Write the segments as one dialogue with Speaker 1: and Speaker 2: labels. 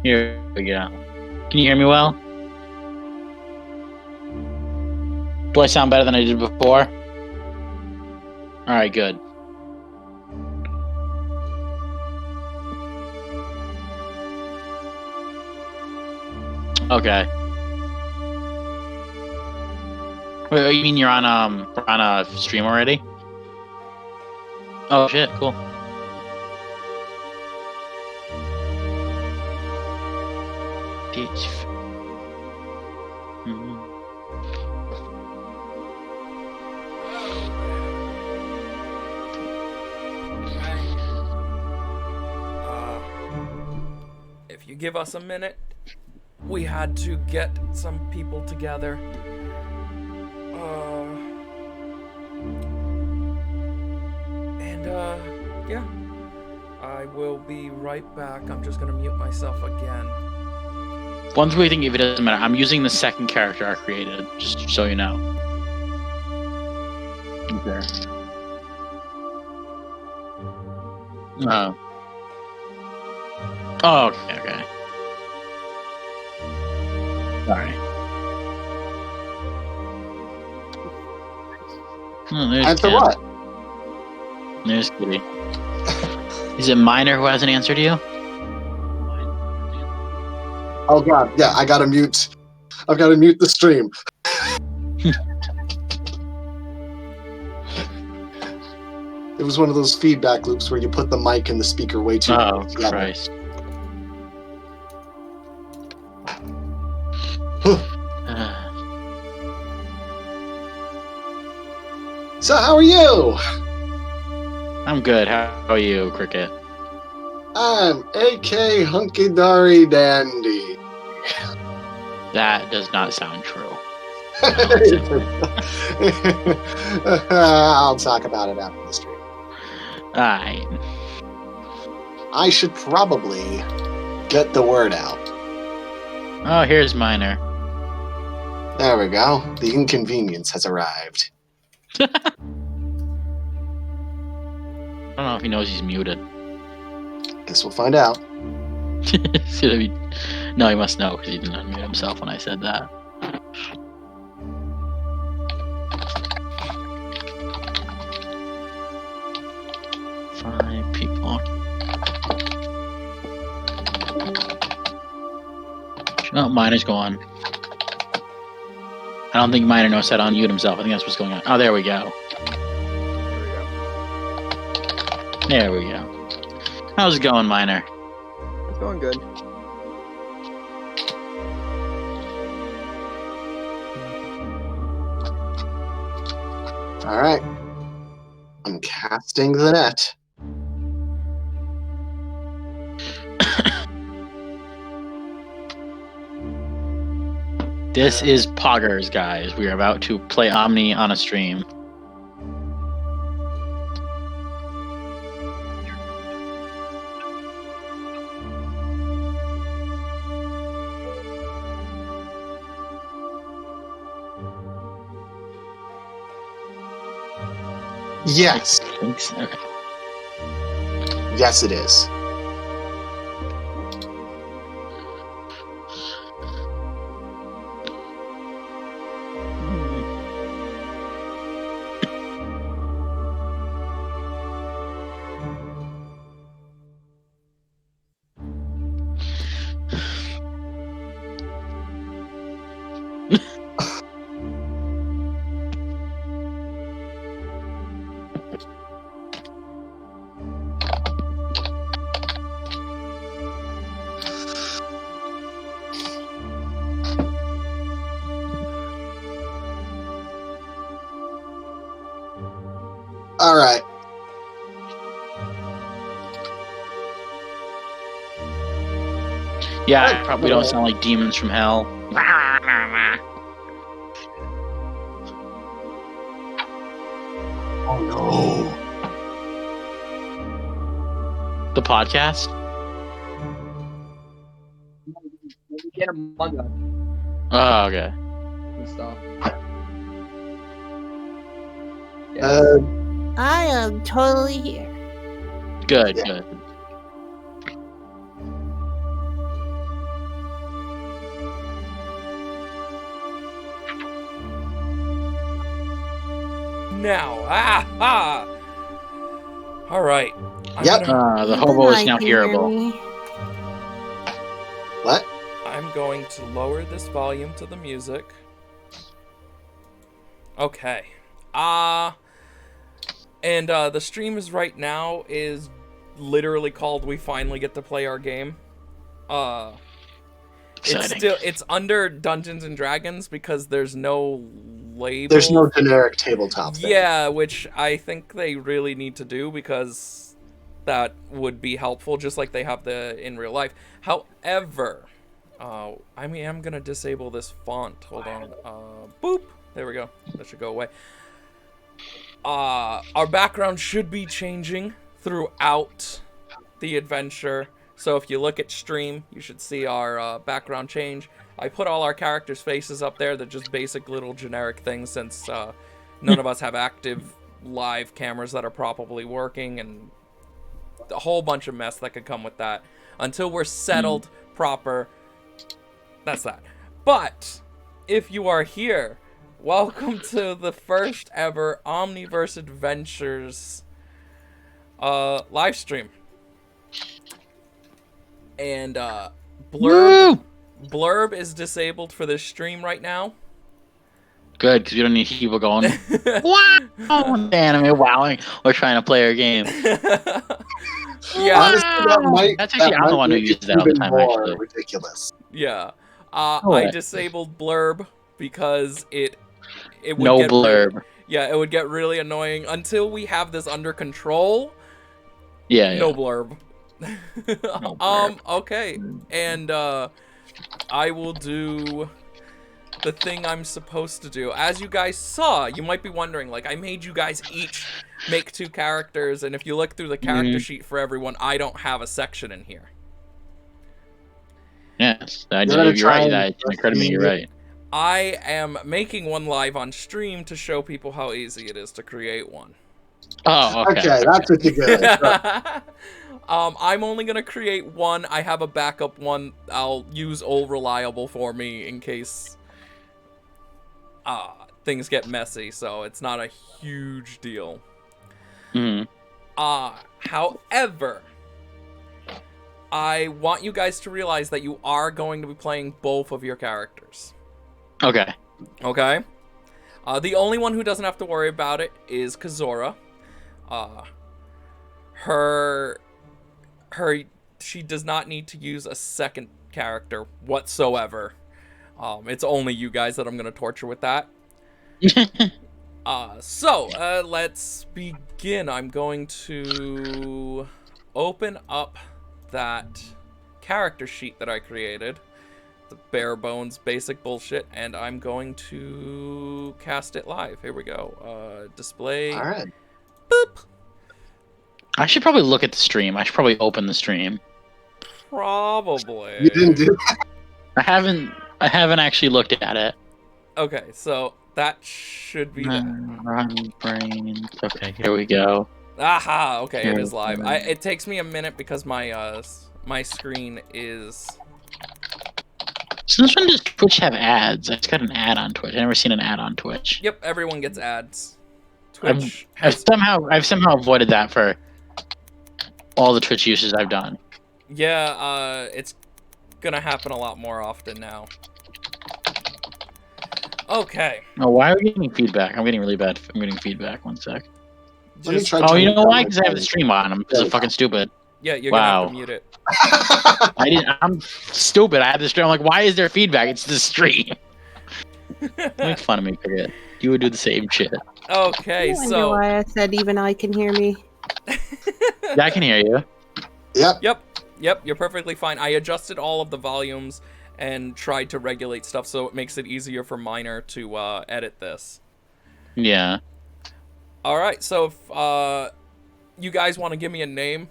Speaker 1: Here we go. Can you hear me well? Do I sound better than I did before? Alright, good. Okay. Wait, you mean you're on a stream already? Oh shit, cool.
Speaker 2: If you give us a minute, we had to get some people together. Yeah. I will be right back. I'm just gonna mute myself again.
Speaker 1: One thing if it doesn't matter, I'm using the second character I created, just so you know. Okay. Oh. Oh, okay. Sorry. Oh, there's
Speaker 3: Answer
Speaker 1: Kid.
Speaker 3: what?
Speaker 1: There's Kitty. Is it Miner who hasn't answered you?
Speaker 3: Oh god, yeah, I gotta mute. I've gotta mute the stream. It was one of those feedback loops where you put the mic and the speaker way too
Speaker 1: close
Speaker 3: together.
Speaker 1: Christ.
Speaker 3: So how are you?
Speaker 1: I'm good. How are you, Cricket?
Speaker 3: I'm AK Hunky Dory Dandy.
Speaker 1: That does not sound true.
Speaker 3: I'll talk about it after the stream.
Speaker 1: Alright.
Speaker 3: I should probably get the word out.
Speaker 1: Oh, here's Miner.
Speaker 3: There we go. The inconvenience has arrived.
Speaker 1: I don't know if he knows he's muted.
Speaker 3: Guess we'll find out.
Speaker 1: No, he must know because he didn't unmute himself when I said that. Five people. Oh, Miner's gone. I don't think Miner knows how to unmute himself. I think that's what's going on. Oh, there we go. There we go. How's it going, Miner?
Speaker 4: It's going good.
Speaker 3: Alright. I'm casting the net.
Speaker 1: This is Poggers, guys. We are about to play Omni on a stream.
Speaker 3: Yes.
Speaker 1: Okay.
Speaker 3: Yes, it is. All right.
Speaker 1: Yeah, I probably don't sound like demons from hell.
Speaker 3: Oh no.
Speaker 1: The podcast?
Speaker 4: Get a mug up
Speaker 1: Oh, okay.
Speaker 4: and stuff.
Speaker 5: I am totally here.
Speaker 1: Good,
Speaker 3: Yeah.
Speaker 1: good.
Speaker 2: now. Ah ha! All right.
Speaker 3: Yep.
Speaker 1: The hobo is now hearable.
Speaker 3: What?
Speaker 2: I'm going to lower this volume to the music. Okay. And the stream is right now is literally called "We Finally Get to Play Our Game."
Speaker 1: Exciting.
Speaker 2: It's under Dungeons and Dragons because there's no label.
Speaker 3: There's no generic tabletop thing.
Speaker 2: Yeah, which I think they really need to do because that would be helpful, just like they have in real life. However, I mean, I'm gonna disable this font. Hold on. Boop. There we go. That should go away. Our background should be changing throughout the adventure. So if you look at stream, you should see our background change. I put all our characters' faces up there. They're just basic little generic things since none of us have active live cameras that are properly working and a whole bunch of mess that could come with that. Until we're settled proper, that's that. But if you are here, welcome to the first ever Omniverse Adventures live stream. And Blurb is disabled for this stream right now.
Speaker 1: Good, because we don't need people going, wow, anime wowing, or trying to play our game.
Speaker 2: Yeah.
Speaker 3: Honestly,
Speaker 1: That's actually, I'm the one who uses that all the time, actually.
Speaker 3: Ridiculous.
Speaker 2: Yeah.
Speaker 1: Oh,
Speaker 2: I disabled Blurb because it would
Speaker 1: No
Speaker 2: get
Speaker 1: blurb.
Speaker 2: Yeah, it would get really annoying until we have this under control.
Speaker 1: Yeah,
Speaker 2: No blurb. Okay. And I will do the thing I'm supposed to do. As you guys saw, you might be wondering, like, I made you guys each make 2 characters, and if you look through the character sheet for everyone, I don't have a section in here.
Speaker 1: Yes, you're right. That occurred to me. You're right.
Speaker 2: I am making one live on stream to show people how easy it is to create one.
Speaker 1: Oh, okay.
Speaker 3: That's what you're good.
Speaker 2: I'm only gonna create one. I have a backup one. I'll use Old Reliable for me in case things get messy, so it's not a huge deal. However, I want you guys to realize that you are going to be playing both of your characters.
Speaker 1: Okay.
Speaker 2: Okay? The only one who doesn't have to worry about it is Kazora. She does not need to use a second character whatsoever. It's only you guys that I'm gonna torture with that. So let's begin. I'm going to open up that character sheet that I created, the bare bones basic bullshit, and I'm going to cast it live. Here we go. Display.
Speaker 3: All right.
Speaker 2: Boop.
Speaker 1: I should probably look at the stream. I should probably open the stream.
Speaker 2: Probably.
Speaker 3: You didn't do that?
Speaker 1: I haven't actually looked at it.
Speaker 2: Okay, so that should be that.
Speaker 1: Run brains. Okay, here we go.
Speaker 2: Aha! Okay, it is live. It takes me a minute because my my screen is.
Speaker 1: Since when does Twitch have ads? I just got an ad on Twitch. I've never seen an ad on Twitch.
Speaker 2: Yep, everyone gets ads. Twitch
Speaker 1: I've somehow avoided that for all the Twitch uses I've done.
Speaker 2: Yeah, it's gonna happen a lot more often now. Okay.
Speaker 1: Oh, why are we getting feedback? I'm getting really bad. I'm getting feedback. One sec.
Speaker 3: Let me try
Speaker 1: Oh, you
Speaker 3: turning
Speaker 1: know
Speaker 3: down
Speaker 1: why?
Speaker 3: my
Speaker 1: Because I have the stream on. I'm so fucking stupid.
Speaker 2: Yeah, you're
Speaker 1: Wow.
Speaker 2: gonna have to mute it.
Speaker 1: I'm stupid. I have the stream. I'm like, why is there feedback? It's the stream. Make fun of me, forget. You would do the same shit.
Speaker 2: Okay,
Speaker 5: I wonder
Speaker 2: so
Speaker 5: why I said even I can hear me.
Speaker 1: Yeah, I can hear you.
Speaker 2: Yep, you're perfectly fine. I adjusted all of the volumes and tried to regulate stuff so it makes it easier for Miner to edit this.
Speaker 1: Yeah.
Speaker 2: Alright, so if you guys want to give me a name,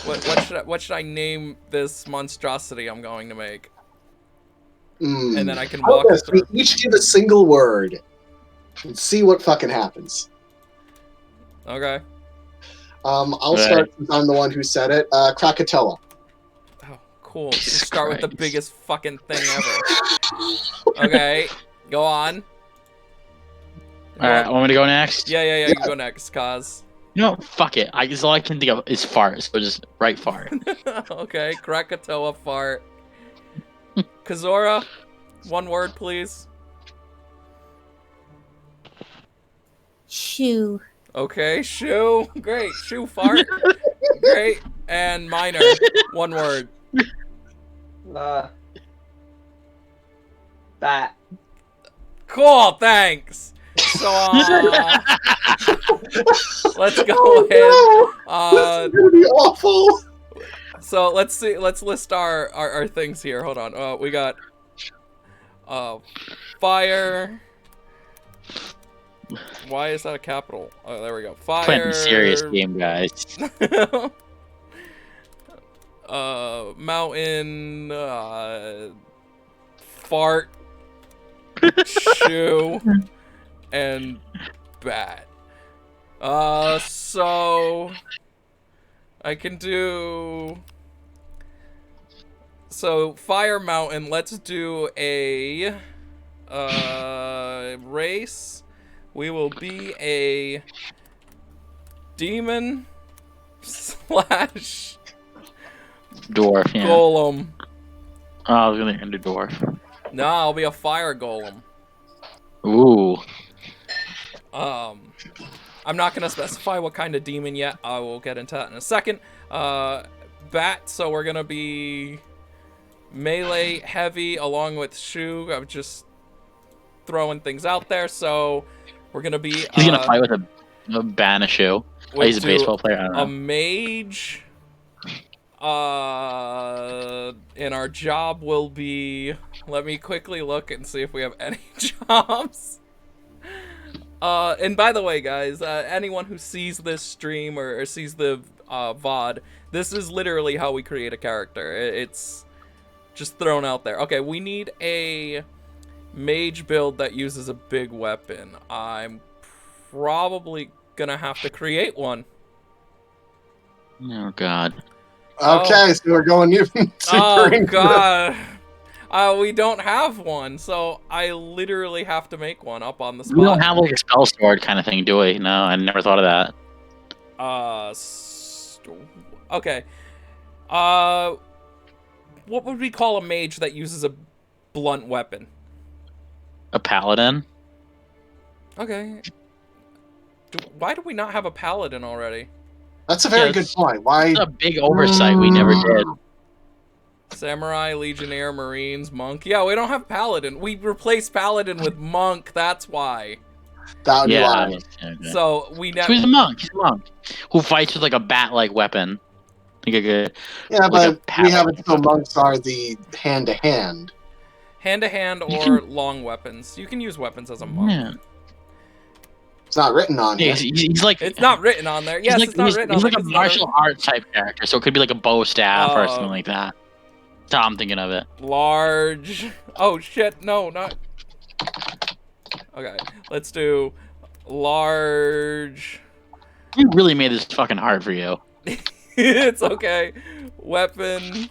Speaker 2: what should I name this monstrosity I'm going to make? And then I can walk us
Speaker 3: We
Speaker 2: through.
Speaker 3: each give a single word and see what fucking happens.
Speaker 2: Okay.
Speaker 3: I'll start since I'm the one who said it. Krakatoa.
Speaker 2: Oh, cool.
Speaker 1: Jesus
Speaker 2: Start with the
Speaker 1: Christ.
Speaker 2: biggest fucking thing ever. Okay, go on.
Speaker 1: Alright, want me to go next?
Speaker 2: Yeah. You go next, Kaz.
Speaker 1: You know, fuck it. I guess all I can think of is fart, so just write fart.
Speaker 2: Okay, Krakatoa fart. Kazora, one word, please.
Speaker 5: Shoe.
Speaker 2: Okay, shoe. Great. Shoe fart. Great. And minor, one word.
Speaker 4: Bat.
Speaker 2: Cool, thanks. So, let's go ahead.
Speaker 3: This is gonna be awful.
Speaker 2: So let's see. Let's list our things here. Hold on. We got fire. Why is that a capital? Oh, there we go. Fire.
Speaker 1: Playing a serious game, guys.
Speaker 2: Mountain. Fart. Shoe. And bat. So I can do. So Fire Mountain. Let's do a race. We will be a demon /
Speaker 1: Dwarf, yeah.
Speaker 2: golem.
Speaker 1: Oh, I was gonna end a dwarf.
Speaker 2: No, I'll be a fire golem.
Speaker 1: Ooh.
Speaker 2: I'm not gonna specify what kind of demon yet. I will get into that in a second. Bat. So we're gonna be melee heavy along with Shu. I'm just throwing things out there. So we're gonna be.
Speaker 1: He's gonna fight with a Banishu. Oh, he's a baseball player. I don't know.
Speaker 2: A mage. And our job will be. Let me quickly look and see if we have any jobs. And by the way, guys, anyone who sees this stream or sees the VOD, this is literally how we create a character. It's just thrown out there. Okay, we need a mage build that uses a big weapon. I'm probably gonna have to create one.
Speaker 1: Oh god.
Speaker 3: Okay, so we're going even super.
Speaker 2: Oh god. We don't have one, so I literally have to make one up on the spot.
Speaker 1: We don't have like a spell sword kind of thing, do we? No, I never thought of that.
Speaker 2: Okay. What would we call a mage that uses a blunt weapon?
Speaker 1: A paladin?
Speaker 2: Okay. Why do we not have a paladin already?
Speaker 3: That's a very good point. Why?
Speaker 1: That's a big oversight we never did.
Speaker 2: Samurai, legionnaire, marines, monk. Yeah, we don't have paladin. We replaced paladin with monk. That's why.
Speaker 3: That would be why.
Speaker 1: Okay.
Speaker 2: So we never.
Speaker 1: He's a monk. He's a monk who fights with like a bat-like weapon. Like a,
Speaker 3: Yeah,
Speaker 1: like
Speaker 3: but
Speaker 1: a
Speaker 3: we have it so monks are the hand-to-hand.
Speaker 2: Hand-to-hand or long weapons. You can use weapons as a monk.
Speaker 1: Yeah.
Speaker 3: It's not written on
Speaker 1: Yeah,
Speaker 3: here.
Speaker 1: he's like.
Speaker 2: It's not written on there. Yes,
Speaker 1: like,
Speaker 2: it's not written on
Speaker 1: he's
Speaker 2: there.
Speaker 1: like a
Speaker 2: 'cause it's not
Speaker 1: martial arts type character, so it could be like a bow staff or something
Speaker 2: Oh.
Speaker 1: like that. That's how I'm thinking of it.
Speaker 2: large. Oh shit! No, not. Okay, let's do large.
Speaker 1: We really made this fucking hard for you.
Speaker 2: It's okay. Weapon.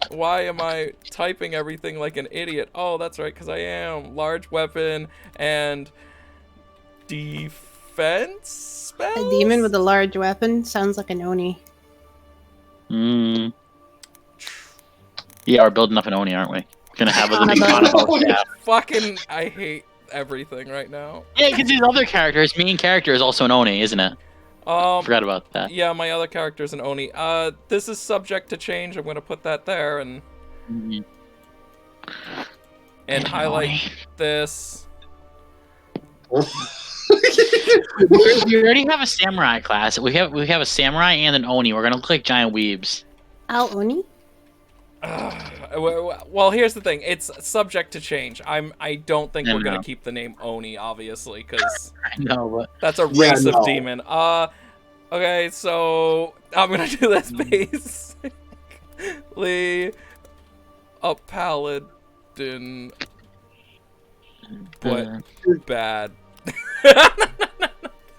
Speaker 2: Why am I typing everything like an idiot? Oh, that's right, because I am. Large weapon and defense spells?
Speaker 5: A demon with a large weapon sounds like an Oni.
Speaker 1: Mm. Yeah, we're building up an Oni, aren't we? We're gonna have a big
Speaker 5: Kanabo.
Speaker 1: Kanabo staff.
Speaker 2: Fucking, I hate everything right now.
Speaker 1: Yeah, because these other characters, main character is also an Oni, isn't it? Forgot about that.
Speaker 2: Yeah, my other character's an Oni. This is subject to change. I'm gonna put that there and
Speaker 1: Mhm.
Speaker 2: highlight
Speaker 1: Oni.
Speaker 2: this.
Speaker 1: We already have a samurai class. We have a samurai and an Oni. We're gonna look like giant weebs.
Speaker 5: Al Oni?
Speaker 2: Well, here's the thing. It's subject to change. I don't think
Speaker 1: I
Speaker 2: we're gonna
Speaker 1: know.
Speaker 2: keep the name Oni, obviously, because
Speaker 1: I know, but
Speaker 2: that's a
Speaker 3: Yeah,
Speaker 2: race
Speaker 3: no.
Speaker 2: of demon. Okay, so I'm gonna do this basically a paladin, but bad.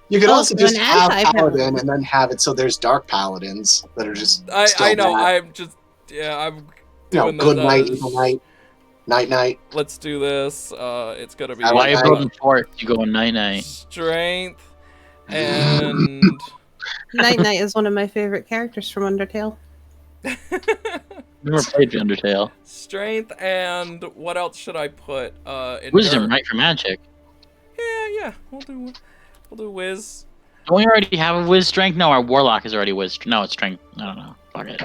Speaker 3: You could
Speaker 5: Oh,
Speaker 3: also
Speaker 5: so
Speaker 3: just
Speaker 5: an
Speaker 3: have
Speaker 5: anti-paladin.
Speaker 3: paladin and then have it so there's dark paladins that are just.
Speaker 2: I
Speaker 3: still
Speaker 2: know.
Speaker 3: bad.
Speaker 2: I'm just I'm
Speaker 3: You know,
Speaker 2: doing
Speaker 3: good
Speaker 2: this
Speaker 3: night,
Speaker 2: as-
Speaker 3: evil night. Night night.
Speaker 2: Let's do this. It's gonna be
Speaker 3: I
Speaker 1: Why are you
Speaker 3: Night.
Speaker 1: building forts? You going night night?
Speaker 2: strength and
Speaker 5: Night Night is one of my favorite characters from Undertale.
Speaker 1: Never played Undertale.
Speaker 2: strength and what else should I put?
Speaker 1: Wisdom,
Speaker 2: endurance.
Speaker 1: right, for magic.
Speaker 2: Yeah. We'll do whiz.
Speaker 1: Don't we already have a whiz strength? No, our warlock is already whiz. No, it's strength. I don't know. Fuck it.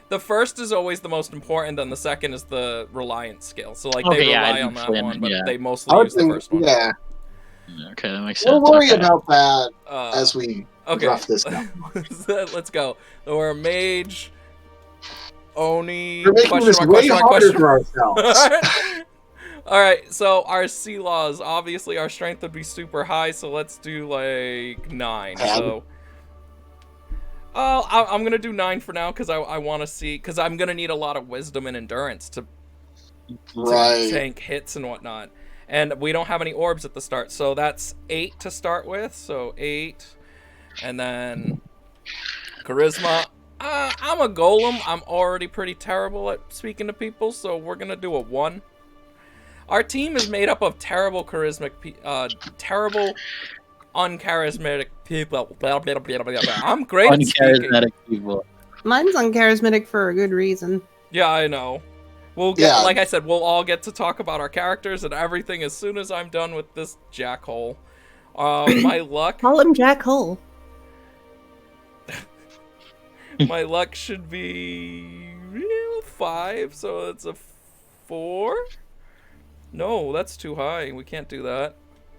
Speaker 2: The first is always the most important, and the second is the reliance skill. So like
Speaker 1: Okay,
Speaker 2: they
Speaker 1: yeah,
Speaker 2: rely on that
Speaker 1: yeah,
Speaker 2: one, but
Speaker 1: yeah.
Speaker 2: they
Speaker 3: I
Speaker 2: mostly
Speaker 3: would
Speaker 2: use the
Speaker 3: think,
Speaker 2: first one.
Speaker 3: yeah.
Speaker 1: Okay, that makes sense.
Speaker 3: We'll worry
Speaker 1: Okay.
Speaker 3: about that
Speaker 2: Uh,
Speaker 3: as we
Speaker 2: okay.
Speaker 3: rough this out.
Speaker 2: Let's go. So we're mage, Oni.
Speaker 3: We're making this way harder for ourselves.
Speaker 2: All right, so our C laws, obviously our strength would be super high, so let's do like 9. So, I'm gonna do 9 for now because I want to see, because I'm gonna need a lot of wisdom and endurance to
Speaker 3: Right.
Speaker 2: tank hits and whatnot, and we don't have any orbs at the start, so that's 8 to start with. So 8, and then charisma. I'm a golem. I'm already pretty terrible at speaking to people, so we're gonna do a 1. Our team is made up of terrible terrible uncharismatic people. Blah, blah, blah, blah, blah. I'm great at speaking.
Speaker 1: Uncharismatic people.
Speaker 5: Mine's uncharismatic for a good reason.
Speaker 2: Yeah, I know. We'll get,
Speaker 3: Yeah.
Speaker 2: like I said, we'll all get to talk about our characters and everything as soon as I'm done with this jackhole. My luck,
Speaker 5: Call him Jack Hole.
Speaker 2: my luck should be 5, so it's a 4. No, that's too high. We can't do that.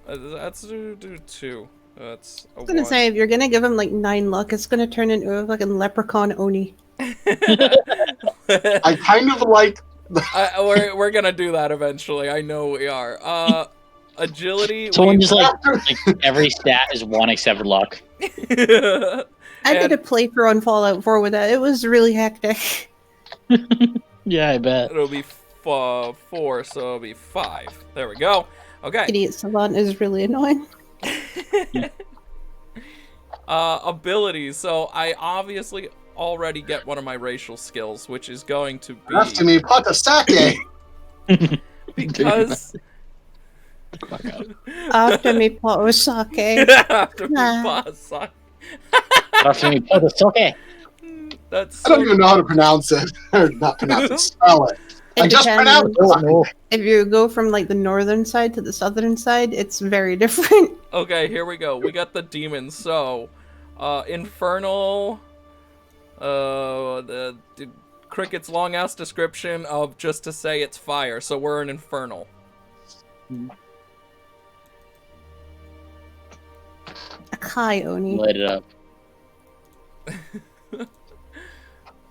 Speaker 2: Let's do 2. That's a
Speaker 5: I was gonna
Speaker 2: 1.
Speaker 5: say, if you're gonna give him like 9 luck, it's gonna turn into a fucking leprechaun Oni.
Speaker 3: I kind of like.
Speaker 2: we're gonna do that eventually. I know we are. Agility.
Speaker 1: Someone just like every stat is 1 except luck.
Speaker 5: I did a playthrough on Fallout 4 with that. It was really hectic.
Speaker 1: Yeah, I bet.
Speaker 2: It'll be 4, so it'll be 5. There we go. Okay.
Speaker 5: Idiot Savant is really annoying.
Speaker 2: Abilities. So I obviously already get one of my racial skills, which is going to be
Speaker 3: After me, pot of sake.
Speaker 2: because
Speaker 5: After me, pot sake.
Speaker 2: after we
Speaker 5: Nah.
Speaker 2: boss.
Speaker 1: After me, put the soke.
Speaker 2: That's
Speaker 3: I don't
Speaker 2: so
Speaker 3: even know how to pronounce it. Or not pronounce it, spell it. I
Speaker 5: It
Speaker 3: just
Speaker 5: depends.
Speaker 3: pronounced it.
Speaker 5: If you go from like the northern side to the southern side, it's very different.
Speaker 2: Okay, here we go. We got the demons. So, infernal. The Cricket's long ass description of just to say it's fire. So we're an infernal.
Speaker 5: A Kai Oni.
Speaker 1: Light it up.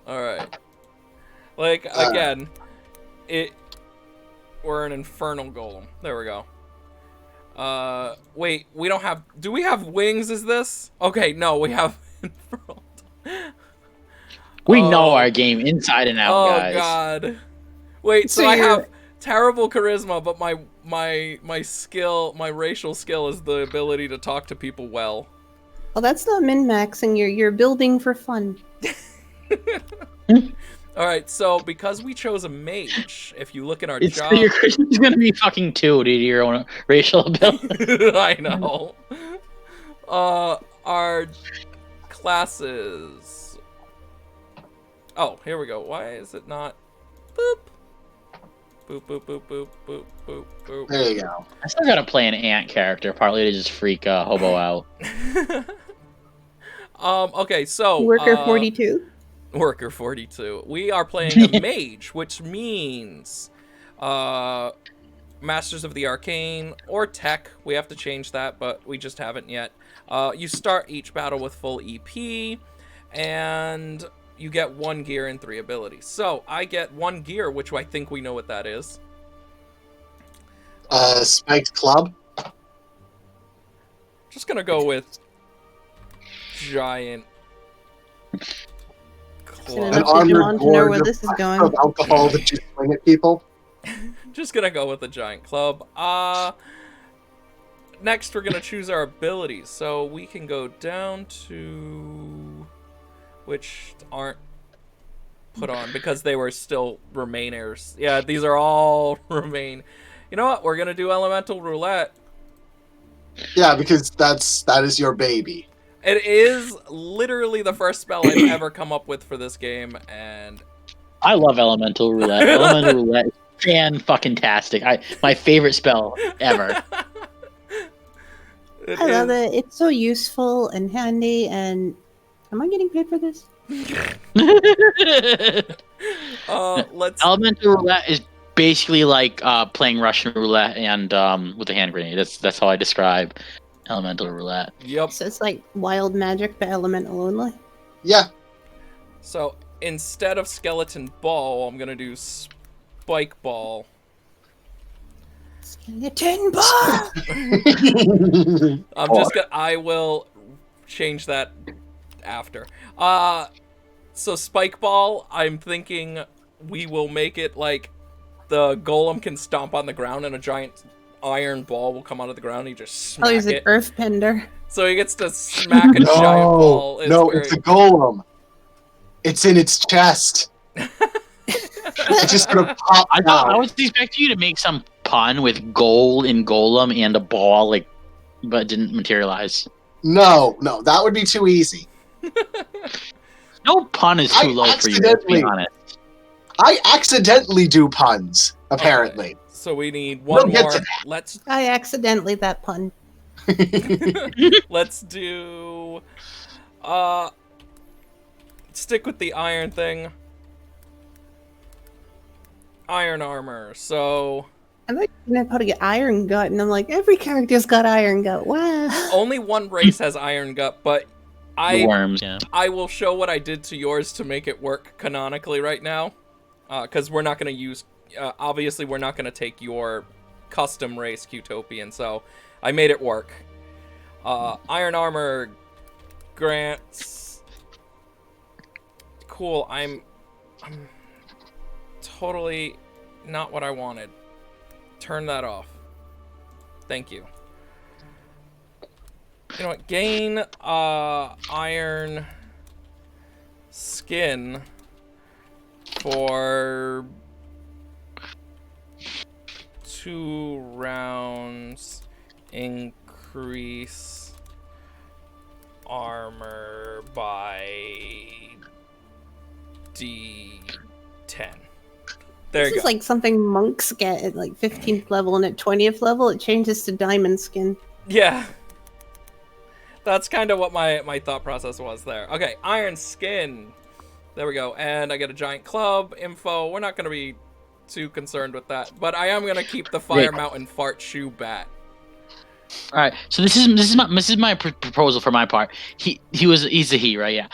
Speaker 2: All right. Like again, we're an infernal golem. There we go. Wait, we don't have. Do we have wings? Is this? Okay, no, we have infernal.
Speaker 1: We know our game inside and out,
Speaker 2: Oh
Speaker 1: guys.
Speaker 2: god. Wait, so
Speaker 5: So
Speaker 2: I
Speaker 5: you're-
Speaker 2: have terrible charisma, but my skill, my racial skill is the ability to talk to people well.
Speaker 5: Well, that's not min-maxing. You're building for fun.
Speaker 2: All right, so because we chose a mage, if you look at our
Speaker 1: It's
Speaker 2: job,
Speaker 1: your Christian's gonna be fucking 2 due to your own racial ability.
Speaker 2: I know. Our classes. Oh, here we go. Why is it not? Boop. Boop boop boop boop boop boop boop.
Speaker 3: There you go.
Speaker 1: I still gotta play an ant character, partly to just freak Hobo out.
Speaker 2: Okay, so
Speaker 5: Worker 42.
Speaker 2: Worker 42. We are playing a mage, which means Masters of the Arcane or Tech. We have to change that, but we just haven't yet. You start each battle with full EP, and you get 1 gear and 3 abilities. So I get 1 gear, which I think we know what that is.
Speaker 3: Spiked Club.
Speaker 2: Just gonna go with giant
Speaker 5: Seen
Speaker 3: An
Speaker 5: enough
Speaker 2: club.
Speaker 3: armored
Speaker 5: Digimon to know
Speaker 3: gourd
Speaker 5: where
Speaker 3: of-
Speaker 5: this is going.
Speaker 3: Of alcohol that you swing at people.
Speaker 2: Just gonna go with a giant club. Next we're gonna choose our abilities. So we can go down to which aren't put on because they were still remainers. Yeah, these are all remain. You know what? We're gonna do elemental roulette.
Speaker 3: Yeah, because that is your baby.
Speaker 2: It is literally the first spell I've ever come up with for this game, and
Speaker 1: I love Elemental Roulette. Elemental Roulette is fan-fucking-tastic. My favorite spell ever.
Speaker 5: I love it. It's so useful and handy. And am I getting paid for this?
Speaker 2: Let's.
Speaker 1: Elemental Roulette is basically like playing Russian roulette and with a hand grenade. That's how I describe Elemental Roulette.
Speaker 2: Yep.
Speaker 5: So it's like wild magic, but elemental only.
Speaker 3: Yeah.
Speaker 2: So instead of skeleton ball, I'm gonna do spike ball.
Speaker 5: Skeleton ball.
Speaker 2: I will change that after. So spike ball, I'm thinking we will make it like the golem can stomp on the ground and a giant iron ball will come out of the ground and he just smack
Speaker 5: he's an
Speaker 2: it.
Speaker 5: earthbender.
Speaker 2: So he gets to smack a giant ball.
Speaker 3: It's a golem. It's in its chest. It's just gonna pop out.
Speaker 1: I was expecting you to make some pun with goal in golem and a ball, but it didn't materialize.
Speaker 3: No, that would be too easy.
Speaker 1: No pun is too low for you, to be honest.
Speaker 3: I accidentally do puns, apparently.
Speaker 2: Okay. So we need one more.
Speaker 5: I accidentally that pun.
Speaker 2: Let's do stick with the iron thing. Iron armor. So
Speaker 5: I'm like, how to get iron gut, and I'm like, every character's got iron gut. Wow.
Speaker 2: Only one race has iron gut, but
Speaker 1: The worms, yeah.
Speaker 2: I will show what I did to yours to make it work canonically right now. Because we're not going to use... obviously, we're not going to take your custom race, Qtopian, so I made it work. Iron armor grants... Cool, I'm totally not what I wanted. Turn that off. Thank you. You know what? Gain iron skin for 2 rounds. Increase armor by D10. There you go.
Speaker 5: This is like something monks get at like 15th level, and at 20th level it changes to diamond skin.
Speaker 2: Yeah. That's kind of what my thought process was there. Okay, iron skin. There we go. And I get a giant club info. We're not going to be too concerned with that, but I am going to keep the Fire Mountain Fart Shoe Bat.
Speaker 1: All right, so this is my proposal for my part. He's a he, right? Yeah.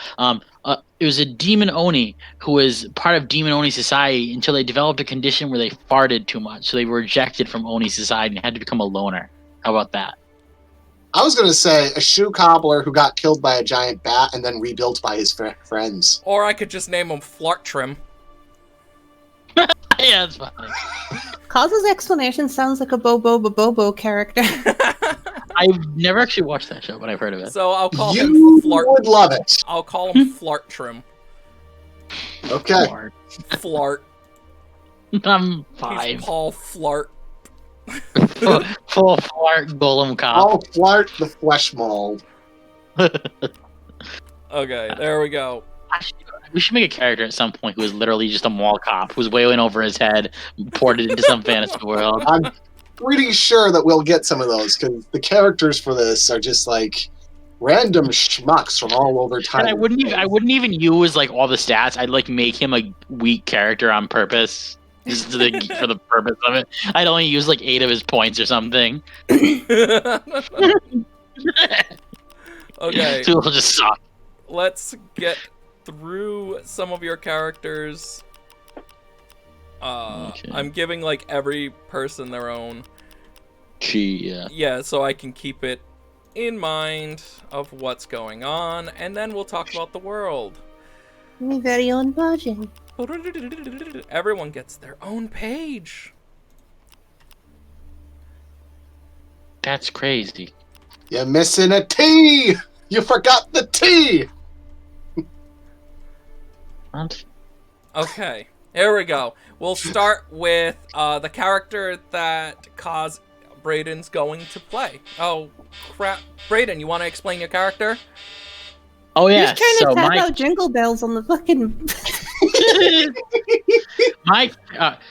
Speaker 1: It was a demon oni who was part of demon oni society until they developed a condition where they farted too much, so they were rejected from oni society and had to become a loner. How about that?
Speaker 3: I was going to say a shoe cobbler who got killed by a giant bat and then rebuilt by his friends.
Speaker 2: Or I could just name him Flart Trim.
Speaker 1: Yeah, that's fine.
Speaker 5: Cause's explanation sounds like a Bobo character.
Speaker 1: I've never actually watched that show, but I've heard of it.
Speaker 2: So I'll call him Flart.
Speaker 3: You would love it.
Speaker 2: I'll call him Flart Trim.
Speaker 3: Okay.
Speaker 2: Flart.
Speaker 1: I'm 5.
Speaker 2: He's Paul Flart.
Speaker 1: Full Flart golem cop.
Speaker 3: I'll flart the flesh mold.
Speaker 2: Okay, there we go.
Speaker 1: We should make a character at some point who is literally just a mall cop who's wailing over his head, ported into some fantasy world.
Speaker 3: I'm pretty sure that we'll get some of those because the characters for this are just like random schmucks from all over time.
Speaker 1: And I wouldn't even use like all the stats. I'd like make him a weak character on purpose. Just for the purpose of it. I'd only use like 8 of his points or something.
Speaker 2: Okay.
Speaker 1: So it'll just suck.
Speaker 2: Let's get through some of your characters.
Speaker 1: Okay.
Speaker 2: I'm giving like every person their own.
Speaker 1: Yeah.
Speaker 2: Yeah, so I can keep it in mind of what's going on, and then we'll talk about the world.
Speaker 5: My very own budget.
Speaker 2: Everyone gets their own page.
Speaker 1: That's crazy.
Speaker 3: You're missing a T! You forgot the T!
Speaker 1: What?
Speaker 2: Okay, here we go. We'll start with the character that Brayden's going to play. Oh, crap. Brayden, you want to explain your character?
Speaker 1: Oh
Speaker 5: Who's
Speaker 1: yeah.
Speaker 5: trying
Speaker 1: So
Speaker 5: to tap
Speaker 1: my
Speaker 5: out jingle bells on the fucking?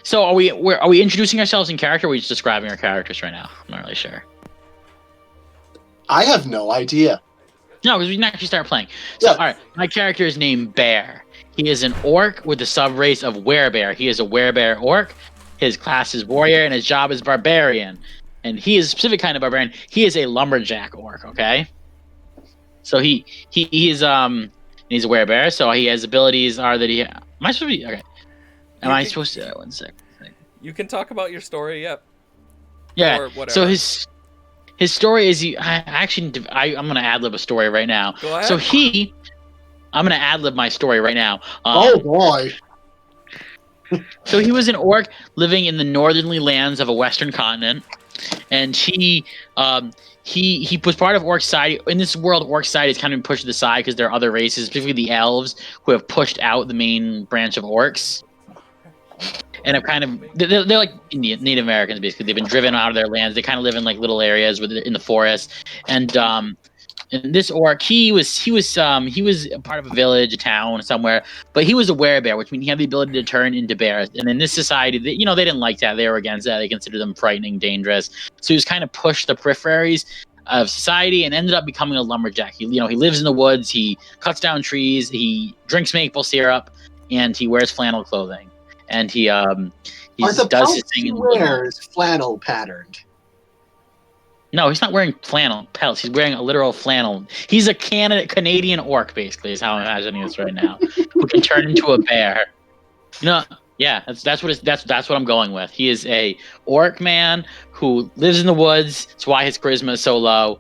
Speaker 1: so are we introducing ourselves in character, or are we just describing our characters right now? I'm not really sure.
Speaker 3: I have no idea.
Speaker 1: No, because we can actually start playing. So,
Speaker 3: Yeah.
Speaker 1: all right, my character is named Bear. He is an orc with the subrace of Werebear. He is a Werebear orc. His class is warrior, and his job is barbarian. And he is a specific kind of barbarian. He is a lumberjack orc. Okay. So he's he's a Werebear. So he has abilities are that he. Am I supposed to be okay? Am I supposed to? One sec.
Speaker 2: You can talk about your story. Yep.
Speaker 1: Yeah.
Speaker 2: Or whatever.
Speaker 1: So his story is I'm gonna ad lib a story right now.
Speaker 2: Go ahead.
Speaker 1: So I'm gonna ad lib my story right now.
Speaker 3: Oh boy.
Speaker 1: So he was an orc living in the northerly lands of a western continent, and he was part of orc society. In this world, orc society is kind of been pushed to the side because there are other races, particularly the elves, who have pushed out the main branch of orcs. And have kind of they're like Native Americans basically. They've been driven out of their lands. They kind of live in like little areas in the forest. And this orc, he was a part of a village, a town, somewhere. But he was a werebear, which means he had the ability to turn into bears. And in this society, they didn't like that. They were against that. They considered them frightening, dangerous. So he was kind of pushed the peripheries of society and ended up becoming a lumberjack. He lives in the woods. He cuts down trees. He drinks maple syrup, and he wears flannel clothing. And he
Speaker 3: Are the
Speaker 1: does his
Speaker 3: pelts
Speaker 1: thing
Speaker 3: he
Speaker 1: in the
Speaker 3: wears flannel patterned?
Speaker 1: No, he's not wearing flannel pelts. He's wearing a literal flannel. He's a Canadian orc, basically, is how I'm imagining this right now, who can turn into a bear. Yeah, that's what I'm going with. He is a orc man who lives in the woods. That's why his charisma is so low.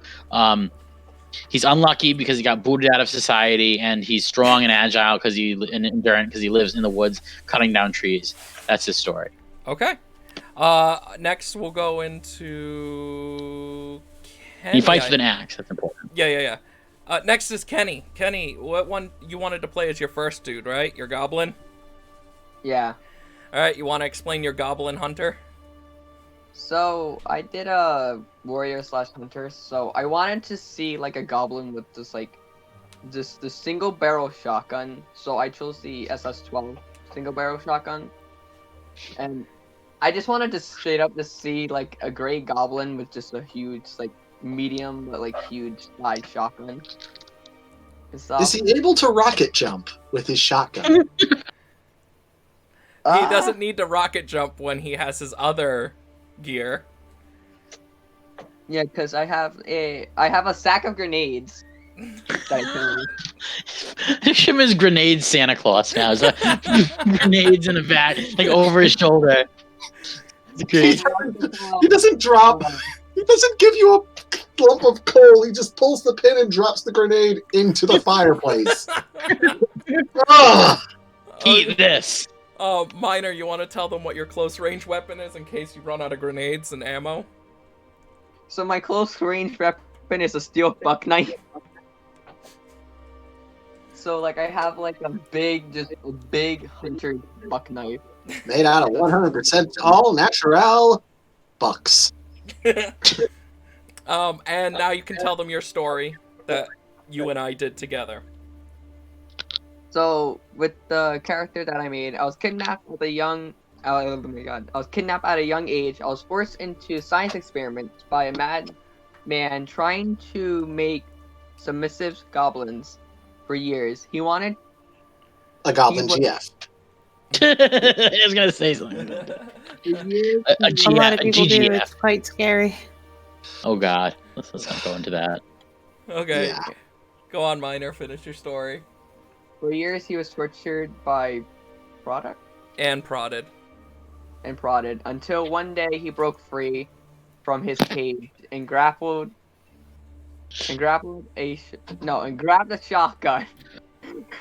Speaker 1: He's unlucky because he got booted out of society, and he's strong and agile and endurant because he lives in the woods cutting down trees. That's his story.
Speaker 2: Okay. Next we'll go into Kenny.
Speaker 1: He fights with an axe. That's important.
Speaker 2: Yeah. Next is Kenny. Kenny, what one you wanted to play as your first dude, right? Your goblin?
Speaker 4: Yeah.
Speaker 2: All right, you want to explain your goblin hunter?
Speaker 4: So I did a warrior/hunter. So I wanted to see like a goblin with the single barrel shotgun. So I chose the SS-12 single barrel shotgun, and I just wanted to straight up to see like a gray goblin with just a huge medium but huge size shotgun.
Speaker 3: Is he able to rocket jump with his shotgun?
Speaker 2: He doesn't need to rocket jump when he has his other gear.
Speaker 4: Yeah, because I have a sack of grenades that I can use.
Speaker 1: Him is grenade Santa Claus now. So, grenades in a bag, over his shoulder. It's great.
Speaker 3: He doesn't drop. He doesn't give you a lump of coal. He just pulls the pin and drops the grenade into the fireplace. Ugh.
Speaker 1: Eat this.
Speaker 2: Miner, you want to tell them what your close range weapon is in case you run out of grenades and ammo?
Speaker 4: So my close range weapon is a steel buck knife. So I have a big hunter buck knife.
Speaker 3: Made out of 100% all natural bucks.
Speaker 2: And now you can tell them your story that you and I did together.
Speaker 4: So with the character that I made, I was kidnapped at a young. Oh my god! I was kidnapped at a young age. I was forced into science experiments by a madman trying to make submissive goblins for years. He wanted
Speaker 3: a goblin GF.
Speaker 1: I was gonna say something.
Speaker 5: A lot of people do. It's quite scary.
Speaker 1: Oh god, let's not go into that.
Speaker 2: Okay,
Speaker 3: Yeah.
Speaker 2: Go on, Miner. Finish your story.
Speaker 4: For years, he was tortured by product
Speaker 2: And prodded.
Speaker 4: until one day he broke free from his cage and grabbed a shotgun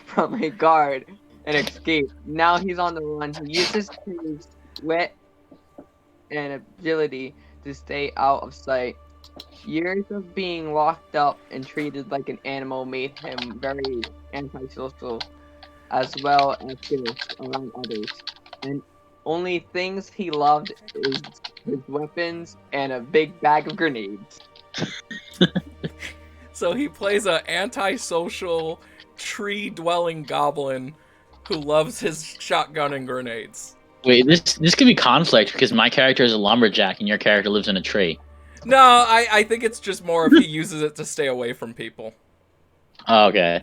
Speaker 4: from a guard and escaped. Now he's on the run. He uses his wit and agility to stay out of sight. Years of being locked up and treated like an animal made him very antisocial. as well as ghosts among others. And only things he loved is his weapons and a big bag of grenades.
Speaker 2: So he plays a antisocial, tree-dwelling goblin who loves his shotgun and grenades.
Speaker 1: Wait, this could be conflict because my character is a lumberjack and your character lives in a tree.
Speaker 2: No, I think it's just more if he uses it to stay away from people.
Speaker 1: Oh, okay.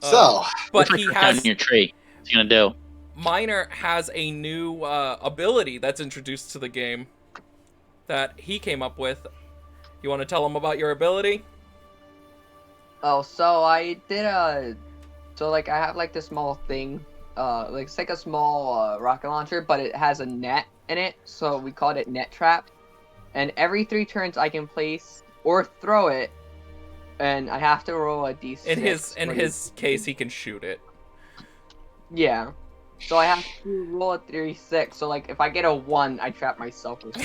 Speaker 3: So,
Speaker 2: But
Speaker 1: Looks like
Speaker 2: he
Speaker 1: you're down
Speaker 2: has
Speaker 1: in your tree. What's he gonna do?
Speaker 2: Miner has a new ability that's introduced to the game that he came up with. You want to tell him about your ability?
Speaker 4: Oh, so I did I have like this small thing, like it's like a small rocket launcher, but it has a net in it, so we called it net trap. And every 3 turns I can place or throw it, and I have to roll a d6.
Speaker 2: In his case, he can shoot it.
Speaker 4: Yeah. So I have to roll a 3-6. So like if I get a 1, I trap myself with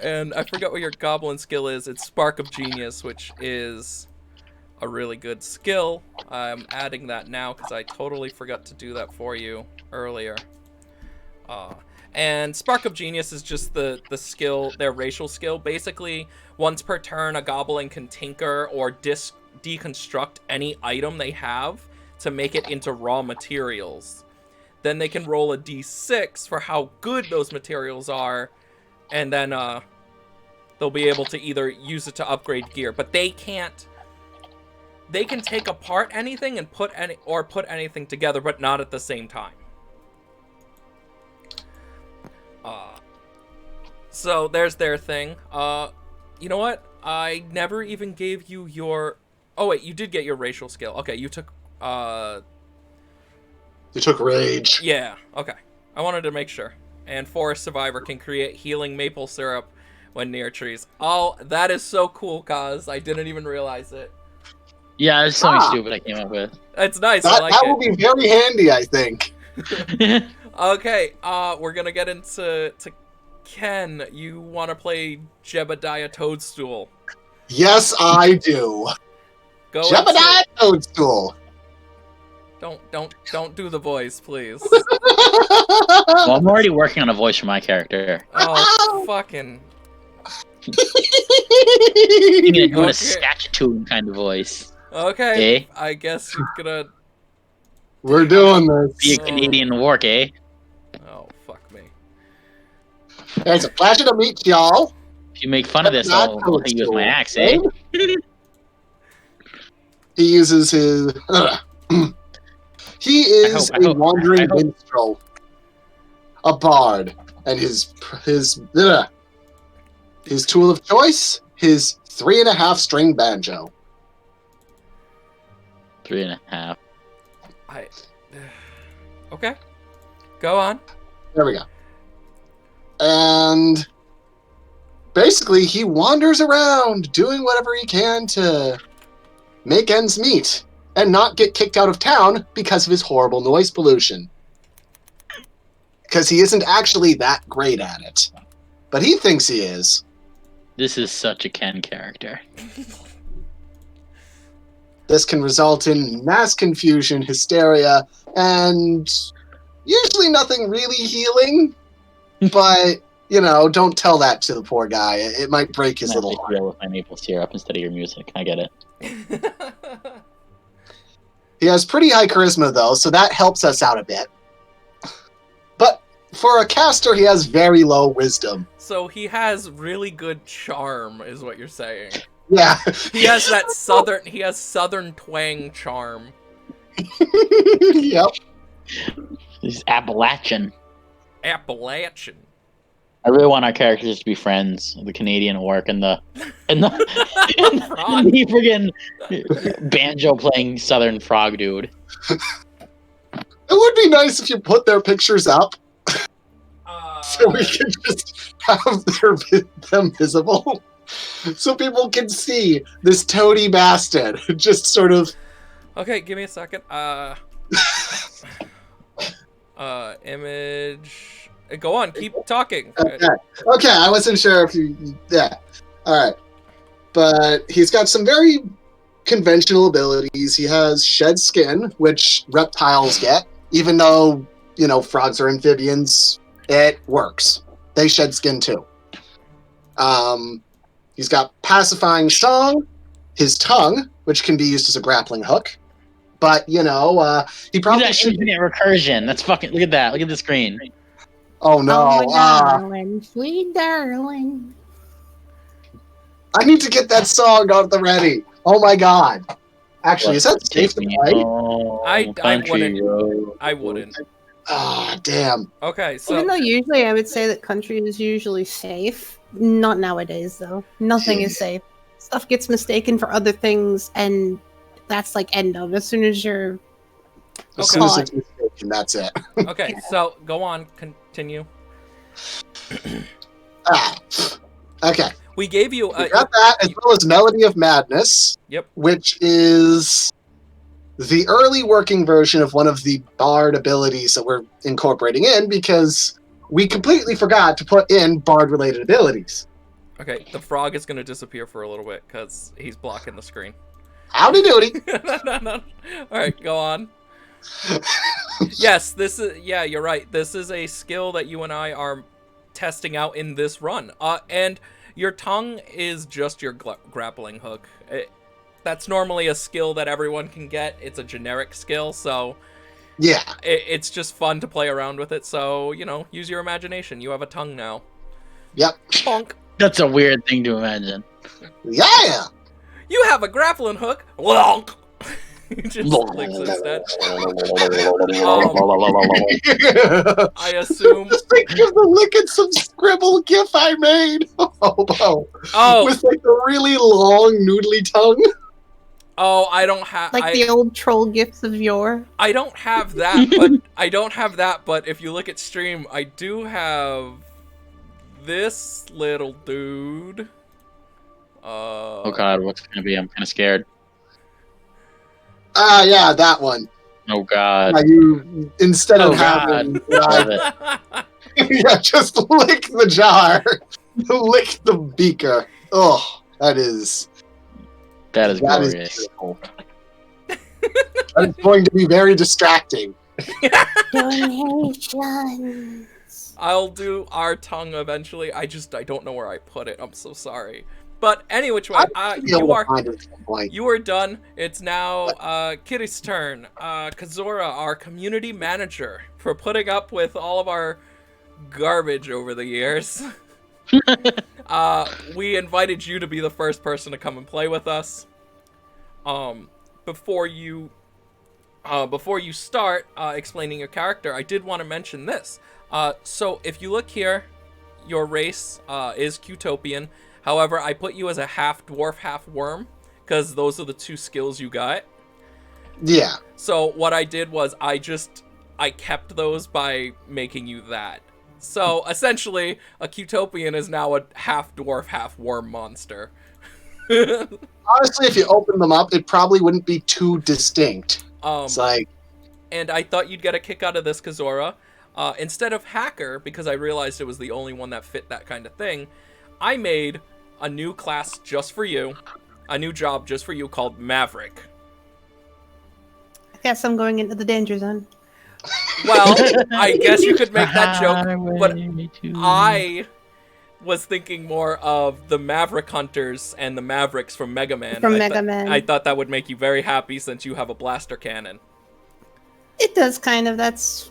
Speaker 2: And I forgot what your goblin skill is. It's Spark of Genius, which is a really good skill. I'm adding that now because I totally forgot to do that for you earlier. And Spark of Genius is just the skill, their racial skill. Basically, once per turn, a goblin can tinker or deconstruct any item they have to make it into raw materials. Then they can roll a d6 for how good those materials are, and then they'll be able to either use it to upgrade gear. But they can't. They can take apart anything and put anything together, but not at the same time. So there's their thing. You know what? I never even gave you your. Oh wait, you did get your racial skill. Okay, you took.
Speaker 3: You took rage.
Speaker 2: Yeah. Okay. I wanted to make sure. And Forest Survivor can create healing maple syrup when near trees. Oh, that is so cool, Kaz. I didn't even realize it.
Speaker 1: Yeah, it's something stupid I came up with.
Speaker 2: It's nice. I like
Speaker 3: That
Speaker 2: it.
Speaker 3: will be very handy, I think.
Speaker 2: Okay, we're gonna get into Ken. You want to play Jebediah Toadstool?
Speaker 3: Yes, I do.
Speaker 2: Go
Speaker 3: Jebediah Toadstool.
Speaker 2: Don't do the voice, please.
Speaker 1: Well, I'm already working on a voice for my character.
Speaker 2: Oh, fucking.
Speaker 1: I'm doing a
Speaker 2: Okay.
Speaker 1: Saskatchewan kind of voice.
Speaker 2: Okay,
Speaker 1: Eh?
Speaker 2: I guess you're gonna.
Speaker 3: We're doing
Speaker 1: Be a
Speaker 3: this.
Speaker 1: Canadian work, eh?
Speaker 2: Oh, fuck me.
Speaker 3: It's a pleasure to meet y'all.
Speaker 1: If you make fun of this, I'll hit you with my axe, eh?
Speaker 3: He uses his. He is
Speaker 1: I hope-
Speaker 3: a wandering
Speaker 1: I hope-
Speaker 3: minstrel, a bard, and his tool of choice, his 3.5 string banjo.
Speaker 1: 3.5.
Speaker 2: Okay. Go on.
Speaker 3: There we go. And basically, he wanders around doing whatever he can to make ends meet and not get kicked out of town because of his horrible noise pollution. Because he isn't actually that great at it. But he thinks he is.
Speaker 1: This is such a Ken character.
Speaker 3: This can result in mass confusion, hysteria, and usually nothing really healing. But, don't tell that to the poor guy. It might break his
Speaker 1: I
Speaker 3: little
Speaker 1: have to
Speaker 3: heart.
Speaker 1: deal with my maple syrup instead of your music. I get it.
Speaker 3: He has pretty high charisma, though, so that helps us out a bit. But for a caster, he has very low wisdom.
Speaker 2: So he has really good charm, is what you're saying.
Speaker 3: Yeah.
Speaker 2: He has that southern twang charm.
Speaker 3: Yep.
Speaker 1: He's Appalachian.
Speaker 2: Appalachian.
Speaker 1: I really want our characters to be friends. The Canadian orc and the
Speaker 2: Frog.
Speaker 1: the friggin' banjo playing Southern frog dude.
Speaker 3: It would be nice if you put their pictures up so we can just have them visible. So people can see this toady bastard just sort of...
Speaker 2: Okay, give me a second. Image. Go on, keep talking.
Speaker 3: Okay, I wasn't sure if you... Yeah. Alright. but he's got some very conventional abilities. He has shed skin, which reptiles get, even though, frogs are amphibians. It works. They shed skin too. He's got pacifying song, his tongue, which can be used as a grappling hook. But, he
Speaker 1: Look at
Speaker 3: probably
Speaker 1: that
Speaker 3: should.
Speaker 1: infinite recursion. That's fucking. Look at that. Look at the screen.
Speaker 3: Oh no.
Speaker 5: Oh, darling, sweet darling.
Speaker 3: I need to get that song out the ready. Oh my god. Actually, is that safe to play?
Speaker 1: Oh,
Speaker 2: I
Speaker 1: country
Speaker 2: wouldn't.
Speaker 1: road.
Speaker 2: I wouldn't.
Speaker 3: Ah, damn.
Speaker 2: Okay, so
Speaker 5: Even though usually I would say that country is usually safe, not nowadays though. Nothing is safe. Stuff gets mistaken for other things, and that's like end of. As soon as you're
Speaker 3: As soon as
Speaker 5: caught.
Speaker 3: it's mistaken, that's it.
Speaker 2: okay, so go on, continue.
Speaker 3: Okay.
Speaker 2: We gave you
Speaker 3: We got that, as well as Melody of Madness.
Speaker 2: Yep.
Speaker 3: Which is the early working version of one of the Bard abilities that we're incorporating in, because we completely forgot to put in Bard-related abilities.
Speaker 2: Okay, the frog is gonna disappear for a little bit because he's blocking the screen.
Speaker 3: Howdy doody!
Speaker 2: No. All right, go on. Yes, this is. Yeah, you're right. This is a skill that you and I are testing out in this run. And your tongue is just your grappling hook. That's normally a skill that everyone can get. It's a generic skill, so
Speaker 3: Yeah.
Speaker 2: it's just fun to play around with it. So use your imagination. You have a tongue now.
Speaker 3: Yep.
Speaker 2: Bonk.
Speaker 1: That's a weird thing to imagine.
Speaker 3: Yeah!
Speaker 2: You have a grappling hook. Bonk. He just licks instead. I assume.
Speaker 3: Just think of the lick and some scribble gif I made.
Speaker 2: Oh,
Speaker 3: With like a really long noodly tongue.
Speaker 2: oh, I don't have.
Speaker 5: like the old troll gifts of yore.
Speaker 2: I don't have that, but if you look at stream, I do have this little dude.
Speaker 1: Oh god, what's it gonna be? I'm kind of scared.
Speaker 3: Ah, yeah, that one.
Speaker 1: Oh god.
Speaker 3: Yeah, you instead
Speaker 1: Oh
Speaker 3: of having
Speaker 1: Love it.
Speaker 3: yeah, just lick the jar, lick the beaker. Oh, that is
Speaker 1: glorious.
Speaker 3: beautiful. That is going to be very distracting.
Speaker 5: Donation.
Speaker 2: I'll do our tongue eventually. I don't know where I put it. I'm so sorry. But anyway, you are done. It's now Kitty's turn. Kazora, our community manager, for putting up with all of our garbage over the years. We invited you to be the first person to come and play with us. Before you start explaining your character, I did want to mention this. So if you look here, your race is Qtopian. However, I put you as a half dwarf, half worm, because those are the two skills you got.
Speaker 3: Yeah.
Speaker 2: So what I did was I kept those by making you that. So essentially, a Qtopian is now a half dwarf, half worm monster.
Speaker 3: Honestly, if you open them up, it probably wouldn't be too distinct. It's like...
Speaker 2: And I thought you'd get a kick out of this, Kazora. Instead of hacker, because I realized it was the only one that fit that kind of thing, I made a new class just for you, a new job just for you called Maverick.
Speaker 5: I guess I'm going into the danger zone.
Speaker 2: Well, I guess you could make that joke, but I was thinking more of the Maverick Hunters and the Mavericks from Mega Man. I thought that would make you very happy since you have a blaster cannon.
Speaker 5: It does kind of. That's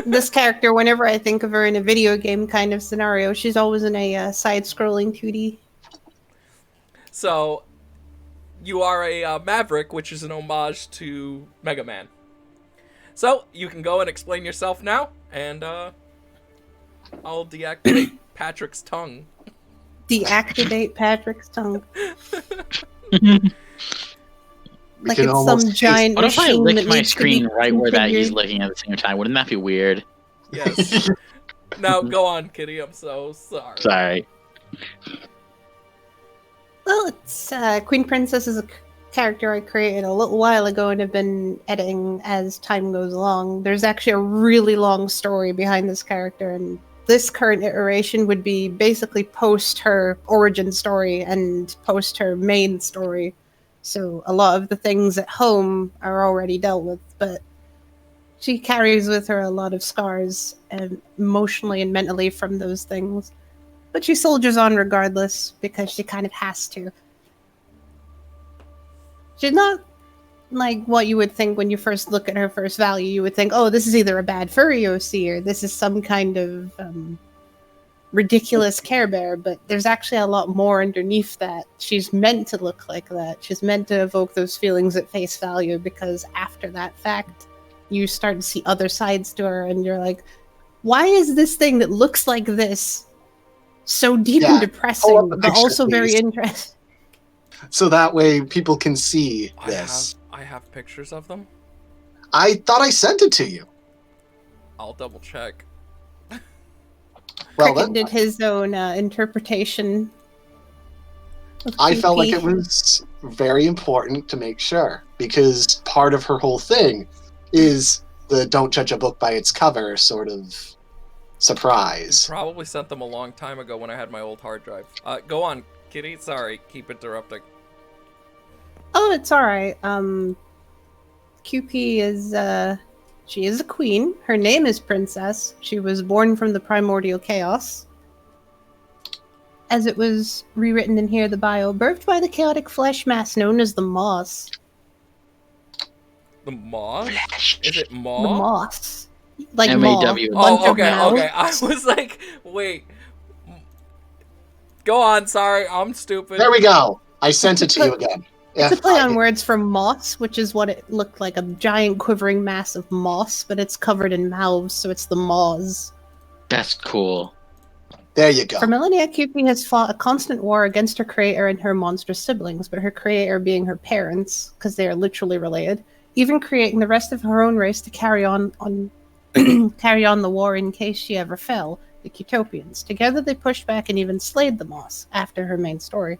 Speaker 5: this character. Whenever I think of her in a video game kind of scenario, she's always in a side-scrolling 2D.
Speaker 2: So, you are a Maverick, which is an homage to Mega Man. So, you can go and explain yourself now, and I'll deactivate Patrick's tongue.
Speaker 5: Deactivate Patrick's tongue. Like
Speaker 3: can
Speaker 5: it's
Speaker 3: almost
Speaker 5: some
Speaker 3: taste-
Speaker 5: giant
Speaker 1: What if I
Speaker 5: machine
Speaker 1: lick
Speaker 5: that
Speaker 1: my
Speaker 5: needs to
Speaker 1: screen
Speaker 5: be
Speaker 1: right where that he's
Speaker 5: configured.
Speaker 1: licking at the same time? Wouldn't that be weird?
Speaker 2: Yes. Now, go on, Kitty. I'm so sorry.
Speaker 1: Sorry.
Speaker 5: Well, it's Queen Princess is a character I created a little while ago and have been editing as time goes along. There's actually a really long story behind this character, and this current iteration would be basically post her origin story and post her main story. So a lot of the things at home are already dealt with, but she carries with her a lot of scars emotionally and mentally from those things. But she soldiers on regardless because she kind of has to. She's not like what you would think when you first look at her first value. You would think, oh, this is either a bad furry OC or this is some kind of ridiculous Care Bear, but there's actually a lot more underneath that. She's meant to look like that. She's meant to evoke those feelings at face value, because after that fact, you start to see other sides to her, and you're like, why is this thing that looks like this so deep and depressing, but
Speaker 3: picture,
Speaker 5: also very
Speaker 3: please.
Speaker 5: interesting?
Speaker 3: So that way people can see this.
Speaker 2: I have pictures of them.
Speaker 3: I thought I sent it to you.
Speaker 2: I'll double check.
Speaker 3: Well,
Speaker 5: Cricket
Speaker 3: then,
Speaker 5: did his own interpretation of
Speaker 3: I felt like
Speaker 5: QP.
Speaker 3: it was very important to make sure, because part of her whole thing is the don't judge a book by its cover sort of surprise.
Speaker 2: Probably sent them a long time ago when I had my old hard drive. Go on, Kitty. Sorry, keep interrupting.
Speaker 5: Oh, it's alright. QP is, she is a queen. Her name is Princess. She was born from the primordial chaos. As it was rewritten in here, the bio, birthed by the chaotic flesh mass known as the Moss.
Speaker 2: The Maw? Is it Maw?
Speaker 5: The Moss. Like
Speaker 1: M-A-W.
Speaker 5: Maw, a bunch
Speaker 2: Oh,
Speaker 5: of
Speaker 2: okay,
Speaker 5: mouths.
Speaker 2: okay. I was like, wait. Go on, sorry, I'm stupid.
Speaker 3: There we go. I sent it to you again.
Speaker 5: It's a
Speaker 3: If
Speaker 5: play
Speaker 3: I
Speaker 5: on
Speaker 3: did-
Speaker 5: words from moss, which is what it looked like, a giant quivering mass of moss, but it's covered in mouths, so it's the maws.
Speaker 1: That's cool.
Speaker 3: There you go.
Speaker 5: For millennia, QP has fought a constant war against her creator and her monstrous siblings, but her creator being her parents, because they are literally related, even creating the rest of her own race to carry on carry on the war in case she ever fell, the Utopians. Together they pushed back and even slayed the Moss after her main story.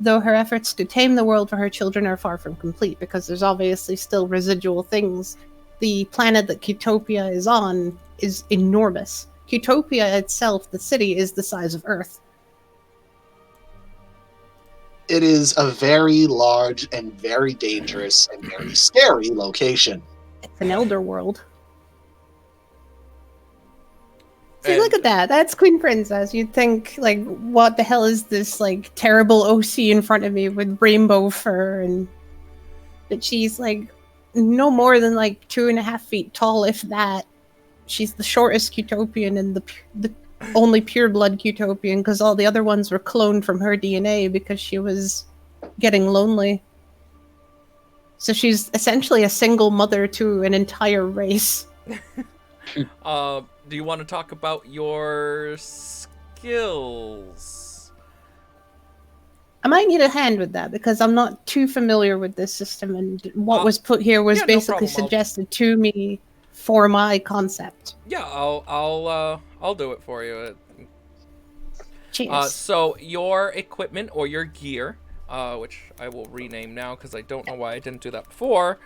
Speaker 5: Though her efforts to tame the world for her children are far from complete, because there's obviously still residual things. The planet that Utopia is on is enormous. Utopia itself, the city, is the size of Earth.
Speaker 3: It is a very large and very dangerous and very scary location.
Speaker 5: It's an elder world. See,
Speaker 2: And-
Speaker 5: look at that. That's Queen Princess. You'd think, like, what the hell is this, like, terrible OC in front of me with rainbow fur, and but she's, like, no more than, like, 2.5 feet tall, if that. She's the shortest Utopian and the only pure-blood Utopian, because all the other ones were cloned from her DNA because she was getting lonely. So she's essentially a single mother to an entire race.
Speaker 2: Do you want to talk about your skills?
Speaker 5: I might need a hand with that because I'm not too familiar with this system, and what was put here was
Speaker 2: yeah, no
Speaker 5: basically
Speaker 2: problem.
Speaker 5: suggested to me for my concept.
Speaker 2: Yeah, I'll do it for you.
Speaker 5: Cheers.
Speaker 2: So your equipment or your gear, which I will rename now because I don't know why I didn't do that before.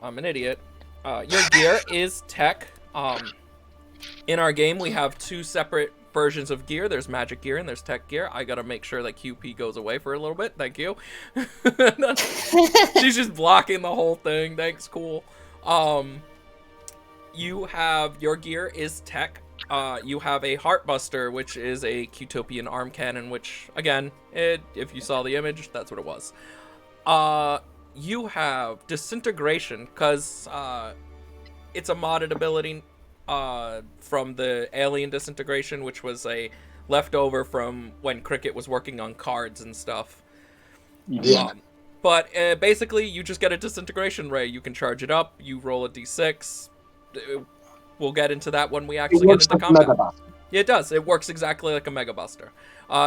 Speaker 2: I'm an idiot. Your gear is tech. In our game, we have two separate versions of gear. There's magic gear and there's tech gear. I gotta make sure that QP goes away for a little bit. Thank you. She's just blocking the whole thing. Thanks, cool. You have, your gear is tech. You have a Heartbuster, which is a Utopian arm cannon, which, again, if you saw the image, that's what it was. You have Disintegration, because it's a modded ability from the Alien Disintegration, which was a leftover from when Cricket was working on cards and stuff.
Speaker 3: Yeah.
Speaker 2: But basically, you just get a Disintegration Ray. You can charge it up, you roll a d6. We'll get into that when we actually
Speaker 3: It
Speaker 2: get
Speaker 3: works
Speaker 2: into
Speaker 3: like
Speaker 2: combat.
Speaker 3: Mega Buster.
Speaker 2: It does. It works exactly like a Mega Buster.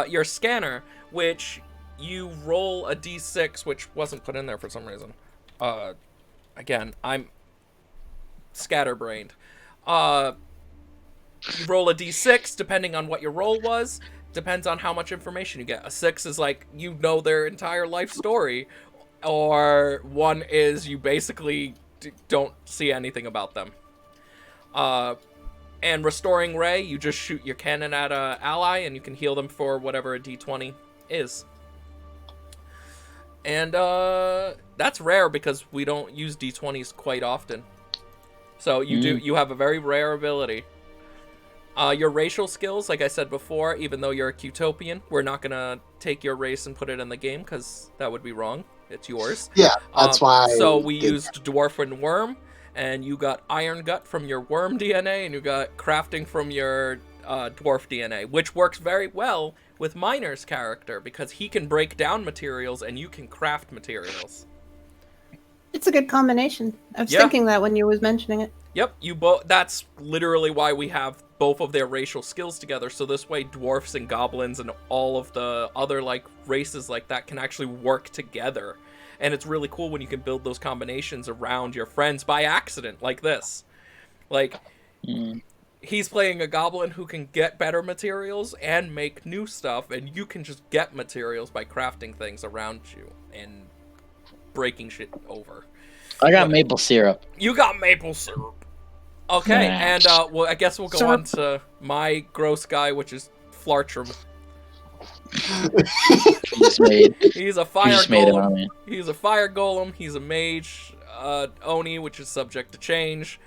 Speaker 2: Your Scanner, which you roll a d6, which wasn't put in there for some reason. Again, I'm scatterbrained. You roll a d6 depending on what your roll was. Depends on how much information you get. A 6 is like you know their entire life story, or 1 is you basically don't see anything about them. And Restoring Ray, you just shoot your cannon at a ally, and you can heal them for whatever a d20 is. And that's rare because we don't use d20s quite often. So you have a very rare ability. Your racial skills, like I said before, even though you're a Qtopian, we're not gonna take your race and put it in the game because that would be wrong. It's yours.
Speaker 3: Yeah, that's why.
Speaker 2: So we used Dwarf and Worm, and you got Iron Gut from your Worm DNA, and you got Crafting from your Dwarf DNA, which works very well with Miner's character because he can break down materials and you can craft materials.
Speaker 5: It's a good combination. I was thinking that when you was mentioning it.
Speaker 2: Yep, you both. That's literally why we have both of their racial skills together. So this way, dwarfs and goblins and all of the other like races like that can actually work together. And it's really cool when you can build those combinations around your friends by accident, like this. Like, he's playing a goblin who can get better materials and make new stuff, and you can just get materials by crafting things around you and breaking shit over.
Speaker 1: I got maple syrup.
Speaker 2: You got maple syrup. Okay,
Speaker 1: Yeah.
Speaker 2: and well, I guess we'll go on to my gross guy, which is Flartrum. He's a fire golem. He's a fire golem. He's a mage. Oni, which is subject to change.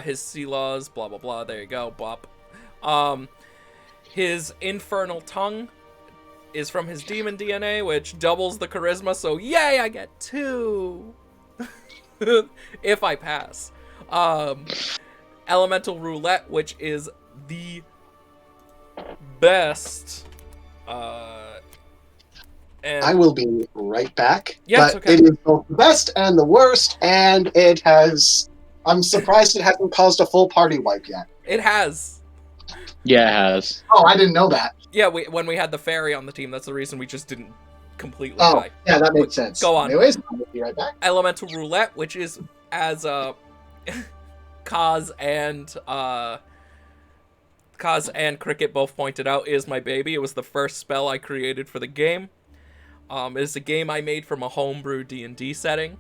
Speaker 2: His sea laws, blah blah blah. There you go, bop. His infernal tongue is from his demon DNA, which doubles the charisma. So yay, I get 2 if I pass. Elemental roulette, which is the best. And
Speaker 3: I will be right back.
Speaker 2: Yeah,
Speaker 3: but
Speaker 2: okay.
Speaker 3: It is both the best and the worst, and it has. I'm surprised it hasn't caused a full party wipe yet.
Speaker 2: It has.
Speaker 1: Yeah, it has.
Speaker 3: Oh, I didn't know that.
Speaker 2: Yeah, when we had the fairy on the team, that's the reason we just didn't completely
Speaker 3: Oh,
Speaker 2: die.
Speaker 3: yeah, that makes sense.
Speaker 2: Go on.
Speaker 3: Anyways, I'll be right back.
Speaker 2: Elemental roulette, which is as Kaz and Cricket both pointed out, is my baby. It was the first spell I created for the game. It's a game I made from a homebrew D&D setting.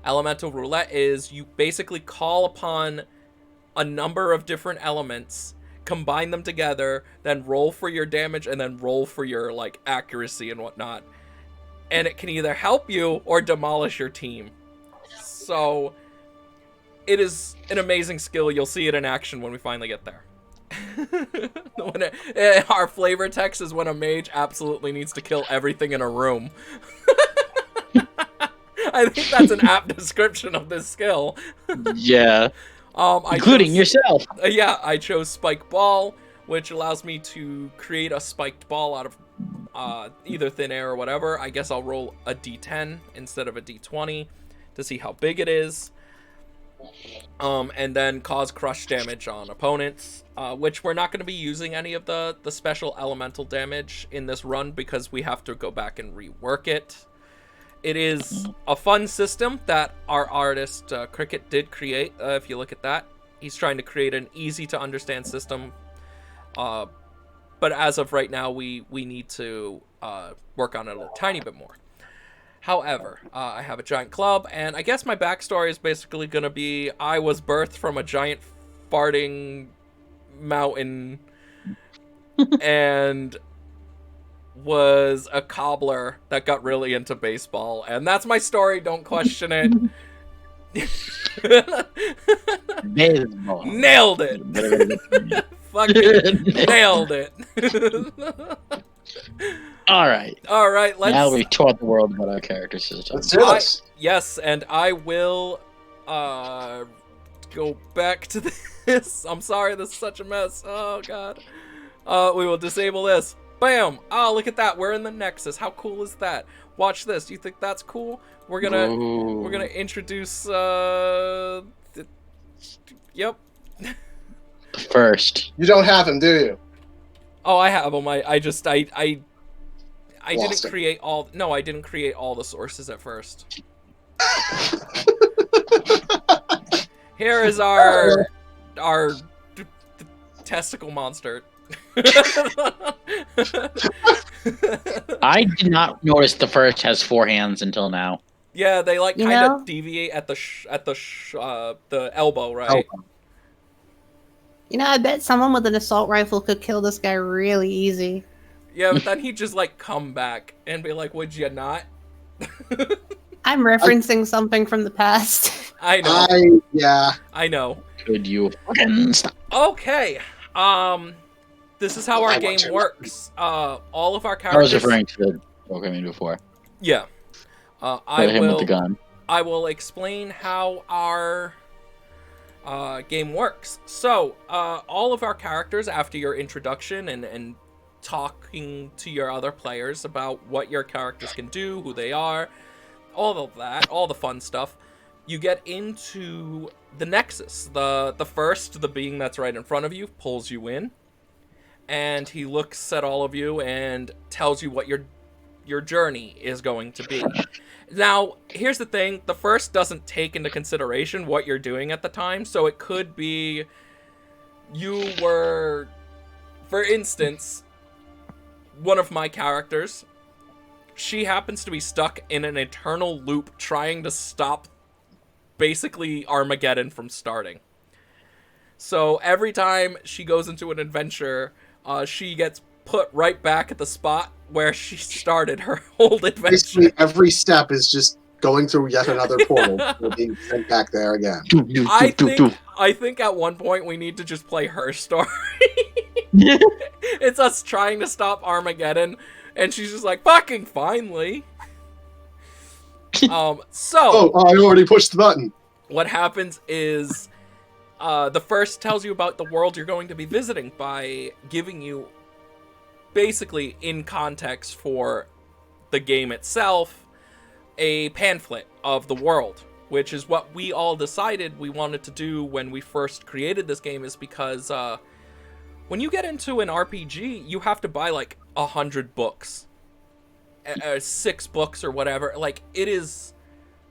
Speaker 2: Elemental roulette is you basically call upon a number of different elements, combine them together, then roll for your damage, and then roll for your like accuracy and whatnot. And it can either help you or demolish your team. So it is an amazing skill. You'll see it in action when we finally get there. Our flavor text is when a mage absolutely needs to kill everything in a room. I think that's an apt description of this skill.
Speaker 1: Yeah. Including yourself.
Speaker 2: Yeah, I chose Spike Ball, which allows me to create a spiked ball out of either thin air or whatever. I guess I'll roll a d10 instead of a d20 to see how big it is. And then cause crush damage on opponents, which we're not going to be using any of the special elemental damage in this run because we have to go back and rework it. It is a fun system that our artist Cricket did create. If you look at that, he's trying to create an easy to understand system. But as of right now, we need to work on it a tiny bit more. However, I have a giant club, and I guess my backstory is basically going to be I was birthed from a giant farting mountain and was a cobbler that got really into baseball. And that's my story. Don't question it.
Speaker 1: Baseball.
Speaker 2: Nailed it. Fucking nailed it.
Speaker 1: All right.
Speaker 2: Now
Speaker 1: we taught the world about our character system.
Speaker 3: Let's do this.
Speaker 2: Yes, and I will go back to this. I'm sorry, this is such a mess. Oh god. We will disable this. Bam! Oh, look at that. We're in the Nexus. How cool is that? Watch this. Do you think that's cool? We're gonna introduce yep.
Speaker 1: First.
Speaker 3: You don't have him, do you?
Speaker 2: Oh, I have them. I didn't
Speaker 3: Lost it.
Speaker 2: create all. No, I didn't create all the sources at first. Here is our testicle monster.
Speaker 1: I did not notice the first has 4 hands until now.
Speaker 2: Yeah, they like
Speaker 5: You
Speaker 2: kind of
Speaker 5: know?
Speaker 2: deviate at the elbow, right?
Speaker 3: Oh.
Speaker 5: You know, I bet someone with an assault rifle could kill this guy really easy.
Speaker 2: Yeah, but then he'd just, like, come back and be like, would you not?
Speaker 5: I'm referencing something from the past.
Speaker 2: I know.
Speaker 3: Yeah.
Speaker 2: I know.
Speaker 1: Could you fucking stop?
Speaker 2: Okay. This is how our
Speaker 3: I
Speaker 2: game
Speaker 3: want to.
Speaker 2: works. All of our
Speaker 1: I was
Speaker 2: characters...
Speaker 1: referring to the Pokemon before.
Speaker 2: Yeah.
Speaker 1: Hit him with the gun.
Speaker 2: I will explain how our game works. So, all of our characters, after your introduction and talking to your other players about what your characters can do, who they are, all of that, all the fun stuff, you get into the Nexus. The first, the being that's right in front of you, pulls you in, and he looks at all of you and tells you what your journey is going to be. Now, here's the thing. The first doesn't take into consideration what you're doing at the time, so it could be you were, for instance, one of my characters, she happens to be stuck in an eternal loop trying to stop basically Armageddon from starting. So every time she goes into an adventure, she gets put right back at the spot where she started her old adventure.
Speaker 3: Basically, every step is just going through yet another portal and being sent back there again.
Speaker 2: I think at one point we need to just play her story. It's us trying to stop Armageddon, and she's just like, fucking finally.
Speaker 3: Oh, I already pushed the button.
Speaker 2: What happens is the first tells you about the world you're going to be visiting by giving you basically in context for the game itself a pamphlet of the world, which is what we all decided we wanted to do when we first created this game, is because when you get into an RPG, you have to buy like 100 books, 6 books or whatever. Like, it is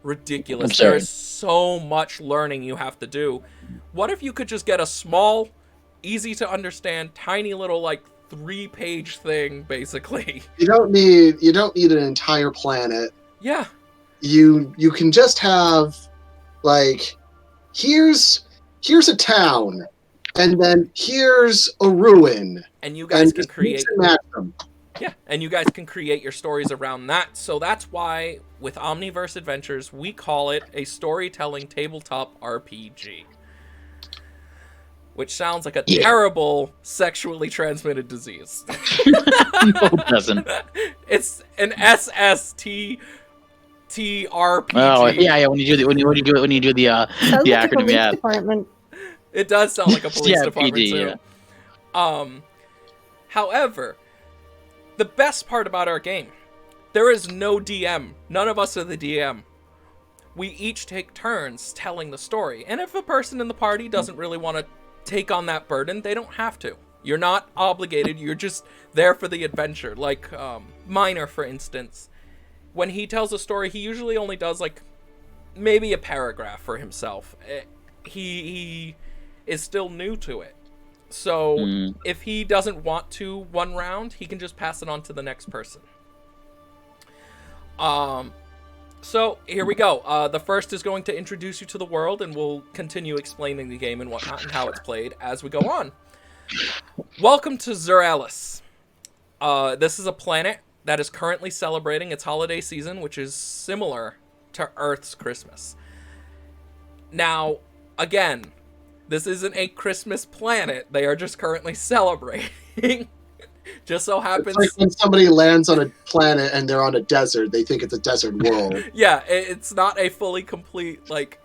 Speaker 2: ridiculous. There's so much learning you have to do. What if you could just get a small, easy to understand, tiny little like 3-page thing, basically?
Speaker 3: You don't need an entire planet.
Speaker 2: Yeah.
Speaker 3: You can just have like, here's a town, and then here's a ruin,
Speaker 2: and you guys can
Speaker 3: just
Speaker 2: create
Speaker 3: mix and match them.
Speaker 2: Yeah, and you guys can create your stories around that. So that's why with Omniverse Adventures we call it a storytelling tabletop RPG. Which sounds like a terrible sexually transmitted disease.
Speaker 1: No, it doesn't.
Speaker 2: It's an SSTTRPG.
Speaker 1: Oh yeah. When you do the
Speaker 5: Sounds like a
Speaker 1: acronym,
Speaker 5: police
Speaker 1: yeah.
Speaker 5: department.
Speaker 2: It does sound like a police
Speaker 1: Yeah,
Speaker 2: department
Speaker 1: PD,
Speaker 2: too.
Speaker 1: yeah.
Speaker 2: However, the best part about our game, there is no DM. None of us are the DM. We each take turns telling the story. And if a person in the party doesn't really want to take on that burden, they don't have to. You're not obligated. You're just there for the adventure. Like Minor, for instance. When he tells a story, he usually only does like maybe a paragraph for himself. He is still new to it. So if he doesn't want to one round, he can just pass it on to the next person. So here we go. The first is going to introduce you to the world, and we'll continue explaining the game and whatnot and how it's played as we go on. Welcome to Zuralis. This is a planet that is currently celebrating its holiday season, which is similar to Earth's Christmas. Now, again, this isn't a Christmas planet. They are just currently celebrating. Just so happens...
Speaker 3: It's like when somebody lands on a planet and they're on a desert, they think it's a desert world.
Speaker 2: Yeah, it's not a fully complete, like,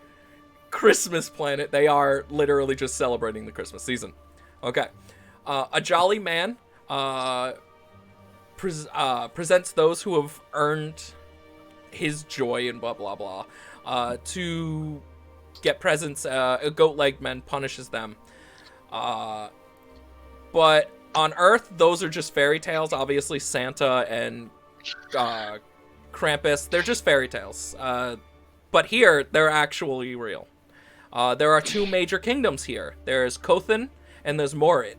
Speaker 2: Christmas planet. They are literally just celebrating the Christmas season. Okay. A jolly man presents those who have earned his joy and blah, blah, blah, to get presents. A goat-legged man punishes them. But on Earth, those are just fairy tales. Obviously, Santa and Krampus, they're just fairy tales. But here, they're actually real. There are 2 major kingdoms here. There's Kothan and there's Morid.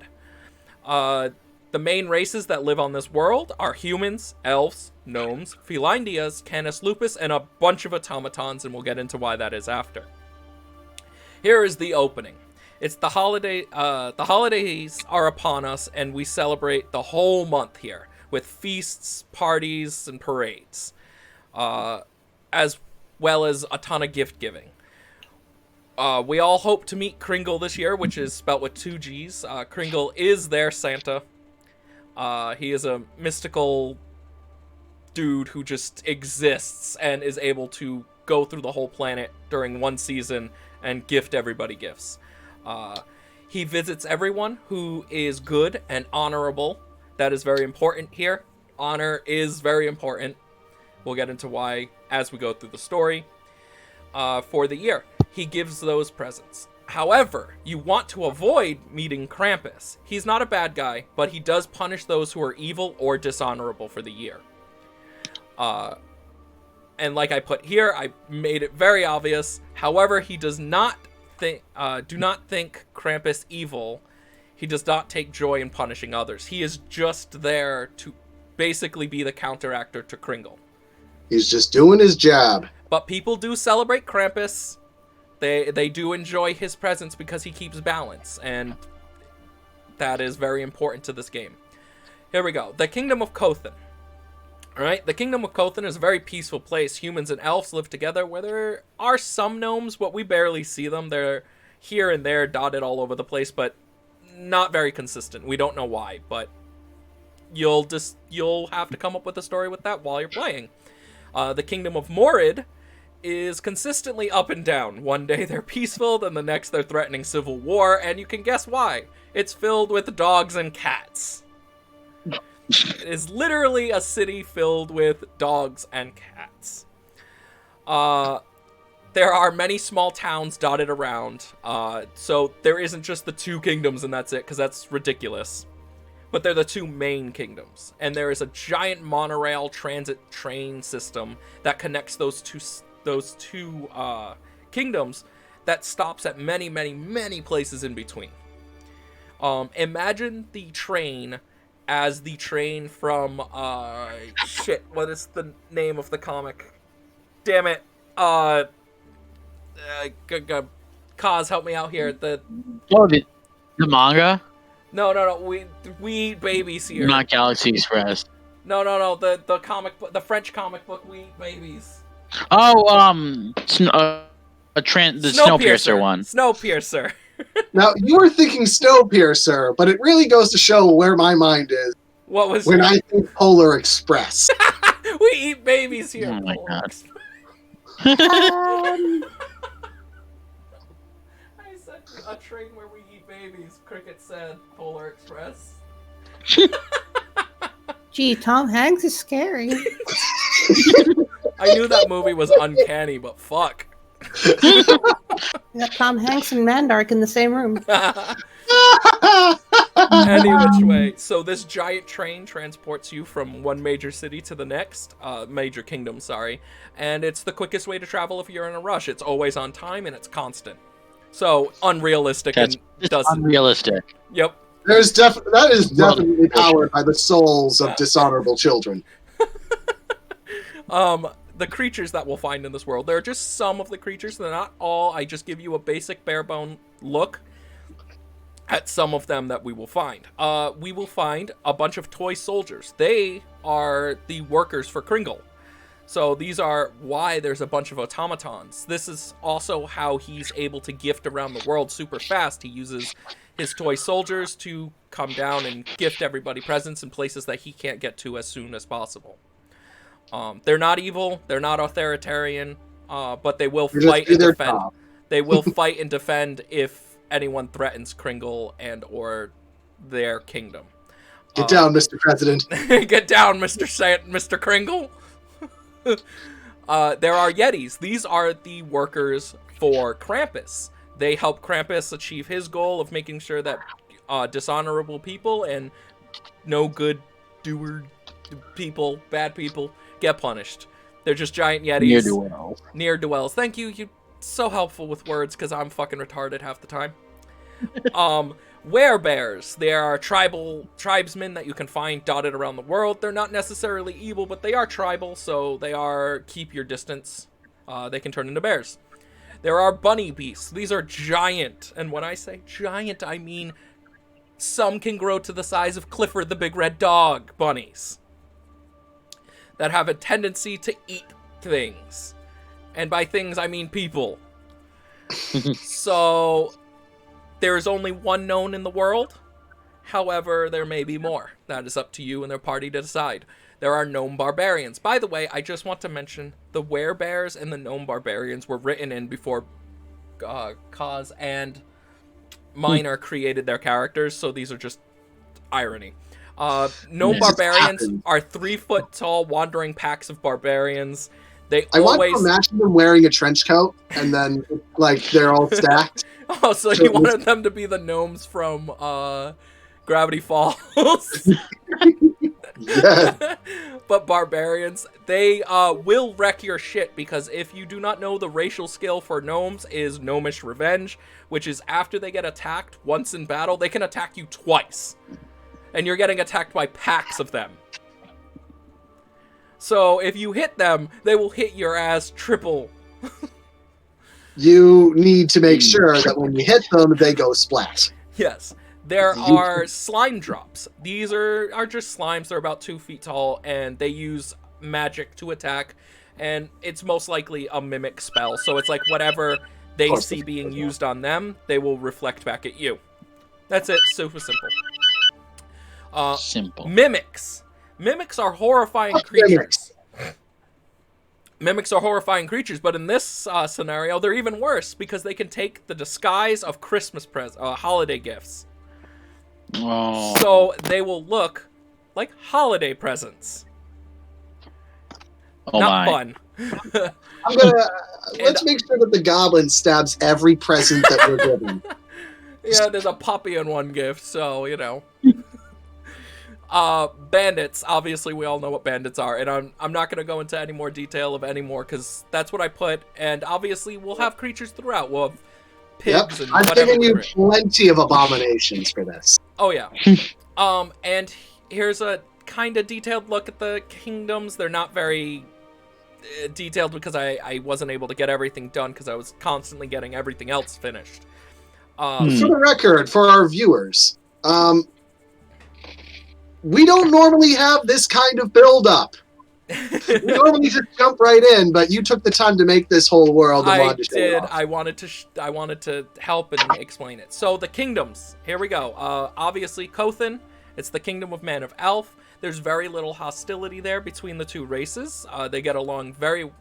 Speaker 2: The main races that live on this world are humans, elves, gnomes, felindias, canis lupus, and a bunch of automatons, and we'll get into why that is after. Here is the opening. It's the holiday. The holidays are upon us, and we celebrate the whole month here with feasts, parties, and parades, as well as a ton of gift giving. We all hope to meet Kringle this year, which is spelt with 2 G's. Kringle is their Santa. He is a mystical dude who just exists and is able to go through the whole planet during one season and gift everybody gifts. He visits everyone who is good and honorable. That is very important here. Honor is very important. We'll get into why as we go through the story. For the year, he gives those presents. However, you want to avoid meeting Krampus. He's not a bad guy, but he does punish those who are evil or dishonorable for the year. And like I put here, I made it very obvious. However, he does not do not think Krampus evil. He does not take joy in punishing others. He is just there to basically be the counteractor to Kringle.
Speaker 3: He's just doing his job.
Speaker 2: But people do celebrate Krampus. They do enjoy his presence because he keeps balance, and that is very important to this game. Here we go. The Kingdom of Kothan. Alright, the Kingdom of Kothan is a very peaceful place. Humans and elves live together, where there are some gnomes, but we barely see them. They're here and there, dotted all over the place, but not very consistent. We don't know why, but you'll have to come up with a story with that while you're playing. The Kingdom of Morid is consistently up and down. One day they're peaceful, then the next they're threatening civil war, and you can guess why. It's filled with dogs and cats. It is literally a city filled with dogs and cats. There are many small towns dotted around, so there isn't just the 2 kingdoms and that's it, because that's ridiculous. But they're the 2 main kingdoms, and there is a giant monorail transit train system that connects those two kingdoms that stops at many, many, many places in between. Imagine the train as the train from, shit, what is the name of the comic? Damn it. Kaz, help me out here. The
Speaker 1: manga?
Speaker 2: No. We eat babies here.
Speaker 1: Not Galaxy Express.
Speaker 2: No. The comic book, the French comic book. We eat babies.
Speaker 1: Oh, the Snowpiercer one.
Speaker 2: Snowpiercer.
Speaker 3: Now, you were thinking Snowpiercer, but it really goes to show where my mind is.
Speaker 2: What was
Speaker 3: when I think Polar Express?
Speaker 2: We eat babies here.
Speaker 1: Oh my god.
Speaker 2: I said a train where we eat babies. Cricket said Polar Express.
Speaker 5: Gee, Tom Hanks is scary.
Speaker 2: I knew that movie was uncanny, but fuck.
Speaker 5: You got Tom Hanks and Mandark in the same room.
Speaker 2: Any which way. So this giant train transports you from one major city to the next. Major kingdom, sorry. And it's the quickest way to travel if you're in a rush. It's always on time and it's constant. So unrealistic and doesn't.
Speaker 1: Unrealistic.
Speaker 2: Yep.
Speaker 3: That is definitely powered by the souls of dishonorable children.
Speaker 2: The creatures that we'll find in this world. There are just some of the creatures. They're not all. I just give you a basic bare bone look at some of them that we will find. We will find a bunch of toy soldiers. They are the workers for Kringle. So these are why there's a bunch of automatons. This is also how he's able to gift around the world super fast. He uses his toy soldiers to come down and gift everybody presents in places that he can't get to as soon as possible. They're not evil, they're not authoritarian, but they will fight and defend. They will fight and defend if anyone threatens Kringle and or their kingdom.
Speaker 3: Get down, Mr. President.
Speaker 2: Get down, Mr. Kringle. There are Yetis. These are the workers for Krampus. They help Krampus achieve his goal of making sure that dishonorable people and no good doer people, bad people, get punished. They're just giant Yetis. Ne'er-do-wells. Thank you. You're so helpful with words because I'm fucking retarded half the time. Werebears. They are tribesmen that you can find dotted around the world. They're not necessarily evil, but they are tribal, so they are keep your distance. They can turn into bears. There are bunny beasts. These are giant. And when I say giant, I mean some can grow to the size of Clifford the Big Red Dog bunnies that have a tendency to eat things. And by things, I mean people. So, there is only one known in the world. However, there may be more. That is up to you and their party to decide. There are gnome barbarians. By the way, I just want to mention the werebears and the gnome barbarians were written in before Kaz and Minor created their characters, so these are just irony. Gnome barbarians are 3 foot tall wandering packs of barbarians.
Speaker 3: I want to imagine them wearing a trench coat and then like they're all stacked.
Speaker 2: Oh, so you wanted them to be the gnomes from Gravity Falls?
Speaker 3: Yeah.
Speaker 2: But barbarians, they will wreck your shit, because if you do not know, the racial skill for gnomes is Gnomish Revenge, which is after they get attacked once in battle, they can attack you twice. And you're getting attacked by packs of them. So if you hit them, they will hit your ass triple.
Speaker 3: You need to make sure that when you hit them, they go splat.
Speaker 2: Yes. There are slime drops. These are just slimes. They're about 2 feet tall, and they use magic to attack. And it's most likely a mimic spell. So it's like whatever they see being used on them, they will reflect back at you. That's it. Super simple.
Speaker 1: Simple.
Speaker 2: Mimics. Mimics are horrifying creatures. Mimics are horrifying creatures, but in this scenario, they're even worse, because they can take the disguise of Christmas holiday gifts.
Speaker 1: Oh.
Speaker 2: So they will look like holiday presents.
Speaker 1: Oh
Speaker 2: Not
Speaker 1: my.
Speaker 2: fun.
Speaker 3: Let's make sure that the goblin stabs every present that we're given.
Speaker 2: Yeah, there's a puppy in one gift, so, you know. Bandits, obviously we all know what bandits are, and I'm not going to go into any more detail of any more, because that's what I put, and obviously we'll have creatures throughout. We'll have pigs and
Speaker 3: I've
Speaker 2: whatever.
Speaker 3: given you plenty of abominations for this.
Speaker 2: Oh, yeah. And here's a kind of detailed look at the kingdoms. They're not very detailed, because I wasn't able to get everything done, because I was constantly getting everything else finished.
Speaker 3: For the record, for our viewers, we don't normally have this kind of build-up. We normally just jump right in, but you took the time to make this whole world. And
Speaker 2: I did. I wanted to help and explain it. So the kingdoms. Here we go. Obviously, Kothin. It's the kingdom of Man of Elf. There's very little hostility there between the two races. They get along very,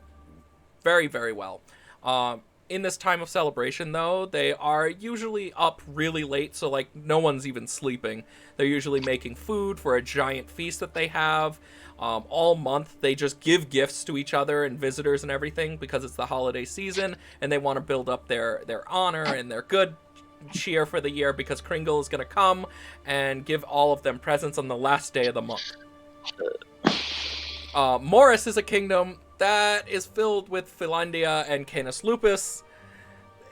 Speaker 2: very, very well. In this time of celebration, though, they are usually up really late, so like no one's even sleeping. They're usually making food for a giant feast that they have. All month, they just give gifts to each other and visitors and everything, because it's the holiday season, and they want to build up their honor and their good cheer for the year, because Kringle is going to come and give all of them presents on the last day of the month. Morris is a kingdom that is filled with Finlandia and Canis Lupus.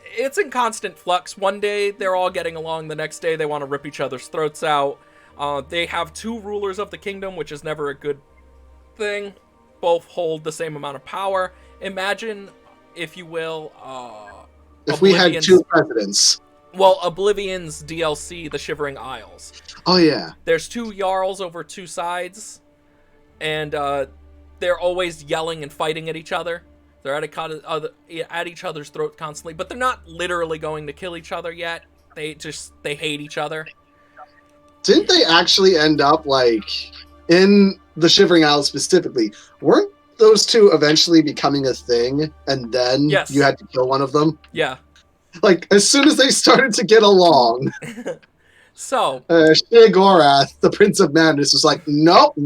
Speaker 2: It's in constant flux. One day, they're all getting along. The next day, they want to rip each other's throats out. They have 2 rulers of the kingdom, which is never a good thing. Both hold the same amount of power. Imagine, if you will,
Speaker 3: if we had 2 presidents.
Speaker 2: Well, Oblivion's DLC, The Shivering Isles.
Speaker 3: Oh, yeah.
Speaker 2: There's 2 Jarls over 2 sides, and they're always yelling and fighting at each other. They're at each other's throat constantly, but they're not literally going to kill each other yet. They hate each other.
Speaker 3: Didn't they actually end up, like, in the Shivering Isles specifically, weren't those 2 eventually becoming a thing, and then you had to kill one of them?
Speaker 2: Yeah.
Speaker 3: Like, as soon as they started to get along,
Speaker 2: so
Speaker 3: Sheogorath, the Prince of Madness, was like, nope.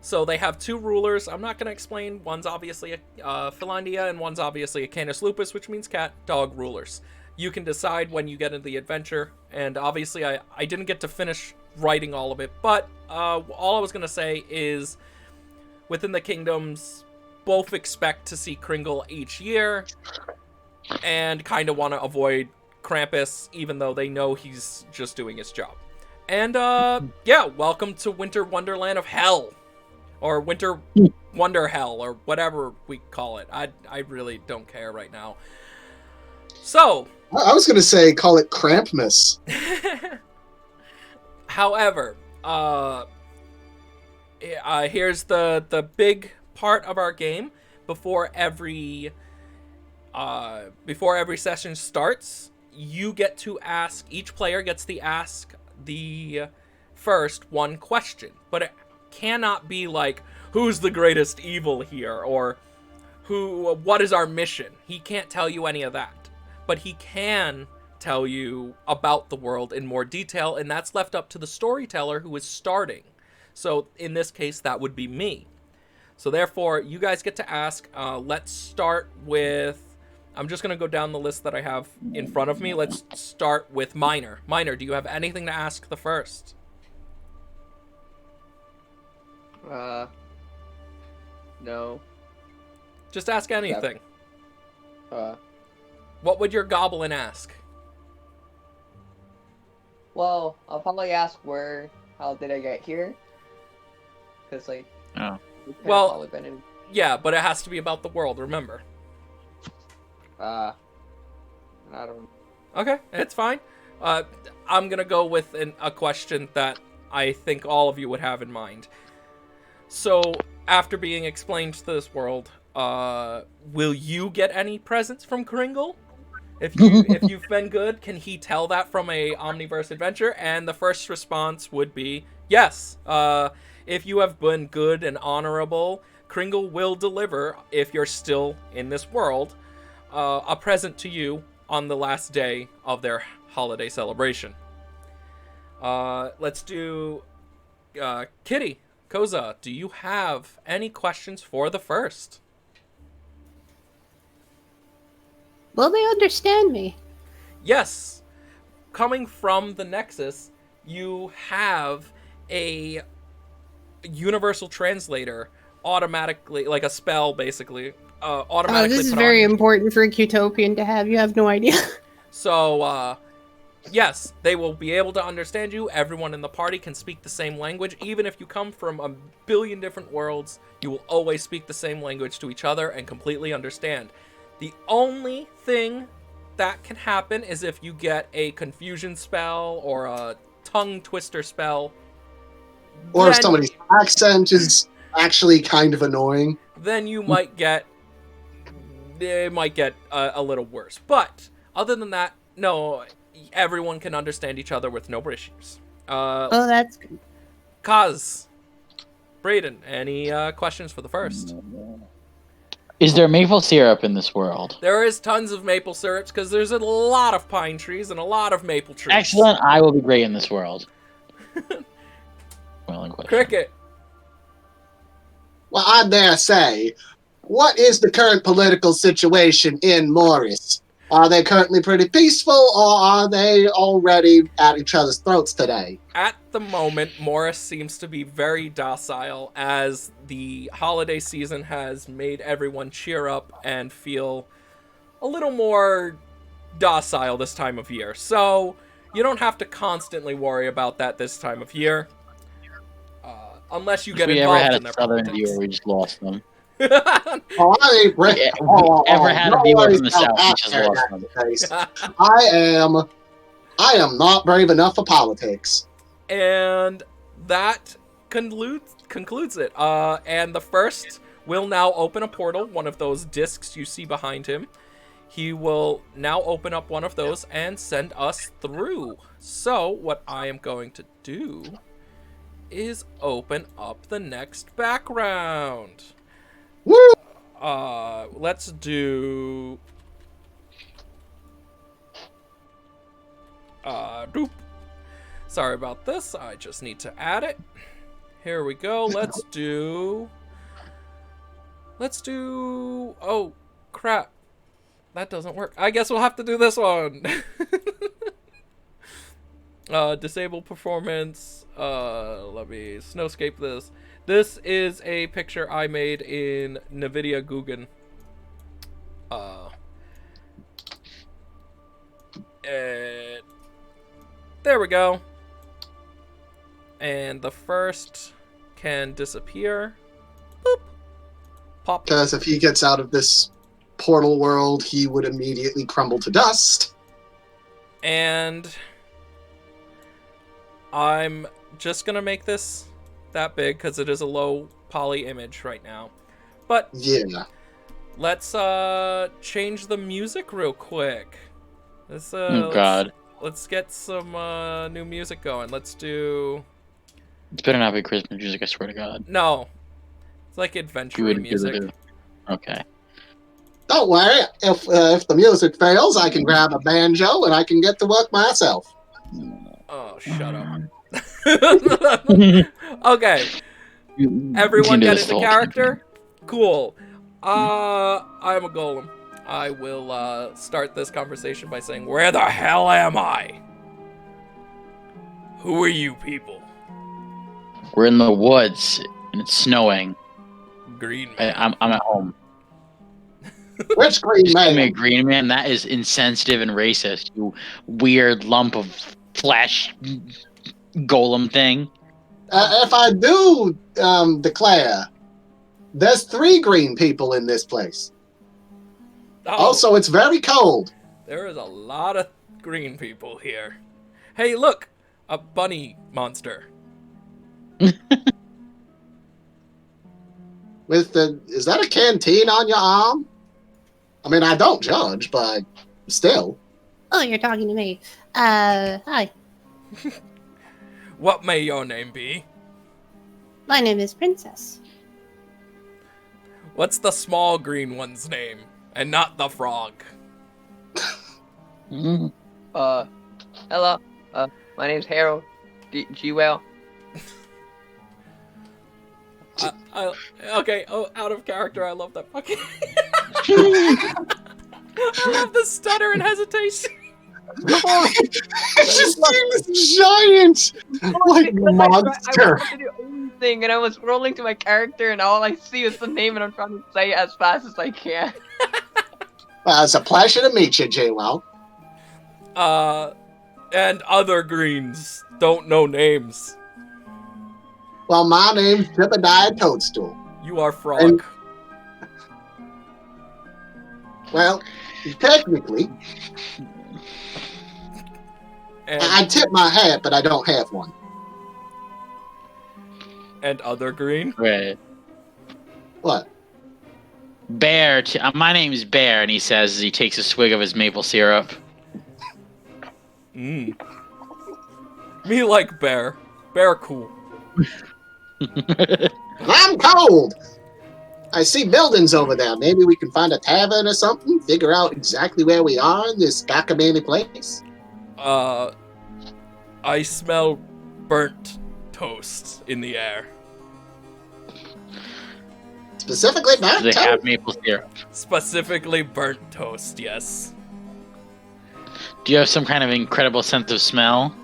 Speaker 2: So they have 2 rulers. I'm not going to explain. One's obviously a Finlandia, and one's obviously a Canis Lupus, which means cat, dog rulers. You can decide when you get into the adventure, and obviously I didn't get to finish writing all of it, but all I was going to say is, within the kingdoms, both expect to see Kringle each year, and kind of want to avoid Krampus, even though they know he's just doing his job. And, yeah, welcome to Winter Wonderland of Hell. Or Winter Wonder Hell, or whatever we call it. I really don't care right now. So,
Speaker 3: I was gonna say call it Krampmas.
Speaker 2: however, here's the big part of our game. Before every session starts, you get to ask. Each player gets to ask the first one question, but it cannot be like, "Who's the greatest evil here?" or "What is our mission?" He can't tell you any of that, but he can tell you about the world in more detail, and that's left up to the storyteller who is starting. So in this case, that would be me. So therefore, you guys get to ask. Let's start with... I'm just going to go down the list that I have in front of me. Let's start with Minor. Minor, do you have anything to ask the first?
Speaker 4: No.
Speaker 2: Just ask anything.
Speaker 4: Uh,
Speaker 2: What would your goblin ask?
Speaker 4: well, I'll probably ask how did I get here? Because, like,
Speaker 1: Oh.
Speaker 4: we could've
Speaker 2: Well-
Speaker 4: probably been in,
Speaker 2: Yeah, but it has to be about the world, remember.
Speaker 4: I don't,
Speaker 2: Okay, it's fine. I'm going to go with a question that I think all of you would have in mind. So, after being explained to this world, will you get any presents from Kringle? If you've been good, can he tell that from a Omniverse adventure? And the first response would be yes. If you have been good and honorable, Kringle will deliver, if you're still in this world, a present to you on the last day of their holiday celebration. Let's do Kitty. Koza, do you have any questions for the first?
Speaker 5: Will they understand me?
Speaker 2: Yes. Coming from the Nexus, you have a universal translator automatically, like a spell basically, automatically
Speaker 5: This is
Speaker 2: put
Speaker 5: very
Speaker 2: on.
Speaker 5: important for a Cutopian to have. You have no idea.
Speaker 2: So, yes, they will be able to understand you. Everyone in the party can speak the same language. Even if you come from a billion different worlds, you will always speak the same language to each other and completely understand. The only thing that can happen is if you get a confusion spell or a tongue twister spell.
Speaker 3: Or if
Speaker 2: then-
Speaker 3: somebody's accent is actually kind of annoying.
Speaker 2: then you might get a little worse. But other than that, no, everyone can understand each other with no issues.
Speaker 5: Oh, that's good.
Speaker 2: Kaz, Brayden, any questions for the first?
Speaker 1: Is there maple syrup in this world?
Speaker 2: There is tons of maple syrups because there's a lot of pine trees and a lot of maple trees.
Speaker 1: Excellent. I will be great in this world. Well, in question.
Speaker 2: Cricket.
Speaker 3: Well, I dare say, what is the current political situation in Morris? Are they currently pretty peaceful, or are they already at each other's throats today?
Speaker 2: At the moment, Morris seems to be very docile as the holiday season has made everyone cheer up and feel a little more docile this time of year. So you don't have to constantly worry about that this time of year. Unless you
Speaker 1: If
Speaker 2: get
Speaker 1: we ever
Speaker 2: involved
Speaker 1: had
Speaker 2: in
Speaker 1: a
Speaker 2: their
Speaker 1: southern
Speaker 2: politics.
Speaker 1: viewer, we just lost them.
Speaker 3: Oh, I ain't break-
Speaker 1: Yeah, we ever had a
Speaker 3: no
Speaker 1: viewer
Speaker 3: worries
Speaker 1: from the
Speaker 3: about
Speaker 1: south, we
Speaker 3: that
Speaker 1: just
Speaker 3: there,
Speaker 1: lost them.
Speaker 3: face. I am not brave enough for politics.
Speaker 2: And that concludes it. And the first will now open a portal, one of those discs you see behind him. He will now open up one of those and send us through. So what I am going to do is open up the next background.
Speaker 3: Woo!
Speaker 2: Let's do... doop. Sorry about this. I just need to add it. Here we go. Let's do... Oh, crap. That doesn't work. I guess we'll have to do this one. Disable performance. Let me snowscape this. This is a picture I made in NVIDIA Guggen. There we go. And the first can disappear. Boop. Pop.
Speaker 3: Because if he gets out of this portal world, he would immediately crumble to dust.
Speaker 2: And I'm just gonna make this that big because it is a low poly image right now. But
Speaker 3: Yeah.
Speaker 2: let's change the music real quick.
Speaker 1: Oh God,
Speaker 2: Let's get some new music going. Let's do
Speaker 1: it's better not be Christmas music. I swear to God.
Speaker 2: no. It's like adventure music.
Speaker 1: Okay.
Speaker 3: Don't worry. If the music fails, I can grab a banjo and I can get to work myself.
Speaker 2: Oh, shut up.
Speaker 1: You
Speaker 2: Okay,
Speaker 1: can
Speaker 2: everyone
Speaker 1: do
Speaker 2: get
Speaker 1: this
Speaker 2: into
Speaker 1: whole
Speaker 2: character? Cool. I'm a golem. I will start this conversation by saying, where the hell am I? Who are you people?
Speaker 1: We're in the woods and it's snowing.
Speaker 2: Green man.
Speaker 1: I'm at home.
Speaker 3: Which green
Speaker 1: Just call me a
Speaker 3: man?
Speaker 1: green man. That is insensitive and racist. You weird lump of flesh golem thing.
Speaker 3: If I do declare, there's 3 green people in this place.
Speaker 2: Oh,
Speaker 3: Also, it's very cold.
Speaker 2: there is a lot of green people here. Hey, look! A bunny monster.
Speaker 3: Is that a canteen on your arm? I mean, I don't judge, but still.
Speaker 5: Oh, you're talking to me. Hi.
Speaker 2: What may your name be?
Speaker 5: My name is Princess.
Speaker 2: What's the small green one's name? And not the frog.
Speaker 1: Mm.
Speaker 4: Hello. My name's Harold. G-Well.
Speaker 2: Okay, out of character, I love that fucking... I love the stutter and hesitation.
Speaker 3: It's just this giant, like, monster.
Speaker 4: I wanted to do anything, and I was scrolling to my character, and all I see is the name, and I'm trying to say it as fast as I can.
Speaker 3: Well, it's a pleasure to meet you, J-Well.
Speaker 2: And other greens don't know names.
Speaker 3: Well, my name's Jebediah Toadstool.
Speaker 2: You are frog.
Speaker 3: Well, technically,
Speaker 2: And,
Speaker 3: I tip my hat, but I don't have one.
Speaker 2: and other green.
Speaker 1: Right.
Speaker 3: What?
Speaker 1: Bear. My name's Bear, and he says as he takes a swig of his maple syrup.
Speaker 2: Me like bear. Bear cool.
Speaker 3: I'm cold! I see buildings over there. Maybe we can find a tavern or something, figure out exactly where we are in this cockamamie place.
Speaker 2: I smell burnt toast in the air.
Speaker 3: Specifically,
Speaker 1: Do
Speaker 3: burnt
Speaker 1: they have
Speaker 3: toast.
Speaker 1: maple syrup?
Speaker 2: Specifically burnt toast, yes.
Speaker 1: Do you have some kind of incredible sense of smell?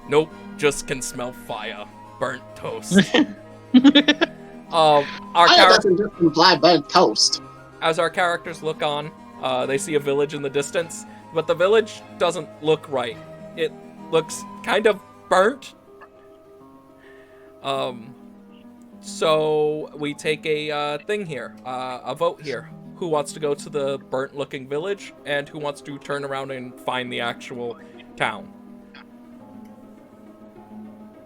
Speaker 2: Nope, just can smell fire. Burnt toast. Our
Speaker 3: I
Speaker 2: character,
Speaker 3: doesn't just imply burnt toast.
Speaker 2: as our characters look on, they see a village in the distance, but the village doesn't look right. It looks kind of burnt. So we take a thing here, a vote here. Who wants to go to the burnt-looking village, and who wants to turn around and find the actual town?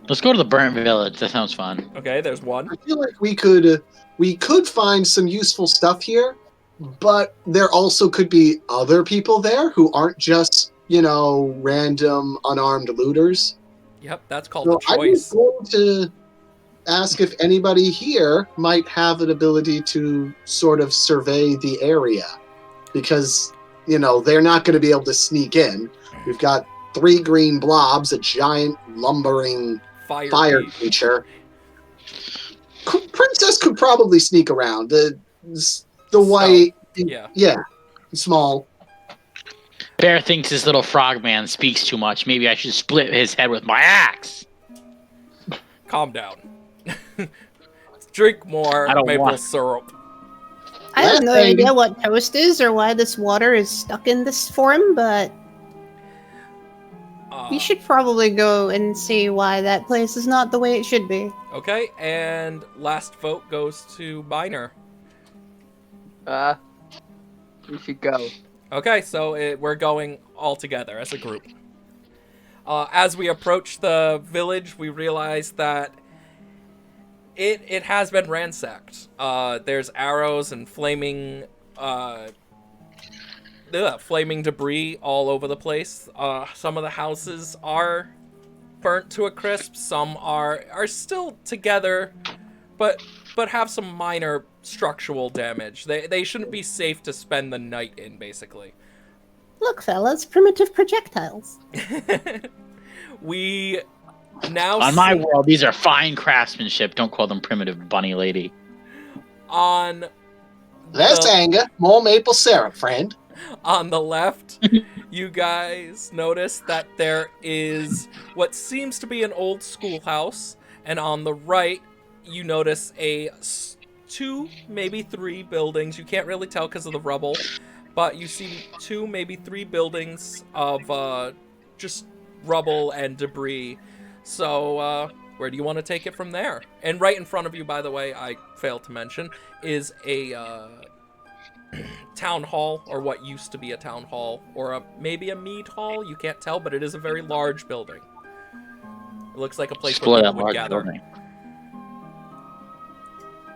Speaker 1: Let's go to the burnt village. That sounds fun.
Speaker 2: Okay, there's one.
Speaker 3: I feel like we could find some useful stuff here, but there also could be other people there who aren't just, random unarmed looters.
Speaker 2: Yep, that's called
Speaker 3: So
Speaker 2: a
Speaker 3: I was
Speaker 2: choice.
Speaker 3: going to ask if anybody here might have an ability to sort of survey the area, because they're not going to be able to sneak in. We've got 3 green blobs, a giant lumbering fire
Speaker 2: thief.
Speaker 3: creature. Princess could probably sneak around. The white,
Speaker 2: Yeah.
Speaker 3: small.
Speaker 1: Bear thinks this little frogman speaks too much. Maybe I should split his head with my axe.
Speaker 2: Calm down. Drink more
Speaker 1: I don't
Speaker 2: maple
Speaker 1: want-
Speaker 2: syrup.
Speaker 5: I have no
Speaker 3: Last thing-
Speaker 5: idea what toast is or why this water is stuck in this form, but we should probably go and see why that place is not the way it should be.
Speaker 2: Okay, and last vote goes to Minor.
Speaker 4: We should go.
Speaker 2: Okay, so we're going all together as a group. As we approach the village, we realize that it has been ransacked. There's arrows and flaming debris all over the place. Some of the houses are burnt to a crisp. Some are still together, but have some minor structural damage. They shouldn't be safe to spend the night in, basically.
Speaker 5: Look, fellas, primitive projectiles.
Speaker 2: We now
Speaker 1: On my world, these are fine craftsmanship. Don't call them primitive, bunny lady.
Speaker 2: on
Speaker 3: Less anger, more maple syrup, friend.
Speaker 2: on the left, you guys notice that there is what seems to be an old schoolhouse, and on the right, you notice two, maybe three buildings. You can't really tell because of the rubble, but you see two, maybe three buildings of just rubble and debris. So, where do you want to take it from there? And right in front of you, by the way, I failed to mention, is a town hall, or what used to be a town hall, or maybe a mead hall. You can't tell, but it is a very large building. It looks like a place
Speaker 1: Explore
Speaker 2: where
Speaker 1: that
Speaker 2: people would
Speaker 1: large
Speaker 2: gather.
Speaker 1: building.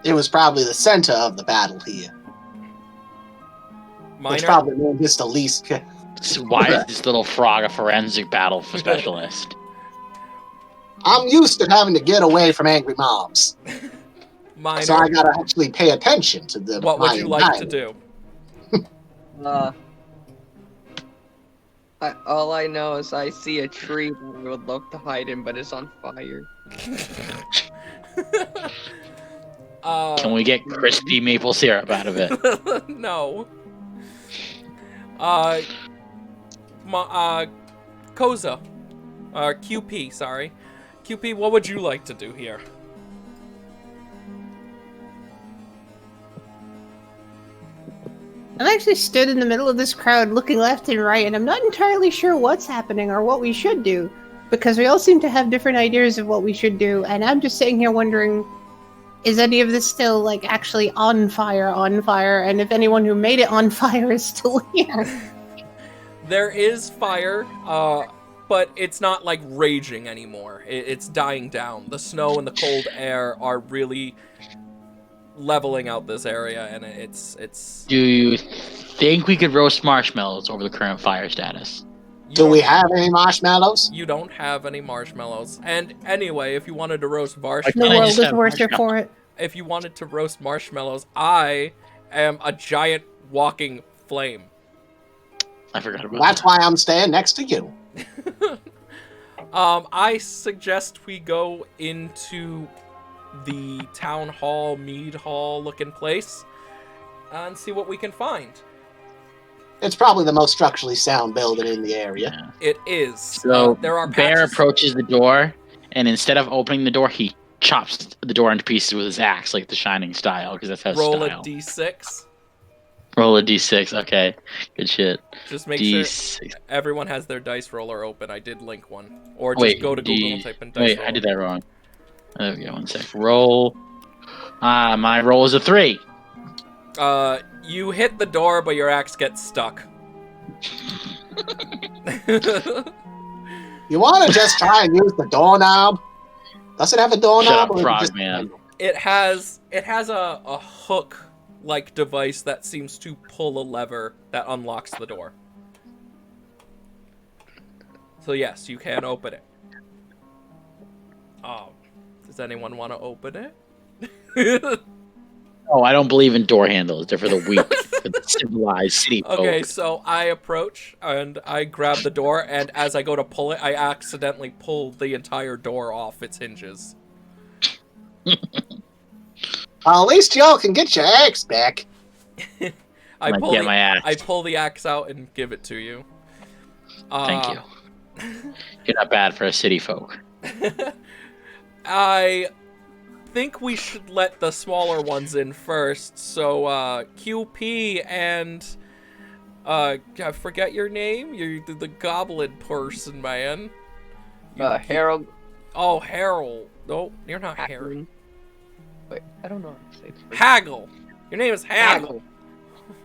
Speaker 3: It was probably the center of the battle here. Which
Speaker 2: Minor.
Speaker 3: probably made this the least.
Speaker 1: So why is this little frog a forensic battle specialist?
Speaker 3: I'm used to having to get away from angry moms,
Speaker 2: Minor.
Speaker 3: so I gotta actually pay attention to them.
Speaker 2: What would you like to do?
Speaker 4: All I know is I see a tree that I would love to hide in, but it's on fire.
Speaker 1: Can we get crispy maple syrup out of it?
Speaker 2: No. Koza. QP, sorry. QP, what would you like to do here?
Speaker 5: I'm actually stood in the middle of this crowd looking left and right, and I'm not entirely sure what's happening or what we should do, because we all seem to have different ideas of what we should do, and I'm just sitting here wondering, is any of this still, like, actually on fire, and if anyone who made it on fire is still here?
Speaker 2: There is fire, but it's not, like, raging anymore. It's dying down. The snow and the cold air are really leveling out this area, and it's...
Speaker 1: Do you think we could roast marshmallows over the current fire status?
Speaker 3: Do we have any marshmallows?
Speaker 2: You don't have any marshmallows. And anyway, if you wanted to roast
Speaker 5: The
Speaker 2: marshmallows...
Speaker 1: I
Speaker 5: world
Speaker 1: just
Speaker 5: is
Speaker 1: have
Speaker 5: worse
Speaker 1: marshmallows.
Speaker 5: for it.
Speaker 2: If you wanted to roast marshmallows, I am a giant walking flame.
Speaker 1: I forgot about
Speaker 3: That's
Speaker 1: that.
Speaker 3: why I'm staying next to you.
Speaker 2: I suggest we go into the town hall, mead hall looking place and see what we can find.
Speaker 3: It's probably the most structurally sound building in the area.
Speaker 1: Yeah.
Speaker 2: It is.
Speaker 1: So
Speaker 2: there are
Speaker 1: Bear
Speaker 2: patches.
Speaker 1: approaches the door, and instead of opening the door, he chops the door into pieces with his axe, like the Shining style, because that's how
Speaker 2: Roll
Speaker 1: style.
Speaker 2: a d6.
Speaker 1: Roll a d6. Okay, good shit.
Speaker 2: Just make sure
Speaker 1: D6.
Speaker 2: everyone has their dice roller open. I did link one. Or just
Speaker 1: Wait,
Speaker 2: go to Google and type in dice
Speaker 1: Wait,
Speaker 2: roller.
Speaker 1: I did that wrong. There we go. 1 sec. Roll. My roll is a 3.
Speaker 2: You hit the door, but your axe gets stuck.
Speaker 3: You want to just try and use the doorknob? Does it have a doorknob?
Speaker 1: Shut up,
Speaker 3: or is it
Speaker 1: frog
Speaker 3: just-
Speaker 1: man.
Speaker 2: It has a hook-like device that seems to pull a lever that unlocks the door. So yes, you can open it. Does anyone want to open it?
Speaker 1: Oh, I don't believe in door handles. They're for the weak, for the civilized city folk.
Speaker 2: Okay, so I approach and I grab the door, and as I go to pull it, I accidentally pull the entire door off its hinges.
Speaker 3: At least y'all can get your axe back.
Speaker 2: I
Speaker 1: Might
Speaker 2: pull
Speaker 1: get
Speaker 2: the,
Speaker 1: my axe.
Speaker 2: I pull the axe out and give it to you.
Speaker 1: Thank you. You're not bad for a city folk.
Speaker 2: I think we should let the smaller ones in first. So, QP and I forget your name. You're the goblin person, man.
Speaker 4: Harold.
Speaker 2: Oh, Harold. No, you're not Harold.
Speaker 4: Wait, I don't know how to say it.
Speaker 2: Haggle. Your name is Haggle.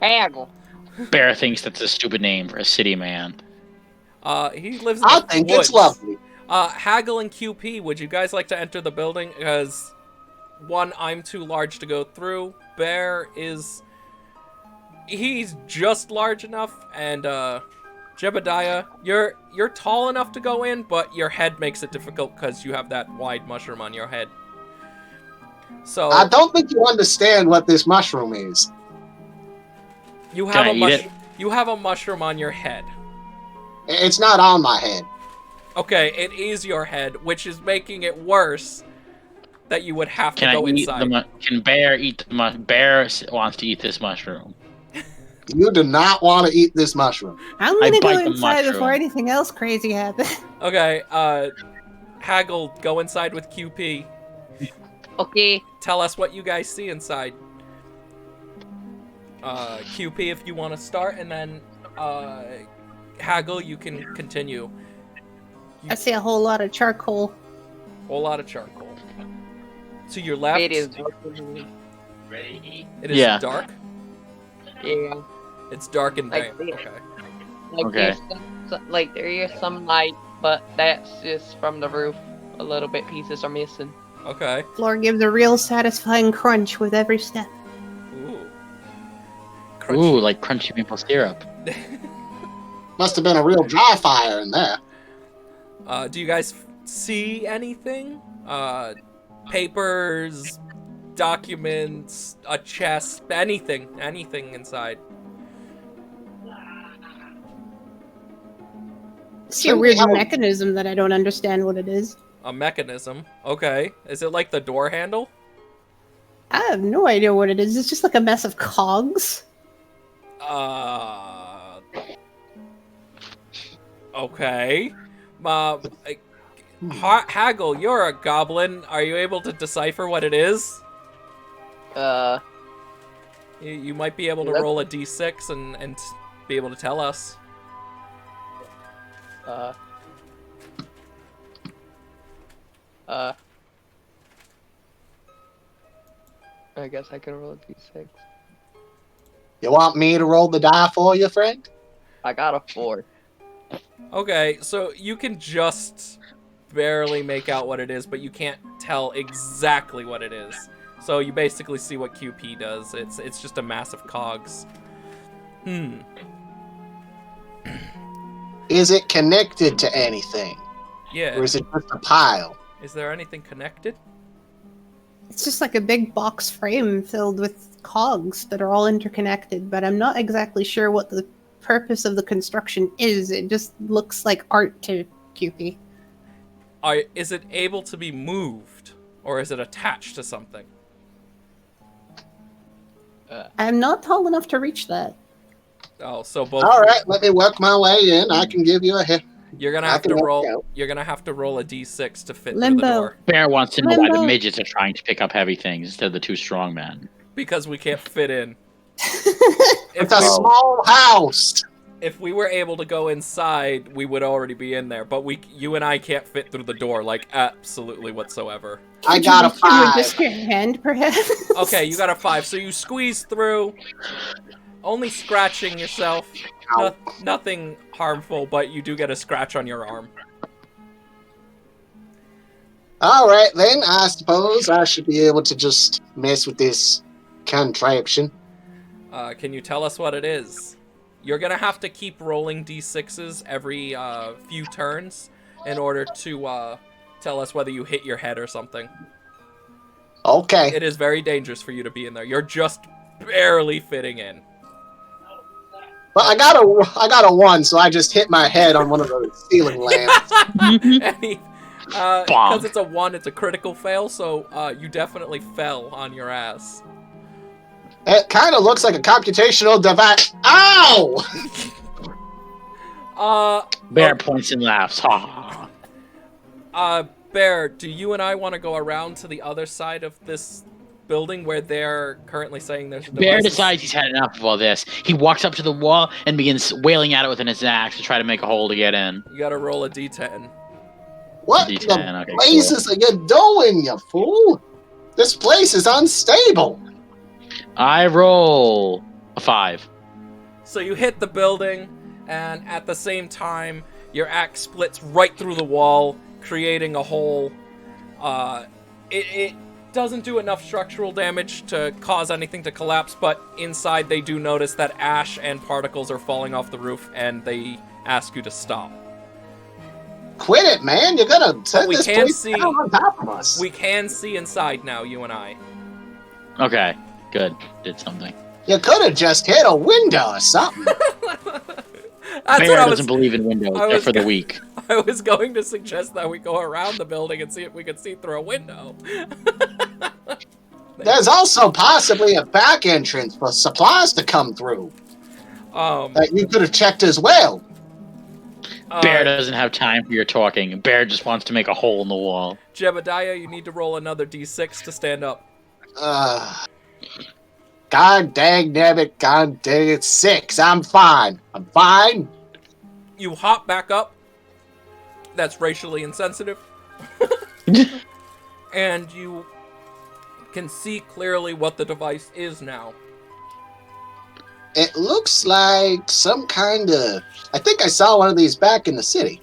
Speaker 4: Haggle.
Speaker 1: Bear thinks that's a stupid name for a city man.
Speaker 2: He lives in
Speaker 3: I
Speaker 2: the
Speaker 3: think
Speaker 2: woods.
Speaker 3: it's lovely.
Speaker 2: Haggle and QP, would you guys like to enter the building? Because, one, I'm too large to go through. Bear is... He's just large enough, and, Jebediah, you're tall enough to go in, but your head makes it difficult because you have that wide mushroom on your head. So...
Speaker 3: I don't think you understand what this mushroom is.
Speaker 2: You
Speaker 1: Can
Speaker 2: have
Speaker 1: I
Speaker 2: a
Speaker 1: eat it?
Speaker 2: You have a mushroom on your head.
Speaker 3: It's not on my head.
Speaker 2: Okay, it is your head, which is making it worse that you would have to
Speaker 1: Can I
Speaker 2: go
Speaker 1: eat
Speaker 2: inside.
Speaker 1: Can Bear eat the Bear wants to eat this mushroom.
Speaker 3: You do not want to eat this mushroom.
Speaker 5: I'm
Speaker 1: I
Speaker 5: gonna go
Speaker 1: bite the
Speaker 5: inside
Speaker 1: mushroom.
Speaker 5: before anything else crazy happens.
Speaker 2: Okay, Haggle, go inside with QP.
Speaker 4: Okay.
Speaker 2: Tell us what you guys see inside. QP, if you want to start, and then, Haggle, you can continue.
Speaker 5: I see a whole lot of charcoal.
Speaker 2: Whole lot of charcoal. To your left,
Speaker 4: It is.
Speaker 2: it is
Speaker 1: Yeah.
Speaker 2: dark.
Speaker 4: Yeah.
Speaker 2: It's dark and
Speaker 4: Like
Speaker 2: damp.
Speaker 4: this.
Speaker 2: Okay.
Speaker 4: Like
Speaker 1: Okay.
Speaker 4: like there is some light, but that's just from the roof. A little bit pieces are missing.
Speaker 2: Okay.
Speaker 5: Floor gives a real satisfying crunch with every step.
Speaker 2: Ooh.
Speaker 1: Ooh, like crunchy maple syrup.
Speaker 3: Must have been a real dry fire in there.
Speaker 2: Do you guys see anything? Papers, documents, a chest, anything inside.
Speaker 5: I see a weird mechanism that I don't understand what it is.
Speaker 2: A mechanism. Okay. Is it like the door handle?
Speaker 5: I have no idea what it is. It's just like a mess of cogs.
Speaker 2: Okay. Haggle, you're a goblin. Are you able to decipher what it is? You might be able to roll a d6 and be able to tell us.
Speaker 4: I guess I can roll a d6.
Speaker 3: You want me to roll the die for you, friend?
Speaker 4: I got a 4.
Speaker 2: Okay, so you can just barely make out what it is, but you can't tell exactly what it is. So you basically see what QP does. It's just a mass of cogs.
Speaker 3: Is it connected to anything?
Speaker 2: Yeah.
Speaker 3: Or is it just a pile?
Speaker 2: Is there anything connected?
Speaker 5: It's just like a big box frame filled with cogs that are all interconnected, but I'm not exactly sure what the purpose of the construction is. It just looks like art to QP.
Speaker 2: Is it able to be moved, or is it attached to something?
Speaker 5: I'm not tall enough to reach that.
Speaker 2: Oh, so both.
Speaker 3: All right, let me work my way in. I can give you a hit.
Speaker 2: You're gonna
Speaker 3: I
Speaker 2: have
Speaker 3: can
Speaker 2: to
Speaker 3: work
Speaker 2: roll.
Speaker 3: it out.
Speaker 2: You're gonna have to roll a d6 to fit through
Speaker 5: Limbo.
Speaker 2: the door
Speaker 1: Bear wants to know why the
Speaker 5: Limbo.
Speaker 1: midgets are trying to pick up heavy things instead of the two strong men.
Speaker 2: because we can't fit in.
Speaker 3: It's a small house.
Speaker 2: If we were able to go inside, we would already be in there. But you and I can't fit through the door, like absolutely whatsoever.
Speaker 3: I got a
Speaker 5: Could you reach with
Speaker 3: 5.
Speaker 5: just your hand, perhaps?
Speaker 2: Okay, you got a 5, so you squeeze through, only scratching yourself.
Speaker 3: Ow.
Speaker 2: Nothing harmful, but you do get a scratch on your arm.
Speaker 3: All right, then. I suppose I should be able to just mess with this contraption.
Speaker 2: Can you tell us what it is? You're gonna have to keep rolling d6s every few turns in order to tell us whether you hit your head or something.
Speaker 3: Okay.
Speaker 2: It is very dangerous for you to be in there. You're just barely fitting in.
Speaker 3: Well, I got a 1, so I just hit my head on one of those ceiling lamps.
Speaker 2: Because it's a 1, it's a critical fail, so you definitely fell on your ass.
Speaker 3: It kind of looks like a computational device. Ow!
Speaker 1: Bear points and laughs. Ha.
Speaker 2: Bear, do you and I want to go around to the other side of this building where they're currently saying there's a
Speaker 1: Bear
Speaker 2: device?
Speaker 1: decides he's had enough of all this. He walks up to the wall and begins wailing at it with his axe to try to make a hole to get in.
Speaker 2: You gotta roll a d10.
Speaker 3: What
Speaker 1: D10,
Speaker 3: the
Speaker 1: okay,
Speaker 3: blazes are you doing, you fool? This place is unstable.
Speaker 1: I roll a 5.
Speaker 2: So you hit the building, and at the same time, your axe splits right through the wall, creating a hole. It doesn't do enough structural damage to cause anything to collapse, but inside they do notice that ash and particles are falling off the roof, and they ask you to stop.
Speaker 3: Quit it, man! You're gonna set
Speaker 2: We
Speaker 3: this
Speaker 2: can
Speaker 3: place
Speaker 2: see-
Speaker 3: down on top of us.
Speaker 2: We can see inside now, you and I.
Speaker 1: Okay, good. Did something.
Speaker 3: You could have just hit a window or something.
Speaker 2: That's
Speaker 1: Bear
Speaker 2: what I
Speaker 1: doesn't believe in windows.
Speaker 2: I
Speaker 1: They're
Speaker 2: was
Speaker 1: for the
Speaker 2: go-
Speaker 1: weak.
Speaker 2: I was going to suggest that we go around the building and see if we can see through a window.
Speaker 3: There's also possibly a back entrance for supplies to come through that you could have checked as well.
Speaker 1: Bear doesn't have time for your talking. Bear just wants to make a hole in the wall.
Speaker 2: Jebediah, you need to roll another d6 to stand up.
Speaker 3: God dang it, God dang it, 6. I'm fine. I'm fine.
Speaker 2: You hop back up. That's racially insensitive. And you can see clearly what the device is now.
Speaker 3: It looks like some kind of... I think I saw one of these back in the city.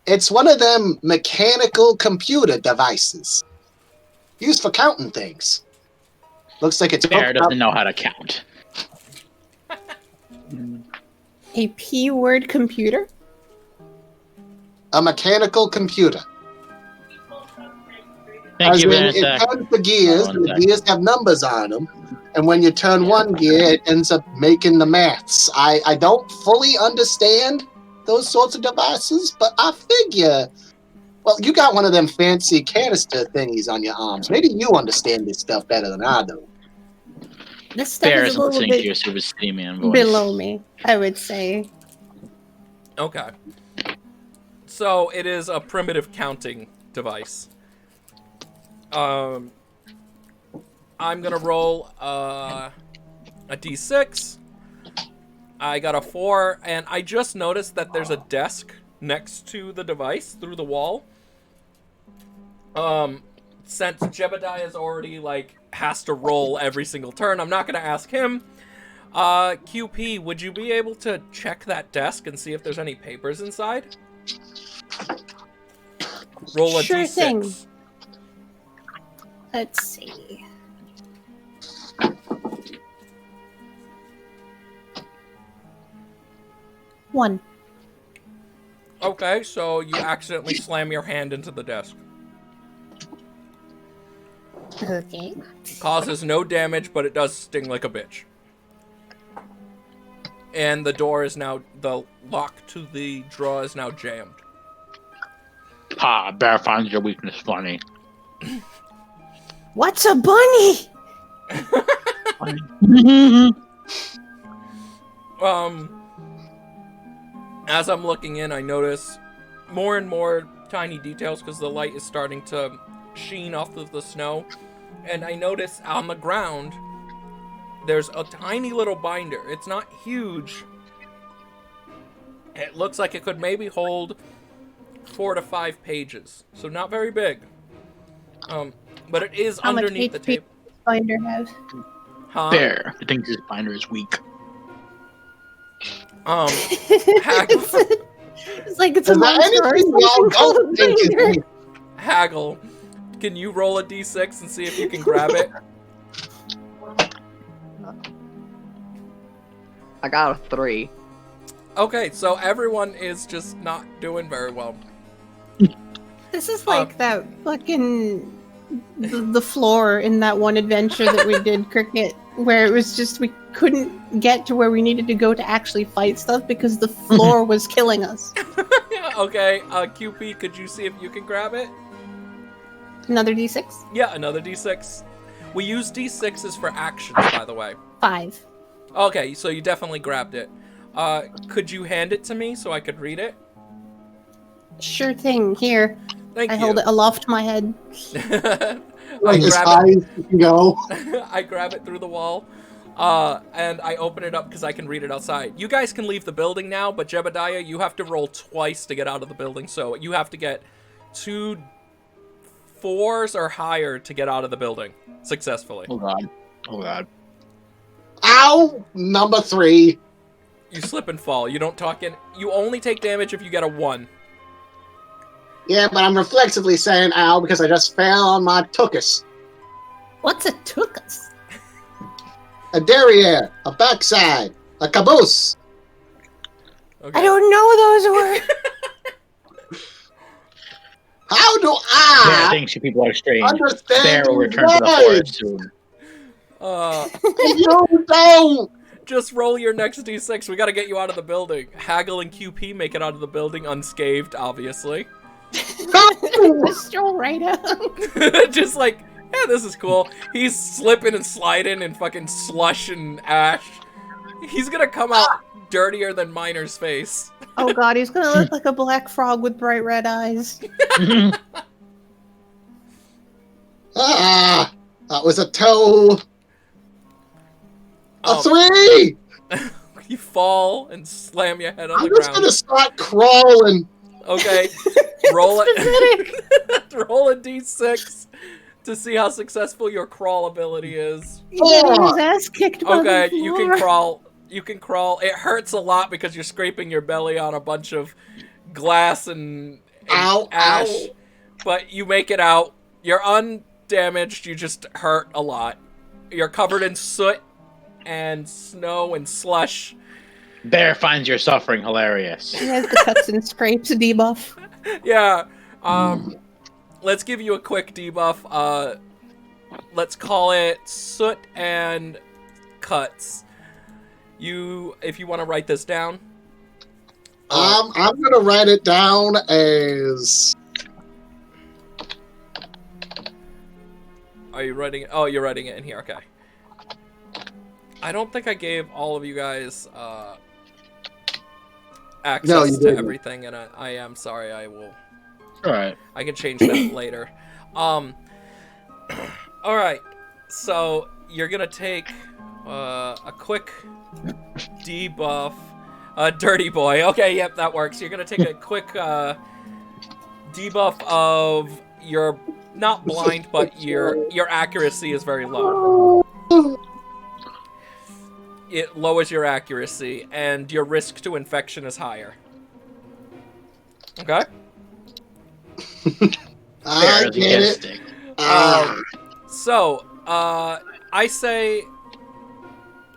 Speaker 3: It's one of them mechanical computer devices. Used for counting things. Looks like it's
Speaker 1: Bear
Speaker 3: hooked up.
Speaker 1: doesn't know how to count.
Speaker 5: A P-word computer?
Speaker 3: A mechanical computer.
Speaker 1: Thank
Speaker 3: As
Speaker 1: you,
Speaker 3: in, it
Speaker 1: Vanessa.
Speaker 3: turns the gears,
Speaker 1: Hold on
Speaker 3: and the
Speaker 1: a sec.
Speaker 3: gears have numbers on them. And when you turn one gear, it ends up making the maths. I don't fully understand those sorts of devices, but I figure... Well, you got one of them fancy canister thingies on your arms. Maybe you understand this stuff better than I do.
Speaker 5: This stuff
Speaker 1: Bear
Speaker 5: is
Speaker 1: isn't
Speaker 5: a little
Speaker 1: listening to
Speaker 5: bit
Speaker 1: your Super City Man voice.
Speaker 5: below me, I would say.
Speaker 2: Okay. So it is a primitive counting device. I'm gonna roll a d6. I got a 4, and I just noticed that there's a desk next to the device through the wall. Since Jebediah's already has to roll every single turn, I'm not gonna ask him. QP, would you be able to check that desk and see if there's any papers inside? Roll a
Speaker 5: Sure
Speaker 2: d6.
Speaker 5: thing. Let's see. One.
Speaker 2: Okay, so you accidentally slam your hand into the desk.
Speaker 5: Okay.
Speaker 2: Causes no damage, but it does sting like a bitch. And the door is now, the lock to the drawer is now jammed.
Speaker 1: Ha, Bear finds your weakness funny.
Speaker 5: What's a bunny?
Speaker 2: As I'm looking in, I notice more and more tiny details because the light is starting to sheen off of the snow. And I notice on the ground, there's a tiny little binder. It's not huge. It looks like it could maybe hold 4 to 5 pages. So not very big. But it is
Speaker 5: How much
Speaker 2: underneath the
Speaker 5: HP
Speaker 2: table.
Speaker 5: does Binder have?
Speaker 2: Huh?
Speaker 1: Bear thinks his binder is weak.
Speaker 2: Haggle,
Speaker 5: It's like it's a
Speaker 3: Is there
Speaker 5: monster or
Speaker 3: anything y'all
Speaker 5: something called a
Speaker 3: don't think is
Speaker 5: binder.
Speaker 3: weak?
Speaker 2: Haggle, can you roll a d6 and see if you can grab it?
Speaker 4: I got a 3.
Speaker 2: Okay, so everyone is just not doing very well.
Speaker 5: This is like that fucking the floor in that one adventure that we did, Cricket, where it was just we couldn't get to where we needed to go to actually fight stuff because the floor was killing us.
Speaker 2: Yeah, okay, QP, could you see if you can grab it?
Speaker 5: Another d6?
Speaker 2: Yeah, another d6. We use d6s for actions, by the way.
Speaker 5: 5.
Speaker 2: Okay, so you definitely grabbed it. Could you hand it to me so I could read it?
Speaker 5: Sure thing. Here,
Speaker 2: Thank
Speaker 5: I
Speaker 2: you.
Speaker 5: hold it aloft to my head.
Speaker 3: Like as
Speaker 2: grab
Speaker 3: high as you can go.
Speaker 2: I grab it through the wall, and I open it up because I can read it outside. You guys can leave the building now, but Jebediah, you have to roll twice to get out of the building, so you have to get 2 4s or higher to get out of the building successfully.
Speaker 1: Oh god. Oh god.
Speaker 3: Ah! Ow! Number 3.
Speaker 2: You slip and fall. You don't talk in. You only take damage if you get a 1.
Speaker 3: Yeah, but I'm reflexively saying ow because I just fell on my tuchus.
Speaker 5: What's a tuchus?
Speaker 3: A derriere, a backside, a caboose.
Speaker 2: Okay.
Speaker 5: I don't know those words.
Speaker 3: How do
Speaker 1: Bear
Speaker 3: I
Speaker 1: thinks you people are strange.
Speaker 3: understand
Speaker 1: Bear will
Speaker 3: these
Speaker 1: return to the
Speaker 3: words?
Speaker 1: forest soon.
Speaker 3: You don't!
Speaker 2: Just roll your next d6. We gotta get you out of the building. Haggle and QP make it out of the building unscathed, obviously.
Speaker 5: Stroll right out.
Speaker 2: Just like, yeah, this is cool. He's slipping and sliding in fucking slush and ash. He's gonna come out dirtier than Miner's face.
Speaker 5: Oh god, he's gonna look like a black frog with bright red eyes.
Speaker 3: Ah, that was a 2. A
Speaker 2: Oh.
Speaker 3: 3!
Speaker 2: You fall and slam your head on
Speaker 3: I'm
Speaker 2: the
Speaker 3: just
Speaker 2: ground.
Speaker 3: gonna start crawling.
Speaker 2: Okay, roll it. Roll a d6 to see how successful your crawl ability is.
Speaker 5: He's getting his ass kicked by
Speaker 2: Okay,
Speaker 5: the
Speaker 2: you
Speaker 5: floor.
Speaker 2: can crawl. You can crawl. It hurts a lot because you're scraping your belly on a bunch of glass and
Speaker 3: Ow,
Speaker 2: ash.
Speaker 3: ow.
Speaker 2: But you make it out. You're undamaged. You just hurt a lot. You're covered in soot and snow and slush.
Speaker 1: Bear finds your suffering hilarious.
Speaker 5: He has the cuts and scrapes debuff.
Speaker 2: Yeah. Let's give you a quick debuff. Let's call it soot and cuts. If you want to write this down.
Speaker 3: I'm gonna write it down as...
Speaker 2: Are you writing it? Oh, you're writing it in here. Okay. I don't think I gave all of you guys access
Speaker 3: No, you
Speaker 2: to
Speaker 3: didn't.
Speaker 2: everything, and I am sorry. I will.
Speaker 1: Alright.
Speaker 2: I can change that later. All right. So you're gonna take a quick debuff. Dirty boy. Okay, yep, that works. You're gonna take a quick debuff of your not blind, but your accuracy is very low. It lowers your accuracy, and your risk to infection is higher. Okay.
Speaker 3: I
Speaker 1: Bear doesn't
Speaker 3: get
Speaker 1: a
Speaker 3: it.
Speaker 1: stick.
Speaker 2: So, I say,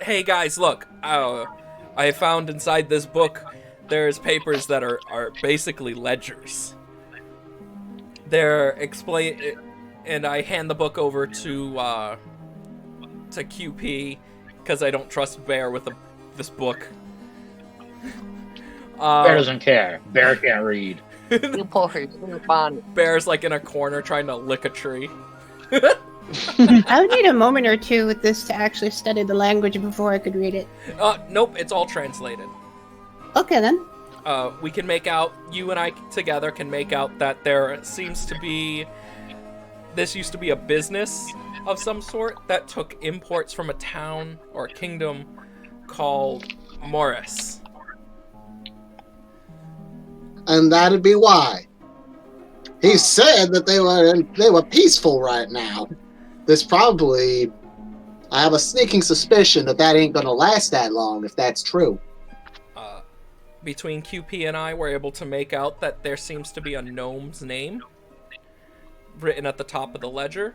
Speaker 2: hey guys, look, I found inside this book, there's papers that are basically ledgers. They're and I hand the book over to QP, because I don't trust Bear with this book.
Speaker 1: Bear doesn't care. Bear can't read.
Speaker 4: You boys, you're fun.
Speaker 2: Bear's like in a corner trying to lick a tree.
Speaker 5: I would need a moment or two with this to actually study the language before I could read it.
Speaker 2: Nope, it's all translated.
Speaker 5: Okay then.
Speaker 2: We can make out, you and I together can make out that there seems to be, this used to be a business of some sort that took imports from a town or a kingdom called Morris.
Speaker 3: And that'd be why. He said that they were peaceful right now. This probably... I have a sneaking suspicion that ain't gonna last that long, if that's true.
Speaker 2: Between QP and I, we're able to make out that there seems to be a gnome's name written at the top of the ledger,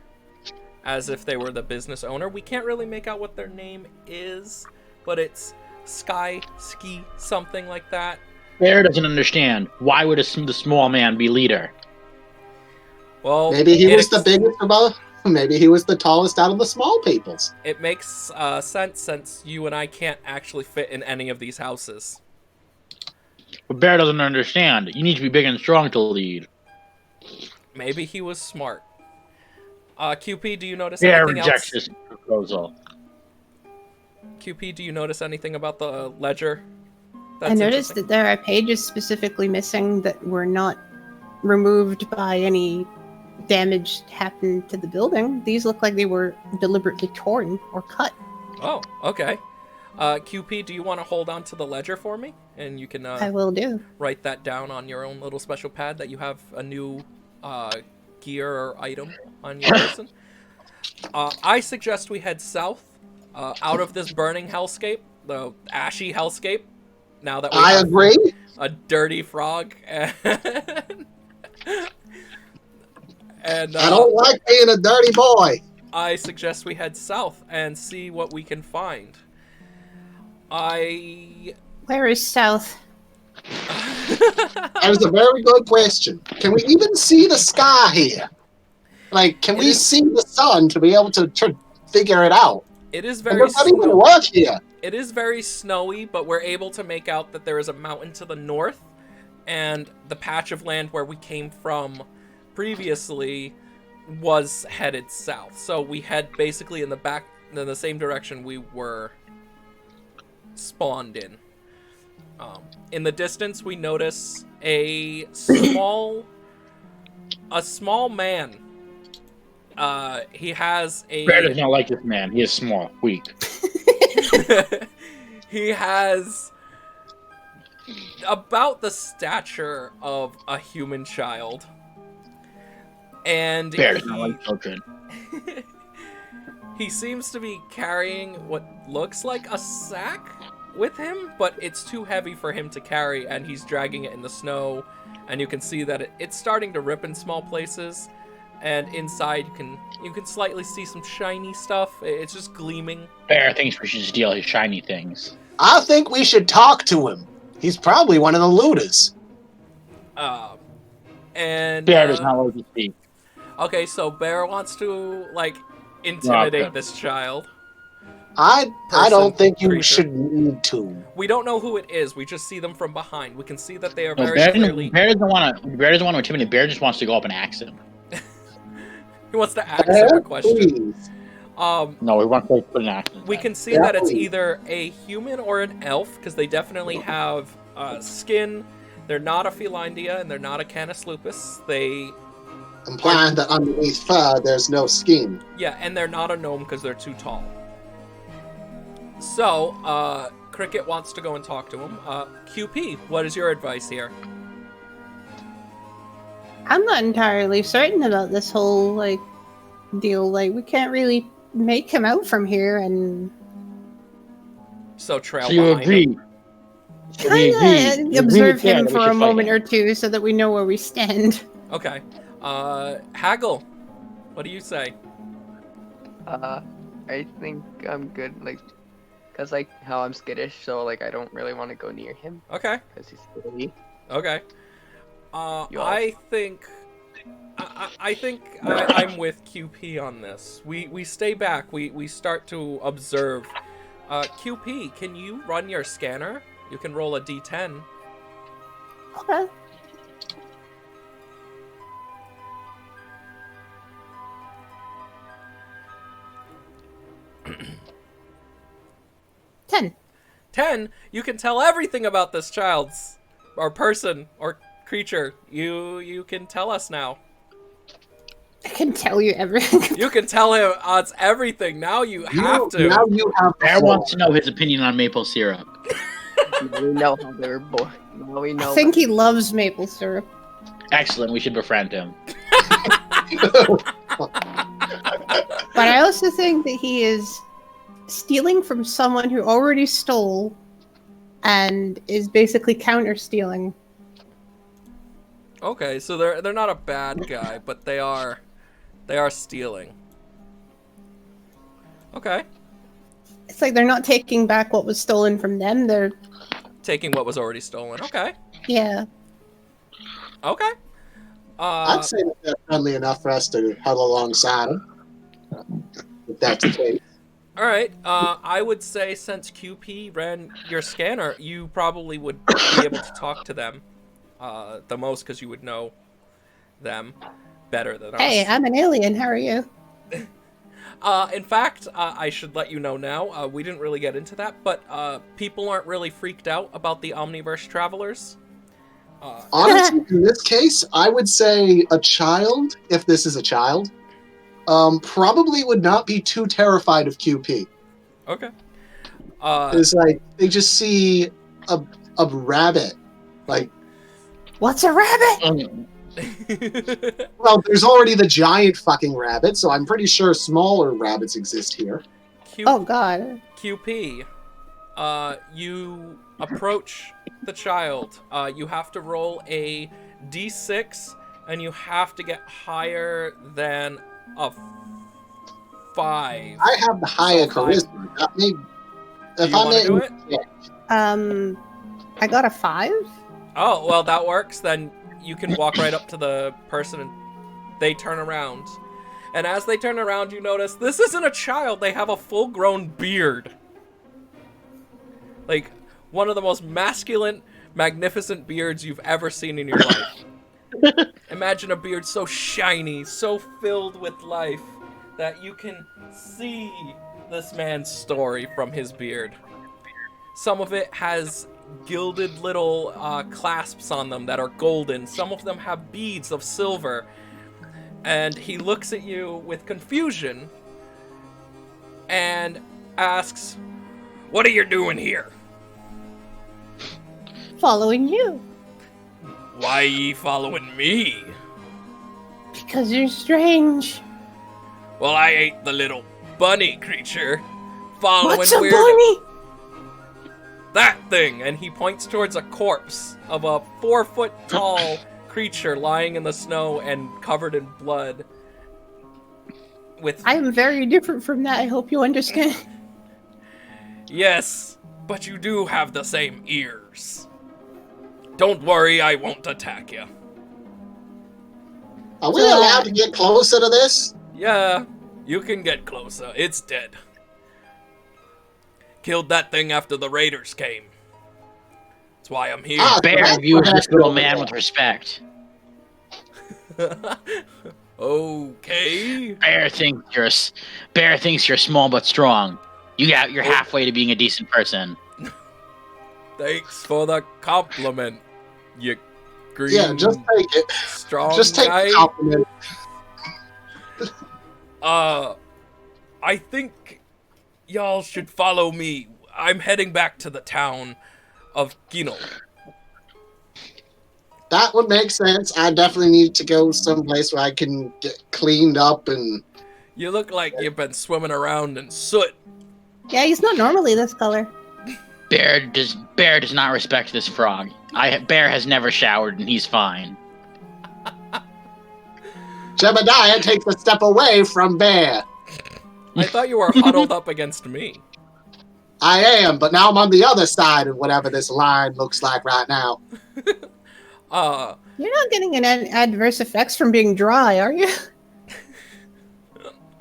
Speaker 2: as if they were the business owner. We can't really make out what their name is, but it's Sky, Ski, something like that.
Speaker 1: Bear doesn't understand. Why would the small man be leader?
Speaker 2: Well,
Speaker 3: Maybe he was the biggest of all. Maybe he was the tallest out of the small peoples.
Speaker 2: It makes sense since you and I can't actually fit in any of these houses.
Speaker 1: But Bear doesn't understand. You need to be big and strong to lead.
Speaker 2: Maybe he was smart. QP, do you notice
Speaker 1: Bear
Speaker 2: anything
Speaker 1: rejects
Speaker 2: else?
Speaker 1: this proposal.
Speaker 2: QP, do you notice anything about the ledger?
Speaker 5: I noticed that there are pages specifically missing that were not removed by any damage happened to the building. These look like they were deliberately torn or cut.
Speaker 2: Oh, okay. QP, do you want to hold on to the ledger for me? And you can
Speaker 5: I will do.
Speaker 2: write that down on your own little special pad that you have a new gear or item on your person. I suggest we head south. out of this burning hellscape, the ashy hellscape. Now that we
Speaker 3: I
Speaker 2: have
Speaker 3: agree.
Speaker 2: a dirty frog, and
Speaker 3: I don't like being a dirty boy.
Speaker 2: I suggest we head south and see what we can find.
Speaker 5: Where is south?
Speaker 3: That is a very good question. Can we even see the sky here? Like, can we see the sun to be able to figure it out?
Speaker 2: It is
Speaker 3: And
Speaker 2: very
Speaker 3: does that even
Speaker 2: snowy.
Speaker 3: work here?
Speaker 2: It is very snowy, but we're able to make out that there is a mountain to the north, and the patch of land where we came from previously was headed south. So we head basically in the same direction we were spawned in. In the distance, we notice a small man. He has a.
Speaker 1: Bear does not like this man. He is small, weak.
Speaker 2: He has about the stature of a human child. And
Speaker 1: Bear does not like children.
Speaker 2: he seems to be carrying what looks like a sack with him, but it's too heavy for him to carry, and he's dragging it in the snow, and you can see that it's starting to rip in small places, and inside you can slightly see some shiny stuff. It's just gleaming.
Speaker 1: Bear thinks we should steal his shiny things.
Speaker 3: I think we should talk to him. He's probably one of the looters.
Speaker 2: And
Speaker 1: Bear does not like to speak.
Speaker 2: okay, so Bear wants to like intimidate
Speaker 1: Okay.
Speaker 2: this child.
Speaker 3: I don't think you
Speaker 2: creature.
Speaker 3: should need to.
Speaker 2: We don't know who it is. We just see them from behind. We can see that they are
Speaker 1: No,
Speaker 2: very
Speaker 1: Bear
Speaker 2: clearly.
Speaker 1: doesn't want to intimidate. Bear just wants to go up and ask him.
Speaker 2: He wants to ask him a question.
Speaker 3: Please.
Speaker 1: No, we want to put an accent.
Speaker 2: We can see
Speaker 3: Yeah,
Speaker 2: that it's
Speaker 3: please.
Speaker 2: either a human or an elf, because they definitely have skin. They're not a Felindia, and they're not a Canis lupus.
Speaker 3: Implying that underneath fur, there's no skin.
Speaker 2: Yeah, and they're not a gnome because they're too tall. So, Cricket wants to go and talk to him. QP, what is your advice here?
Speaker 5: I'm not entirely certain about this whole like deal. Like, we can't really make him out from here, and
Speaker 2: So, trail
Speaker 1: So you
Speaker 2: behind
Speaker 1: agree?
Speaker 2: him.
Speaker 1: So we agree.
Speaker 5: kind
Speaker 1: We
Speaker 5: of
Speaker 1: agree
Speaker 5: observe
Speaker 1: with Bear
Speaker 5: him
Speaker 1: that we
Speaker 5: for
Speaker 1: should
Speaker 5: a
Speaker 1: fight
Speaker 5: moment
Speaker 1: him.
Speaker 5: or two so that we know where we stand.
Speaker 2: Okay. Haggle, what do you say?
Speaker 4: I think I'm good, like, cause like how I'm skittish, so like I don't really want to go near him,
Speaker 2: Okay.
Speaker 4: cause he's scary.
Speaker 2: Okay.
Speaker 4: You
Speaker 2: I think I'm with QP on this. We stay back. We start to observe. QP, can you run your scanner? You can roll a D10.
Speaker 5: Okay. Ten.
Speaker 2: 10. You can tell everything about this child's or person or creature. You can tell us now.
Speaker 5: I can tell you everything.
Speaker 2: You can tell him it's everything. Now you have to.
Speaker 3: Now you have the
Speaker 1: Bear
Speaker 3: floor.
Speaker 1: wants to know his opinion on maple syrup.
Speaker 4: Now we know how they were born. Now we know.
Speaker 5: I think he loves maple syrup.
Speaker 1: Excellent. We should befriend him.
Speaker 5: But I also think that he is stealing from someone who already stole and is basically counter stealing.
Speaker 2: Okay, so they're not a bad guy, but they are stealing. Okay.
Speaker 5: It's like they're not taking back what was stolen from them. They're,
Speaker 2: Taking what was already stolen. Okay.
Speaker 5: yeah.
Speaker 2: Okay.
Speaker 3: I'd say that they're friendly enough for us to huddle alongside them. If that's the case.
Speaker 2: All right. I would say since QP ran your scanner, you probably would be able to talk to them the most because you would know them better than us.
Speaker 5: Hey, I'm an alien. How are you?
Speaker 2: In fact, I should let you know now. We didn't really get into that, but people aren't really freaked out about the Omniverse travelers.
Speaker 3: Honestly, in this case, I would say a child, if this is a child, probably would not be too terrified of QP.
Speaker 2: Okay.
Speaker 3: It's like they just see a rabbit. Like,
Speaker 5: What's a rabbit?
Speaker 3: well, there's already the giant fucking rabbit, so I'm pretty sure smaller rabbits exist here.
Speaker 5: Oh God.
Speaker 2: QP, you approach the child. You have to roll a d6, and you have to get higher than a 5.
Speaker 3: I have the higher
Speaker 2: So five.
Speaker 3: charisma. That may,
Speaker 2: Do
Speaker 3: if
Speaker 2: you
Speaker 3: I
Speaker 2: want to
Speaker 3: may,
Speaker 2: do it?
Speaker 5: I got a 5.
Speaker 2: Oh, well, that works. Then you can walk right up to the person and they turn around. And as they turn around, you notice this isn't a child. They have a full-grown beard. Like, one of the most masculine, magnificent beards you've ever seen in your life. Imagine a beard so shiny, so filled with life, that you can see this man's story from his beard. Some of it has gilded little clasps on them that are golden. Some of them have beads of silver. And he looks at you with confusion and asks, "What are you doing here?"
Speaker 5: Following you.
Speaker 2: "Why ye following me?"
Speaker 5: Because you're strange.
Speaker 2: "Well, I ain't the little bunny creature following
Speaker 5: What's a
Speaker 2: weird
Speaker 5: bunny?
Speaker 2: that thing." And he points towards a corpse of a 4-foot tall creature lying in the snow and covered in blood. With
Speaker 5: I am very different from that. I hope you understand.
Speaker 2: "Yes, but you do have the same ears. Don't worry, I won't attack you."
Speaker 3: are we allowed to get closer to this?
Speaker 2: "Yeah, you can get closer. It's dead. Killed that thing after the raiders came. That's why I'm here."
Speaker 3: Ah,
Speaker 1: Bear
Speaker 3: that's
Speaker 1: views
Speaker 3: what
Speaker 1: this little man
Speaker 3: happened.
Speaker 1: with respect.
Speaker 2: Okay.
Speaker 1: Bear thinks you're small but strong. You're halfway to being a decent person.
Speaker 2: Thanks for the compliment, you green
Speaker 3: Yeah, just take it.
Speaker 2: strong
Speaker 3: Just take
Speaker 2: guy.
Speaker 3: the compliment.
Speaker 2: I think y'all should follow me. I'm heading back to the town of Gino.
Speaker 3: That would make sense. I definitely need to go someplace where I can get cleaned up and.
Speaker 2: You look like you've been swimming around in soot.
Speaker 5: Yeah, he's not normally this color.
Speaker 1: Bear does not respect this frog. Bear has never showered and he's fine.
Speaker 3: Jebediah takes a step away from Bear.
Speaker 2: I thought you were huddled up against me.
Speaker 3: I am, but now I'm on the other side of whatever this line looks like right now.
Speaker 5: You're not getting any adverse effects from being dry, are you?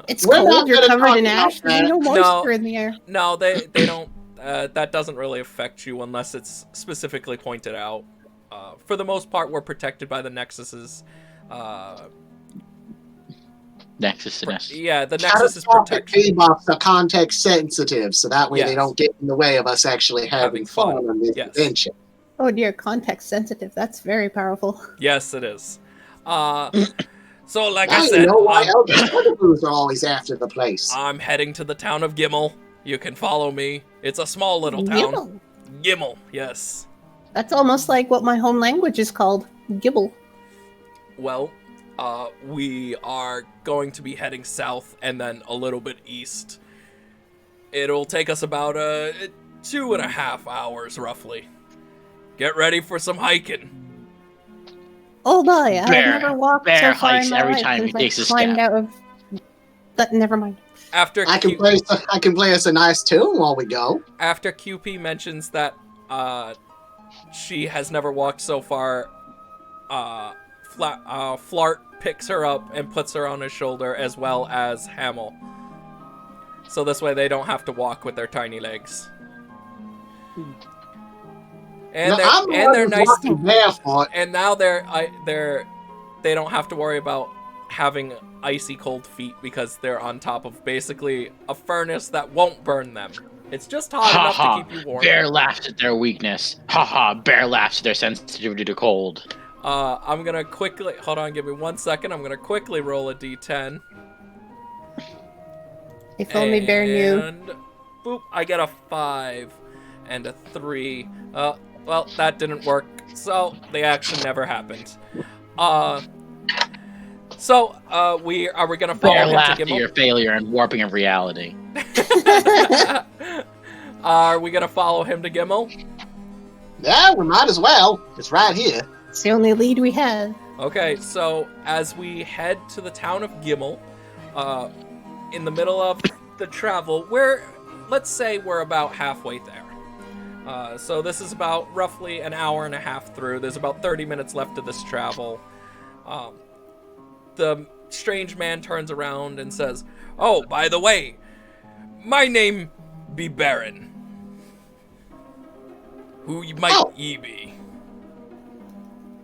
Speaker 5: It's
Speaker 3: We're not
Speaker 5: cold, you're
Speaker 3: gonna
Speaker 5: covered
Speaker 3: talk
Speaker 5: in
Speaker 3: about
Speaker 5: ash, there's no
Speaker 3: that.
Speaker 5: moisture in the air.
Speaker 2: No, they don't. That doesn't really affect you unless it's specifically pointed out. For the most part, we're protected by the Nexuses.
Speaker 1: Nexus to Nexus.
Speaker 2: Yeah, the Nexus is
Speaker 3: Catastrophic
Speaker 2: protection.
Speaker 3: debuffs are context sensitive, so that way
Speaker 2: Yes.
Speaker 3: they don't get in the way of us actually having fun on this
Speaker 2: Yes.
Speaker 3: adventure.
Speaker 5: Oh dear, context sensitive. That's very powerful.
Speaker 2: Yes, it is. So, like
Speaker 3: Now
Speaker 2: I
Speaker 3: you
Speaker 2: said,
Speaker 3: know why Elder Squidabloos are always after the place.
Speaker 2: I'm heading to the town of Gimmel. You can follow me. It's a small little town.
Speaker 5: Gibble.
Speaker 2: Gimmel, yes.
Speaker 5: That's almost like what my home language is called. Gibble.
Speaker 2: Well, we are going to be heading south and then a little bit east. It'll take us about 2.5 hours, roughly. Get ready for some hiking.
Speaker 5: Oh boy, I've
Speaker 1: Bear-
Speaker 5: never walked
Speaker 1: Bear
Speaker 5: so far
Speaker 1: hikes
Speaker 5: in my
Speaker 1: every
Speaker 5: life
Speaker 1: time he
Speaker 5: since I
Speaker 1: takes a
Speaker 5: climbed
Speaker 1: step.
Speaker 5: out of... never mind.
Speaker 2: After
Speaker 3: I can play us a nice tune while we go.
Speaker 2: After QP mentions that she has never walked so far, Flart picks her up and puts her on his shoulder, as well as Hamel. So this way they don't have to walk with their tiny legs. And
Speaker 3: Now,
Speaker 2: they're,
Speaker 3: I'm the
Speaker 2: and
Speaker 3: one
Speaker 2: they're
Speaker 3: who's
Speaker 2: nice.
Speaker 3: walking barefoot.
Speaker 2: And now they don't have to worry about having icy cold feet because they're on top of basically a furnace that won't burn them. It's just hot
Speaker 1: Ha
Speaker 2: enough
Speaker 1: ha.
Speaker 2: to keep you warm.
Speaker 1: Bear laughs at their weakness. Ha ha. Bear laughs at their sensitivity to cold.
Speaker 2: I'm gonna quickly hold on. Give me 1 second. I'm gonna quickly roll a d10.
Speaker 5: If only Bear knew.
Speaker 2: And boop, I get a 5 and a 3. Well, that didn't work, so the action never happened. So, are we gonna follow
Speaker 1: Bear
Speaker 2: him to
Speaker 1: laughed at
Speaker 2: Gimmel?
Speaker 1: your failure and warping of reality.
Speaker 2: Are we gonna follow him to Gimmel?
Speaker 3: Yeah, we might as well. It's right here.
Speaker 5: It's the only lead we have.
Speaker 2: Okay, so as we head to the town of Gimmel, in the middle of the travel, let's say we're about halfway there. So this is about roughly an hour and a half through. There's about 30 minutes left of this travel. The strange man turns around and says, "Oh, by the way, my name be Baron. Who might ye be?"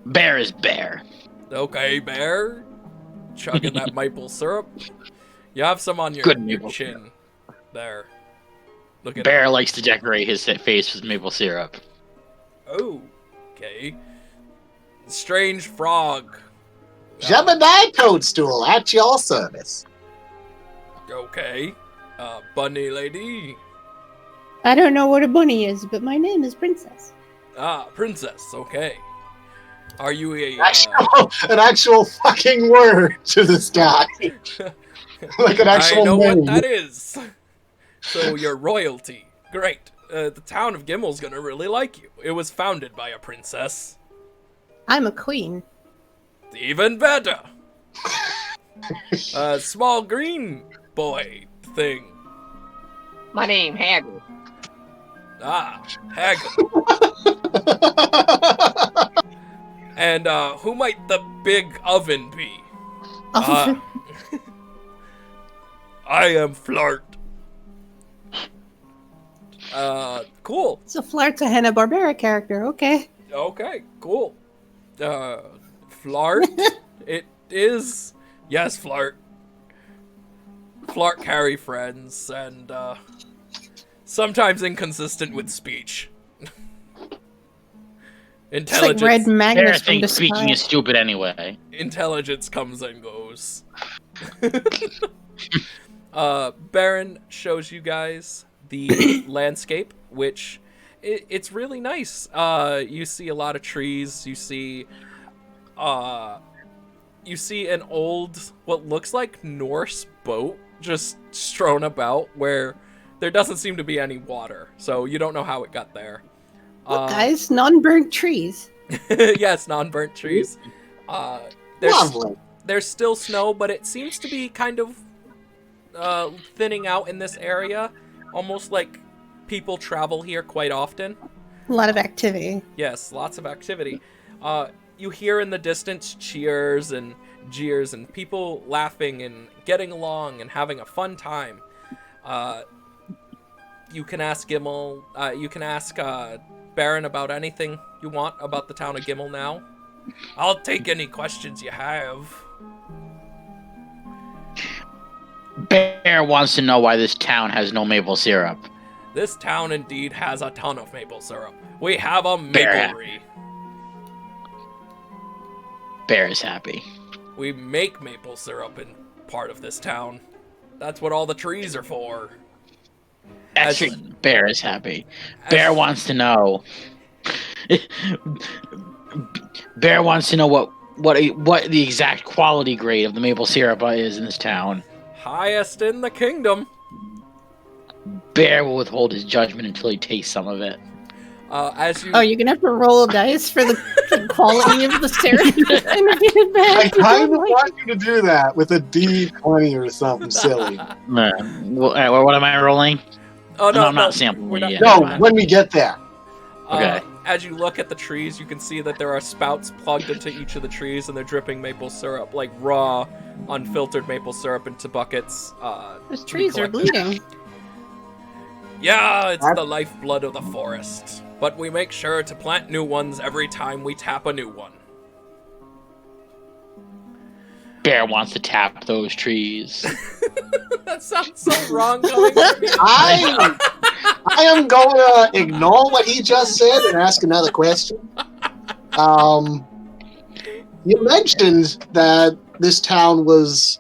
Speaker 1: Bear is bear.
Speaker 2: Okay, Bear. Chugging that maple syrup. You have some on your
Speaker 1: Good maple
Speaker 2: chin. There. Look at
Speaker 1: Bear likes to decorate his face with maple syrup.
Speaker 2: Oh, okay. Strange frog.
Speaker 3: Gemini Toadstool at your service.
Speaker 2: Okay. Bunny lady.
Speaker 5: I don't know what a bunny is, but my name is Princess.
Speaker 2: Ah, princess. Okay. Are you a
Speaker 3: An actual fucking word to this guy. Like an actual
Speaker 2: I know
Speaker 3: name.
Speaker 2: what that is. So you're royalty. Great. The town of Gimmel's gonna really like you. It was founded by a princess.
Speaker 5: I'm a queen.
Speaker 2: Even better. A small green boy thing.
Speaker 4: My name Hagrid.
Speaker 2: Ah, Hagrid. And who might the big oven be?
Speaker 5: Oh,
Speaker 2: I am Flart. Cool.
Speaker 5: it's a Flart's a Hanna-Barbera character. Okay.
Speaker 2: Okay, cool. Flart. It is. Yes, Flart. Flart carry friends, and sometimes inconsistent with speech.
Speaker 5: It's like Red
Speaker 1: Bear
Speaker 5: Magnus from
Speaker 1: thinks speaking
Speaker 5: Disguise.
Speaker 1: is stupid anyway.
Speaker 2: Intelligence comes and goes. Baron shows you guys the landscape, which it's really nice. You see a lot of trees. You see an old, what looks like Norse boat just strewn about where there doesn't seem to be any water, so you don't know how it got there.
Speaker 5: Look, guys, non-burnt trees.
Speaker 2: Yes, non-burnt trees.
Speaker 3: Lovely.
Speaker 2: There's still snow, but it seems to be kind of thinning out in this area. Almost like people travel here quite often.
Speaker 5: A lot of activity.
Speaker 2: Yes, lots of activity. You hear in the distance cheers and jeers and people laughing and getting along and having a fun time. You can ask Gimmel, you can ask Baron about anything you want about the town of Gimmel now. I'll take any questions you have.
Speaker 1: Bear wants to know why this town has no maple syrup.
Speaker 2: This town indeed has a ton of maple syrup. We have a
Speaker 1: Bear.
Speaker 2: maplery.
Speaker 1: Bear is happy.
Speaker 2: We make maple syrup in part of this town. That's what all the trees are for.
Speaker 1: Excellent. Bear is happy. Bear wants to know. Bear wants to know what the exact quality grade of the maple syrup is in this town.
Speaker 2: Highest in the kingdom.
Speaker 1: Bear will withhold his judgment until he tastes some of it.
Speaker 2: As you
Speaker 5: Oh, you're gonna have to roll dice for the quality of the syrup.
Speaker 3: I kind of want you to do that with a D20 or something silly.
Speaker 1: What am I rolling?
Speaker 2: Oh
Speaker 1: No, I'm not sampling
Speaker 2: we're
Speaker 1: it
Speaker 2: not-
Speaker 1: yet.
Speaker 3: No, when we get there.
Speaker 1: Okay.
Speaker 2: As you look at the trees, you can see that there are spouts plugged into each of the trees, and they're dripping maple syrup, like raw, unfiltered maple syrup into buckets.
Speaker 5: Those
Speaker 2: to be
Speaker 5: trees are
Speaker 2: collected.
Speaker 5: bleeding.
Speaker 2: Yeah, it's the lifeblood of the forest. But we make sure to plant new ones every time we tap a new one.
Speaker 1: Bear wants to tap those trees.
Speaker 2: That sounds so wrong coming from me.
Speaker 3: I am going to ignore what he just said and ask another question. You mentioned that this town was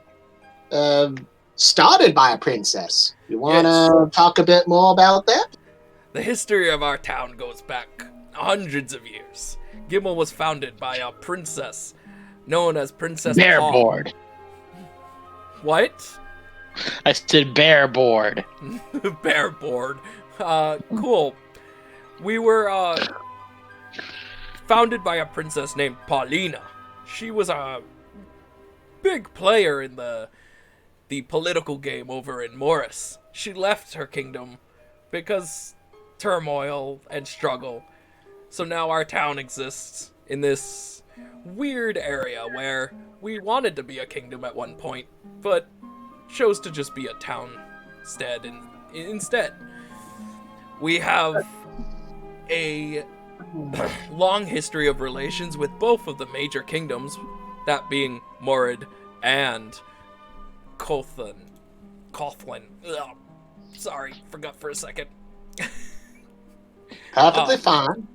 Speaker 3: started by a princess. You want to talk a bit more about that?
Speaker 2: The history of our town goes back hundreds of years. Gimmel was founded by a princess known as Princess
Speaker 1: Bear
Speaker 2: Paul.
Speaker 1: board.
Speaker 2: What?
Speaker 1: I said bear board.
Speaker 2: Bear board. Cool. We were founded by a princess named Paulina. She was a big player in the political game over in Morris. She left her kingdom because turmoil and struggle. So now our town exists in this weird area where we wanted to be a kingdom at one point, but chose to just be a town instead. We have a long history of relations with both of the major kingdoms, that being Morid and Cothlin. Ugh. Sorry, forgot for a second.
Speaker 3: Perfectly fine.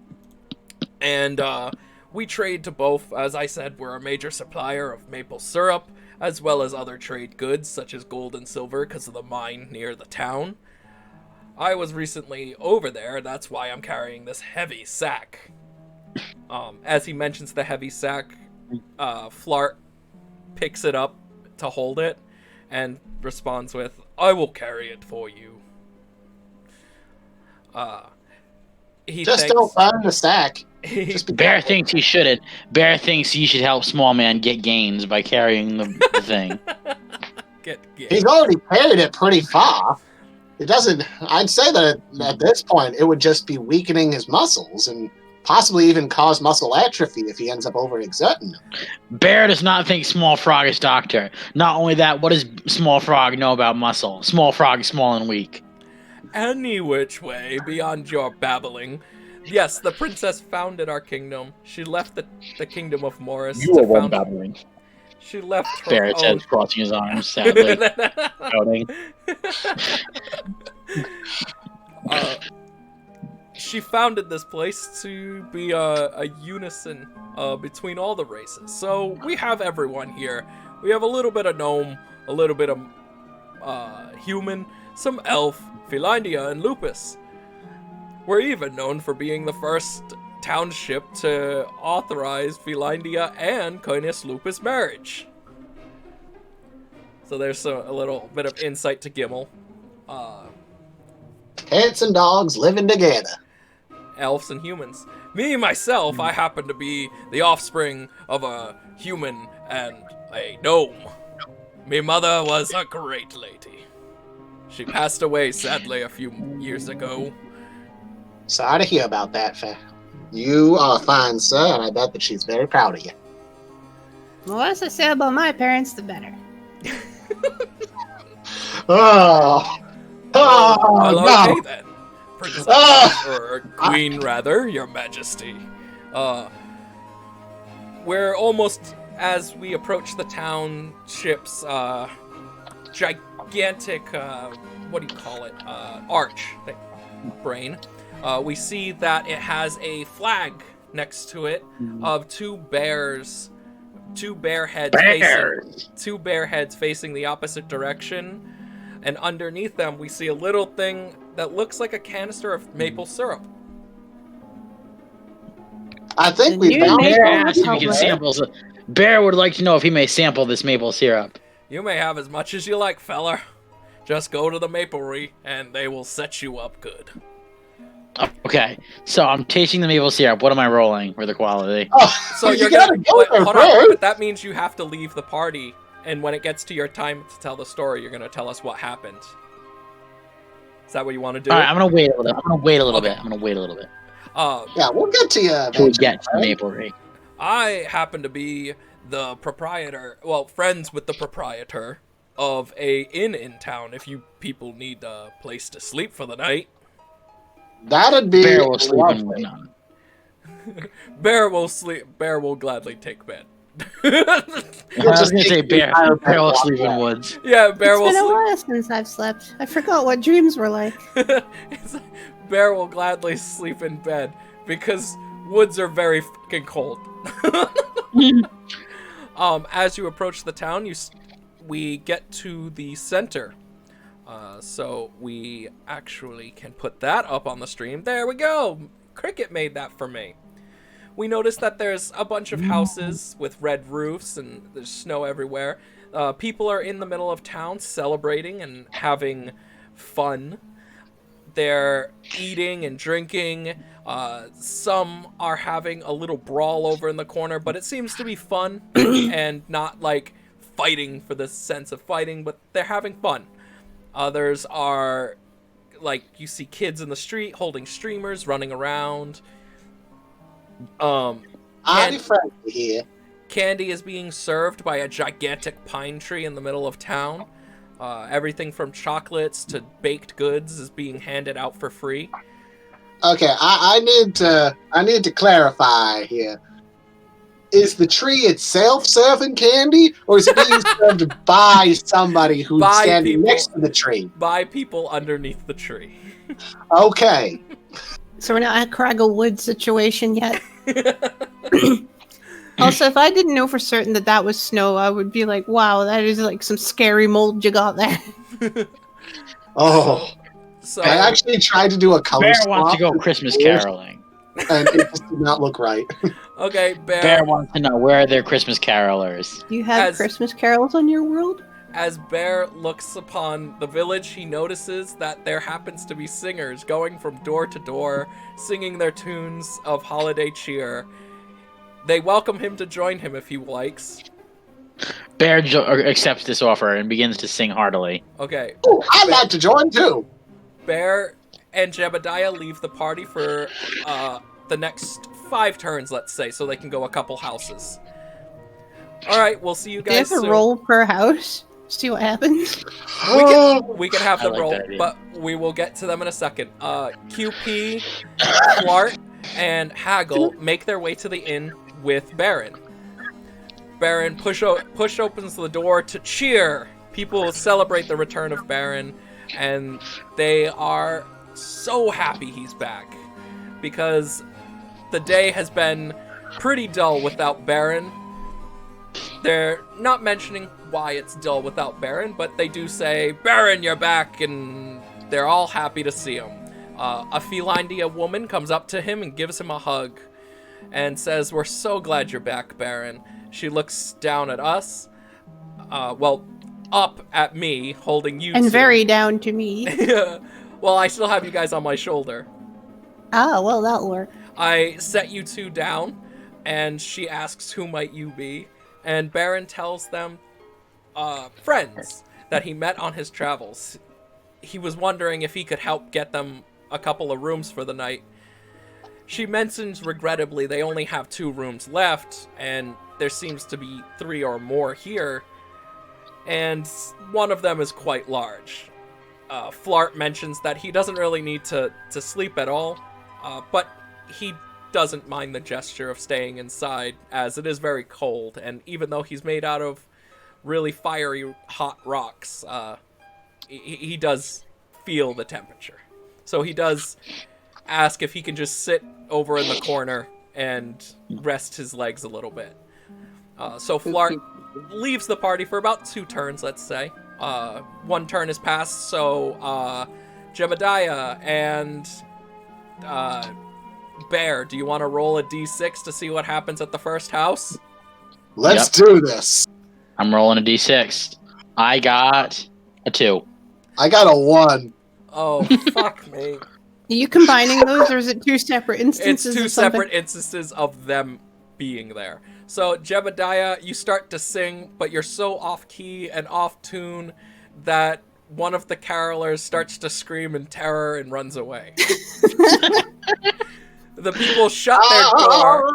Speaker 2: And we trade to both. As I said, we're a major supplier of maple syrup, as well as other trade goods such as gold and silver because of the mine near the town. I was recently over there, that's why I'm carrying this heavy sack. As he mentions the heavy sack, Flart picks it up to hold it and responds with, "I will carry it for you."
Speaker 3: Just don't burn the sack.
Speaker 1: Bear thinks he shouldn't. Bear thinks he should help small man get gains by carrying the thing.
Speaker 2: Get.
Speaker 3: He's already carried it pretty far. It doesn't. I'd say that at this point, it would just be weakening his muscles and possibly even cause muscle atrophy if he ends up overexerting them.
Speaker 1: Bear does not think Small Frog is doctor. Not only that, what does Small Frog know about muscle? Small Frog is small and weak.
Speaker 2: Any which way, beyond your babbling. Yes, the princess founded our kingdom. She left the kingdom of Morris.
Speaker 1: You are one babbling.
Speaker 2: She left her
Speaker 1: Bear
Speaker 2: own...
Speaker 1: says, crossing his arms, sadly. Pouting.
Speaker 2: She founded this place to be a unison between all the races. So we have everyone here. We have a little bit of gnome, a little bit of human, some elf, Philindia, and Lupus. We're even known for being the first township to authorize Philindia and Coinus Lupus marriage. So there's a little bit of insight to Gimel.
Speaker 3: Cats and dogs living together.
Speaker 2: Elves and humans. Me, myself, I happen to be the offspring of a human and a gnome. Me mother was a great lady. She passed away, sadly, a few years ago.
Speaker 3: Sorry to hear about that, You are fine, sir, and I bet that she's very proud of you.
Speaker 5: The less I say about my parents, the better.
Speaker 3: Oh,
Speaker 2: Well,
Speaker 3: no.
Speaker 2: okay then. Princess, or Queen, rather, Your Majesty. We're almost, as we approach the township's gigantic, what do you call it? Arch. Brain. We see that it has a flag next to it of two bear heads facing the opposite direction, and underneath them we see a little thing that looks like a canister of maple syrup.
Speaker 3: I think
Speaker 5: The
Speaker 3: we
Speaker 5: new
Speaker 3: found
Speaker 5: maple
Speaker 1: Bear asked if he can
Speaker 5: Republic.
Speaker 1: sample. Bear would like to know if he may sample this maple syrup.
Speaker 2: You may have as much as you like, feller. Just go to the maplery and they will set you up good.
Speaker 1: Okay, so I'm tasting the maple syrup. What am I rolling for the quality?
Speaker 3: Oh,
Speaker 2: So
Speaker 3: you
Speaker 2: you're
Speaker 3: gotta go
Speaker 2: wait,
Speaker 3: there
Speaker 2: hold on,
Speaker 3: first.
Speaker 2: but that means you have to leave the party, and when it gets to your time to tell the story, you're gonna tell us what happened. Is that what you want to do?
Speaker 1: All right, I'm gonna wait a little.
Speaker 2: Okay.
Speaker 1: I'm gonna wait a little bit.
Speaker 3: Yeah, we'll get to you
Speaker 1: Till we
Speaker 3: eventually.
Speaker 1: get to the maplery.
Speaker 2: I happen to be the proprietor, well, friends with the proprietor of a inn in town. If you people need a place to sleep for the night,
Speaker 3: That'd be
Speaker 1: Bear will sleep in
Speaker 3: lovely.
Speaker 1: none.
Speaker 2: Bear will sleep. Bear will gladly take bed.
Speaker 1: I was gonna say Bear will sleep in woods.
Speaker 2: Yeah, Bear
Speaker 5: It's
Speaker 2: will
Speaker 5: been a
Speaker 2: sleep.
Speaker 5: while since I've slept. I forgot what dreams were like.
Speaker 2: Bear will gladly sleep in bed because woods are very fucking cold. As you approach the town, we get to the center. So we actually can put that up on the stream. There we go. Cricket made that for me. We notice that there's a bunch of houses with red roofs and there's snow everywhere. People are in the middle of town celebrating and having fun. They're eating and drinking. Some are having a little brawl over in the corner, but it seems to be fun and not like fighting for the sense of fighting, but they're having fun. Others are like, you see kids in the street holding streamers, running around.
Speaker 3: I'm friendly here.
Speaker 2: Candy is being served by a gigantic pine tree in the middle of town. Everything from chocolates to baked goods is being handed out for free.
Speaker 3: Okay, I need to clarify here. Is the tree itself serving candy, or is it being served by somebody who's standing next to the tree?
Speaker 2: By people underneath the tree.
Speaker 3: Okay.
Speaker 5: So we're not at Craggle Wood situation yet. Also, if I didn't know for certain that was snow, I would be like, wow, that is like some scary mold you got there.
Speaker 3: Oh.
Speaker 2: So
Speaker 3: I actually tried to do a color
Speaker 1: Bear
Speaker 3: swap.
Speaker 1: wants to go Christmas caroling.
Speaker 3: And it just did not look right.
Speaker 2: Okay,
Speaker 1: Bear wants to know, where are their Christmas carolers?
Speaker 5: Do you have Christmas carols on your world?
Speaker 2: As Bear looks upon the village, he notices that there happens to be singers going from door to door, singing their tunes of holiday cheer. They welcome him to join him if he likes.
Speaker 1: Bear accepts this offer and begins to sing heartily.
Speaker 2: Okay.
Speaker 3: Oh, I'd like to join too.
Speaker 2: Bear and Jebediah leave the party for the next 5 turns, let's say, so they can go a couple houses. Alright, we'll see you
Speaker 5: Do you
Speaker 2: guys
Speaker 5: have to
Speaker 2: soon.
Speaker 5: roll per house? See what happens?
Speaker 2: We can have
Speaker 1: I
Speaker 2: them
Speaker 1: like
Speaker 2: roll,
Speaker 1: that idea.
Speaker 2: but we will get to them in a second. QP, Flart, and Haggle make their way to the inn with Baron. Baron push opens the door to cheer. People celebrate the return of Baron, and they are so happy he's back, because the day has been pretty dull without Baron. They're not mentioning why it's dull without Baron, but they do say, Baron, you're back, and they're all happy to see him. A Felindia woman comes up to him and gives him a hug and says, we're so glad you're back, Baron. She looks down at us, up at me, holding you
Speaker 5: And
Speaker 2: two.
Speaker 5: very down to me.
Speaker 2: Well, I still have you guys on my shoulder.
Speaker 5: Ah, well, that'll work.
Speaker 2: I set you two down, and she asks, who might you be? And Baron tells them, friends that he met on his travels. He was wondering if he could help get them a couple of rooms for the night. She mentions, regrettably, they only have 2 rooms left, and there seems to be 3 or more here, and one of them is quite large. Flart mentions that he doesn't really need to sleep at all, but he doesn't mind the gesture of staying inside, as it is very cold, and even though he's made out of really fiery, hot rocks, he does feel the temperature. So he does ask if he can just sit over in the corner and rest his legs a little bit. So Flart leaves the party for about 2 turns, let's say. 1 turn has passed, so Jebediah and Bear, do you want to roll a d6 to see what happens at the first house?
Speaker 3: Let's do this.
Speaker 1: I'm rolling a d6. I got a 2.
Speaker 3: I got a 1.
Speaker 2: Oh, fuck me.
Speaker 5: Are you combining those, or is it 2 separate
Speaker 2: It's
Speaker 5: instances?
Speaker 2: 2
Speaker 5: of something?
Speaker 2: separate instances of them being there. So, Jebediah, you start to sing, but you're so off-key and off-tune that one of the carolers starts to scream in terror and runs away. The people shut their door.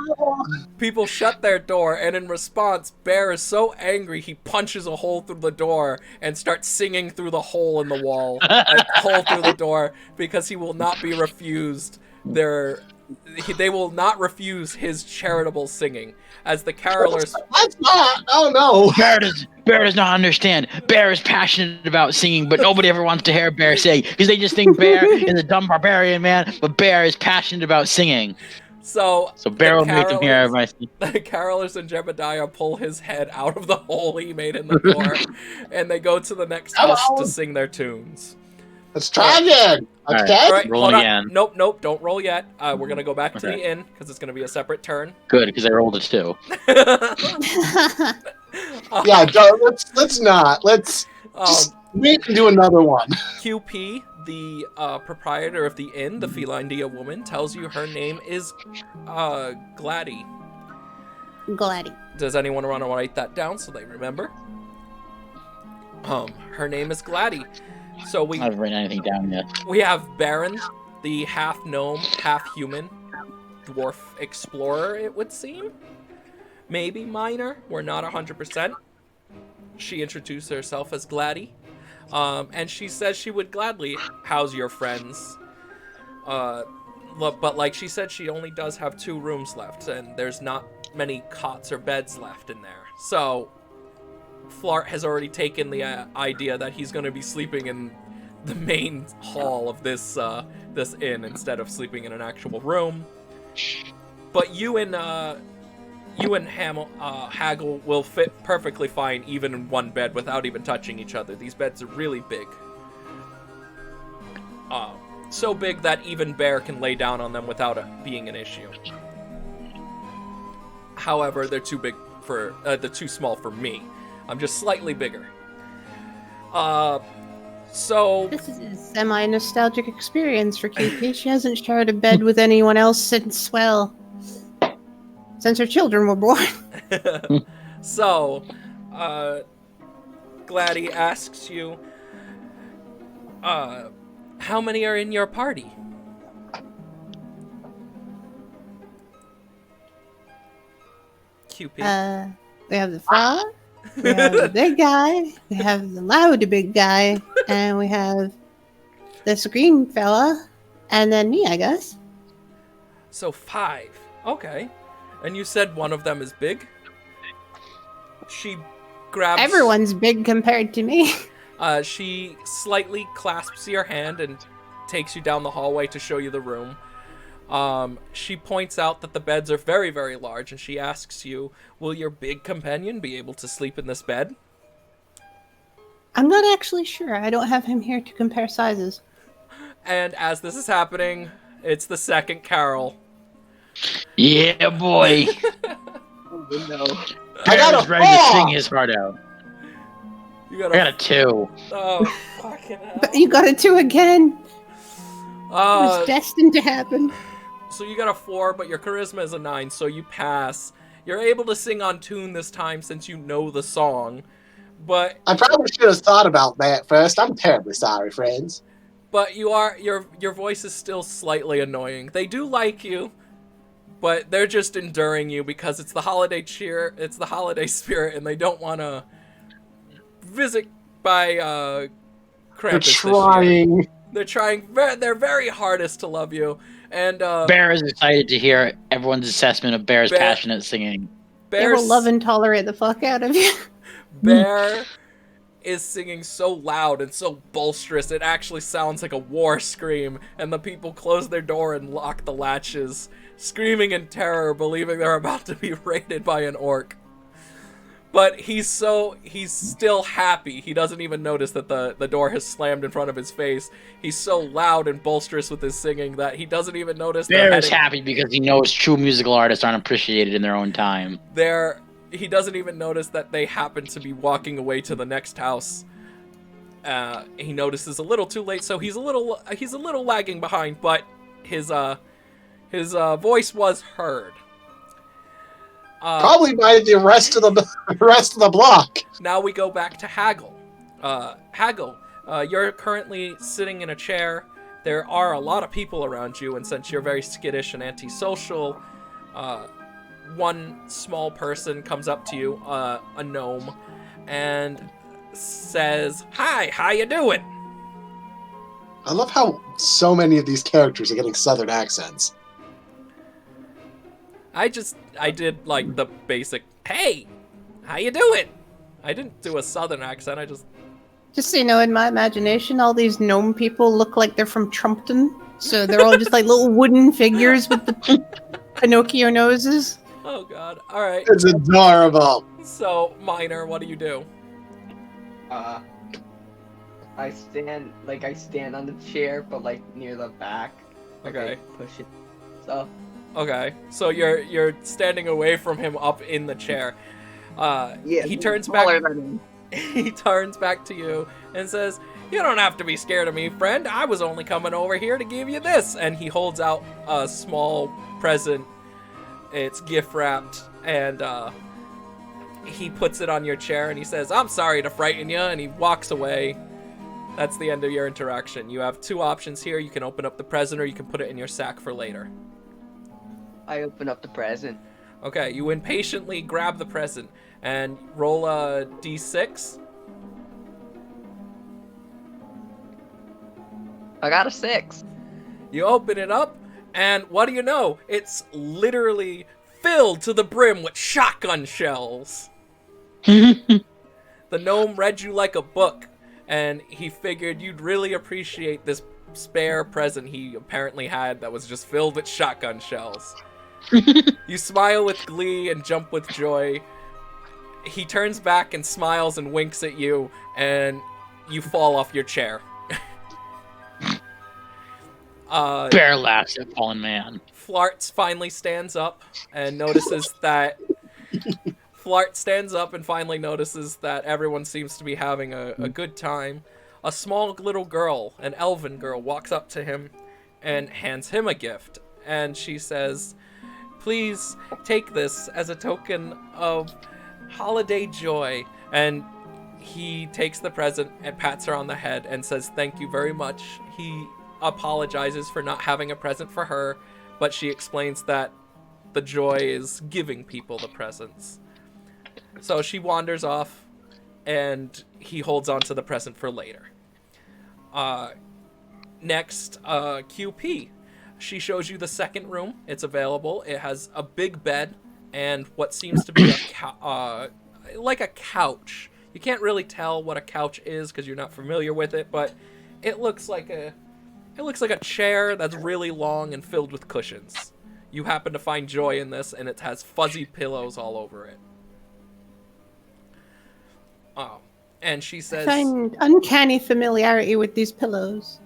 Speaker 2: People shut their door, and in response, Bear is so angry he punches a hole through the door and starts singing through the hole in the wall, a hole through the door, because he will not be refused they will not refuse his charitable singing. As the carolers...
Speaker 3: That's not. Oh no.
Speaker 1: Bear does not understand. Bear is passionate about singing, but nobody ever wants to hear Bear sing, because they just think Bear is a dumb barbarian, man. But Bear is passionate about singing.
Speaker 2: So
Speaker 1: Bear will make them hear my singing.
Speaker 2: The carolers and Jebediah pull his head out of the hole he made in the door, and they go to the next house to sing their tunes.
Speaker 3: Let's try again.
Speaker 1: All
Speaker 3: Okay.
Speaker 2: All right,
Speaker 1: Roll
Speaker 2: hold on.
Speaker 1: again.
Speaker 2: Nope, don't roll yet. We're gonna go back to
Speaker 1: Okay.
Speaker 2: the inn because it's gonna be a separate turn.
Speaker 1: Good, because I rolled a 2.
Speaker 3: Yeah, let's not. Let's just wait and do another one.
Speaker 2: QP, the proprietor of the inn, the Feline Dia woman, tells you her name is Gladdy.
Speaker 5: Gladdy.
Speaker 2: Does anyone want to write that down so they remember? Her name is Gladdy. So
Speaker 1: I haven't written anything down yet.
Speaker 2: we have Baron, the half gnome, half human dwarf explorer, it would seem. Maybe minor. We're not 100%. She introduced herself as Gladdy. And she says she would gladly house your friends. But like she said, she only does have 2 rooms left, and there's not many cots or beds left in there. So Flart has already taken the idea that he's going to be sleeping in the main hall of this this inn instead of sleeping in an actual room. But you and Haggle will fit perfectly fine even in one bed without even touching each other. These beds are really big. So big that even Bear can lay down on them without it being an issue. However, they're too big for they're too small for me. I'm just slightly bigger. So
Speaker 5: This is a semi-nostalgic experience for QP. She hasn't shared a bed with anyone else since, well, since her children were born.
Speaker 2: So, Gladdy asks you, how many are in your party? QP.
Speaker 5: We have the frog, we have the big guy, we have the loud big guy, and we have this green fella, and then me, I guess.
Speaker 2: So 5. Okay. And you said one of them is big? She grabs...
Speaker 5: Everyone's big compared to me.
Speaker 2: She slightly clasps your hand and takes you down the hallway to show you the room. She points out that the beds are very, very large, and she asks you, will your big companion be able to sleep in this bed?
Speaker 5: I'm not actually sure. I don't have him here to compare sizes.
Speaker 2: And as this is happening, it's the second Carol.
Speaker 1: Yeah, boy.
Speaker 4: Oh, no.
Speaker 3: I got
Speaker 1: Bear's
Speaker 3: a
Speaker 1: ready to
Speaker 3: 4!
Speaker 1: sing his heart out.
Speaker 2: You
Speaker 1: I got a 2.
Speaker 2: Oh, fucking hell.
Speaker 5: But you got a 2 again. It was destined to happen.
Speaker 2: So you got a 4, but your charisma is a 9, so you pass. You're able to sing on tune this time since you know the song. But
Speaker 3: I probably should have thought about that first. I'm terribly sorry, friends.
Speaker 2: But your voice is still slightly annoying. They do like you, but they're just enduring you because it's the holiday cheer, it's the holiday spirit, and they don't want to visit by Krampus
Speaker 3: They're
Speaker 2: this year.
Speaker 3: trying.
Speaker 2: They're trying their very hardest to love you. And
Speaker 1: Bear is excited to hear everyone's assessment of Bear's
Speaker 2: Bear-
Speaker 1: passionate singing.
Speaker 5: They will love and tolerate the fuck out of you.
Speaker 2: Bear is singing so loud and so bolsterous, it actually sounds like a war scream, and the people close their door and lock the latches, screaming in terror, believing they're about to be raided by an orc. But he's still happy. He doesn't even notice that the door has slammed in front of his face. He's so loud and bolsterous with his singing that he doesn't even notice
Speaker 1: Bear is happy because he knows true musical artists aren't appreciated in their own time.
Speaker 2: He doesn't even notice that they happen to be walking away to the next house. He notices a little too late, so he's a little lagging behind, but his voice was heard.
Speaker 3: Probably by the rest of the block.
Speaker 2: Now we go back to Haggle. Haggle, you're currently sitting in a chair. There are a lot of people around you, and since you're very skittish and antisocial, one small person comes up to you, a gnome, and says, "Hi, how you doing?"
Speaker 3: I love how so many of these characters are getting southern accents.
Speaker 2: I did like the basic, "Hey, how you doing?" I didn't do a southern accent, I just...
Speaker 5: Just so you know, in my imagination, all these gnome people look like they're from Trumpton. So they're all just like little wooden figures with the Pinocchio noses.
Speaker 2: Oh god, alright.
Speaker 3: It's adorable.
Speaker 2: So, Minor, what do you do?
Speaker 4: I stand on the chair, but like near the back.
Speaker 2: Okay.
Speaker 4: Push it. So
Speaker 2: Okay, so you're standing away from him up in the chair.
Speaker 4: Yeah,
Speaker 2: He turns
Speaker 4: smaller
Speaker 2: back.
Speaker 4: than me.
Speaker 2: He turns back to you and says, "You don't have to be scared of me, friend. I was only coming over here to give you this." And he holds out a small present. It's gift wrapped, and he puts it on your chair and he says, "I'm sorry to frighten you," and he walks away. That's the end of your interaction. You have two options here. You can open up the present or you can put it in your sack for later.
Speaker 4: I open up the present.
Speaker 2: Okay, you impatiently grab the present and roll a d6.
Speaker 4: I got a 6.
Speaker 2: You open it up, and what do you know? It's literally filled to the brim with shotgun shells. The gnome read you like a book, and he figured you'd really appreciate this spare present he apparently had that was just filled with shotgun shells. You smile with glee and jump with joy. He turns back and smiles and winks at you, and you fall off your chair.
Speaker 1: Bear laughs at fallen man.
Speaker 2: Flarts finally stands up and notices that Flart stands up and finally notices that everyone seems to be having a good time. A small little girl, an elven girl, walks up to him and hands him a gift. And she says, "Please take this as a token of holiday joy." And he takes the present and pats her on the head and says, "Thank you very much." He apologizes for not having a present for her, but she explains that the joy is giving people the presents. So she wanders off, and he holds on to the present for later. Next, QP. She shows you the second room. It's available. It has a big bed and what seems to be like a couch. You can't really tell what a couch is because you're not familiar with it, but it looks like a chair that's really long and filled with cushions. You happen to find joy in this, and it has fuzzy pillows all over it. And she says,
Speaker 5: I find uncanny familiarity with these pillows.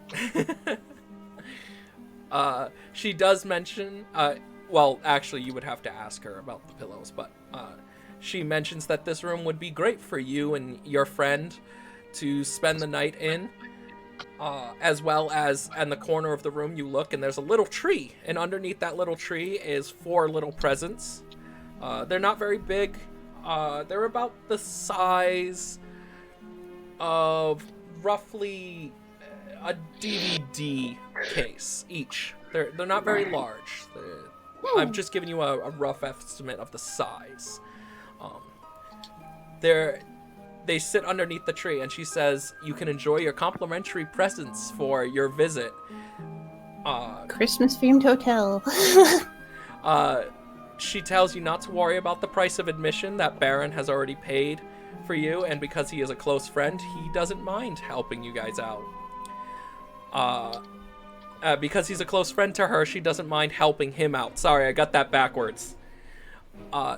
Speaker 2: She does mention, well, actually, you would have to ask her about the pillows, but she mentions that this room would be great for you and your friend to spend the night in, as well as in the corner of the room you look, and there's a little tree, and underneath that little tree is 4 little presents. They're not very big. They're about the size of roughly a DVD case each. They're not very large. I'm just giving you a rough estimate of the size. They sit underneath the tree, and she says you can enjoy your complimentary presents for your visit.
Speaker 5: Christmas themed hotel.
Speaker 2: She tells you not to worry about the price of admission that Baron has already paid for you, and because he is a close friend, he doesn't mind helping you guys out. Because he's a close friend to her, she doesn't mind helping him out. Sorry, I got that backwards.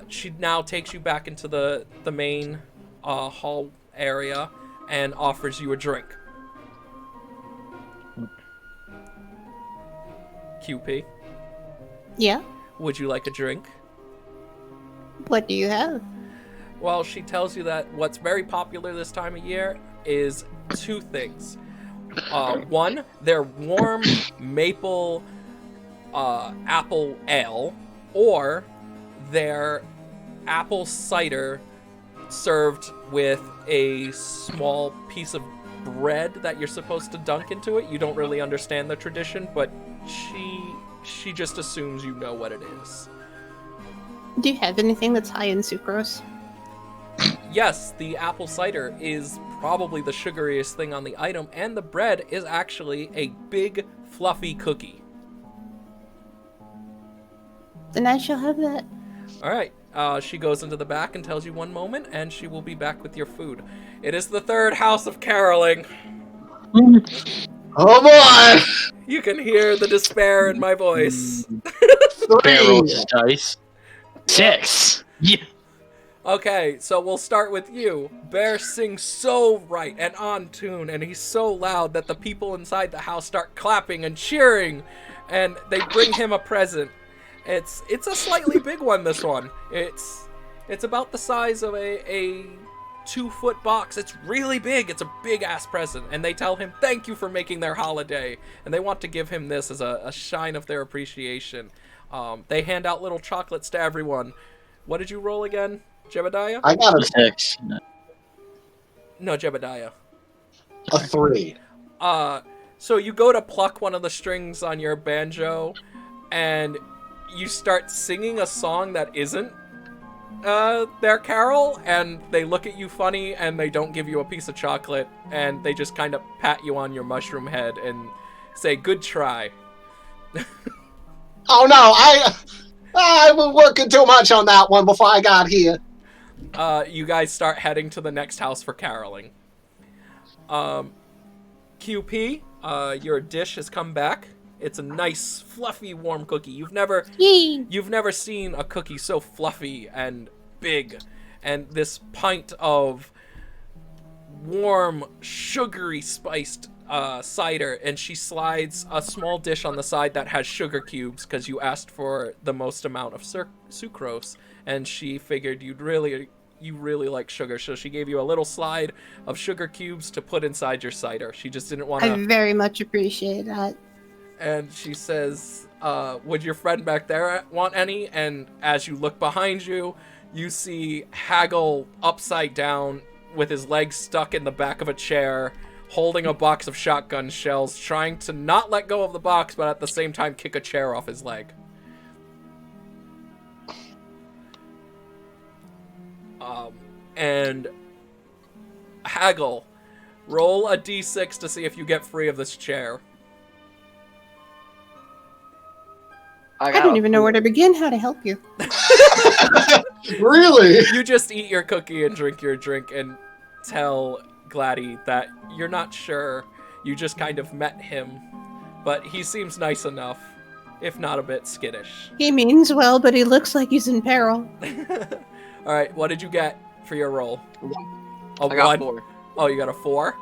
Speaker 2: She now takes you back into the main hall area and offers you a drink. QP,
Speaker 5: Yeah?
Speaker 2: would you like a drink?
Speaker 5: What do you have?
Speaker 2: Well, she tells you that what's very popular this time of year is 2 things. One, their warm maple apple ale, or their apple cider served with a small piece of bread that you're supposed to dunk into it. You don't really understand the tradition, but she just assumes you know what it is.
Speaker 5: Do you have anything that's high in sucrose?
Speaker 2: Yes, the apple cider is probably the sugariest thing on the item, and the bread is actually a big, fluffy cookie.
Speaker 5: Then I shall have that.
Speaker 2: Alright, she goes into the back and tells you 1 moment, and she will be back with your food. It is the 3rd house of caroling.
Speaker 3: Oh boy!
Speaker 2: You can hear the despair in my voice.
Speaker 1: Bear
Speaker 3: 3.
Speaker 1: rolls his dice. 6. Yeah.
Speaker 2: Okay, so we'll start with you. Bear sings so right and on tune, and he's so loud that the people inside the house start clapping and cheering, and they bring him a present. It's a slightly big one, this one. It's It's about the size of a 2-foot box. It's really big. It's a big ass present. And they tell him thank you for making their holiday. And they want to give him this as a sign of their appreciation. They hand out little chocolates to everyone. What did you roll again, Jebediah?
Speaker 3: I got
Speaker 1: 6.
Speaker 2: No, Jebediah.
Speaker 3: a 3.
Speaker 2: So you go to pluck one of the strings on your banjo, and you start singing a song that isn't their carol, and they look at you funny, and they don't give you a piece of chocolate, and they just kind of pat you on your mushroom head and say, good try.
Speaker 3: Oh no, I was working too much on that one before I got here.
Speaker 2: You guys start heading to the next house for caroling. QP, your dish has come back. It's a nice, fluffy, warm cookie. You've never seen a cookie so fluffy and big. And this pint of warm, sugary, spiced cider, and she slides a small dish on the side that has sugar cubes because you asked for the most amount of sucrose, and she figured you really like sugar, so she gave you a little slide of sugar cubes to put inside your cider. She just didn't want to.
Speaker 5: I very much appreciate that.
Speaker 2: And she says, would your friend back there want any? And as you look behind you, you see Haggle upside down with his legs stuck in the back of a chair, holding a box of shotgun shells, trying to not let go of the box, but at the same time kick a chair off his leg. And Haggle, roll a d6 to see if you get free of this chair.
Speaker 5: I don't even know where to begin. How to help you?
Speaker 3: Really?
Speaker 2: You just eat your cookie and drink your drink and tell Gladdy that you're not sure. You just kind of met him, but he seems nice enough, if not a bit skittish.
Speaker 5: He means well, but he looks like he's in peril.
Speaker 2: All right, what did you get for your roll?
Speaker 4: I got 4.
Speaker 2: Oh, you got a 4?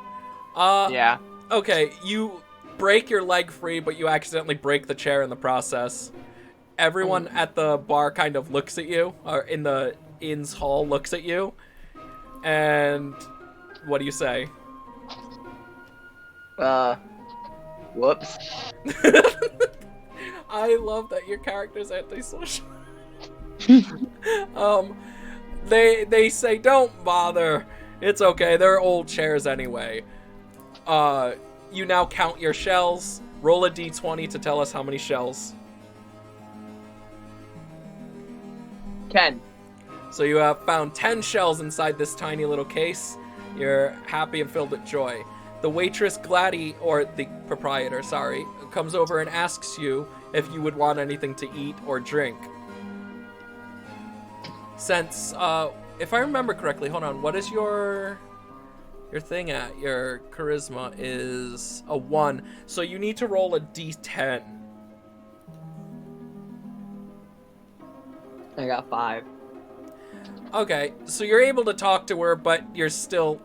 Speaker 4: Yeah.
Speaker 2: Okay, you break your leg free, but you accidentally break the chair in the process. Everyone at the bar kind of looks at you, or in the inn's hall looks at you, and what do you say?
Speaker 4: Whoops.
Speaker 2: I love that your character's antisocial. They say, don't bother. It's okay, they're old chairs anyway. You now count your shells. Roll a d20 to tell us how many shells.
Speaker 4: 10.
Speaker 2: So you have found 10 shells inside this tiny little case. You're happy and filled with joy. The waitress Gladdy, or the proprietor, sorry, comes over and asks you if you would want anything to eat or drink. Since, if I remember correctly, hold on, what is your thing at? Your charisma is a 1, so you need to roll a d10.
Speaker 4: I got 5.
Speaker 2: Okay, so you're able to talk to her, but you're still,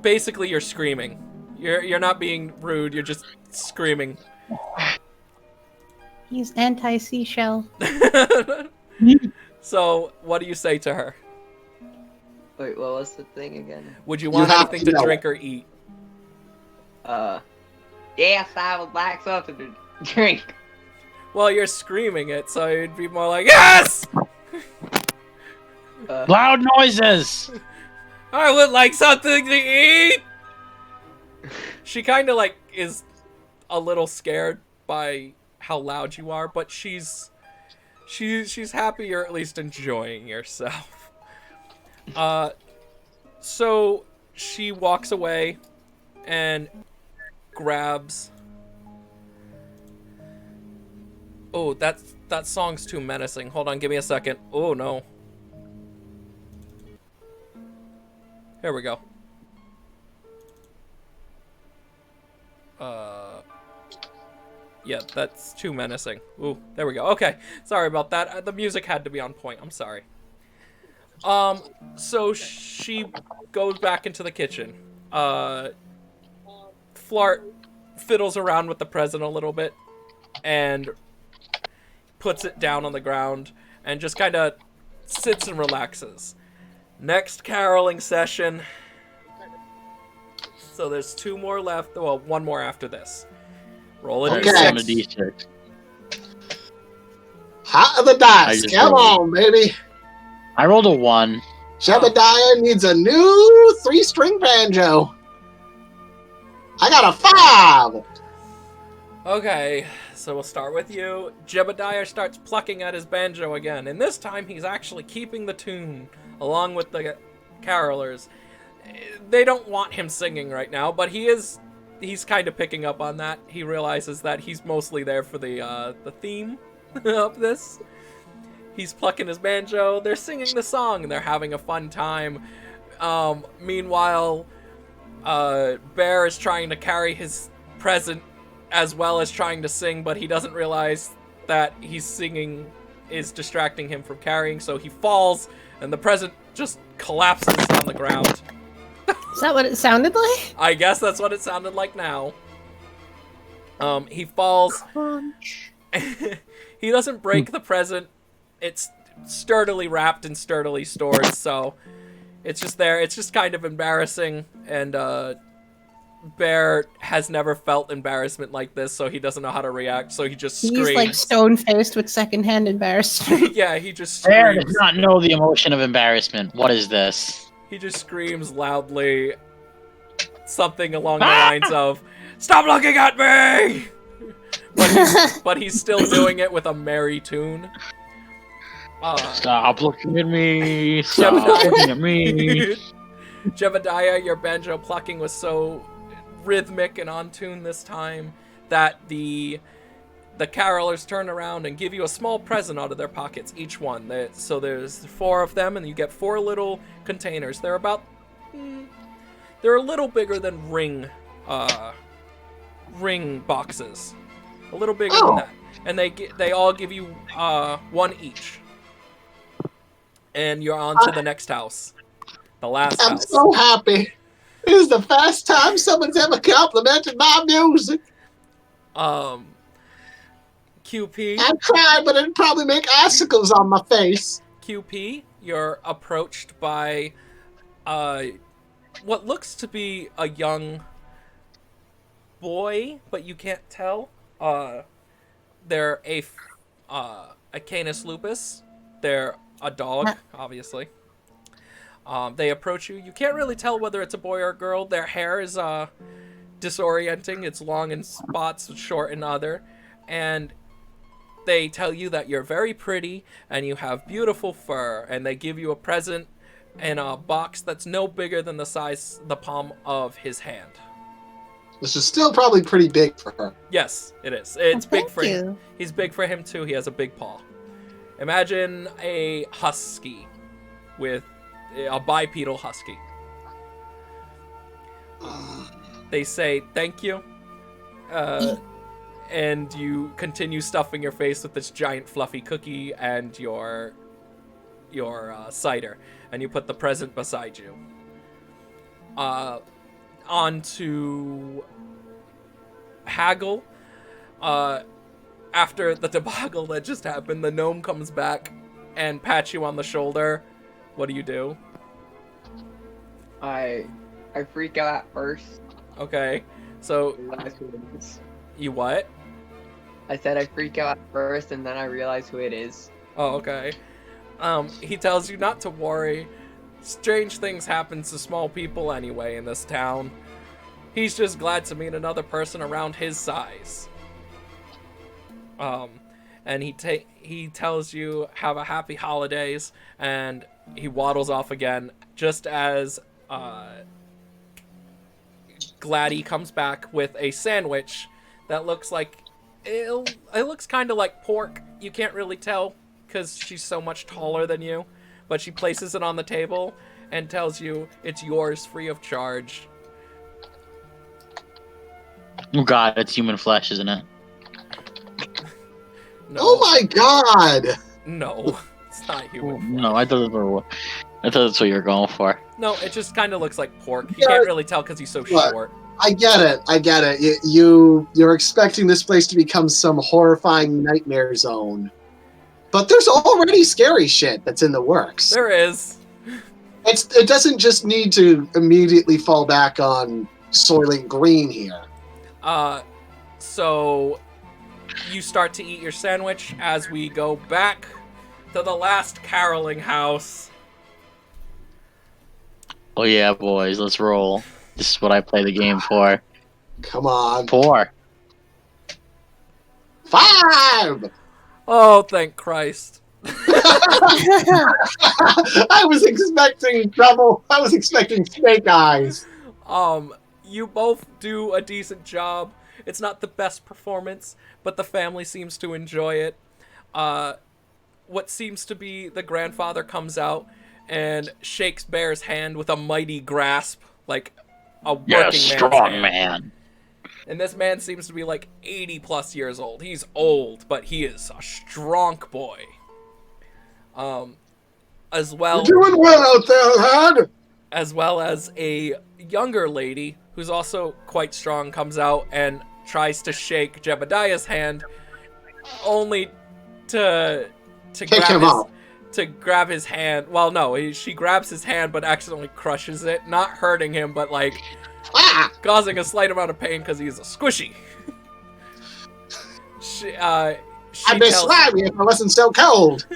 Speaker 2: basically you're screaming. You're not being rude, you're just screaming.
Speaker 5: He's anti-seashell.
Speaker 2: So, what do you say to her?
Speaker 4: Wait, what was the thing again?
Speaker 2: Would you want
Speaker 3: have
Speaker 2: anything
Speaker 3: to
Speaker 2: to
Speaker 3: know.
Speaker 2: drink or eat?
Speaker 4: Yes, I would like something to drink.
Speaker 2: Well, you're screaming it, so it'd be more like, yes!
Speaker 1: Loud noises.
Speaker 2: I would like something to eat! She kind of, like, is a little scared by how loud you are, but she's happy you're at least enjoying yourself. So she walks away and grabs... Oh, that song's too menacing. Hold on, give me a second. Oh, no. Here we go. Yeah, that's too menacing. Ooh, there we go. Okay, sorry about that. The music had to be on point. I'm sorry. So she goes back into the kitchen. Flart fiddles around with the present a little bit and puts it down on the ground and just kind of sits and relaxes. Next caroling session. So there's 2 more left. Well, 1 more after this. Roll a
Speaker 3: Okay.
Speaker 1: On a
Speaker 2: d6.
Speaker 1: D6.
Speaker 3: Hot of the
Speaker 1: I
Speaker 3: dice.
Speaker 1: just
Speaker 3: Come
Speaker 1: rolled.
Speaker 3: on, baby.
Speaker 1: I rolled a 1.
Speaker 3: Jebediah needs a new 3-string banjo. I got a 5.
Speaker 2: Okay, so we'll start with you. Jebediah starts plucking at his banjo again, and this time he's actually keeping the tune along with the carolers. They don't want him singing right now, but he's kind of picking up on that. He realizes that he's mostly there for the theme of this. He's plucking his banjo, they're singing the song, and they're having a fun time. Meanwhile, Bear is trying to carry his present as well as trying to sing, but he doesn't realize that he's singing is distracting him from carrying, so he falls, and the present just collapses on the ground.
Speaker 5: Is that what it sounded like?
Speaker 2: I guess that's what it sounded like now. He falls.
Speaker 5: Crunch.
Speaker 2: He doesn't break the present. It's sturdily wrapped and sturdily stored, so it's just there. It's just kind of embarrassing, and Bear has never felt embarrassment like this, so he doesn't know how to react, so he just screams.
Speaker 5: He's like stone-faced with secondhand embarrassment.
Speaker 2: Yeah, he just
Speaker 1: Bear
Speaker 2: screams.
Speaker 1: does not know the emotion of embarrassment. What is this?
Speaker 2: He just screams loudly something along the lines of, "Stop looking at me!" But he's still doing it with a merry tune.
Speaker 1: Stop looking at me. Stop looking at me.
Speaker 2: Jebediah, your banjo plucking was so rhythmic and on tune this time that the carolers turn around and give you a small present out of their pockets, each one. So there's 4 of them, and you get 4 little containers. They're about they're a little bigger than ring boxes, a little bigger than that, and they all give you 1 each. And you're on to the next house. The last
Speaker 3: I'm
Speaker 2: house.
Speaker 3: so happy. This is the first time someone's ever complimented my music.
Speaker 2: QP.
Speaker 3: I tried, but it'd probably make icicles on my face.
Speaker 2: QP, you're approached by what looks to be a young boy, but you can't tell. They're a Canis lupus. They're a dog, obviously. They approach you. You can't really tell whether it's a boy or a girl. Their hair is disorienting. It's long in spots, short in other. And they tell you that you're very pretty and you have beautiful fur. And they give you a present in a box that's no bigger than the palm of his hand.
Speaker 3: This is still probably pretty big for her.
Speaker 2: Yes, it is. It's big
Speaker 5: Thank
Speaker 2: for him.
Speaker 5: you.
Speaker 2: He's big for him too. He has a big paw. Imagine a husky with a bipedal husky. They say thank you, and you continue stuffing your face with this giant fluffy cookie and your cider, and you put the present beside you. On to Haggle. After the debacle that just happened, the gnome comes back and pats you on the shoulder. What do you do?
Speaker 4: I freak out at first.
Speaker 2: Okay, so
Speaker 4: Realize who it is.
Speaker 2: you what?
Speaker 4: I said I freak out at first, and then I realize who it is.
Speaker 2: Oh, okay. He tells you not to worry. Strange things happen to small people anyway in this town. He's just glad to meet another person around his size. And he tells you have a happy holidays, and he waddles off again just as Gladdy comes back with a sandwich that looks like it looks kind of like pork. You can't really tell because she's so much taller than you, but she places it on the table and tells you it's yours free of charge.
Speaker 1: Oh god, it's human flesh, isn't it?
Speaker 2: No,
Speaker 3: Oh my god!
Speaker 2: no, it's not human.
Speaker 1: No, I thought that's what you were going for.
Speaker 2: No, it just kind of looks like pork. You
Speaker 3: Yeah.
Speaker 2: can't really tell because he's so
Speaker 3: What?
Speaker 2: short.
Speaker 3: I get it. You're expecting this place to become some horrifying nightmare zone. But there's already scary shit that's in the works.
Speaker 2: There is.
Speaker 3: it doesn't just need to immediately fall back on soiling green here.
Speaker 2: So you start to eat your sandwich as we go back to the last caroling house.
Speaker 1: Oh yeah, boys, let's roll. This is what I play the game for.
Speaker 3: Come on.
Speaker 1: 4.
Speaker 3: 5!
Speaker 2: Oh, thank Christ.
Speaker 3: I was expecting trouble. I was expecting snake eyes.
Speaker 2: You both do a decent job. It's not the best performance, but the family seems to enjoy it. What seems to be the grandfather comes out and shakes Bear's hand with a mighty grasp, like a working man's
Speaker 1: strong
Speaker 2: hand.
Speaker 1: man.
Speaker 2: And this man seems to be like 80 plus years old. He's old, but he is a strong boy. As well,
Speaker 3: You're doing well out there, lad.
Speaker 2: as well as a younger lady who's also quite strong comes out and tries to shake Jebediah's hand, only to
Speaker 3: Kick
Speaker 2: grab
Speaker 3: him
Speaker 2: his,
Speaker 3: off.
Speaker 2: to grab his hand. Well, no, she grabs his hand but accidentally crushes it, not hurting him, but like
Speaker 3: Ah!
Speaker 2: causing a slight amount of pain because he's a squishy. she
Speaker 3: I'd be
Speaker 2: tells,
Speaker 3: slimy if I wasn't so cold.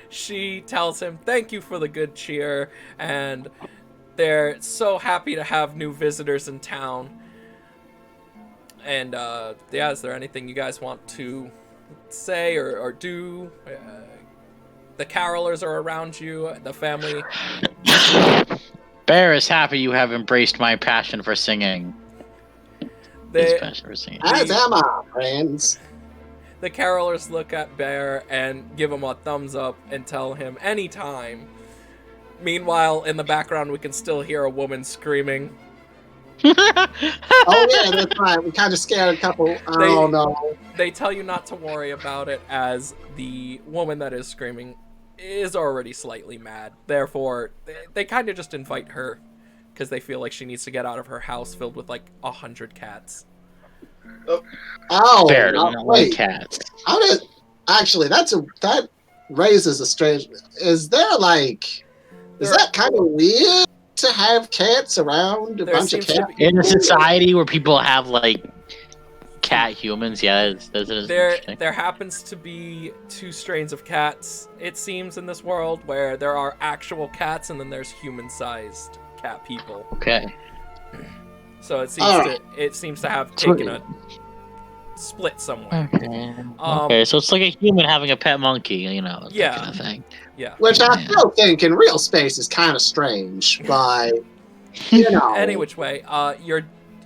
Speaker 2: she tells him, "Thank you for the good cheer," and they're so happy to have new visitors in town. And yeah, is there anything you guys want to say or do? The carolers are around you, the family.
Speaker 1: Bear is happy you have embraced my passion for singing. His
Speaker 2: They,
Speaker 1: passion for singing.
Speaker 3: As am I, friends.
Speaker 2: the carolers look at Bear and give him a thumbs up and tell him anytime. Meanwhile, in the background, we can still hear a woman screaming.
Speaker 3: Oh yeah, that's right. We kind of scared a couple. Oh no.
Speaker 2: They tell you not to worry about it, as the woman that is screaming is already slightly mad. Therefore, they kind of just invite her because they feel like she needs to get out of her house filled with like 100 cats.
Speaker 3: Oh,
Speaker 1: Bear does not like
Speaker 3: wait.
Speaker 1: cats.
Speaker 3: How did? Actually, that raises a strange. Is there like? Is that kind of weird to have cats around a
Speaker 2: There
Speaker 3: bunch of
Speaker 2: seems to
Speaker 3: cats?
Speaker 2: be-
Speaker 1: In a society where people have like cat humans, yeah, that's interesting.
Speaker 2: There happens to be 2 strains of cats, it seems, in this world, where there are actual cats and then there's human-sized cat people.
Speaker 1: Okay.
Speaker 2: So it seems to have taken a split somewhere.
Speaker 1: Okay. Okay, so it's like a human having a pet monkey, you know, that
Speaker 2: Yeah.
Speaker 1: kind of thing.
Speaker 2: Yeah.
Speaker 3: Which I still think in real space is kind of strange, but you know.
Speaker 2: Any which way,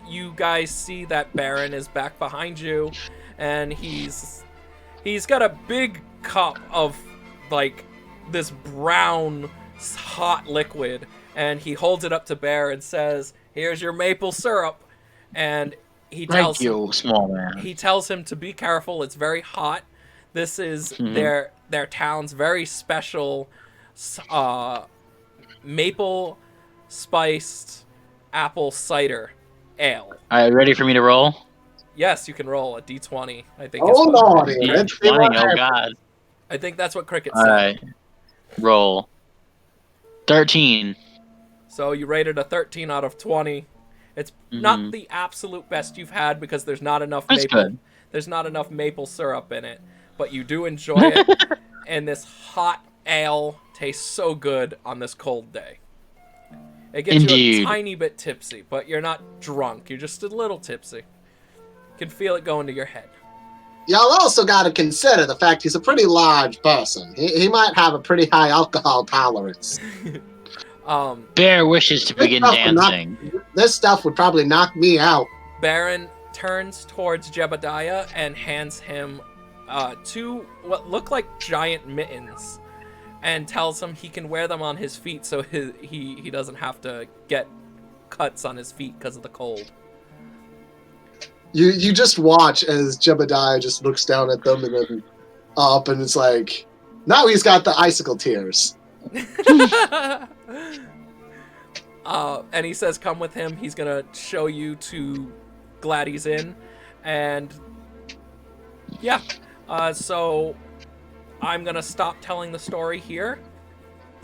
Speaker 2: you guys see that Baron is back behind you, and he's got a big cup of like this brown hot liquid, and he holds it up to Bear and says, "Here's your maple syrup," and he tells
Speaker 1: Thank you, small man.
Speaker 2: he tells him to be careful. It's very hot. This is their town's very special maple spiced apple cider ale.
Speaker 1: All right, ready for me to roll?
Speaker 2: Yes, you can roll a d20. I think.
Speaker 3: Oh
Speaker 2: is what-
Speaker 3: lordy, let's see
Speaker 1: Funny,
Speaker 3: what
Speaker 1: oh
Speaker 3: happens.
Speaker 1: god.
Speaker 2: I think that's what Cricket
Speaker 1: All
Speaker 2: said.
Speaker 1: right, roll. 13.
Speaker 2: So you rated a 13 out of 20. It's not the absolute best you've had because there's not enough
Speaker 1: That's
Speaker 2: maple.
Speaker 1: good.
Speaker 2: There's not enough maple syrup in it, but you do enjoy it. And this hot ale tastes so good on this cold day. It gets you
Speaker 1: Indeed.
Speaker 2: a tiny bit tipsy, but you're not drunk. You're just a little tipsy. You can feel it going to your head.
Speaker 3: Y'all also got to consider the fact he's a pretty large person. He might have a pretty high alcohol tolerance.
Speaker 1: Bear wishes to begin dancing.
Speaker 3: This stuff would probably knock me out.
Speaker 2: Baron turns towards Jebediah and hands him 2 what look like giant mittens, and tells him he can wear them on his feet so he doesn't have to get cuts on his feet because of the cold.
Speaker 3: You just watch as Jebediah just looks down at them and then up, and it's like, now he's got the icicle tears.
Speaker 2: And he says, "Come with him. He's gonna show you to Gladys Inn," and yeah. So I'm gonna stop telling the story here.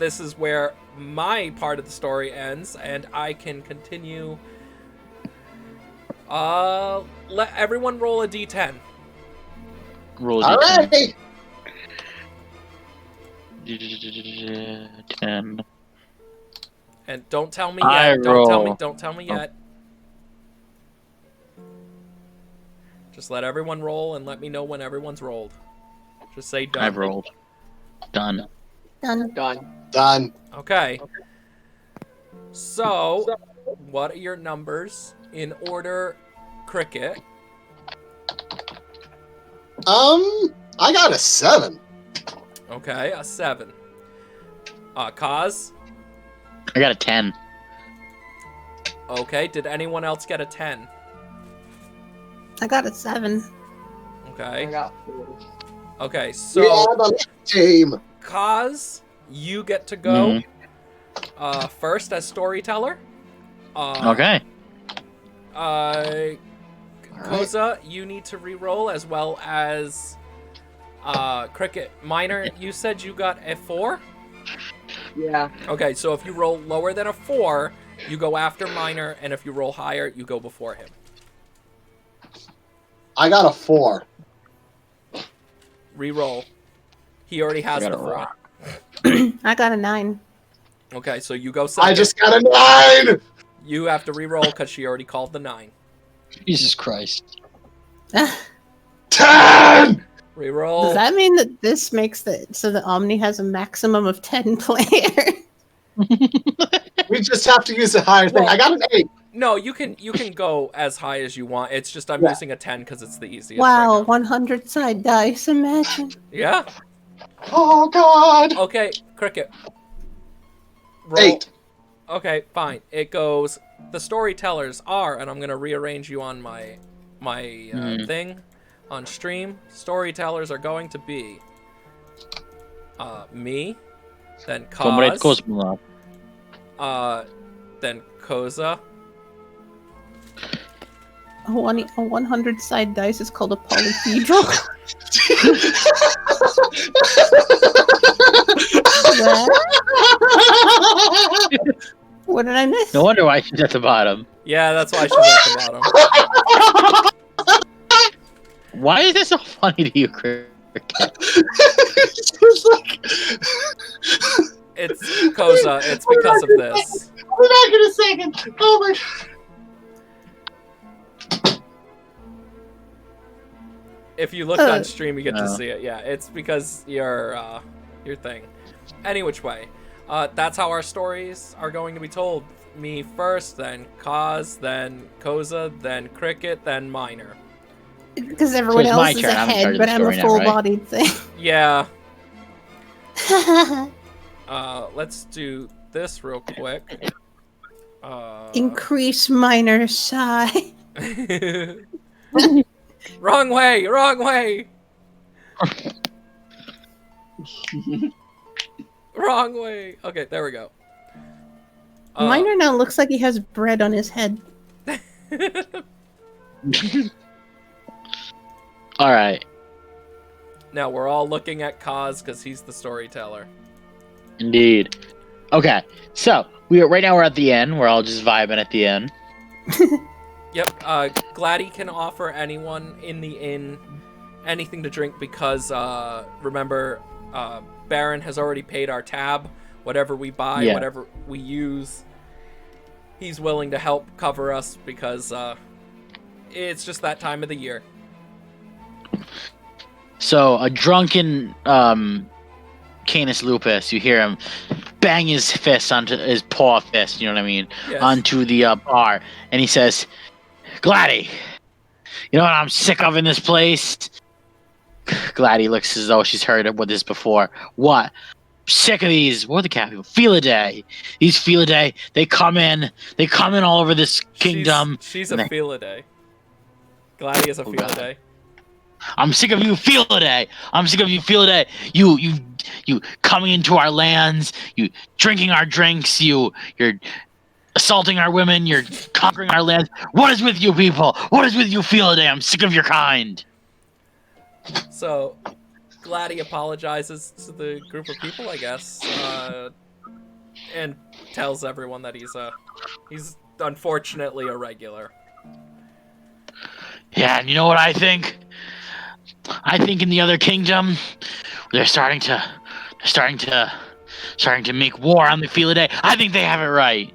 Speaker 2: this is where my part of the story ends, and I can continue. Let everyone roll a d10.
Speaker 1: Roll
Speaker 3: All
Speaker 1: D10.
Speaker 3: right.
Speaker 1: 10.
Speaker 2: And don't tell me
Speaker 1: I
Speaker 2: yet. Don't tell me.
Speaker 1: roll.
Speaker 2: Don't tell me
Speaker 1: Oh.
Speaker 2: yet. Just let everyone roll and let me know when everyone's rolled. Just say done.
Speaker 1: I've rolled. Done.
Speaker 5: Done.
Speaker 4: Done.
Speaker 3: Done.
Speaker 2: Okay. So, what are your numbers in order, Cricket?
Speaker 3: I got a 7.
Speaker 2: Okay, a 7. Kaz?
Speaker 1: I got a 10.
Speaker 2: Okay, did anyone else get a 10?
Speaker 5: I got a 7.
Speaker 4: I
Speaker 2: Okay.
Speaker 4: got 4.
Speaker 2: Okay,
Speaker 3: We
Speaker 2: so
Speaker 3: are the team.
Speaker 2: Kaz, you get to go
Speaker 1: Mhm.
Speaker 2: first as storyteller.
Speaker 1: Okay.
Speaker 2: Koza, you need to re-roll as well as Cricket. Minor, you said you got a 4?
Speaker 4: Yeah.
Speaker 2: Okay, so if you roll lower than a 4, you go after Minor, and if you roll higher, you go before him.
Speaker 3: I got a 4.
Speaker 2: Re-roll. He already has
Speaker 1: I got
Speaker 2: the
Speaker 1: a
Speaker 2: 4.
Speaker 1: rock.
Speaker 5: I got a 9.
Speaker 2: Okay, so you go second.
Speaker 3: I just got a 9.
Speaker 2: You have to re-roll because she already called the 9.
Speaker 1: Jesus Christ.
Speaker 3: 10.
Speaker 2: Re-roll.
Speaker 5: Does that mean that this makes it so that Omni has a maximum of 10 players?
Speaker 3: We just have to use a higher thing.
Speaker 2: Well-
Speaker 3: I got an 8.
Speaker 2: No, you can go as high as you want. It's just I'm
Speaker 3: Yeah.
Speaker 2: using a 10 because it's the easiest.
Speaker 5: Wow,
Speaker 2: Right now.
Speaker 5: 100 side dice, imagine.
Speaker 2: Yeah.
Speaker 3: Oh God.
Speaker 2: Okay, Cricket. Roll.
Speaker 3: 8.
Speaker 2: Okay, fine. It goes. The storytellers are, and I'm gonna rearrange you on my thing on stream. Storytellers are going to be me, then
Speaker 1: Comrade
Speaker 2: Kaz,
Speaker 1: Cosmo.
Speaker 2: then Koza.
Speaker 5: A 100 side dice is called a polyhedral. What did I miss?
Speaker 1: No wonder why she's at the bottom.
Speaker 2: Yeah, that's why she's at the bottom.
Speaker 1: Why is this so funny to you, Cricket?
Speaker 3: It's like,
Speaker 2: It's Koza. It's because of this.
Speaker 3: I'll be back in a second. Oh my God.
Speaker 2: If you look on
Speaker 5: Uh,
Speaker 2: stream, you get to
Speaker 1: No.
Speaker 2: see it. Yeah, it's because your thing. Any which way, that's how our stories are going to be told. Me first, then Kaz, then Koza, then Cricket, then Minor.
Speaker 5: Because everyone
Speaker 1: it's my
Speaker 5: else is
Speaker 1: turn. I'm in charge
Speaker 5: ahead,
Speaker 1: of
Speaker 5: but
Speaker 1: the
Speaker 5: I'm a
Speaker 1: story now,
Speaker 5: full-bodied thing.
Speaker 2: Yeah. Let's do this real quick.
Speaker 5: Increase minor size.
Speaker 2: Wrong way! Wrong way! Wrong way! Okay, there we go.
Speaker 5: Minor now looks like he has bread on his head.
Speaker 1: All right.
Speaker 2: Now we're all looking at Kaz because he's the storyteller.
Speaker 1: Indeed. Okay. So right now we're at the end. We're all just vibing at the end.
Speaker 2: Yep, Gladdy can offer anyone in the inn anything to drink because, remember, Baron has already paid our tab. Whatever we buy,
Speaker 1: Yeah.
Speaker 2: whatever we use, he's willing to help cover us because, it's just that time of the year.
Speaker 1: So a drunken Canis Lupus, you hear him bang his fist onto his paw fist, you know what I mean,
Speaker 2: Yes.
Speaker 1: onto the bar, and he says, "Gladdy, you know what I'm sick of in this place?" Gladdy looks as though she's heard of this before. What? Sick of these. What are the cat people? Felidae. These Felidae. They come in all over this kingdom.
Speaker 2: She's
Speaker 1: and
Speaker 2: a
Speaker 1: they-
Speaker 2: Felidae. Gladdy is a
Speaker 1: Oh, God.
Speaker 2: Felidae.
Speaker 1: I'm sick of you, Felidae. I'm sick of you, Felidae. You coming into our lands. You drinking our drinks. You're assaulting our women. You're conquering our lands. What is with you people? What is with you, Felidae? I'm sick of your kind.
Speaker 2: So, Gladdy apologizes to the group of people, I guess. and tells everyone that he's unfortunately a regular.
Speaker 1: Yeah, and you know what I think? I think in the other kingdom, they're starting to make war on the field of day. I think they have it right.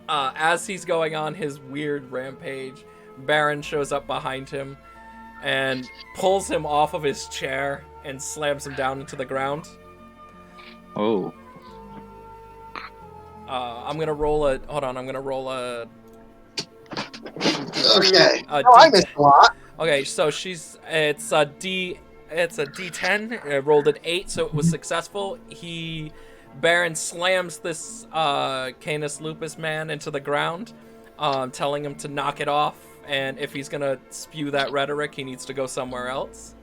Speaker 2: As he's going on his weird rampage, Baron shows up behind him and pulls him off of his chair and slams him down into the ground.
Speaker 1: Oh.
Speaker 2: I'm gonna roll a. Hold on, I'm gonna roll a.
Speaker 3: Okay.
Speaker 2: A
Speaker 3: I missed a lot.
Speaker 2: Okay, so it's a D10. I rolled an 8, so it was successful. Baron slams this Canis Lupus man into the ground, telling him to knock it off, and if he's gonna spew that rhetoric, he needs to go somewhere else.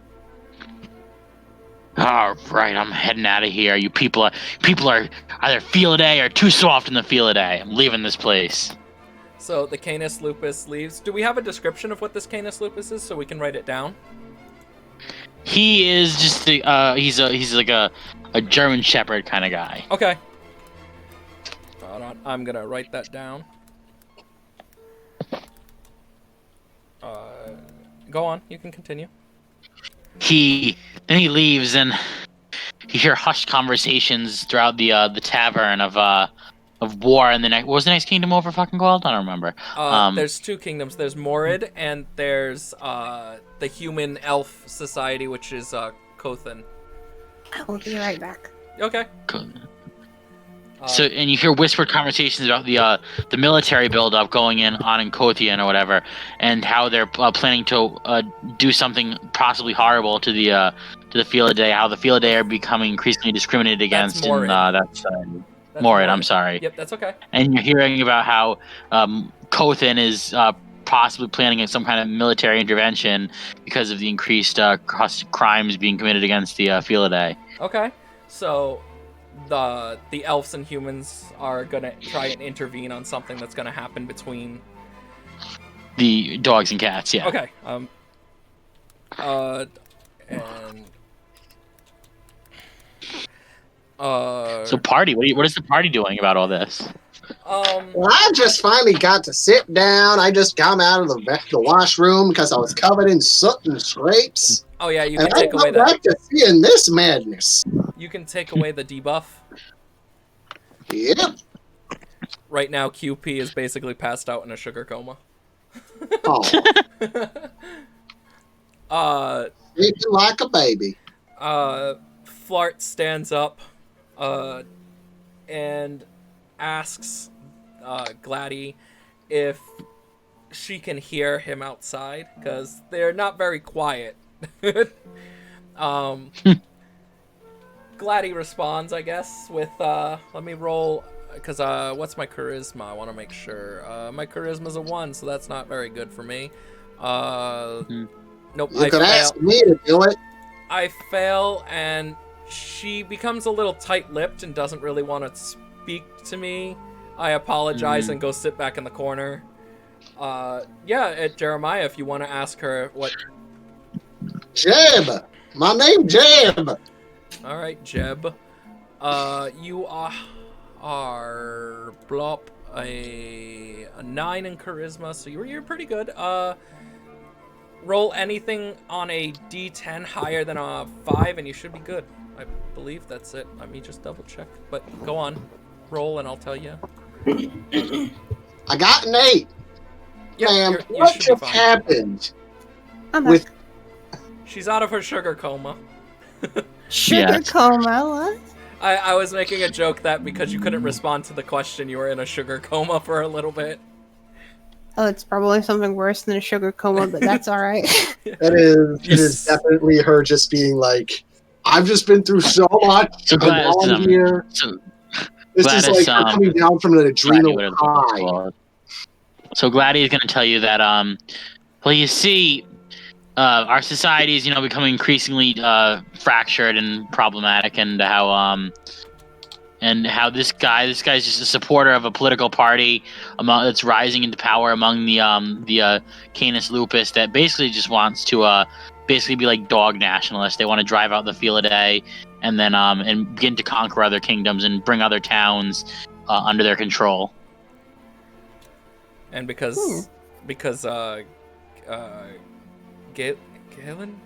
Speaker 1: All right, I'm heading out of here. You people are either field day or too soft in the field day. I'm leaving this place.
Speaker 2: So the Canis Lupus leaves. Do we have a description of what this Canis Lupus is so we can write it down?
Speaker 1: He is just he's like a German Shepherd kind of guy.
Speaker 2: Okay. Hold on, I'm gonna write that down. Go on, you can continue.
Speaker 1: Then he leaves, and you hear hushed conversations throughout the tavern of war and the next. What was the next kingdom over fucking called? I don't remember.
Speaker 2: There's two kingdoms. There's Morid, and there's the Human Elf Society, which is Kothan.
Speaker 5: I will be right back.
Speaker 2: Okay.
Speaker 1: So, and you hear whispered conversations about the military buildup going on in Kothian or whatever, and how they're planning to do something possibly horrible to the field of day. How the field of day are becoming increasingly discriminated against in that society. Morid, I'm sorry.
Speaker 2: Yep, that's okay.
Speaker 1: And you're hearing about how Kothan is possibly planning some kind of military intervention because of the increased crimes being committed against the field of day.
Speaker 2: Okay, so the elves and humans are gonna try and intervene on something that's gonna happen between
Speaker 1: the dogs and cats. Yeah.
Speaker 2: Okay.
Speaker 1: So party. What is the party doing about all this?
Speaker 3: Well, I just finally got to sit down. I just got out of the washroom because I was covered in soot and scrapes.
Speaker 2: Oh yeah, you
Speaker 3: And
Speaker 2: can take away
Speaker 3: I'd like
Speaker 2: that.
Speaker 3: to see in this madness.
Speaker 2: You can take away the debuff.
Speaker 3: Yep.
Speaker 2: Right now, QP is basically passed out in a sugar coma.
Speaker 3: Oh, sleeping like a baby.
Speaker 2: Flart stands up, and asks Gladdy if she can hear him outside, because they're not very quiet. Gladdy responds, I guess, with, let me roll, because, what's my charisma? I want to make sure. My charisma's a 1, so that's not very good for me. Nope,
Speaker 3: You could ask me to do it.
Speaker 2: I fail, and she becomes a little tight-lipped and doesn't really want to speak to me. I apologize and go sit back in the corner. Jeremiah, if you want to ask her what...
Speaker 3: Jeb! My name Jeb!
Speaker 2: Alright, Jeb. You are blop a 9 in charisma, so you're pretty good. Roll anything on a D10 higher than a 5 and you should be good. I believe that's it. Let me just double check. But go on. Roll and I'll tell you.
Speaker 3: I got an 8.
Speaker 2: Yep,
Speaker 3: Ma'am,
Speaker 2: you
Speaker 3: what
Speaker 2: should be
Speaker 3: just
Speaker 2: fine.
Speaker 3: happened?
Speaker 5: I'm
Speaker 3: With
Speaker 2: She's out of her sugar coma.
Speaker 5: sugar
Speaker 1: Yes.
Speaker 5: coma. What?
Speaker 2: I was making a joke that because you couldn't respond to the question, you were in a sugar coma for a little bit.
Speaker 5: Oh, it's probably something worse than a sugar coma, but that's all right.
Speaker 3: It is definitely her just being like, I've just been through so much.
Speaker 1: So Gladys,
Speaker 3: I'm all here.
Speaker 1: so
Speaker 3: This
Speaker 1: Gladys,
Speaker 3: is like her coming down from an adrenal
Speaker 1: Gladys,
Speaker 3: high.
Speaker 1: So Gladys is going to tell you that, well, you see, our society is, becoming increasingly fractured and problematic, and how this guy's just a supporter of a political party that's rising into power among the Canis Lupus that basically just wants to basically be like dog nationalists. They want to drive out the Felidae and then and begin to conquer other kingdoms and bring other towns under their control.
Speaker 2: And because Galen?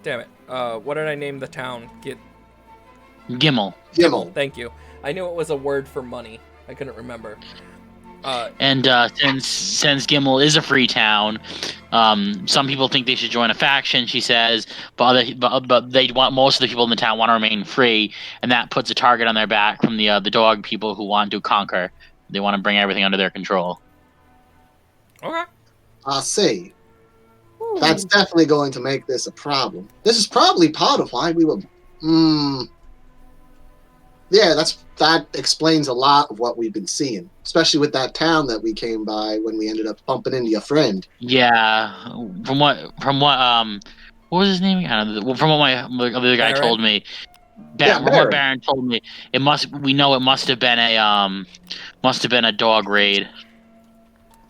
Speaker 2: Damn it. What did I name the town?
Speaker 1: Gimmel.
Speaker 2: Thank you. I knew it was a word for money. I couldn't remember.
Speaker 1: And since Gimmel is a free town, some people think they should join a faction. She says, but they want most of the people in the town want to remain free, and that puts a target on their back from the dog people who want to conquer. They want to bring everything under their control.
Speaker 2: Okay.
Speaker 3: I see. That's definitely going to make this a problem. This is probably part of why we were. Yeah, that explains a lot of what we've been seeing, especially with that town that we came by when we ended up bumping into your friend.
Speaker 1: Yeah, from what what was his name? I don't know. From what the other guy
Speaker 2: Baron?
Speaker 1: told me,
Speaker 3: Yeah,
Speaker 1: from what Baron told me, it must have been a dog raid.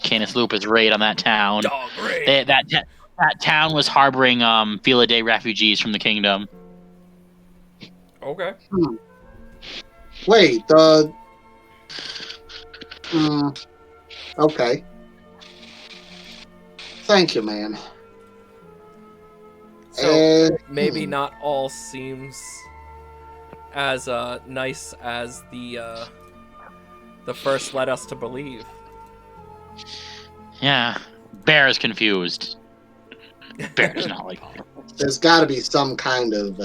Speaker 1: Canis Lupus raid on that town.
Speaker 2: Dog raid.
Speaker 1: That town was harboring Felidae refugees from the kingdom.
Speaker 2: Okay.
Speaker 3: Wait, okay. Thank you, man.
Speaker 2: So maybe not all seems as nice as the first led us to believe.
Speaker 1: Yeah, Bear is confused. Bear does not like all of this.
Speaker 3: There's got to be some kind of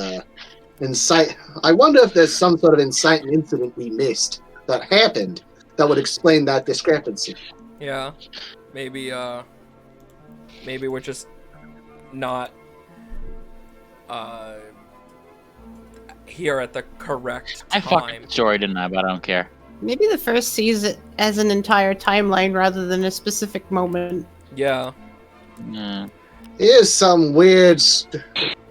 Speaker 3: incite. I wonder if there's some sort of inciting incident we missed that happened that would explain that discrepancy.
Speaker 2: Yeah. Maybe we're just not here at the correct
Speaker 1: I fucked
Speaker 2: time.
Speaker 1: the story, didn't I? But I don't care.
Speaker 5: Maybe the first sees it as an entire timeline rather than a specific moment.
Speaker 2: Yeah.
Speaker 1: Yeah.
Speaker 3: He is some weird.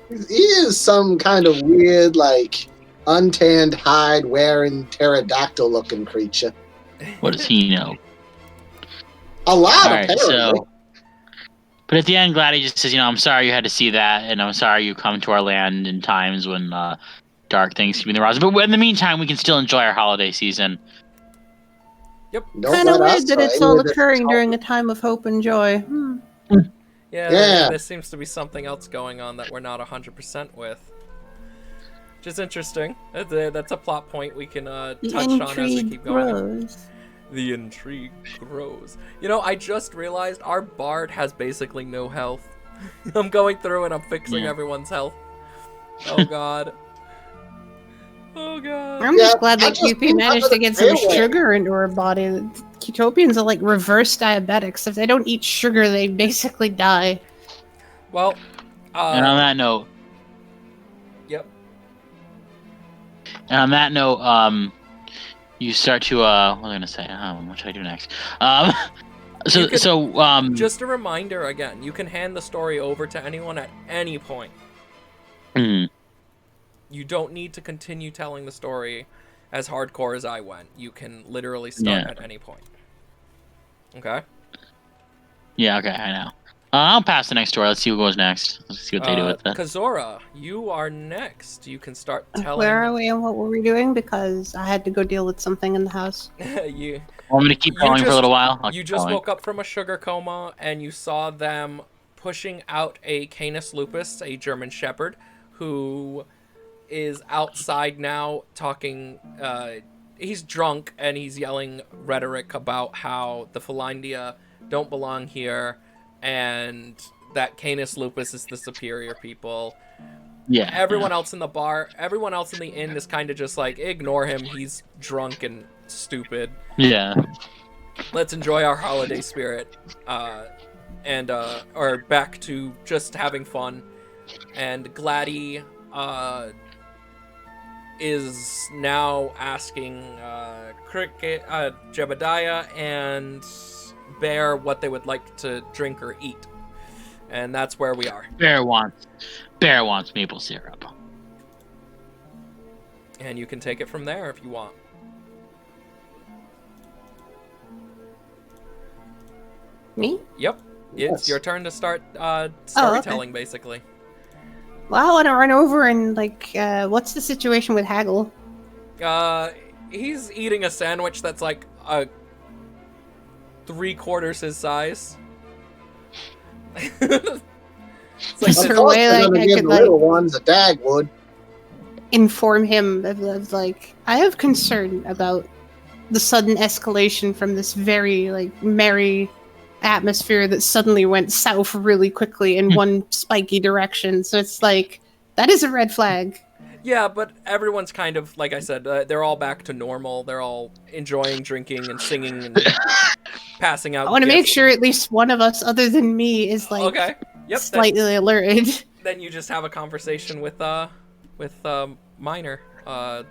Speaker 3: He is some kind of weird, like, untanned hide wearing pterodactyl looking creature.
Speaker 1: What does he know?
Speaker 3: A lot,
Speaker 1: Alright,
Speaker 3: apparently.
Speaker 1: but at the end, Gladdy just says, I'm sorry you had to see that, and I'm sorry you come to our land in times when dark things can be the rise. But in the meantime, we can still enjoy our holiday season.
Speaker 2: Yep.
Speaker 3: Don't
Speaker 5: Kind of
Speaker 3: let us
Speaker 5: weird that
Speaker 3: or
Speaker 5: it's
Speaker 3: any
Speaker 5: all
Speaker 3: of this
Speaker 5: occurring
Speaker 3: talk-
Speaker 5: during a time of hope and joy.
Speaker 2: Yeah,
Speaker 3: Yeah.
Speaker 2: there seems to be something else going on that we're not 100% with. Which is interesting. That's a plot point we can
Speaker 5: The
Speaker 2: touch on as we
Speaker 5: intrigue
Speaker 2: keep going.
Speaker 5: grows.
Speaker 2: The intrigue grows. I just realized our bard has basically no health. I'm going through and I'm fixing
Speaker 1: Yeah.
Speaker 2: everyone's health. Oh god. Oh god.
Speaker 5: I'm just
Speaker 3: Yeah,
Speaker 5: glad
Speaker 3: I
Speaker 5: that
Speaker 3: just
Speaker 5: QP
Speaker 3: think
Speaker 5: managed
Speaker 3: under
Speaker 5: to
Speaker 3: the
Speaker 5: get some
Speaker 3: railway.
Speaker 5: sugar into her body. Utopians are like reverse diabetics. If they don't eat sugar, they basically die.
Speaker 2: Well,
Speaker 1: And on that note,
Speaker 2: yep.
Speaker 1: you start to what am I gonna say? What should I do next?
Speaker 2: You could-
Speaker 1: So
Speaker 2: Just a reminder again, you can hand the story over to anyone at any point.
Speaker 1: mhm.
Speaker 2: You don't need to continue telling the story as hardcore as I went. You can literally start
Speaker 1: Yeah.
Speaker 2: at any point. Okay?
Speaker 1: Yeah, okay, I know. I'll pass the next story. Let's see what goes next. Let's see what they do with it.
Speaker 2: Kazora, you are next. You can start telling.
Speaker 5: Where are we and what were we doing? Because I had to go deal with something in the house.
Speaker 2: you
Speaker 1: Want me to keep going for a little while? I'll
Speaker 2: you
Speaker 1: keep
Speaker 2: just
Speaker 1: going.
Speaker 2: woke up from a sugar coma and you saw them pushing out a Canis lupus, a German shepherd, who is outside now talking. He's drunk and he's yelling rhetoric about how the Felindia don't belong here and that Canis lupus is the superior people.
Speaker 1: Yeah.
Speaker 2: Everyone else in the bar, everyone else in the inn is kind of just like, ignore him, he's drunk and stupid.
Speaker 1: Yeah.
Speaker 2: Let's enjoy our holiday spirit. Or back to just having fun. And Gladdy is now asking Cricket, Jebediah and Bear what they would like to drink or eat. And that's where we are.
Speaker 1: Bear wants maple syrup.
Speaker 2: And you can take it from there if you want.
Speaker 5: Me?
Speaker 2: Yep. It's
Speaker 3: Yes.
Speaker 2: your turn to start
Speaker 5: okay.
Speaker 2: storytelling, basically.
Speaker 5: Well, I want to run over and what's the situation with Haggle?
Speaker 2: He's eating a sandwich that's like 3/4 his size. It's like
Speaker 5: Is
Speaker 3: Of
Speaker 5: there a
Speaker 3: course
Speaker 5: way
Speaker 3: they're
Speaker 5: like
Speaker 3: gonna
Speaker 5: I
Speaker 3: give
Speaker 5: could
Speaker 3: the little ones a Dagwood.
Speaker 5: inform him of like I have concern about the sudden escalation from this very merry atmosphere that suddenly went south really quickly in one spiky direction. So it's like that is a red flag.
Speaker 2: Yeah, but everyone's kind of, like I said, they're all back to normal. They're all enjoying drinking and singing and passing out
Speaker 5: I want to make
Speaker 2: gifts.
Speaker 5: sure at least one of us, other than me, is
Speaker 2: Okay. Yep.
Speaker 5: slightly alerted.
Speaker 2: Then you just have a conversation with Minor.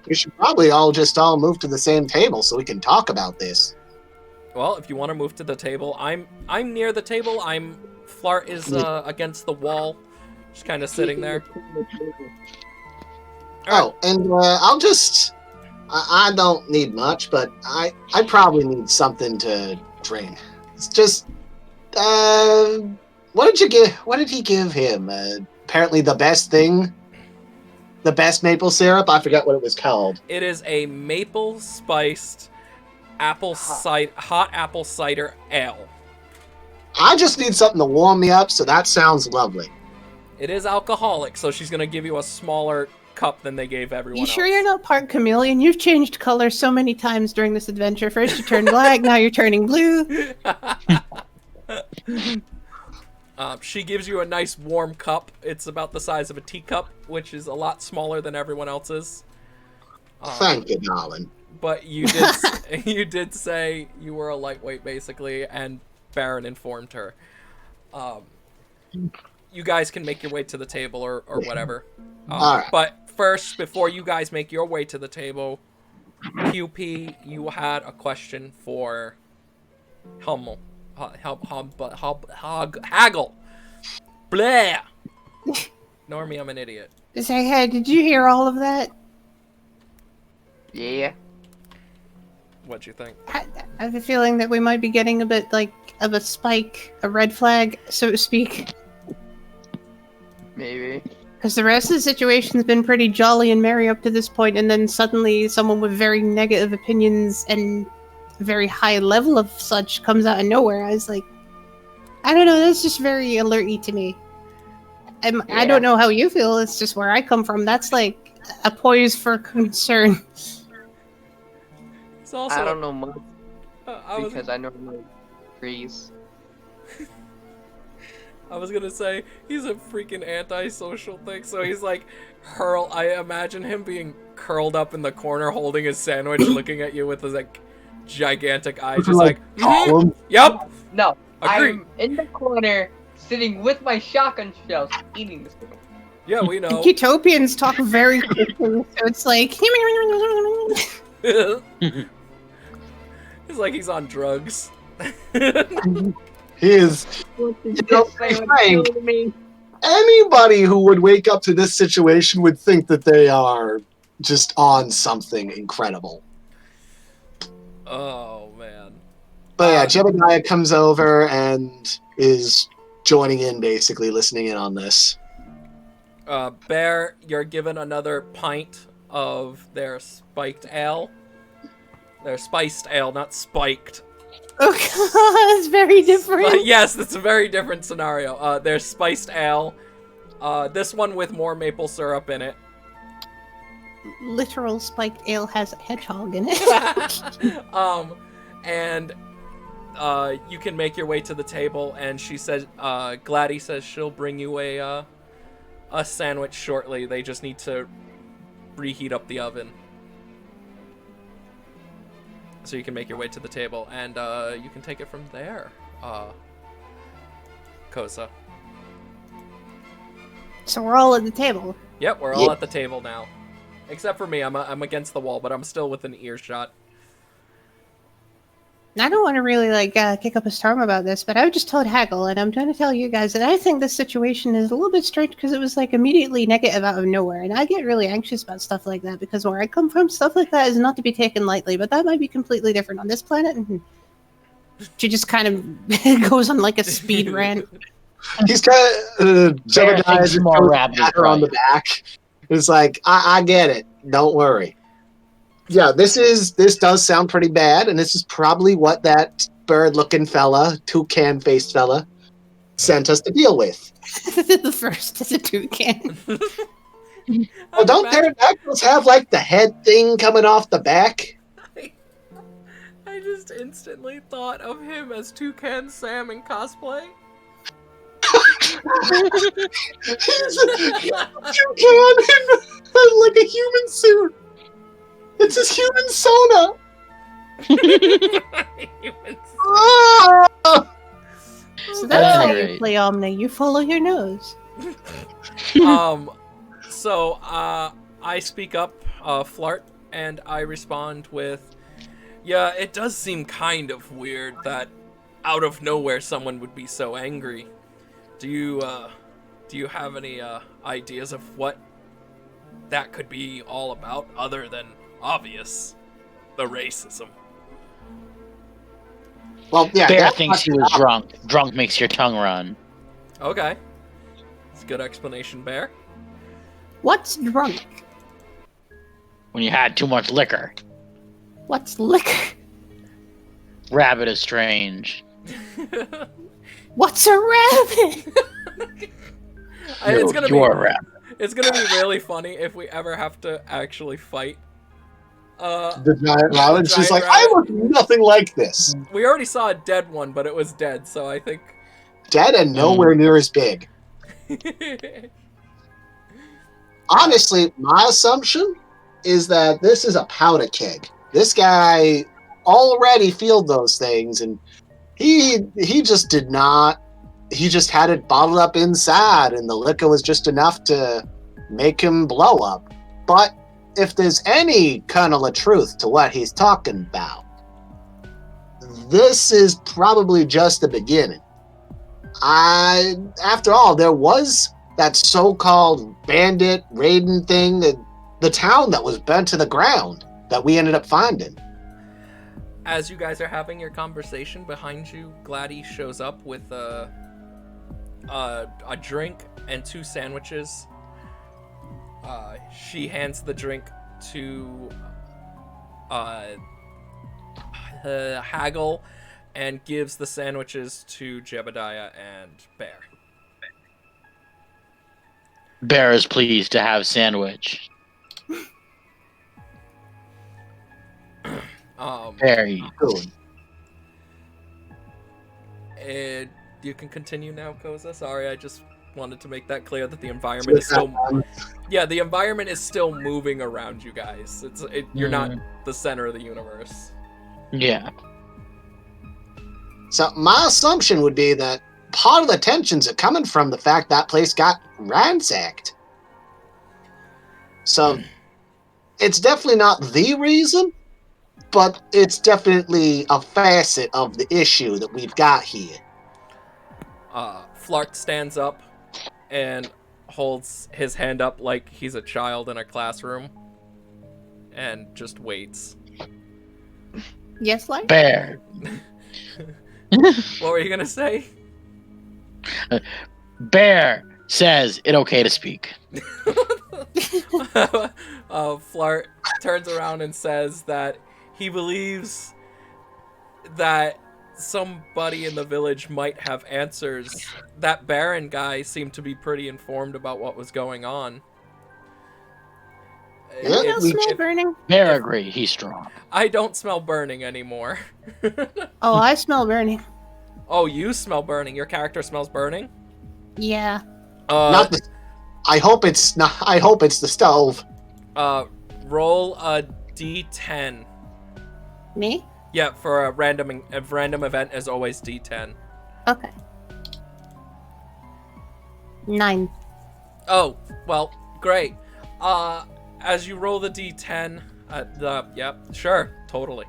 Speaker 3: We should probably all move to the same table so we can talk about this.
Speaker 2: Well, if you want to move to the table, I'm near the table. Flart is against the wall, just kind of sitting there.
Speaker 3: Oh, and I don't need much, but I probably need something to drink. It's just, what did he give him? Apparently the best thing? The best maple syrup? I forgot what it was called.
Speaker 2: It is a maple spiced hot apple cider ale.
Speaker 3: I just need something to warm me up, so that sounds lovely.
Speaker 2: It is alcoholic, so she's gonna give you a smaller cup than they gave everyone
Speaker 5: You sure
Speaker 2: else.
Speaker 5: you're not part chameleon? You've changed color so many times during this adventure. First you turned black, now you're turning blue.
Speaker 2: She gives you a nice warm cup. It's about the size of a teacup, which is a lot smaller than everyone else's.
Speaker 3: Thank you, darling.
Speaker 2: But you did say you were a lightweight, basically, and Baron informed her. You guys can make your way to the table or whatever.
Speaker 3: Alright.
Speaker 2: But first, before you guys make your way to the table, QP, you had a question for Hummel. Haggle. Blah. Normie, I'm an idiot.
Speaker 5: Say, hey, did you hear all of that?
Speaker 4: Yeah.
Speaker 2: What'd you think?
Speaker 5: I have a feeling that we might be getting a bit of a spike, a red flag, so to speak.
Speaker 4: Maybe.
Speaker 5: Because the rest of the situation's been pretty jolly and merry up to this point, and then suddenly someone with very negative opinions and a very high level of such comes out of nowhere. I was like, I don't know, that's just very alerty to me. I don't know how you feel, it's just where I come from. That's like a poise for concern.
Speaker 2: It's also,
Speaker 4: I don't know much
Speaker 2: I
Speaker 4: because I know my trees.
Speaker 2: was gonna say he's a freaking antisocial thing, so he's like I imagine him being curled up in the corner holding his sandwich looking at you with his like gigantic eyes, just like yep.
Speaker 4: No,
Speaker 2: Agree.
Speaker 4: I'm in the corner, sitting with my shotgun shells, eating this.
Speaker 2: Yeah, we know.
Speaker 5: Utopians talk very quickly, so it's like...
Speaker 2: It's like he's on drugs.
Speaker 3: He is. Frank,
Speaker 4: Me.
Speaker 3: anybody who would wake up to this situation would think that they are just on something incredible.
Speaker 2: Oh man.
Speaker 3: But yeah, Jedediah comes over and is joining in, basically listening in on this.
Speaker 2: Bear, you're given another pint of their spiked ale. Their spiced ale, not spiked.
Speaker 5: Oh god, it's very different.
Speaker 2: Yes, it's a very different scenario. Their spiced ale. This one with more maple syrup in it.
Speaker 5: Literal spiked ale has a hedgehog in it.
Speaker 2: And you can make your way to the table, and she says, Gladdy says she'll bring you a sandwich shortly. They just need to reheat up the oven. So you can make your way to the table, and you can take it from there, Kosa.
Speaker 5: So we're all at the table.
Speaker 2: Yep, we're all at the table now. Except for me, I'm against the wall, but I'm still within earshot.
Speaker 5: I don't want to really kick up a storm about this, but I just told Haggle, and I'm trying to tell you guys that I think this situation is a little bit strange because it was immediately negative out of nowhere, and I get really anxious about stuff like that because where I come from, stuff like that is not to be taken lightly. But that might be completely different on this planet. She just kind of goes on like a speed rant.
Speaker 3: He's kind of
Speaker 1: Bear
Speaker 3: Jebediah
Speaker 1: thinks
Speaker 3: just
Speaker 1: more
Speaker 3: goes
Speaker 1: rabbit is
Speaker 3: pat her on the back. It's like, I get it. Don't worry. Yeah, this does sound pretty bad, and this is probably what that bird-looking fella, toucan-faced fella, sent us to deal with.
Speaker 5: The first is a toucan.
Speaker 3: Well, don't pterodactyls have like the head thing coming off the back?
Speaker 2: I just instantly thought of him as Toucan Sam in cosplay.
Speaker 3: He's a toucan in like a human suit. It's his human sona. Ah!
Speaker 5: So that's how
Speaker 1: Alright.
Speaker 5: you play Omni. You follow your nose.
Speaker 2: So I speak up, Flart, and I respond with, yeah, it does seem kind of weird that out of nowhere someone would be so angry. Do you have any ideas of what that could be all about, other than obvious, the racism?
Speaker 3: Well, yeah,
Speaker 1: Bear
Speaker 3: that's
Speaker 1: thinks he was drunk. Drunk makes your tongue run.
Speaker 2: Okay, it's a good explanation, Bear.
Speaker 5: What's drunk?
Speaker 1: When you had too much liquor.
Speaker 5: What's liquor?
Speaker 1: Rabbit is strange.
Speaker 5: What's a rabbit?
Speaker 2: It's gonna
Speaker 1: You're a
Speaker 2: be
Speaker 1: rabbit.
Speaker 2: it's gonna be really funny if we ever have to actually fight.
Speaker 3: The giant rabbit's
Speaker 2: The
Speaker 3: just
Speaker 2: giant
Speaker 3: like, I
Speaker 2: rabbit.
Speaker 3: look nothing like this.
Speaker 2: We already saw a dead one, but it was dead, so I think.
Speaker 3: Dead and nowhere near as big. Honestly, my assumption is that this is a powder keg. This guy already filled those things, and he just did not. He just had it bottled up inside, and the liquor was just enough to make him blow up. But if there's any kernel of truth to what he's talking about, this is probably just the beginning. After all, there was that so-called bandit raiding thing, the town that was burnt to the ground that we ended up finding.
Speaker 2: As you guys are having your conversation, behind you, Gladys shows up with a drink and 2 sandwiches. She hands the drink to Haggle and gives the sandwiches to Jebediah and Bear.
Speaker 1: Bear is pleased to have sandwich. Very
Speaker 3: Good.
Speaker 2: And you can continue now, Koza. Sorry, I just wanted to make that clear that the environment is still. Yeah, the environment is still moving around you guys. You're not the center of the universe.
Speaker 1: Yeah.
Speaker 3: So my assumption would be that part of the tensions are coming from the fact that place got ransacked. So it's definitely not the reason, but it's definitely a facet of the issue that we've got here.
Speaker 2: Flart stands up and holds his hand up like he's a child in a classroom and just waits.
Speaker 5: Yes, like?
Speaker 1: Bear.
Speaker 2: What were you gonna say?
Speaker 1: Bear says it okay to speak.
Speaker 2: Flart turns around and says that he believes that somebody in the village might have answers. That Baron guy seemed to be pretty informed about what was going on.
Speaker 3: Yeah,
Speaker 5: You
Speaker 3: we
Speaker 5: smell
Speaker 3: can-
Speaker 5: burning?
Speaker 1: Bear agree. He's strong.
Speaker 2: I don't smell burning anymore.
Speaker 5: Oh, I smell burning.
Speaker 2: Oh, you smell burning. Your character smells burning?
Speaker 5: Yeah.
Speaker 3: Not the, I hope it's not. I hope it's the stove.
Speaker 2: Roll a d10.
Speaker 5: Me?
Speaker 2: Yeah, for a random event is always d10.
Speaker 5: Okay. 9.
Speaker 2: Oh, well, great. As you roll the d10, yep, sure, totally.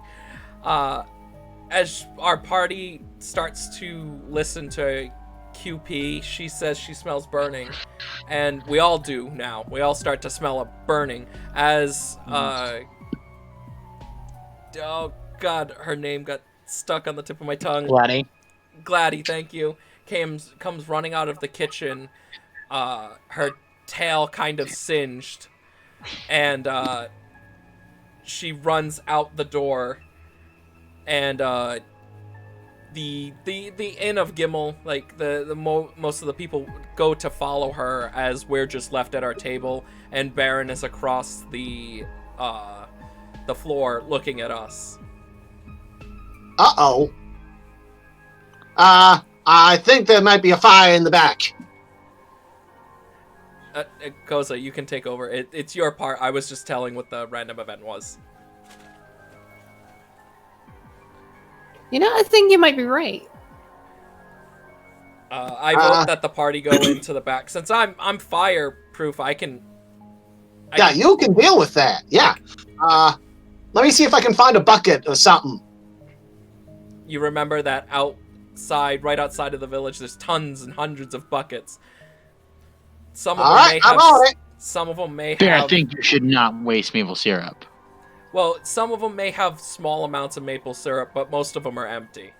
Speaker 2: As our party starts to listen to QP, she says she smells burning, and we all do now. We all start to smell a burning as, oh god, her name got stuck on the tip of my tongue.
Speaker 1: Gladdy.
Speaker 2: Thank you. Comes running out of the kitchen, her tail kind of singed, and she runs out the door, and the inn of Gimel, like most of the people go to follow her as we're just left at our table, and Baron is across the floor looking at us.
Speaker 3: Uh-oh. I think there might be a fire in the back.
Speaker 2: Koza, you can take over. It's your part. I was just telling what the random event was.
Speaker 5: You know, I think you might be right.
Speaker 2: I vote that the party go into the back. Since I'm fireproof, I can...
Speaker 3: You can deal with that. Yeah. Let me see if I can find a bucket or something.
Speaker 2: You remember that right outside of the village, there's tons and hundreds of buckets. Some of them may
Speaker 1: Bear,
Speaker 2: have...
Speaker 1: I think you should not waste maple syrup.
Speaker 2: Well, some of them may have small amounts of maple syrup, but most of them are empty.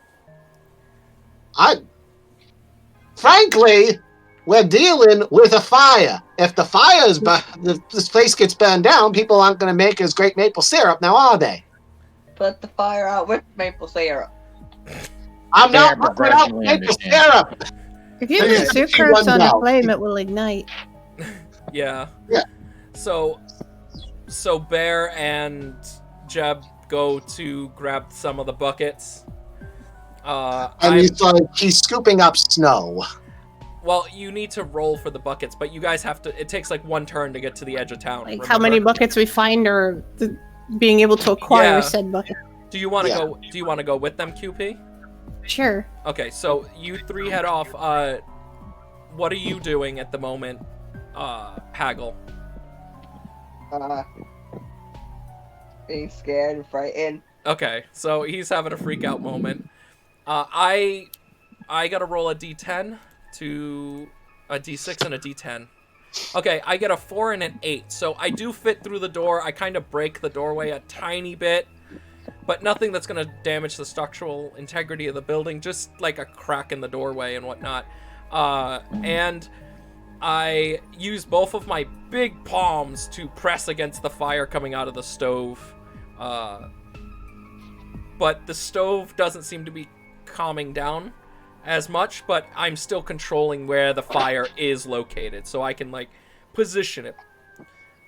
Speaker 3: Frankly, we're dealing with a fire. If the this place gets burned down, people aren't going to make as great maple syrup now, are they?
Speaker 4: Put the fire out with maple syrup.
Speaker 3: I'm not putting out maple syrup.
Speaker 5: If you put sucrose on the flame, it will ignite.
Speaker 2: Yeah.
Speaker 3: Yeah.
Speaker 2: So Bear and Jeb go to grab some of the buckets.
Speaker 3: And he's scooping up snow.
Speaker 2: Well, you need to roll for the buckets, but you guys have to... It takes like one turn to get to the edge of town.
Speaker 5: Like how many buckets we find or being able to acquire said bucket.
Speaker 2: Do you want to go? Do you want to go with them, QP?
Speaker 5: Sure.
Speaker 2: Okay, so you three head off. What are you doing at the moment, Haggle?
Speaker 4: Being scared and frightened.
Speaker 2: Okay, so he's having a freak out moment. I gotta roll a d10 to a d6 and a d10. Okay, I get a 4 and an 8, so I do fit through the door. I kind of break the doorway a tiny bit, but nothing that's gonna damage the structural integrity of the building, just like a crack in the doorway and whatnot. And I use both of my big palms to press against the fire coming out of the stove. But the stove doesn't seem to be calming down as much, but I'm still controlling where the fire is located, so I can like position it.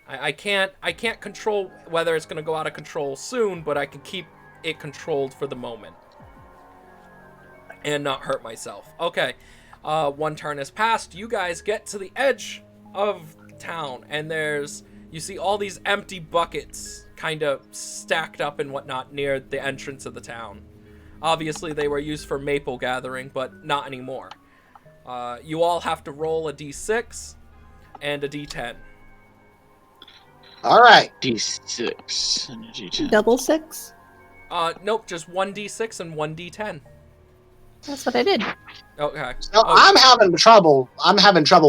Speaker 2: I can't control whether it's gonna go out of control soon, but I can keep it controlled for the moment and not hurt myself. Okay, one turn has passed. You guys get to the edge of town, and you see all these empty buckets kind of stacked up and whatnot near the entrance of the town. Obviously, they were used for maple gathering, but not anymore. You all have to roll a d6 and a d10.
Speaker 3: All right.
Speaker 1: D6 and a D10.
Speaker 5: Double 6?
Speaker 2: Nope, just 1d6 and 1d10.
Speaker 5: That's what I did.
Speaker 2: Okay.
Speaker 3: So I'm having trouble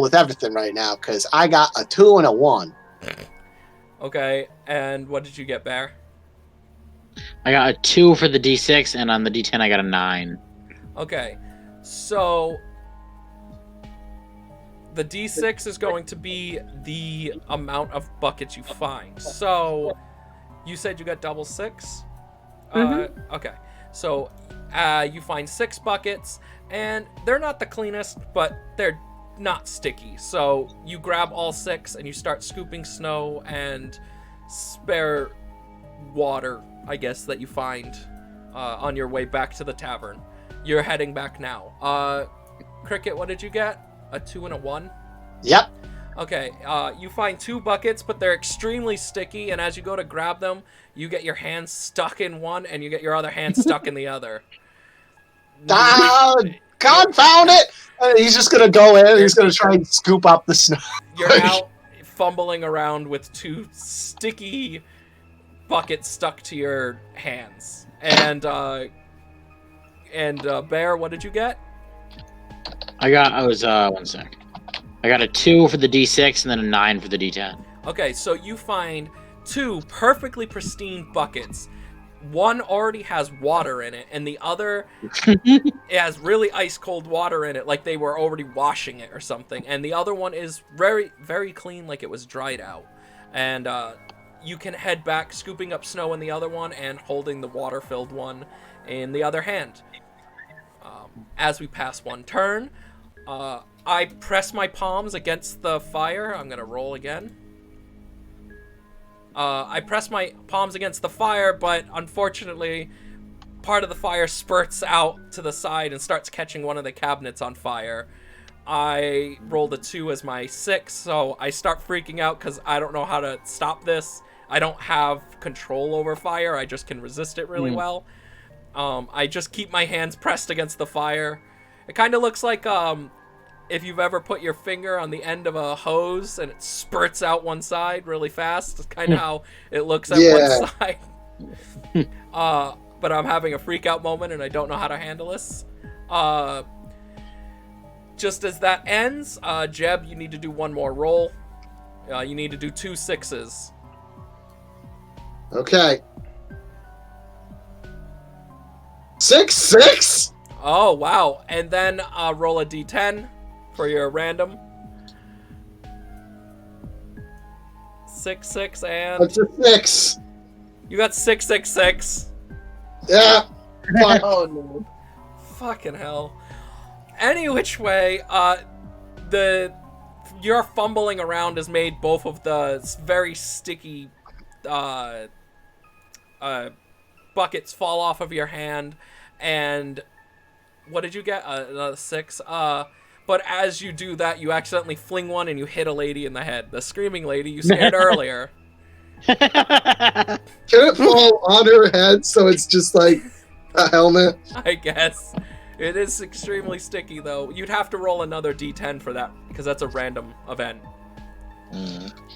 Speaker 3: with everything right now because I got a 2 and a 1.
Speaker 2: Okay, and what did you get, Bear?
Speaker 1: I got a 2 for the D6, and on the D10 I got a 9.
Speaker 2: Okay, so the D6 is going to be the amount of buckets you find. So you said you got double 6? Okay, so you find 6 buckets, and they're not the cleanest, but they're not sticky. So you grab all 6 and you start scooping snow and spare water, I guess, that you find on your way back to the tavern. You're heading back now. Cricket, what did you get? A 2 and a 1?
Speaker 3: Yep.
Speaker 2: Okay, you find 2 buckets, but they're extremely sticky, and as you go to grab them, you get your hand stuck in one, and you get your other hand stuck in the other.
Speaker 3: Confound it! He's just gonna go in and he's gonna try and scoop up the snow.
Speaker 2: You're out fumbling around with 2 sticky buckets stuck to your hands. And Bear, what did you get?
Speaker 1: One sec. I got a 2 for the D6 and then a 9 for the D10.
Speaker 2: Okay, so you find 2 perfectly pristine buckets. one already has water in it, and the other it has really ice cold water in it, like they were already washing it or something. And the other one is very, very clean, like it was dried out. And you can head back, scooping up snow in the other one and holding the water-filled one in the other hand. As we pass one turn, I press my palms against the fire. I'm gonna roll again. I press my palms against the fire, but unfortunately, part of the fire spurts out to the side and starts catching one of the cabinets on fire. I rolled a 2 as my 6, so I start freaking out because I don't know how to stop this. I don't have control over fire. I just can resist it really well. I just keep my hands pressed against the fire. It kind of looks like if you've ever put your finger on the end of a hose and it spurts out one side really fast. It's kind of how it looks at one side. But I'm having a freak out moment and I don't know how to handle this. Just as that ends, Jeb, you need to do one more roll. You need to do 2 6s.
Speaker 3: Okay. 6 6.
Speaker 2: Oh wow! And then roll a d10 for your random. 6 6 and
Speaker 3: That's a 6.
Speaker 2: you got 6 6 6.
Speaker 3: Yeah. Fuck.
Speaker 4: Oh no.
Speaker 2: Fucking hell. Any which way, your fumbling around has made both of the very sticky buckets fall off of your hand, and what did you get? Another 6. But as you do that, you accidentally fling one and you hit a lady in the head. The screaming lady you scared earlier.
Speaker 3: Can it fall on her head so it's just like a helmet?
Speaker 2: I guess. It is extremely sticky, though. You'd have to roll another d10 for that, because that's a random event.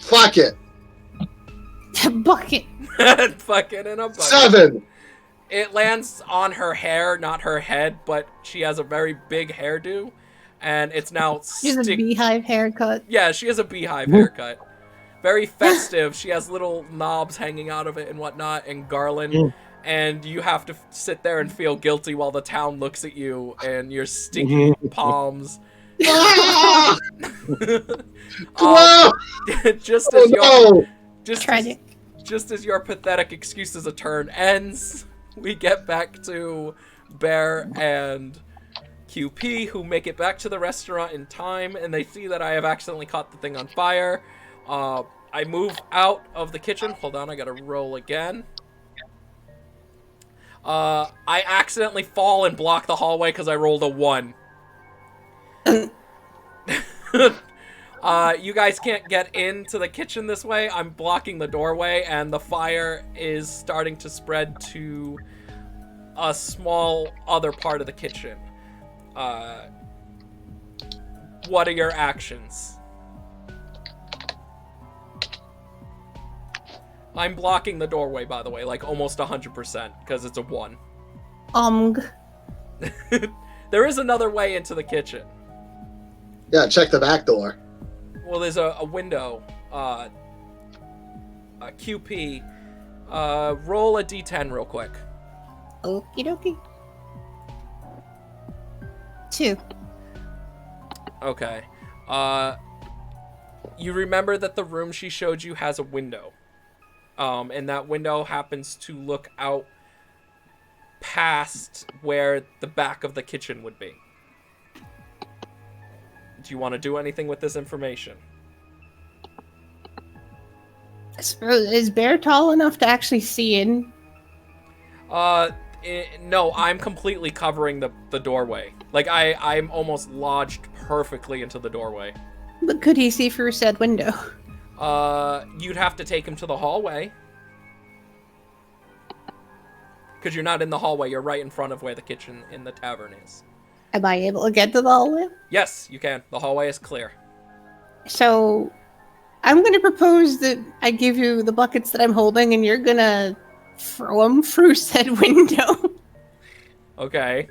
Speaker 3: Fuck it.
Speaker 5: Bucket.
Speaker 2: Fucking in a bucket.
Speaker 3: 7.
Speaker 2: It lands on her hair, not her head, but she has a very big hairdo, and it's now
Speaker 5: She's a beehive haircut.
Speaker 2: Yeah, she has a beehive haircut. Very festive. She has little knobs hanging out of it and whatnot, and garland. And you have to sit there and feel guilty while the town looks at you and your sticky palms.
Speaker 3: Ah!
Speaker 2: Just
Speaker 3: Oh,
Speaker 2: as your
Speaker 3: no.
Speaker 5: Tragic.
Speaker 2: just as your pathetic excuse as a turn ends, we get back to Bear and QP, who make it back to the restaurant in time, and they see that I have accidentally caught the thing on fire. I move out of the kitchen. Hold on, I gotta roll again. I accidentally fall and block the hallway because I rolled a 1. You guys can't get into the kitchen this way. I'm blocking the doorway, and the fire is starting to spread to a small other part of the kitchen. What are your actions? I'm blocking the doorway, by the way, like almost 100%, because it's a 1. There is another way into the kitchen.
Speaker 3: Yeah, check the back door.
Speaker 2: Well, there's a window. A QP. Roll a d10 real quick.
Speaker 5: Okie dokie. 2.
Speaker 2: Okay. You remember that the room she showed you has a window. And that window happens to look out past where the back of the kitchen would be. Do you want to do anything with this information?
Speaker 5: Is Bear tall enough to actually see in?
Speaker 2: No, I'm completely covering the doorway. Like, I'm almost lodged perfectly into the doorway.
Speaker 5: But could he see through said window?
Speaker 2: You'd have to take him to the hallway. Because you're not in the hallway, you're right in front of where the kitchen in the tavern is.
Speaker 5: Am I able to get to the hallway?
Speaker 2: Yes, you can. The hallway is clear.
Speaker 5: So, I'm going to propose that I give you the buckets that I'm holding, and you're going to throw them through said window.
Speaker 2: Okay.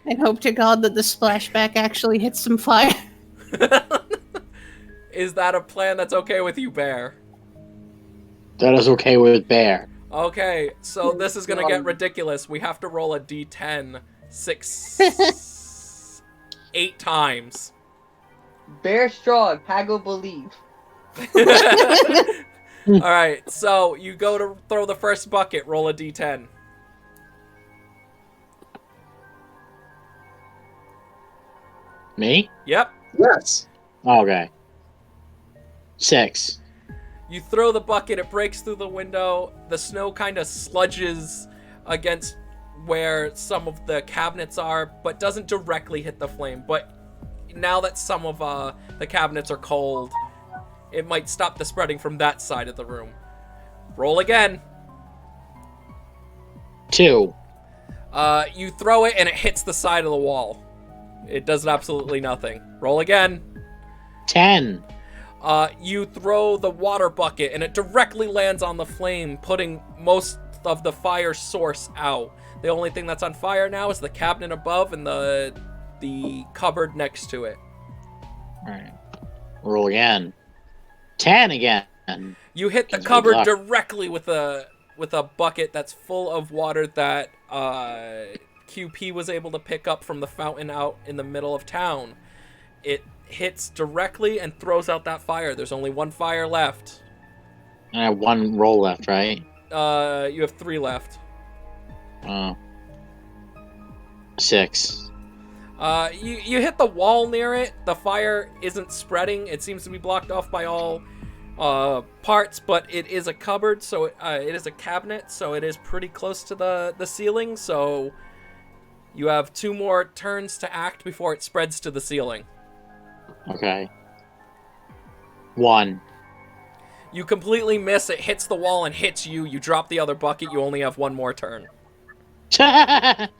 Speaker 5: And hope to God that the splashback actually hits some fire.
Speaker 2: Is that a plan that's okay with you, Bear?
Speaker 1: That is okay with Bear.
Speaker 2: Okay, so this is gonna get ridiculous. We have to roll a d10 8 times.
Speaker 4: Bear strong, haggle believe.
Speaker 2: Alright, so you go to throw the first bucket, roll a d10.
Speaker 1: Me?
Speaker 2: Yep.
Speaker 3: Yes.
Speaker 1: Okay. 6.
Speaker 2: You throw the bucket, it breaks through the window, the snow kind of sludges against where some of the cabinets are, but doesn't directly hit the flame. But now that some of the cabinets are cold, it might stop the spreading from that side of the room. Roll again.
Speaker 1: 2.
Speaker 2: You throw it and it hits the side of the wall. It does absolutely nothing. Roll again.
Speaker 1: 10.
Speaker 2: You throw the water bucket and it directly lands on the flame, putting most of the fire source out. The only thing that's on fire now is the cabinet above and the cupboard next to it.
Speaker 1: Alright. Roll again. 10 again.
Speaker 2: You hit the
Speaker 1: Good
Speaker 2: cupboard
Speaker 1: luck.
Speaker 2: directly with a bucket that's full of water that QP was able to pick up from the fountain out in the middle of town. It hits directly and throws out that fire. There's only one fire left.
Speaker 1: I have 1 roll left, right?
Speaker 2: You have 3 left.
Speaker 1: 6.
Speaker 2: You hit the wall near it. The fire isn't spreading. It seems to be blocked off by all parts, but it is a cupboard, so it is a cabinet, so it is pretty close to the ceiling. So you have 2 more turns to act before it spreads to the ceiling.
Speaker 1: Okay. 1.
Speaker 2: You completely miss. It hits the wall and hits you. You drop the other bucket. You only have 1 more turn.
Speaker 1: Alright,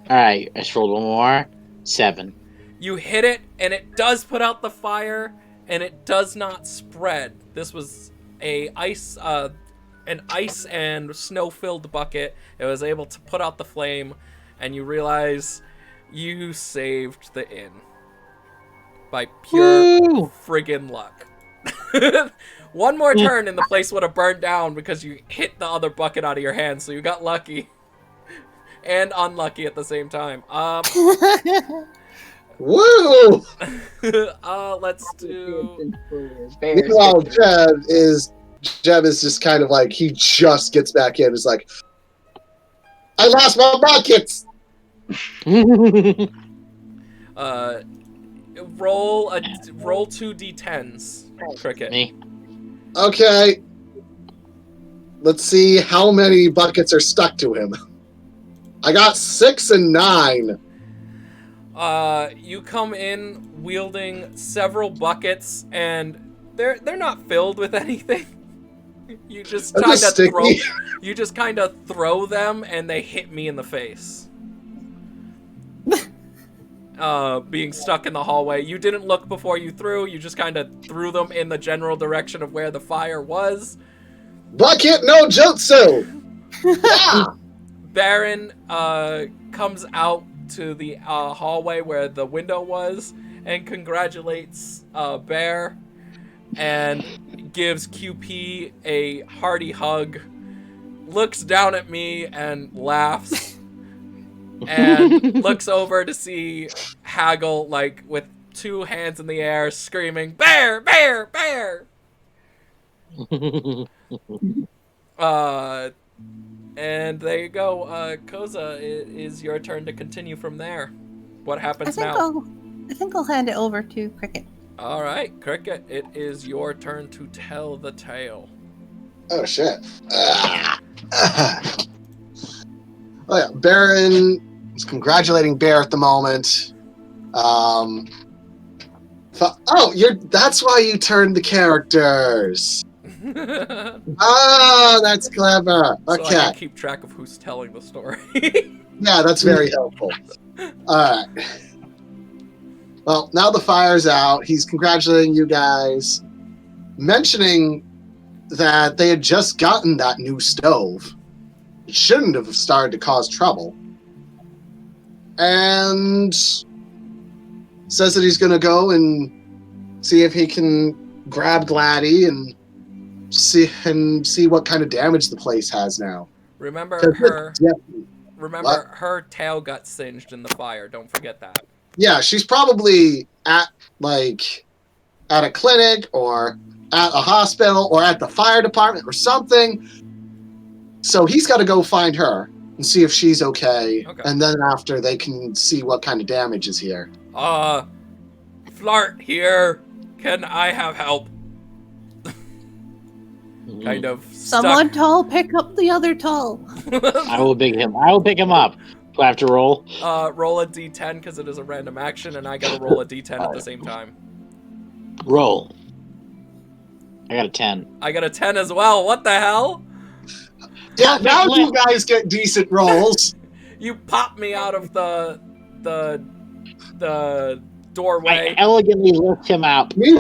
Speaker 1: I just rolled 1 more. 7.
Speaker 2: You hit it, and it does put out the fire, and it does not spread. This was an ice and snow-filled bucket. It was able to put out the flame, and you realize you saved the inn by pure
Speaker 1: Woo!
Speaker 2: friggin' luck. 1 more turn, and the place would have burned down because you hit the other bucket out of your hand, so you got lucky. And unlucky at the same time.
Speaker 3: Woo!
Speaker 2: Let's do...
Speaker 3: Meanwhile, Jeb is just kind of like, he just gets back in. It's like, I lost my buckets!
Speaker 2: Roll 2 d10s, Cricket.
Speaker 1: Me.
Speaker 3: Okay. Let's see how many buckets are stuck to him. I got 6 and 9.
Speaker 2: You come in wielding several buckets, and they're not filled with anything. You just
Speaker 3: They're
Speaker 2: kind
Speaker 3: just
Speaker 2: of throw.
Speaker 3: sticky.
Speaker 2: You just kind of throw them, and they hit me in the face. Being stuck in the hallway. You didn't look before you threw. You just kind of threw them in the general direction of where the fire was.
Speaker 3: Bucket no jutsu! Yeah!
Speaker 2: Baron comes out to the hallway where the window was and congratulates Bear and gives QP a hearty hug, looks down at me and laughs, and looks over to see Haggle, like, with 2 hands in the air, screaming, "Bear! Bear! Bear!" And there you go. Koza, it is your turn to continue from there. What happens now?
Speaker 5: I think I'll hand it over to Cricket.
Speaker 2: All right, Cricket, it is your turn to tell the tale.
Speaker 3: Oh, shit. Oh, yeah. Baron is congratulating Bear at the moment. That's why you turned the characters. Oh, that's clever.
Speaker 2: So
Speaker 3: Okay.
Speaker 2: I can keep track of who's telling the story.
Speaker 3: Yeah, that's very helpful. Alright. Well, now the fire's out. He's congratulating you guys, mentioning that they had just gotten that new stove. It shouldn't have started to cause trouble. And says that he's going to go and see if he can grab Gladdy and see what kind of damage the place has now.
Speaker 2: Remember her.
Speaker 3: Yeah,
Speaker 2: Remember her tail got singed in the fire. Don't forget that.
Speaker 3: yeah, she's probably at a clinic or at a hospital or at the fire department or something. So he's got to go find her and see if she's okay. And then after they can see what kind of damage is here.
Speaker 2: Flart here. Can I have help? Kind of stuck.
Speaker 5: Someone tall, pick up the other tall.
Speaker 1: I will pick him up. Do I have to roll?
Speaker 2: Roll a d10 because it is a random action, and I gotta roll a d10 at the same time.
Speaker 1: Roll. I got a 10.
Speaker 2: I got a 10 as well. What the hell?
Speaker 3: Yeah, now you guys get decent rolls.
Speaker 2: You popped me out of the doorway.
Speaker 1: I elegantly lift him up, and he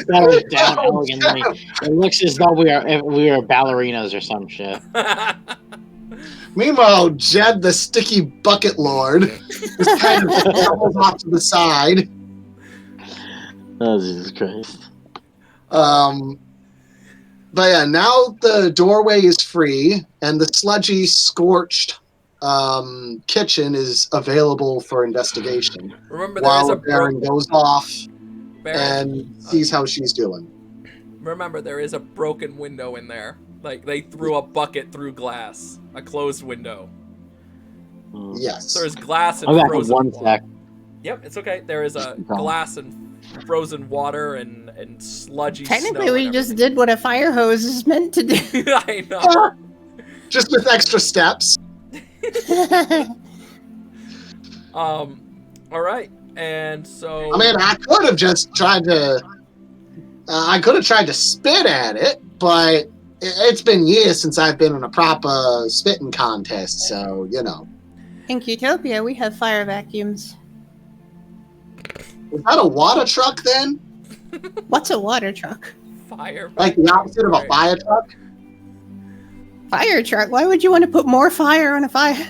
Speaker 1: settles down elegantly. It looks as though we are ballerinas or some shit.
Speaker 3: Meanwhile, Jed, the sticky bucket lord, is kind of tumbles off to the side.
Speaker 1: Oh, Jesus Christ.
Speaker 3: But yeah, now the doorway is free, and the sludgy, scorched kitchen is available for investigation.
Speaker 2: Remember,
Speaker 3: while Baron goes off and sees how she's doing.
Speaker 2: Remember, there is a broken window in there. Like, they threw a bucket through glass. A closed window.
Speaker 3: Yes.
Speaker 2: So there's glass and frozen water. Yep, it's okay. There is a glass and frozen water and sludgy
Speaker 5: Technically,
Speaker 2: snow
Speaker 5: we just did what a fire hose is meant to do.
Speaker 2: I know.
Speaker 3: Just with extra steps.
Speaker 2: All right. And so...
Speaker 3: I mean, I could have just tried to... I could have tried to spit at it, but it's been years since I've been in a proper spitting contest, so, you know.
Speaker 5: In Qtopia, we have fire vacuums.
Speaker 3: Is that a water truck, then?
Speaker 5: What's a water truck?
Speaker 2: Fire vacuum.
Speaker 3: Like the opposite of a fire truck?
Speaker 5: Fire truck? Why would you want to put more fire on a fire?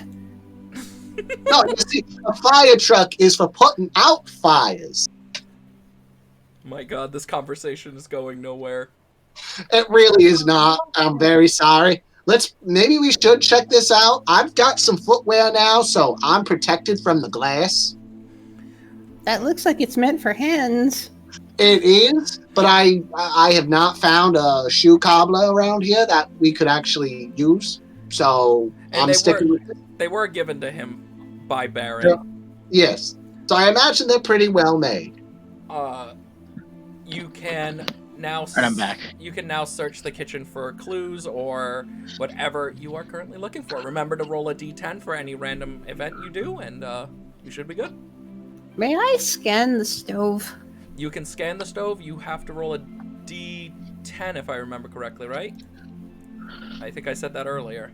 Speaker 3: No, you see, a fire truck is for putting out fires.
Speaker 2: My God, this conversation is going nowhere.
Speaker 3: It really is not. I'm very sorry. Maybe we should check this out. I've got some footwear now, so I'm protected from the glass.
Speaker 5: That looks like it's meant for hands.
Speaker 3: It is, but I have not found a shoe cobbler around here that we could actually use. So I'm sticking with it.
Speaker 2: They were given to him by Baron.
Speaker 3: Yes. So I imagine they're pretty well made.
Speaker 2: You can now
Speaker 1: I'm back.
Speaker 2: You can now search the kitchen for clues or whatever you are currently looking for. Remember to roll a d10 for any random event you do, and you should be good.
Speaker 5: May I scan the stove?
Speaker 2: You can scan the stove. You have to roll a d10 if I remember correctly, right? I think I said that earlier.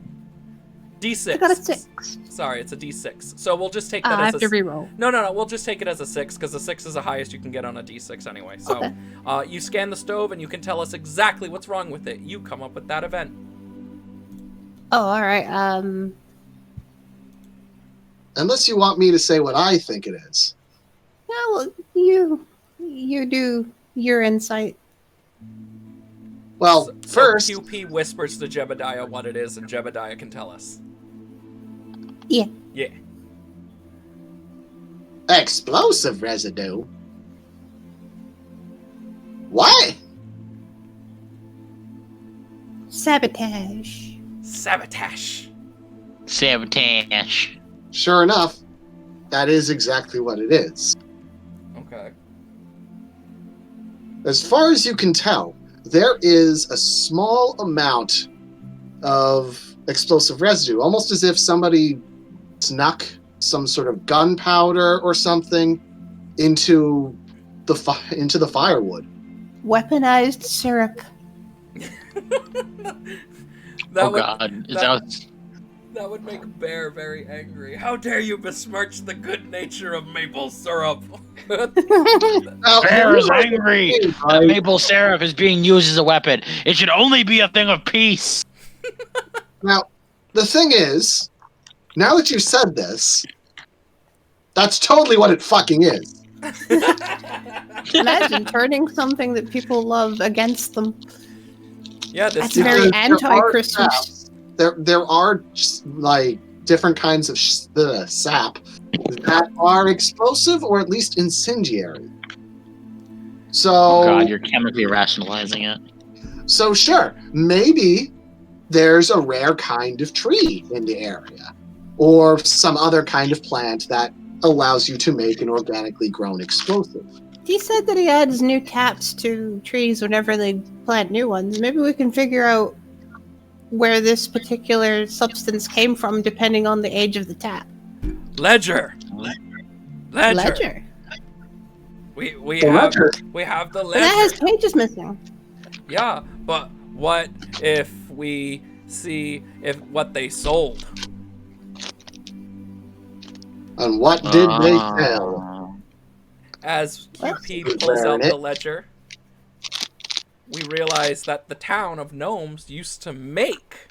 Speaker 2: D6.
Speaker 5: I got a 6.
Speaker 2: Sorry, it's a D6. So we'll just take that
Speaker 5: I
Speaker 2: as
Speaker 5: have to reroll.
Speaker 2: No. We'll just take it as a 6 because the 6 is the highest you can get on a D6 anyway. So
Speaker 5: Okay.
Speaker 2: You scan the stove and you can tell us exactly what's wrong with it. You come up with that event.
Speaker 5: Oh, all right.
Speaker 3: Unless you want me to say what I think it is.
Speaker 5: Well, you do your insight.
Speaker 3: Well, first...
Speaker 2: So QP whispers to Jebediah what it is, and Jebediah can tell us.
Speaker 5: Yeah.
Speaker 2: Yeah.
Speaker 3: Explosive residue? What?
Speaker 5: Sabotage.
Speaker 2: Sabotage.
Speaker 1: Sabotage.
Speaker 3: Sure enough, that is exactly what it is.
Speaker 2: Okay.
Speaker 3: As far as you can tell, there is a small amount of explosive residue, almost as if somebody snuck some sort of gunpowder or something into the firewood.
Speaker 5: Weaponized syrup.
Speaker 2: That would make Bear very angry. How dare you besmirch the good nature of maple syrup?
Speaker 1: Bear is angry that maple syrup is being used as a weapon. It should only be a thing of peace.
Speaker 3: Now, the thing is, now that you said this, that's totally what it fucking is.
Speaker 5: Imagine turning something that people love against them.
Speaker 2: Yeah, this
Speaker 5: That's very
Speaker 3: Because
Speaker 5: anti-Christmas.
Speaker 3: there are like different kinds of sap that are explosive or at least incendiary. So,
Speaker 1: Oh God, you're chemically rationalizing it.
Speaker 3: so sure, maybe there's a rare kind of tree in the area, or some other kind of plant that allows you to make an organically grown explosive.
Speaker 5: He said that he adds new taps to trees whenever they plant new ones. Maybe we can figure out where this particular substance came from depending on the age of the tap.
Speaker 2: Ledger.
Speaker 5: Ledger.
Speaker 2: We
Speaker 3: The
Speaker 2: have
Speaker 3: ledger.
Speaker 2: we have the
Speaker 5: But that has
Speaker 2: ledger.
Speaker 5: pages missing.
Speaker 2: Yeah, but what if we see if what they sold?
Speaker 3: And what did they sell?
Speaker 2: As
Speaker 5: What?
Speaker 2: QP pulls out the ledger, we realize that the town of gnomes used to make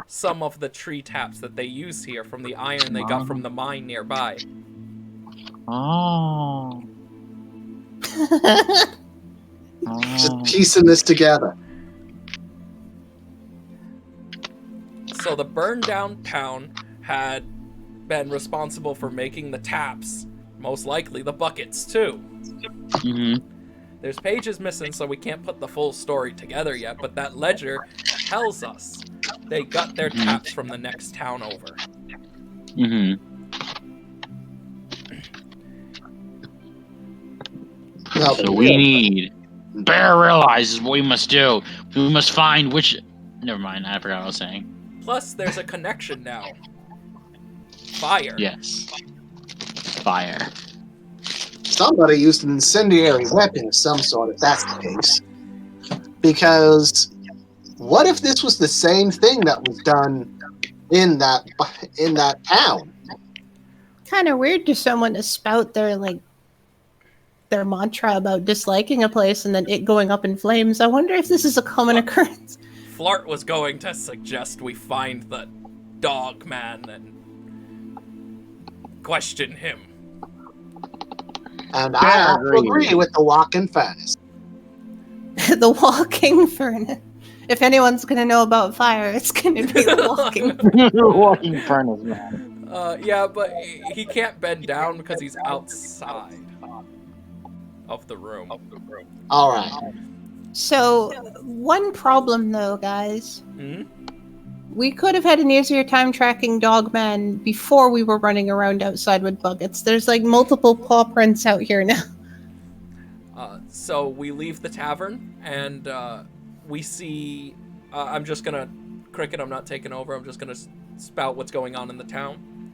Speaker 2: some of the tree taps that they use here from the iron they got from the mine nearby.
Speaker 1: Oh.
Speaker 3: Just piecing this together.
Speaker 2: So the burned down town had been responsible for making the taps, most likely the buckets too.
Speaker 1: Mm-hmm.
Speaker 2: There's pages missing, so we can't put the full story together yet, but that ledger tells us they got their taps from the next town over.
Speaker 1: Mm-hmm.
Speaker 3: No,
Speaker 1: So we need. Bear realizes what we must do. We must find which. Never mind. I forgot what I was saying.
Speaker 2: Plus, there's a connection now. Fire.
Speaker 1: Yes. Fire.
Speaker 3: somebody used an incendiary weapon of some sort, if that's the case. Because what if this was the same thing that was done in that town?
Speaker 5: Kind of weird to someone to spout their mantra about disliking a place and then it going up in flames. I wonder if this is a common occurrence.
Speaker 2: Flart was going to suggest we find the dog man and question him.
Speaker 3: And I have to agree with the walk-in furnace.
Speaker 5: The walking furnace. If anyone's gonna know about fire, it's gonna be the walking.
Speaker 1: Walking furnace, man.
Speaker 2: Yeah, but he can't bend down because he's outside of the room.
Speaker 3: All right.
Speaker 5: So, one problem though, guys.
Speaker 2: Hmm?
Speaker 5: We could have had an easier time tracking Dogman before we were running around outside with buckets. There's like multiple paw prints out here now.
Speaker 2: So we leave the tavern and we see. I'm just gonna Cricket. I'm not taking over. I'm just gonna spout what's going on in the town.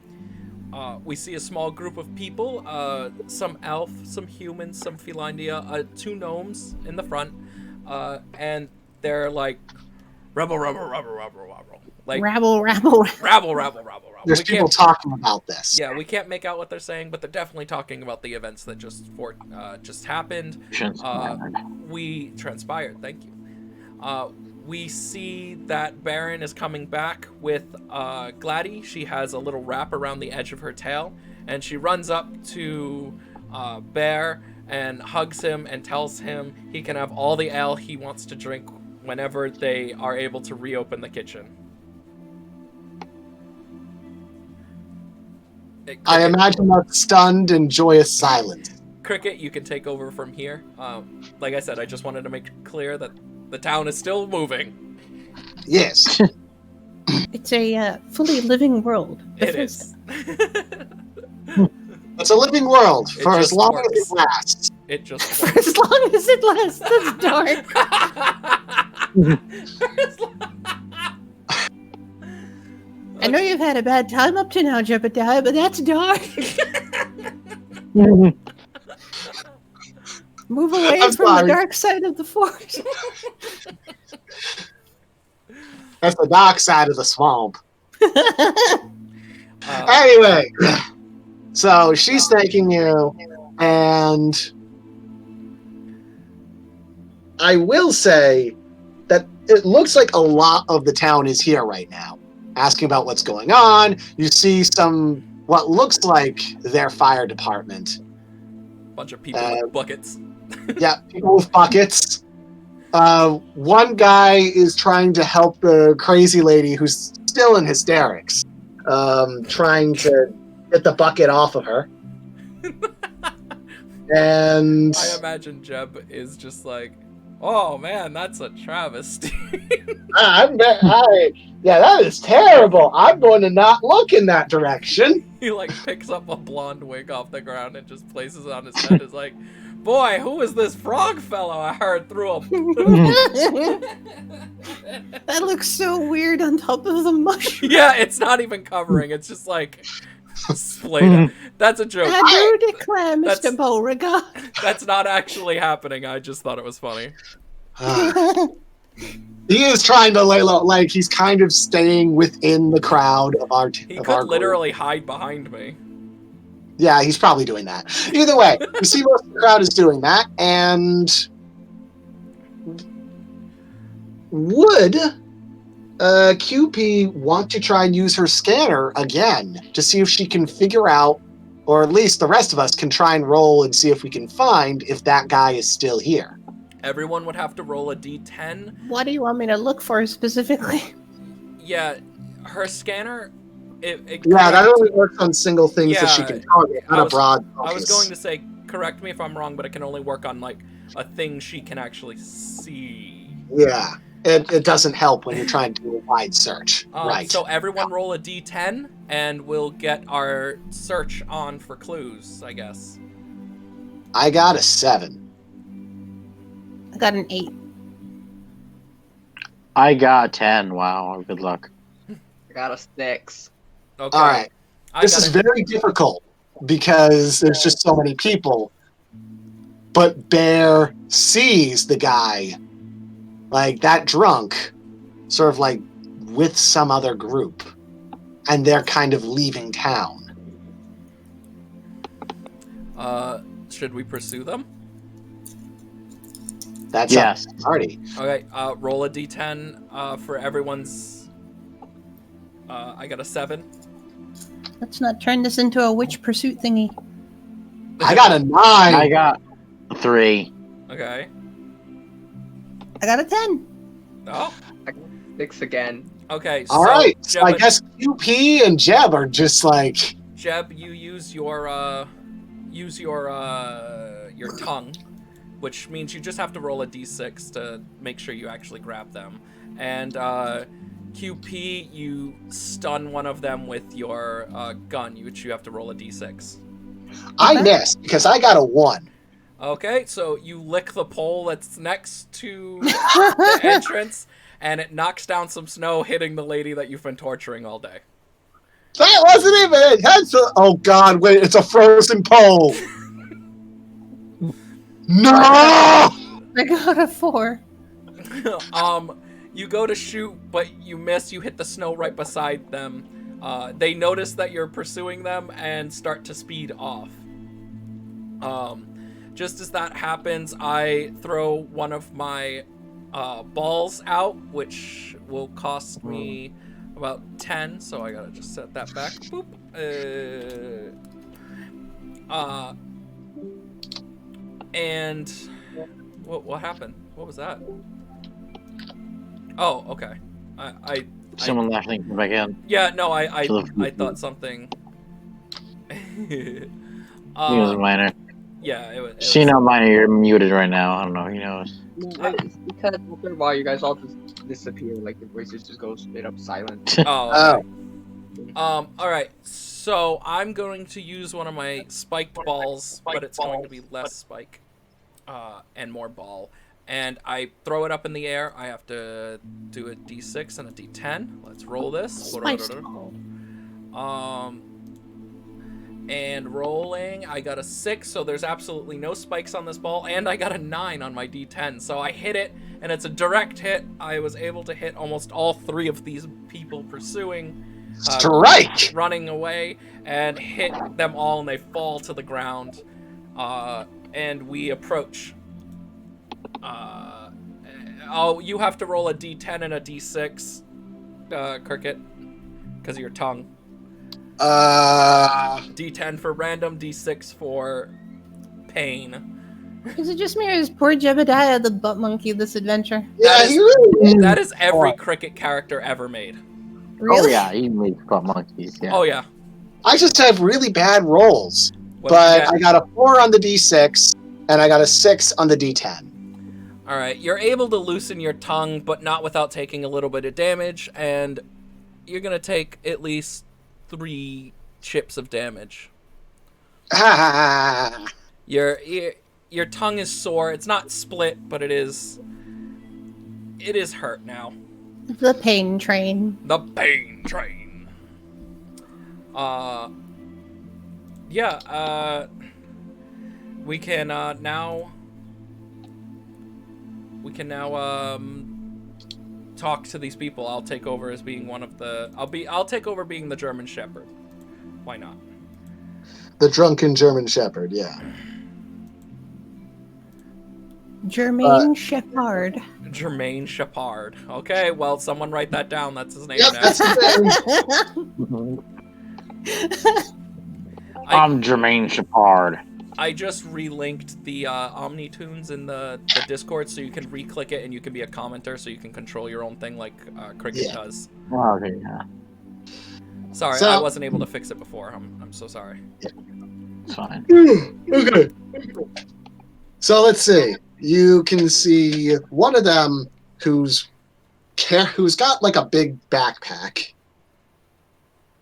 Speaker 2: We see a small group of people. Some elf, some humans, some felindia, 2 gnomes in the front, and they're like rebel. Like
Speaker 5: Rabble.
Speaker 2: rabble.
Speaker 3: There's people talking about this.
Speaker 2: Yeah, we can't make out what they're saying, but they're definitely talking about the events that just happened. We transpired. Thank you. We see that Baron is coming back with Gladdy. She has a little wrap around the edge of her tail, and she runs up to Bear and hugs him and tells him he can have all the ale he wants to drink whenever they are able to reopen the kitchen.
Speaker 3: I imagine that stunned and joyous silence.
Speaker 2: Cricket, you can take over from here. Like I said, I just wanted to make clear that the town is still moving.
Speaker 3: Yes.
Speaker 5: It's a fully living world.
Speaker 2: It is.
Speaker 3: It's a living world
Speaker 2: It
Speaker 3: for as
Speaker 2: just
Speaker 3: long
Speaker 2: works.
Speaker 3: as it lasts.
Speaker 2: It just
Speaker 5: For as long as it lasts, that's dark. I know you've had a bad time up to now, Jebediah, but that's dark. Move away
Speaker 3: I'm
Speaker 5: from
Speaker 3: sorry.
Speaker 5: the dark side of the force.
Speaker 3: That's the dark side of the swamp. Anyway, so she's thanking you, and I will say that it looks like a lot of the town is here right now, asking about what's going on. You see what looks like their fire department.
Speaker 2: bunch of people with buckets.
Speaker 3: Yeah, people with buckets. One guy is trying to help the crazy lady who's still in hysterics, trying to get the bucket off of her. And
Speaker 2: I imagine Jeb is just like, oh man, that's a travesty.
Speaker 3: yeah, that is terrible. I'm going to not look in that direction.
Speaker 2: He like picks up a blonde wig off the ground and just places it on his head. Is like, boy, who is this frog fellow I heard through a...
Speaker 5: That looks so weird on top of the mushroom.
Speaker 2: Yeah, it's not even covering. It's just like splayed. That's a joke.
Speaker 5: I do declare, Mr.
Speaker 2: That's-
Speaker 5: Beauregard.
Speaker 2: That's not actually happening. I just thought it was funny.
Speaker 3: He is trying to lay low, like he's kind of staying within the crowd of our.
Speaker 2: He
Speaker 3: of
Speaker 2: could
Speaker 3: our group.
Speaker 2: literally hide behind me.
Speaker 3: Yeah, he's probably doing that. Either way, you see most of the crowd is doing that, and would QP want to try and use her scanner again to see if she can figure out, or at least the rest of us can try and roll and see if we can find if that guy is still here.
Speaker 2: Everyone would have to roll a d10.
Speaker 5: What do you want me to look for specifically?
Speaker 2: Yeah, her scanner...
Speaker 3: Yeah, that only works on single things that she
Speaker 2: Yeah,
Speaker 3: can target, not a broad focus.
Speaker 2: I was going to say, correct me if I'm wrong, but it can only work on, like, a thing she can actually see.
Speaker 3: Yeah, it doesn't help when you're trying to do a wide search. Right.
Speaker 2: So everyone roll a d10, and we'll get our search on for clues, I guess.
Speaker 3: I got a 7.
Speaker 5: I got an 8.
Speaker 1: I got 10. Wow, good luck.
Speaker 4: I got a 6.
Speaker 2: Okay.
Speaker 3: All right. This is very difficult because there's just so many people. But Bear sees the guy, like that drunk, sort of like with some other group, and they're kind of leaving town.
Speaker 2: Should we pursue them?
Speaker 3: That's
Speaker 1: Yes.
Speaker 3: a party.
Speaker 2: Okay, roll a d10 for everyone's... I got a 7.
Speaker 5: Let's not turn this into a witch pursuit thingy.
Speaker 3: I got a 9.
Speaker 1: I got 3.
Speaker 2: Okay.
Speaker 5: I got a 10.
Speaker 2: Oh,
Speaker 4: 6 again.
Speaker 2: okay.
Speaker 3: All right. So
Speaker 2: Jeb,
Speaker 3: I guess QP and Jeb are just like,
Speaker 2: Jeb, you use your tongue, which means you just have to roll a d6 to make sure you actually grab them. And QP, you stun one of them with your gun, which you have to roll a d6.
Speaker 3: I missed because I got a 1.
Speaker 2: Okay, so you lick the pole that's next to the entrance, and it knocks down some snow, hitting the lady that you've been torturing all day.
Speaker 3: That wasn't even intentional. Oh God! Wait, it's a frozen pole. No!
Speaker 5: I got a 4.
Speaker 2: You go to shoot, but you miss. You hit the snow right beside them. They notice that you're pursuing them and start to speed off. Just as that happens, I throw one of my balls out, which will cost me about 10. So I gotta just set that back. Boop. And what happened? What was that? Oh, okay.
Speaker 1: Someone left and came back in.
Speaker 2: Yeah, no, I thought something.
Speaker 1: He was minor.
Speaker 2: Yeah, it was.
Speaker 1: See, no, minor, you're muted right now. I don't know. Who knows?
Speaker 4: It's because after a while, you guys all just disappear. Like the voices just go straight up silent.
Speaker 2: Oh. Okay. All right. So I'm going to use one of my spiked balls, but it's going to be less spike, and more ball. And I throw it up in the air. I have to do a d6 and a d10. Let's roll this.
Speaker 5: Spiced.
Speaker 2: And rolling, I got a 6, so there's absolutely no spikes on this ball, and I got a 9 on my d10. So I hit it, and it's a direct hit. I was able to hit almost all 3 of these people pursuing,
Speaker 3: Strike!
Speaker 2: running away, and hit them all, and they fall to the ground. And we approach. You have to roll a d10 and a d6, Cricket, because of your tongue. D10 for random, D6 for pain.
Speaker 5: Is it just me or is poor Jebediah the butt monkey this adventure?
Speaker 3: Yeah,
Speaker 2: That is-
Speaker 3: he really is.
Speaker 2: That is every cricket character ever made.
Speaker 5: Really?
Speaker 1: Oh yeah, he makes butt monkeys. Yeah.
Speaker 2: Oh yeah.
Speaker 3: I just have really bad rolls.
Speaker 2: What did you
Speaker 3: But
Speaker 2: get?
Speaker 3: I got a 4 on the D6, and I got a 6 on the D10.
Speaker 2: All right, you're able to loosen your tongue, but not without taking a little bit of damage, and you're gonna take at least 3 chips of damage.
Speaker 3: Ah,
Speaker 2: Your tongue is sore. It's not split, but it is hurt now.
Speaker 5: The pain train.
Speaker 2: The pain train. Yeah. We can now. We can now talk to these people. I'll take over as being one of the. I'll take over being the German Shepherd. Why not?
Speaker 3: the drunken German Shepherd, yeah.
Speaker 5: Jermaine Shepard.
Speaker 2: Jermaine Shepard. Okay, well, someone write that down. That's his name
Speaker 3: Yep,
Speaker 2: now.
Speaker 3: that's the thing.
Speaker 1: I'm Jermaine Shepard.
Speaker 2: I just relinked the Omnitunes in the Discord, so you can re-click it and you can be a commenter, so you can control your own thing like Cricket
Speaker 3: Yeah.
Speaker 2: does.
Speaker 1: Oh, okay, yeah.
Speaker 2: Sorry,
Speaker 3: So-
Speaker 2: I wasn't able to fix it before. I'm so sorry.
Speaker 1: It's fine.
Speaker 3: Okay. So let's see. You can see one of them who's got like a big backpack.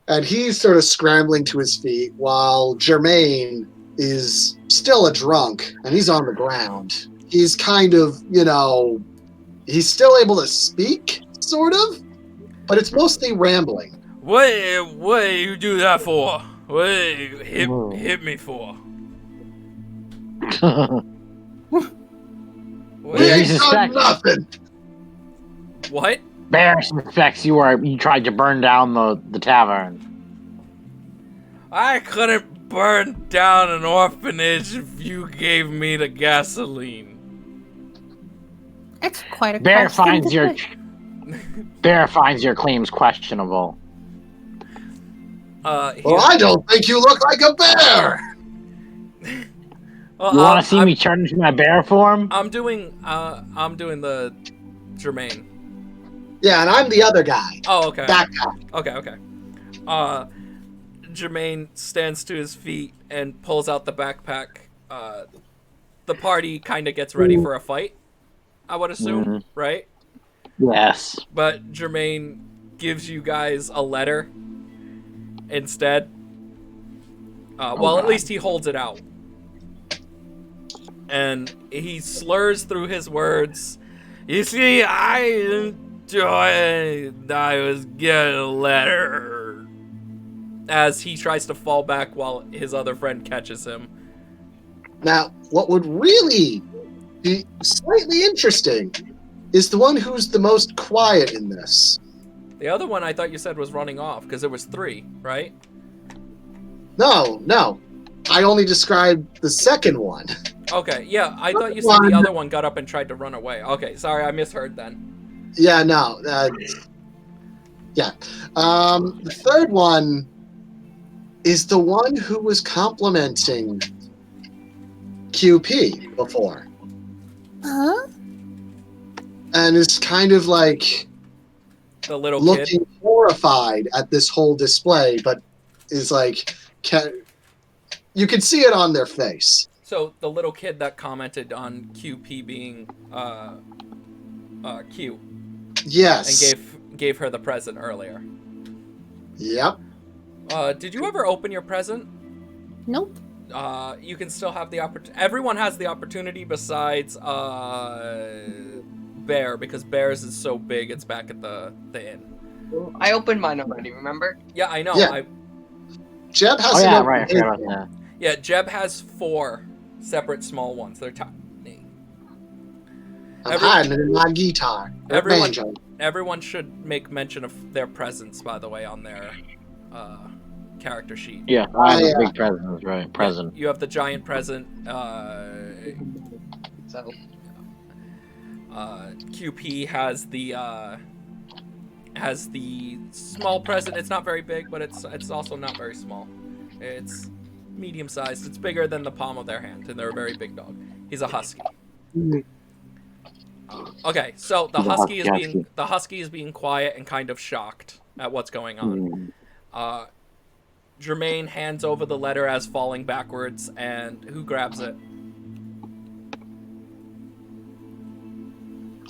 Speaker 3: And he's sort of scrambling to his feet while Jermaine is still a drunk and he's on the ground. He's kind of, he's still able to speak, sort of, but it's mostly rambling.
Speaker 2: What you do that for? What hit me for?
Speaker 3: We
Speaker 1: Yeah,
Speaker 3: ain't
Speaker 1: he's
Speaker 3: done
Speaker 1: suspect-
Speaker 3: nothing.
Speaker 2: What?
Speaker 1: Bear suspects you tried to burn down the tavern.
Speaker 2: I couldn't burn down an orphanage if you gave me the gasoline.
Speaker 5: That's quite a
Speaker 1: Bear
Speaker 5: cost thing
Speaker 1: finds
Speaker 5: to
Speaker 1: your
Speaker 5: put.
Speaker 1: Bear finds your claims questionable.
Speaker 3: Well, I don't think you look like a bear.
Speaker 2: Well,
Speaker 1: You want to see
Speaker 2: I'm-
Speaker 1: me turn into my bear form?
Speaker 2: I'm doing the Jermaine.
Speaker 3: Yeah, and I'm the other guy.
Speaker 2: Oh, okay.
Speaker 3: Backpack.
Speaker 2: Okay. Jermaine stands to his feet and pulls out the backpack. The party kind of gets ready for a fight, I would assume, right?
Speaker 1: Yes.
Speaker 2: But Jermaine gives you guys a letter instead. Well, at
Speaker 1: God.
Speaker 2: least he holds it out. And he slurs through his words. You see, I was getting a letter. As he tries to fall back while his other friend catches him.
Speaker 3: Now, what would really be slightly interesting is the one who's the most quiet in this.
Speaker 2: The other one I thought you said was running off, because there was 3, right?
Speaker 3: No. I only described the second one.
Speaker 2: Okay, yeah, I thought you said the other one got up and tried to run away. Okay, sorry, I misheard then.
Speaker 3: Yeah, no. Yeah. The third one is the one who was complimenting QP before.
Speaker 5: Huh?
Speaker 3: And is kind of like
Speaker 2: The little kid.
Speaker 3: looking horrified at this whole display, but is like, you can see it on their face.
Speaker 2: So, the little kid that commented on QP being, cute.
Speaker 3: Yes.
Speaker 2: And gave her the present earlier.
Speaker 3: Yep.
Speaker 2: Did you ever open your present?
Speaker 5: Nope.
Speaker 2: You can still have the opportunity. Everyone has the opportunity besides Bear, because Bear's is so big it's back at the inn.
Speaker 4: I opened mine already, remember?
Speaker 2: Yeah, I know.
Speaker 3: Yeah. Jeb has
Speaker 1: Oh
Speaker 3: to
Speaker 1: yeah,
Speaker 3: know-
Speaker 1: right. I forgot about that.
Speaker 2: Yeah, Jeb has 4 separate small ones. They're tiny.
Speaker 3: I'm hiding it in my guitar. Or
Speaker 2: Everyone-
Speaker 3: banjo.
Speaker 2: Everyone should make mention of their presents, by the way, on their character sheet.
Speaker 1: Yeah, I have
Speaker 3: yeah.
Speaker 1: a big present, right? Present.
Speaker 2: You have the giant present.
Speaker 4: So
Speaker 2: QP has the small present. It's not very big, but it's also not very small. It's medium sized. It's bigger than the palm of their hand, and they're a very big dog. He's a husky.
Speaker 5: Mhm.
Speaker 2: Okay, so
Speaker 6: He's a husky.
Speaker 2: the husky is being quiet and kind of shocked at what's going on.
Speaker 6: Mm.
Speaker 2: Jermaine hands over the letter as falling backwards, and who grabs it?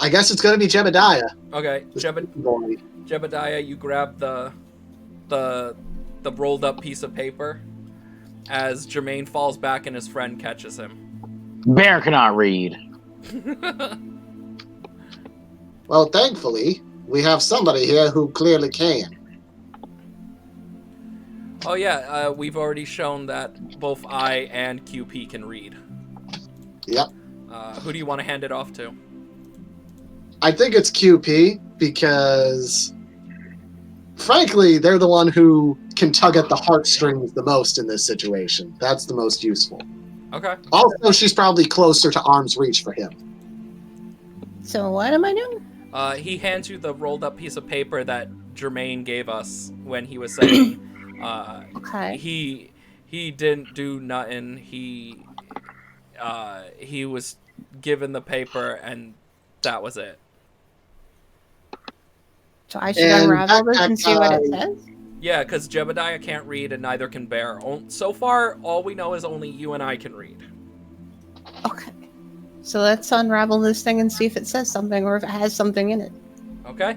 Speaker 3: I guess it's going to be Jebediah.
Speaker 2: Okay,
Speaker 3: Boy.
Speaker 2: Jebediah, you grab the rolled up piece of paper as Jermaine falls back and his friend catches him.
Speaker 1: Bear cannot read.
Speaker 3: Well, thankfully, we have somebody here who clearly can.
Speaker 2: Oh yeah, we've already shown that both I and QP can read.
Speaker 3: Yep.
Speaker 2: Who do you want to hand it off to?
Speaker 3: I think it's QP because, frankly, they're the one who can tug at the heartstrings the most in this situation. That's the most useful.
Speaker 2: Okay.
Speaker 3: Also, she's probably closer to arm's reach for him.
Speaker 5: So what am I doing?
Speaker 2: He hands you the rolled up piece of paper that Jermaine gave us when he was saying
Speaker 5: Okay.
Speaker 2: he didn't do nothing. He was given the paper and that was it.
Speaker 5: So I should
Speaker 3: And
Speaker 5: unravel this
Speaker 3: backpack
Speaker 5: and see what it
Speaker 3: guy-
Speaker 5: says?
Speaker 2: Yeah, because Jebediah can't read and neither can Bear. So far, all we know is only you and I can read.
Speaker 5: Okay. So let's unravel this thing and see if it says something or if it has something in it.
Speaker 2: Okay?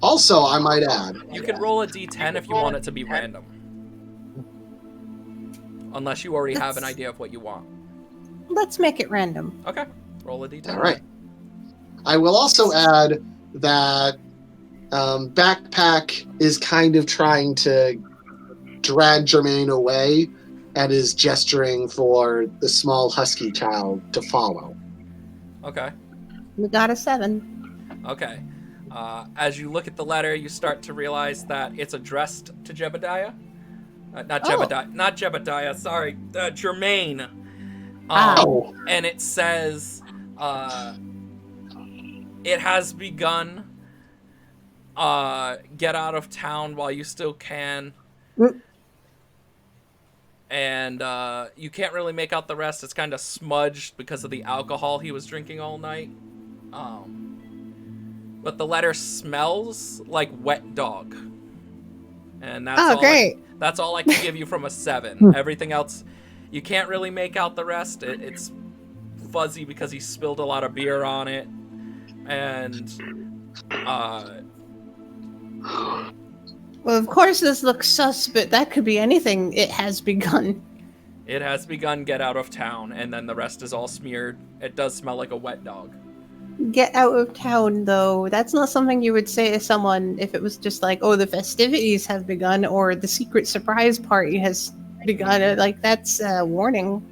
Speaker 3: Also, I might add,
Speaker 2: You can roll a d10 if you want it to be random. Unless you already have an idea of what you want.
Speaker 5: Let's make it random.
Speaker 2: Okay. Roll a d10.
Speaker 3: all right. I will also add that Backpack is kind of trying to drag Jermaine away and is gesturing for the small husky child to follow.
Speaker 2: Okay.
Speaker 5: We got a 7.
Speaker 2: Okay. As you look at the letter, you start to realize that it's addressed to Jebediah. Not Jebediah, sorry. Jermaine.
Speaker 3: Oh,
Speaker 2: And it says, it has begun. Get out of town while you still can.
Speaker 5: Mm.
Speaker 2: And you can't really make out the rest. It's kind of smudged because of the alcohol he was drinking all night. But the letter smells like wet dog. And that's
Speaker 5: Great.
Speaker 2: that's all I can give you from a 7. Everything else, you can't really make out the rest. It's fuzzy because he spilled a lot of beer on it. And
Speaker 5: Well, of course this looks sus, but that could be anything. It has begun.
Speaker 2: it has begun get out of town, and then the rest is all smeared. It does smell like a wet dog.
Speaker 5: Get out of town, though. That's not something you would say to someone if it was just like, oh, the festivities have begun or the secret surprise party has begun. Like, that's a warning.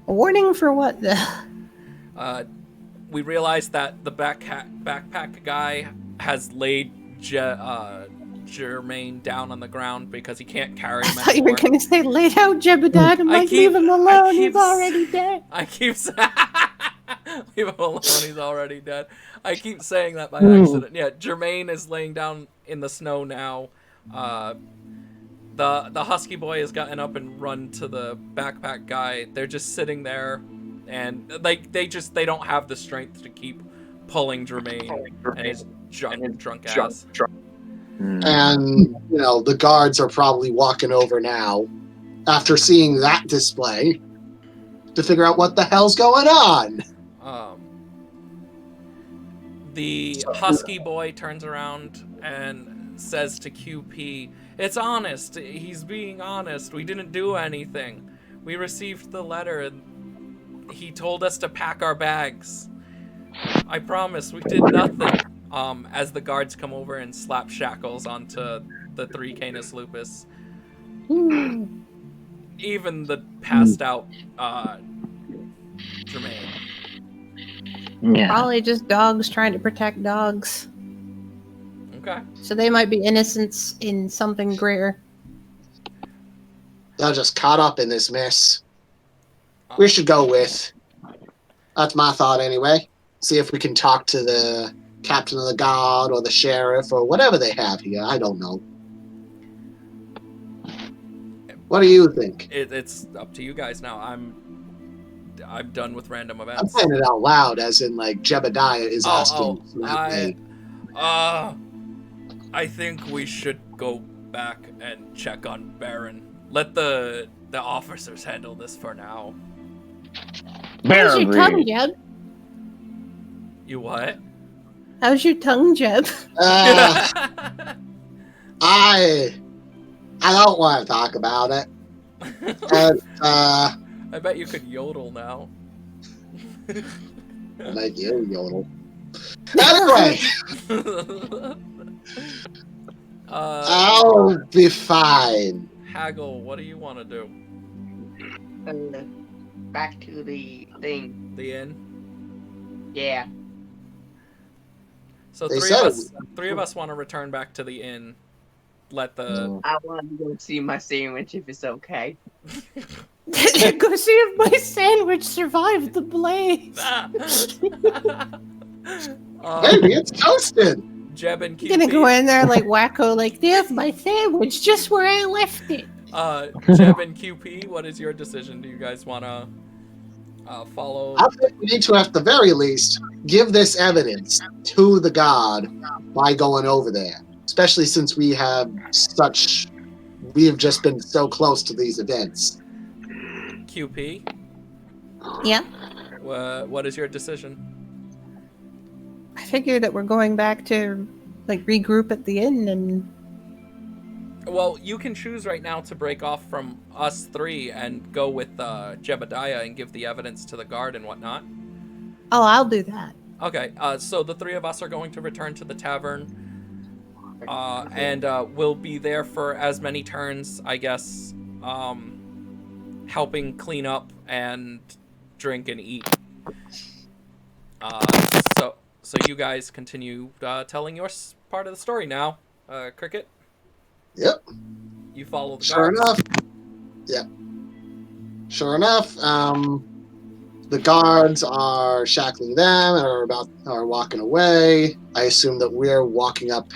Speaker 5: A warning for what?
Speaker 2: We realized that the backpack guy has laid Jermaine down on the ground because he can't carry
Speaker 5: I
Speaker 2: him
Speaker 5: thought you were
Speaker 2: anymore.
Speaker 5: going to say, laid out Jebediah. I'm like, leave him alone. He's already dead.
Speaker 2: I keep saying, leave him alone. He's already dead. I keep saying that by accident. Yeah, Jermaine is laying down in the snow now. The husky boy has gotten up and run to the backpack guy. They're just sitting there, and like they don't have the strength to keep pulling Jermaine and his drunk ass.
Speaker 3: and, the guards are probably walking over now after seeing that display to figure out what the hell's going on.
Speaker 2: The husky boy turns around and says to QP, "It's honest. He's being honest. We didn't do anything. We received the letter and he told us to pack our bags. I promise we did nothing." As the guards come over and slap shackles onto the 3 Canis Lupus. Even the passed out Jermaine.
Speaker 1: Yeah.
Speaker 5: Probably just dogs trying to protect dogs.
Speaker 2: Okay.
Speaker 5: So they might be innocents in something greater.
Speaker 3: They're just caught up in this mess. We should go with. That's my thought anyway. See if we can talk to the captain of the guard or the sheriff or whatever they have here. I don't know. What do you think?
Speaker 2: It's up to you guys now. I'm done with random
Speaker 3: I'm
Speaker 2: events.
Speaker 3: saying it out loud, as in like Jebediah is asking.
Speaker 2: I think we should go back and check on Baron. Let the officers handle this for now.
Speaker 5: How's your tongue,
Speaker 6: Barry.
Speaker 5: Jeb?
Speaker 2: You what?
Speaker 5: How's your tongue, Jeb?
Speaker 3: I don't want to talk about it. And,
Speaker 2: I bet you could yodel now.
Speaker 3: make you yodel. Anyway, I'll be fine.
Speaker 2: Haggle, what do you want to do?
Speaker 4: Back to the thing.
Speaker 2: The inn?
Speaker 4: Yeah.
Speaker 2: So
Speaker 3: They
Speaker 2: three of us want to return back to the inn. Let the
Speaker 4: I want to go see my sandwich if it's okay.
Speaker 5: Go see if my sandwich survived the blaze.
Speaker 3: Maybe it's toasted.
Speaker 2: Jeb and
Speaker 5: I'm gonna
Speaker 2: QP.
Speaker 5: go in there like wacko, like there's my sandwich just where I left it.
Speaker 2: Jeb and QP, what is your decision? Do you guys want to follow?
Speaker 3: I think we need to, at the very least, give this evidence to the god by going over there. Especially since we have just been so close to these events.
Speaker 2: QP,
Speaker 5: Yeah.
Speaker 2: what is your decision?
Speaker 5: I figure that we're going back to like regroup at the inn and
Speaker 2: Well, you can choose right now to break off from us three and go with Jebediah and give the evidence to the guard and whatnot.
Speaker 5: I'll do that.
Speaker 2: Okay, so the three of us are going to return to the tavern. And we'll be there for as many turns, I guess, helping clean up and drink and eat. So you guys continue telling your part of the story now. Cricket?
Speaker 3: Yep.
Speaker 2: You follow the
Speaker 3: Sure
Speaker 2: guards.
Speaker 3: enough. Yep. Sure enough, the guards are shackling them and are walking away. I assume that we're walking up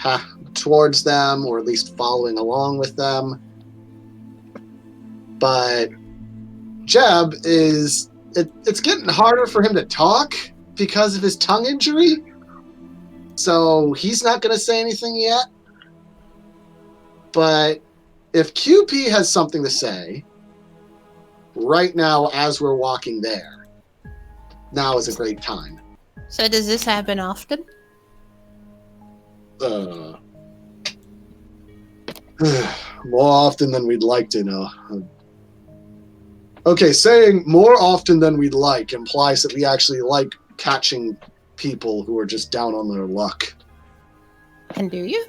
Speaker 3: towards them, or at least following along with them. But Jeb it's getting harder for him to talk because of his tongue injury. So he's not going to say anything yet. But if QP has something to say right now as we're walking there, now is a great time.
Speaker 5: So does this happen often?
Speaker 3: More often than we'd like to know. Okay, saying more often than we'd like implies that we actually like catching people who are just down on their luck.
Speaker 5: And do you?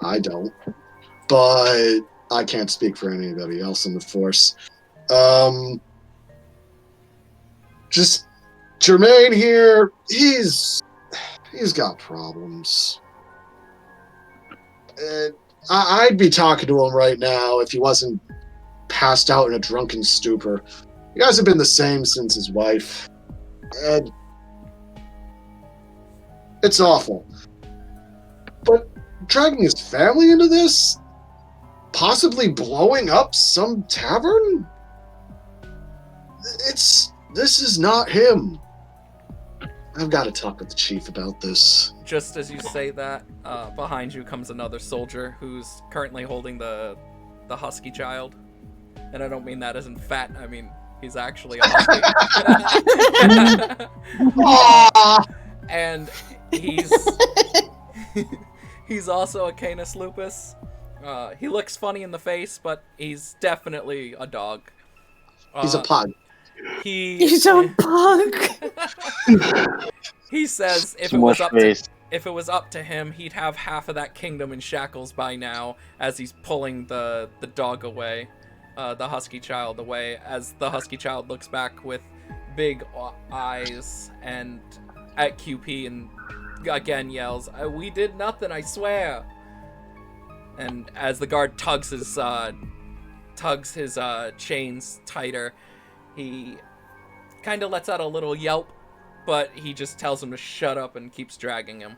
Speaker 3: I don't. But I can't speak for anybody else in the force. Just Jermaine here, he's got problems. I'd be talking to him right now if he wasn't passed out in a drunken stupor. You guys have been the same since his wife. And it's awful. But dragging his family into this? Possibly blowing up some tavern? This is not him. I've got to talk with the chief about this.
Speaker 2: Just as you say that, behind you comes another soldier who's currently holding the husky child. And I don't mean that as in fat, I mean he's actually a husky. And he's also a Canis lupus. He looks funny in the face, but he's definitely a dog.
Speaker 3: He's a pug.
Speaker 5: He's a pug.
Speaker 2: He says if
Speaker 6: Too
Speaker 2: it was
Speaker 6: much
Speaker 2: up
Speaker 6: face.
Speaker 2: if it was up to him, he'd have half of that kingdom in shackles by now, as he's pulling the dog away, the husky child away, as the husky child looks back with big eyes and at QP and again yells, "We did nothing, I swear." And as the guard tugs his chains tighter, he kind of lets out a little yelp, but he just tells him to shut up and keeps dragging him.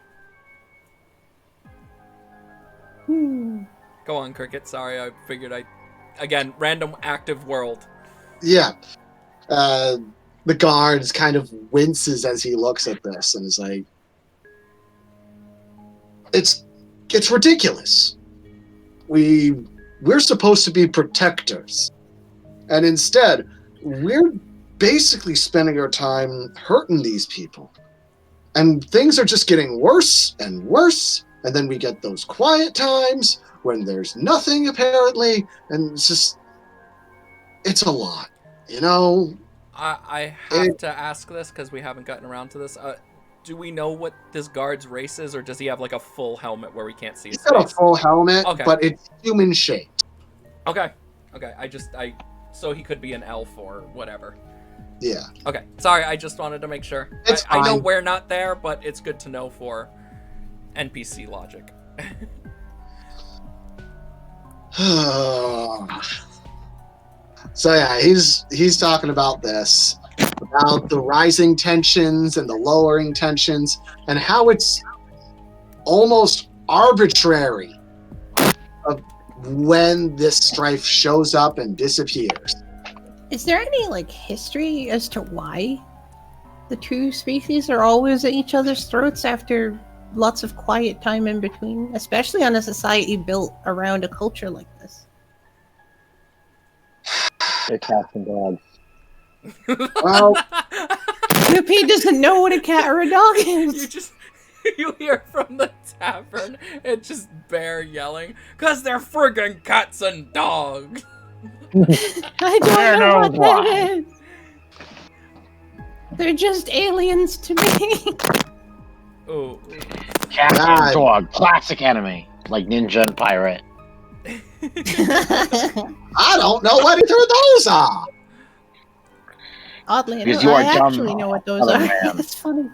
Speaker 2: Go on, Cricket. Sorry, I figured I'd again, random active world.
Speaker 3: Yeah. The guards kind of winces as he looks at this and is like, it's ridiculous. We're supposed to be protectors. And instead, we're basically spending our time hurting these people. And things are just getting worse and worse. And then we get those quiet times when there's nothing apparently. And it's a lot, you know?
Speaker 2: I have to ask this because we haven't gotten around to this. Do we know what this guard's race is, or does he have like a full helmet where we can't see his
Speaker 3: He's got
Speaker 2: face?
Speaker 3: a full helmet,
Speaker 2: Okay.
Speaker 3: but it's human shaped.
Speaker 2: Okay. So he could be an elf or whatever.
Speaker 3: Yeah.
Speaker 2: Okay. Sorry, I just wanted to make sure.
Speaker 3: It's
Speaker 2: I know
Speaker 3: fine.
Speaker 2: we're not there, but it's good to know for NPC logic.
Speaker 3: So yeah, he's talking about this, about the rising tensions and the lowering tensions, and how it's almost arbitrary of when this strife shows up and disappears.
Speaker 5: Is there any like history as to why the two species are always at each other's throats after lots of quiet time in between, especially on a society built around a culture like this?
Speaker 7: They're cats and dogs.
Speaker 3: Well,
Speaker 5: Yuppie doesn't know what a cat or a dog is.
Speaker 2: You hear from the tavern, it's just Bear yelling, "'Cause they're friggin' cats and dogs!"
Speaker 5: I don't know what that is. They're just aliens to me.
Speaker 2: Ooh.
Speaker 1: Cat
Speaker 3: God.
Speaker 1: and dog, classic enemy, like ninja and pirate.
Speaker 3: I don't know what either of those are.
Speaker 5: Oddly
Speaker 1: Because
Speaker 5: enough,
Speaker 1: you
Speaker 5: I
Speaker 1: are dumb,
Speaker 5: actually know what those
Speaker 1: other
Speaker 5: are.
Speaker 1: man.
Speaker 5: That's funny.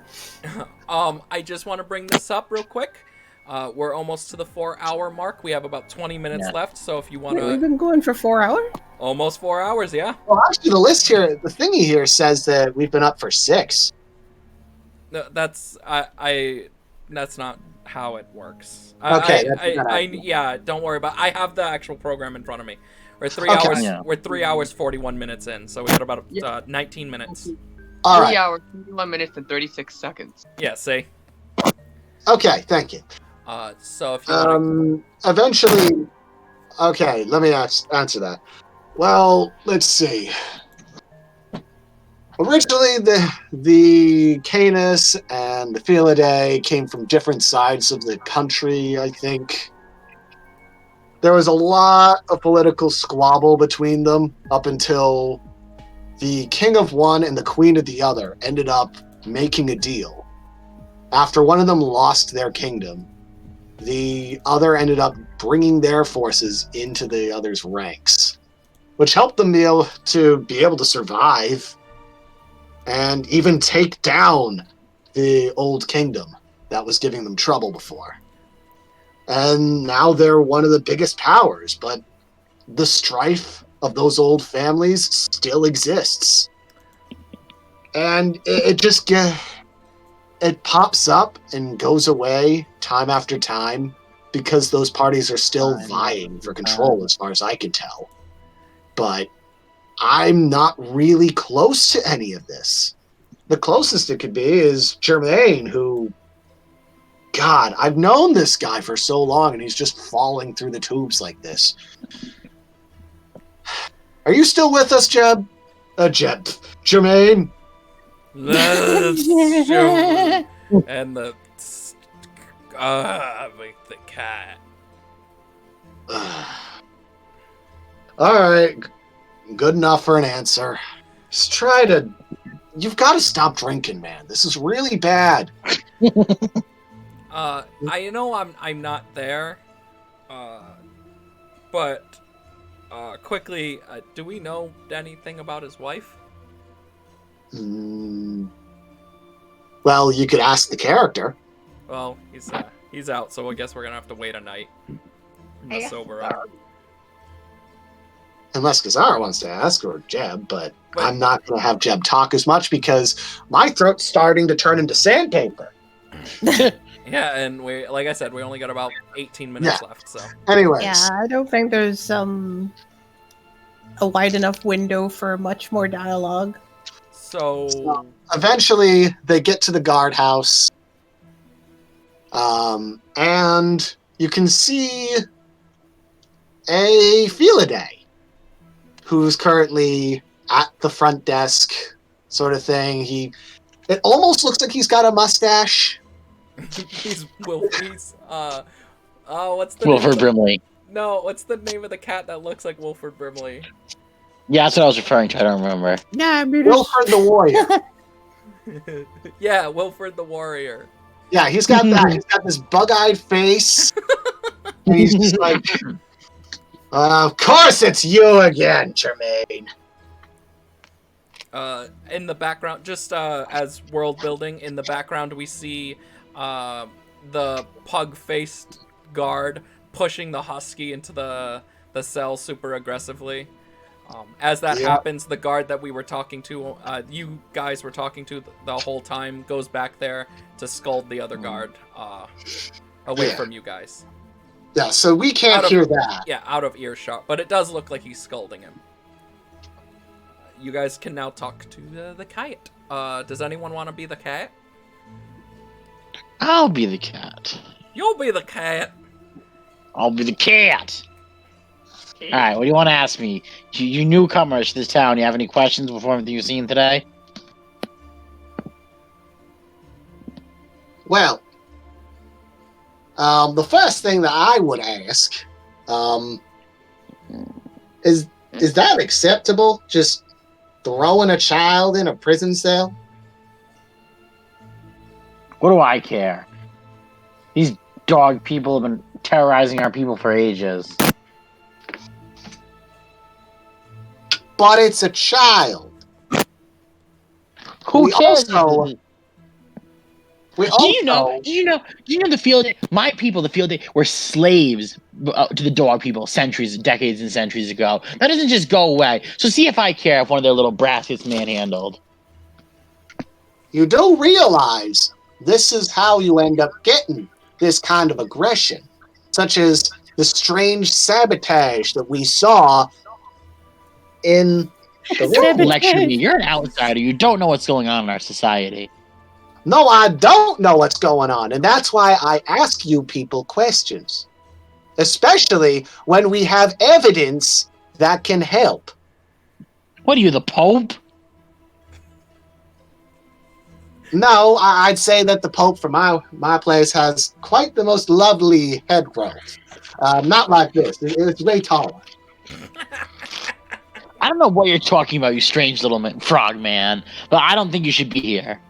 Speaker 2: I just want to bring this up real quick. We're almost to the 4-hour mark. We have about 20 minutes
Speaker 1: Yeah.
Speaker 2: left, so if you want
Speaker 5: Wait, we've
Speaker 2: to...
Speaker 5: been going for 4 hours?
Speaker 2: Almost 4 hours, yeah.
Speaker 3: Well, actually, the list here, the thingy here says that we've been up for 6.
Speaker 2: No, that's... That's not how it works.
Speaker 3: Okay, that's not how it works.
Speaker 2: Yeah, don't worry about it. I have the actual program in front of me. We're 3
Speaker 3: Okay.
Speaker 2: hours.
Speaker 1: Yeah.
Speaker 2: We're 3 hours 41 minutes in, so we got about 19 minutes.
Speaker 3: All
Speaker 4: 3
Speaker 3: right.
Speaker 4: hours, 21 minutes, and 36 seconds.
Speaker 2: Yeah, see.
Speaker 3: Okay, thank you.
Speaker 2: So if you want
Speaker 3: Eventually, okay, let me answer that. Well, let's see. Originally, the Canis and the Felidae came from different sides of the country, I think. There was a lot of political squabble between them up until the king of one and the queen of the other ended up making a deal. After one of them lost their kingdom, the other ended up bringing their forces into the other's ranks, which helped them be able to survive and even take down the old kingdom that was giving them trouble before. And now they're one of the biggest powers, but the strife of those old families still exists. And it pops up and goes away time after time because those parties are still vying for control as far as I can tell. But I'm not really close to any of this. The closest it could be is Germain, who, God, I've known this guy for so long and he's just falling through the tubes like this. Are you still with us, Jeb? Germain?
Speaker 2: Let's show and the with the cat.
Speaker 3: All right, good enough for an answer. Just you've got to stop drinking, man. This is really bad.
Speaker 2: I know I'm not there. But quickly, do we know anything about his wife?
Speaker 3: Well, you could ask the character.
Speaker 2: Well, he's out, so I guess we're gonna have to wait a night. Sober up.
Speaker 3: Unless Kazara wants to ask, or Jeb, but I'm not going to have Jeb talk as much because my throat's starting to turn into sandpaper.
Speaker 2: Yeah, and like I said, we only got about 18 minutes left, so.
Speaker 3: Anyways.
Speaker 5: Yeah, I don't think there's a wide enough window for much more dialogue.
Speaker 2: So
Speaker 3: Eventually, they get to the guardhouse, and you can see a Felidae, who's currently at the front desk, sort of thing. It almost looks like he's got a mustache.
Speaker 2: he's what's the name
Speaker 1: Wilford
Speaker 2: of the,
Speaker 1: Brimley.
Speaker 2: no, what's the name of the cat that looks like Wilford Brimley?
Speaker 1: Yeah, that's what I was referring to. I don't remember.
Speaker 5: Nah,
Speaker 3: Wilford the Warrior.
Speaker 2: Yeah, Wilford the Warrior.
Speaker 3: Yeah, he's got that. He's got this bug-eyed face, and he's just like, "Of course it's you again, Jermaine."
Speaker 2: In the background, just as world building, in the background we see the pug-faced guard pushing the husky into the cell super aggressively. As that happens, the guard that we were talking to, you guys were talking to the whole time, goes back there to scold the other guard away from you guys.
Speaker 3: Yeah, so we can't hear that.
Speaker 2: Yeah, out of earshot, but it does look like he's scolding him. You guys can now talk to the cat. Does anyone want to be the cat?
Speaker 1: I'll be the cat.
Speaker 2: You'll be the cat.
Speaker 1: I'll be the cat. All right, what do you want to ask me? You newcomers to this town, you have any questions before everything you've seen today?
Speaker 3: Well, the first thing that I would ask, is that acceptable? Just throwing a child in a prison cell?
Speaker 1: What do I care? These dog people have been terrorizing our people for ages.
Speaker 3: But it's a child.
Speaker 1: Who cares?
Speaker 3: Do
Speaker 1: you know the field? My people, the field, were slaves to the dog people decades and centuries ago. That doesn't just go away. So see if I care if one of their little brats gets manhandled.
Speaker 3: You do realize this is how you end up getting this kind of aggression, such as the strange sabotage that we saw in the
Speaker 1: Don't lecture me. You're an outsider. You don't know what's going on in our society.
Speaker 3: No, I don't know what's going on, and that's why I ask you people questions. Especially when we have evidence that can help.
Speaker 1: What are you, the Pope?
Speaker 3: No, I'd say that the Pope from my place has quite the most lovely head growth. Not like this. It's way taller.
Speaker 1: I don't know what you're talking about, you strange little frog man, but I don't think you should be here.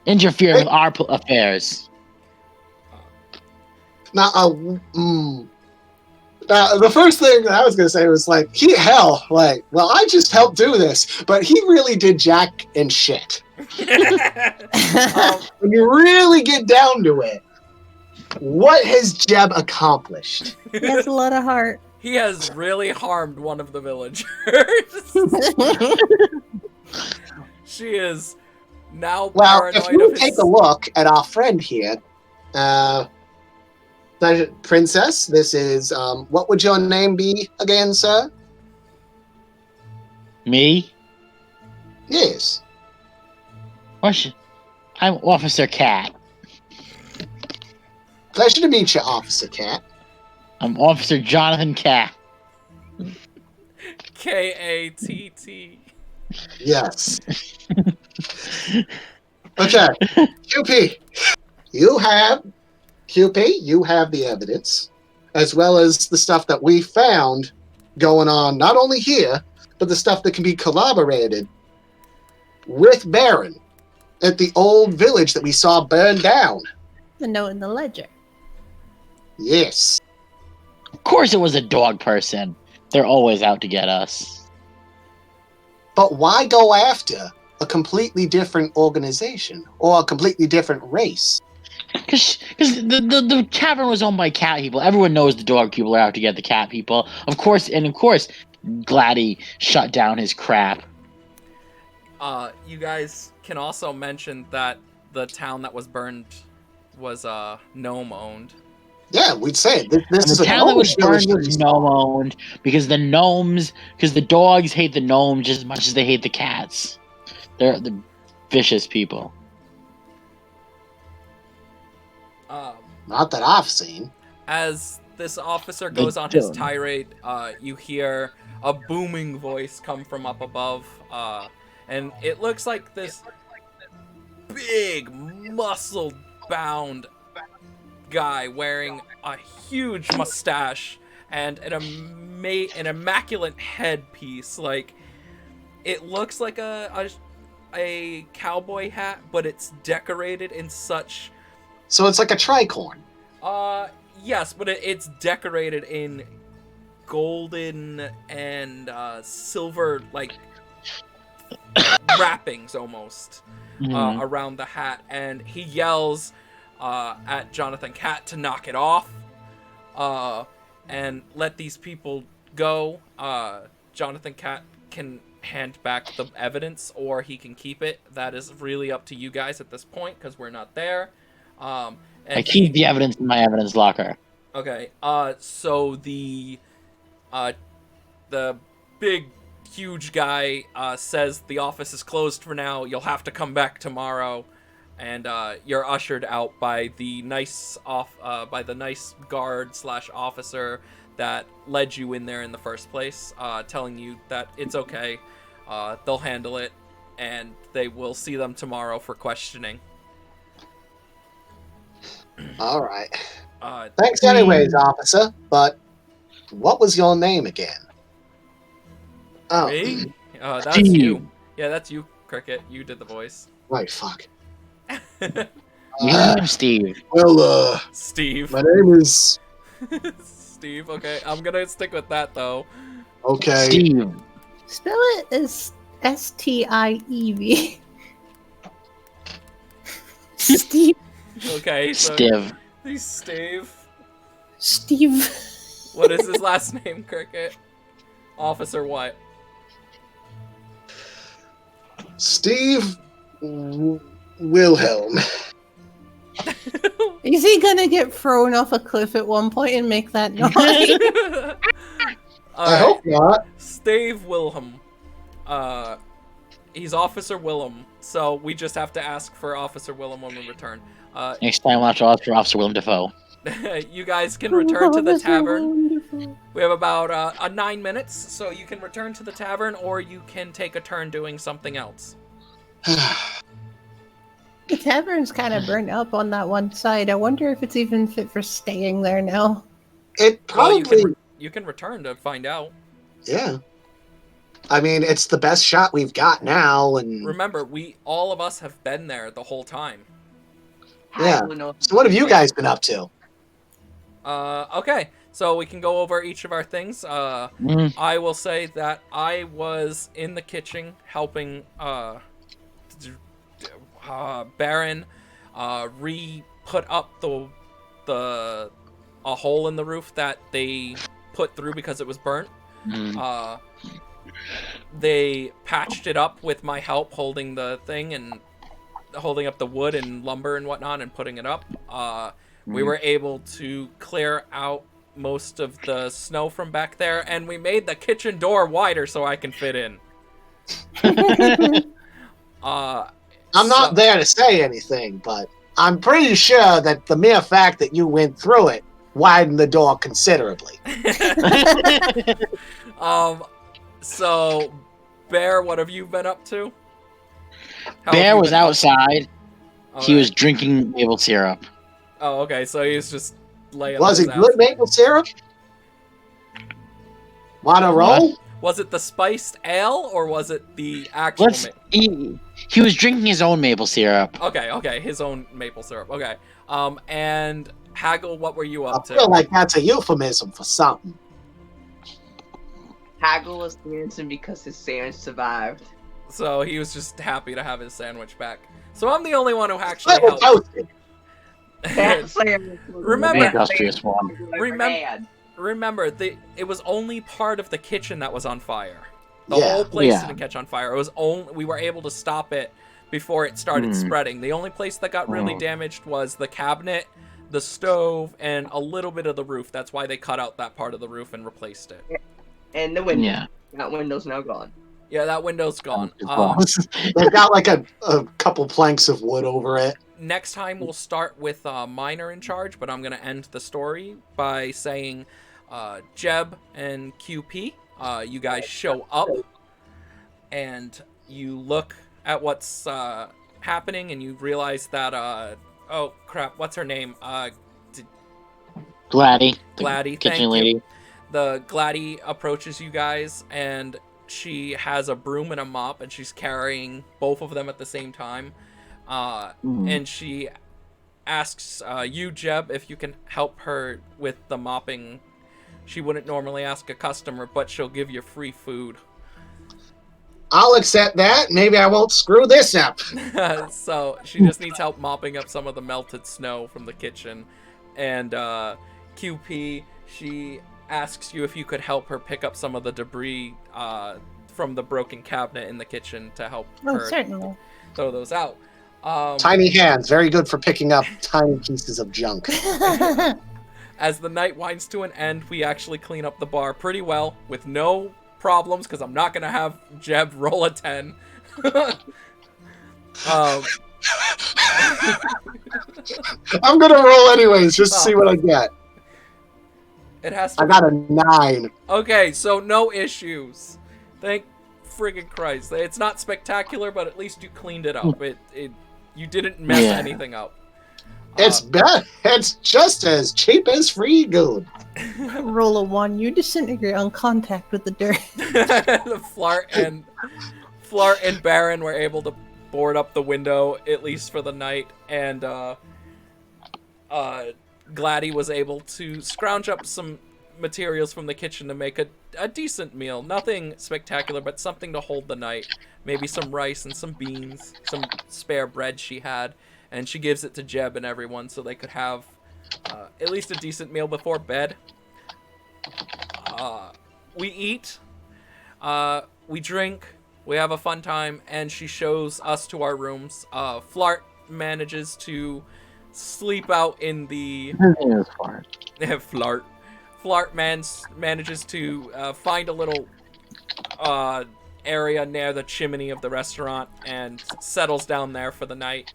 Speaker 1: Interfere with our affairs.
Speaker 3: Now, the first thing that I was going to say was I just helped do this, but he really did jack and shit. When you really get down to it, what has Jeb accomplished?
Speaker 5: He has a lot of heart.
Speaker 2: He has really harmed one of the villagers. She is now
Speaker 3: Well,
Speaker 2: paranoid
Speaker 3: if you
Speaker 2: of
Speaker 3: take
Speaker 2: his...
Speaker 3: a look at our friend here, Princess, this is, what would your name be again, sir?
Speaker 1: Me?
Speaker 3: Yes.
Speaker 1: I'm Officer Cat.
Speaker 3: Pleasure to meet you, Officer Cat.
Speaker 1: I'm Officer Jonathan Cat.
Speaker 2: K-A-T-T.
Speaker 3: Yes. Okay. QP, you have the evidence, as well as the stuff that we found going on, not only here, but the stuff that can be corroborated with Baron at the old village that we saw burned down.
Speaker 5: The note in the ledger.
Speaker 3: Yes.
Speaker 1: Of course it was a dog person. They're always out to get us.
Speaker 3: But why go after a completely different organization or a completely different race?
Speaker 1: Because the tavern was owned by cat people. Everyone knows the dog people are out to get the cat people. Of course, Gladdy shut down his crap.
Speaker 2: You guys can also mention that the town that was burned was gnome owned.
Speaker 3: Yeah, we'd say this
Speaker 1: And
Speaker 3: is
Speaker 1: the
Speaker 3: a
Speaker 1: town that
Speaker 3: gnome
Speaker 1: was burned
Speaker 3: village.
Speaker 1: was gnome owned because the dogs hate the gnomes just as much as they hate the cats. They're the vicious people.
Speaker 3: Not that I've seen.
Speaker 2: As this officer
Speaker 1: They
Speaker 2: goes on his
Speaker 1: don't.
Speaker 2: tirade, you hear a booming voice come from up above, and it looks like this big, muscle-bound guy wearing a huge mustache and an immaculate headpiece. Like, it looks like a cowboy hat, but it's decorated in such...
Speaker 3: So it's like a tricorn.
Speaker 2: Yes, but it's decorated in golden and silver, like, wrappings almost around the hat, and he yells at Jonathan Cat to knock it off and let these people go. Jonathan Cat can hand back the evidence, or he can keep it. That is really up to you guys at this point, because we're not there.
Speaker 1: I keep the evidence in my evidence locker.
Speaker 2: Okay, so the big, huge guy says the office is closed for now. You'll have to come back tomorrow, and you're ushered out by the nice guard / officer that led you in there in the first place, telling you that it's okay, they'll handle it, and they will see them tomorrow for questioning.
Speaker 3: All right.
Speaker 2: Uh,
Speaker 3: Thanks anyways, officer. But what was your name again? Oh,
Speaker 2: Me? That's
Speaker 1: Steve.
Speaker 2: you. Yeah, that's you, Cricket. You did the voice.
Speaker 3: right, fuck.
Speaker 1: Yeah, Steve.
Speaker 3: Well,
Speaker 2: Steve.
Speaker 3: my name is...
Speaker 2: Steve, okay. I'm gonna stick with that, though.
Speaker 3: Okay.
Speaker 1: Steve.
Speaker 5: Spell it as Stiev. Steve.
Speaker 2: Okay, so
Speaker 1: Steve.
Speaker 2: he's Steve.
Speaker 5: Steve.
Speaker 2: What is his last name, Cricket? Officer what?
Speaker 3: Steve Wilhelm.
Speaker 5: Is he gonna get thrown off a cliff at one point and make that noise?
Speaker 3: I hope not.
Speaker 2: Steve Wilhelm. He's Officer Willem, so we just have to ask for Officer Willem when we return.
Speaker 1: Next time, watch Officer Willem Dafoe.
Speaker 2: You guys can return to the
Speaker 5: Officer
Speaker 2: tavern.
Speaker 5: Wonderful.
Speaker 2: We have about 9 minutes, so you can return to the tavern, or you can take a turn doing something else.
Speaker 5: The tavern's kind of burnt up on that one side. I wonder if it's even fit for staying there now.
Speaker 3: It
Speaker 2: Well,
Speaker 3: probably...
Speaker 2: you can return to find out.
Speaker 3: Yeah. I mean, it's the best shot we've got now, and...
Speaker 2: Remember, all of us have been there the whole time.
Speaker 3: Yeah.
Speaker 4: Hagel knows-
Speaker 3: So what have you guys been up to?
Speaker 2: Okay, so we can go over each of our things. I will say that I was in the kitchen helping Baron put up a hole in the roof that they put through because it was burnt. They patched it up with my help, holding the thing and holding up the wood and lumber and whatnot and putting it up. We were able to clear out most of the snow from back there, and we made the kitchen door wider so I can fit in.
Speaker 3: I'm not there to say anything, but I'm pretty sure that the mere fact that you went through it widened the door considerably.
Speaker 2: So, Bear, what have you been up to? How have
Speaker 1: Bear
Speaker 2: you
Speaker 1: was
Speaker 2: been
Speaker 1: outside. He
Speaker 2: Okay.
Speaker 1: was drinking maple syrup.
Speaker 2: Oh, okay, so he was just laying
Speaker 3: Was
Speaker 2: on
Speaker 3: it
Speaker 2: his
Speaker 3: good
Speaker 2: ass.
Speaker 3: maple syrup? Wanna roll?
Speaker 2: Was it the spiced ale, or was it the actual
Speaker 1: He was drinking his own maple syrup.
Speaker 2: Okay, his own maple syrup. Okay. And Hagel, what were you
Speaker 3: I
Speaker 2: up to?
Speaker 3: feel like that's a euphemism for something.
Speaker 4: Hagel was dancing because his sandwich survived.
Speaker 2: So he was just happy to have his sandwich back. So I'm the only one who actually
Speaker 3: Little
Speaker 2: helped.
Speaker 3: toasted.
Speaker 2: Remember-
Speaker 1: Industrious one.
Speaker 2: Remember, it was only part of the kitchen that was on fire. The
Speaker 3: Yeah.
Speaker 2: whole place
Speaker 1: Yeah.
Speaker 2: didn't catch on fire. It was we were able to stop it before it started spreading. The only place that got really damaged was the cabinet the stove, and a little bit of the roof. That's why they cut out that part of the roof and replaced it.
Speaker 4: And the window.
Speaker 1: Yeah.
Speaker 4: That window's now gone.
Speaker 2: Yeah, that window's gone.
Speaker 3: They've got like a couple planks of wood over it.
Speaker 2: Next time we'll start with Miner in charge, but I'm going to end the story by saying Jeb and QP, you guys show up and you look at what's happening and you realize that, oh crap, what's her name?
Speaker 1: Gladdy. The
Speaker 2: Gladdy, thank
Speaker 1: kitchen
Speaker 2: you.
Speaker 1: lady.
Speaker 2: The Gladdy approaches you guys and she has a broom and a mop and she's carrying both of them at the same time. And she asks you, Jeb, if you can help her with the mopping. She wouldn't normally ask a customer, but she'll give you free food.
Speaker 3: I'll accept that. Maybe I won't screw this up.
Speaker 2: So she just needs help mopping up some of the melted snow from the kitchen. And QP, she asks you if you could help her pick up some of the debris from the broken cabinet in the kitchen to help her
Speaker 5: certainly.
Speaker 2: throw those out.
Speaker 3: Tiny hands, very good for picking up tiny pieces of junk.
Speaker 2: As the night winds to an end, we actually clean up the bar pretty well with no problems because I'm not going to have Jeb roll a 10.
Speaker 3: I'm going to roll anyways, just to see what I get.
Speaker 2: It has to
Speaker 3: I got a 9.
Speaker 2: Okay, so no issues. Thank friggin' Christ. It's not spectacular, but at least you cleaned it up. You didn't mess anything up.
Speaker 3: It's just as cheap as free good.
Speaker 5: Roll a 1. You disintegrate on contact with the dirt.
Speaker 2: The Flart and Baron were able to board up the window, at least for the night, and Gladdy was able to scrounge up some materials from the kitchen to make a decent meal. Nothing spectacular, but something to hold the night. Maybe some rice and some beans, some spare bread she had, and she gives it to Jeb and everyone so they could have at least a decent meal before bed. We eat, we drink, we have a fun time, and she shows us to our rooms. Flart manages to sleep out in the...
Speaker 1: Flart.
Speaker 2: Flart manages to find a little area near the chimney of the restaurant and settles down there for the night.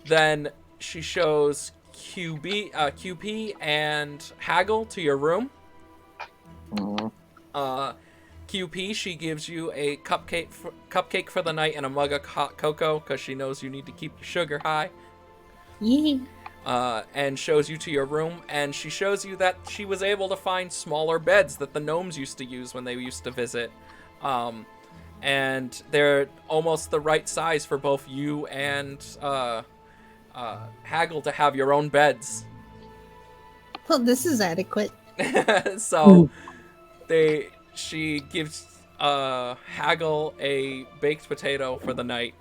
Speaker 2: Then she shows QP and Haggle to your room. QP, she gives you a cupcake for the night and a mug of hot cocoa because she knows you need to keep your sugar high.
Speaker 5: Yeah.
Speaker 2: And shows you to your room, and she shows you that she was able to find smaller beds that the gnomes used to use when they used to visit. And they're almost the right size for both you and Haggle to have your own beds.
Speaker 5: Well, this is adequate.
Speaker 2: So she gives Haggle a baked potato for the night.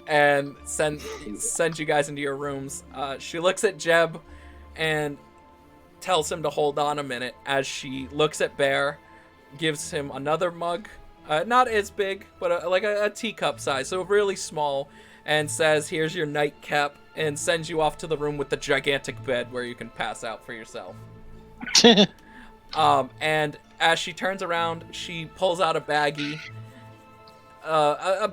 Speaker 2: And sends you guys into your rooms. She looks at Jeb and tells him to hold on a minute as she looks at Bear, gives him another mug, not as big, but like a teacup size, so really small, and says, "Here's your nightcap," and sends you off to the room with the gigantic bed where you can pass out for yourself. And as she turns around, she pulls out a baggie, a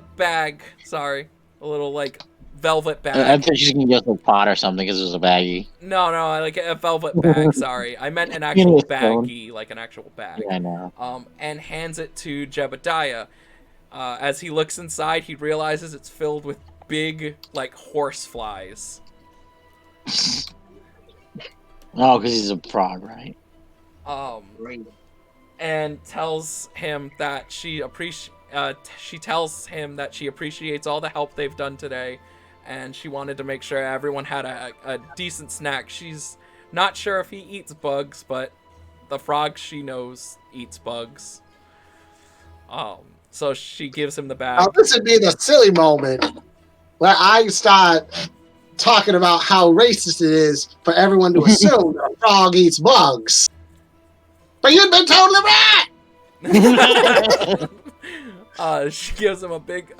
Speaker 2: little like velvet bag.
Speaker 1: I thought she's gonna get a pot or something because it was a baggie.
Speaker 2: No, like a velvet bag. Sorry, I meant an actual baggie, like an actual bag.
Speaker 1: Yeah, I know.
Speaker 2: And hands it to Jebediah. As he looks inside, he realizes it's filled with big, like, horse flies.
Speaker 1: Oh, because he's a frog, right?
Speaker 2: And tells him that she tells him that she appreciates all the help they've done today, and she wanted to make sure everyone had a decent snack. She's not sure if he eats bugs, but the frog she knows eats bugs. So she gives him the bag.
Speaker 3: Now, this would be the silly moment where I start talking about how racist it is for everyone to assume that a frog eats bugs. But you've been totally right!
Speaker 2: She gives him a big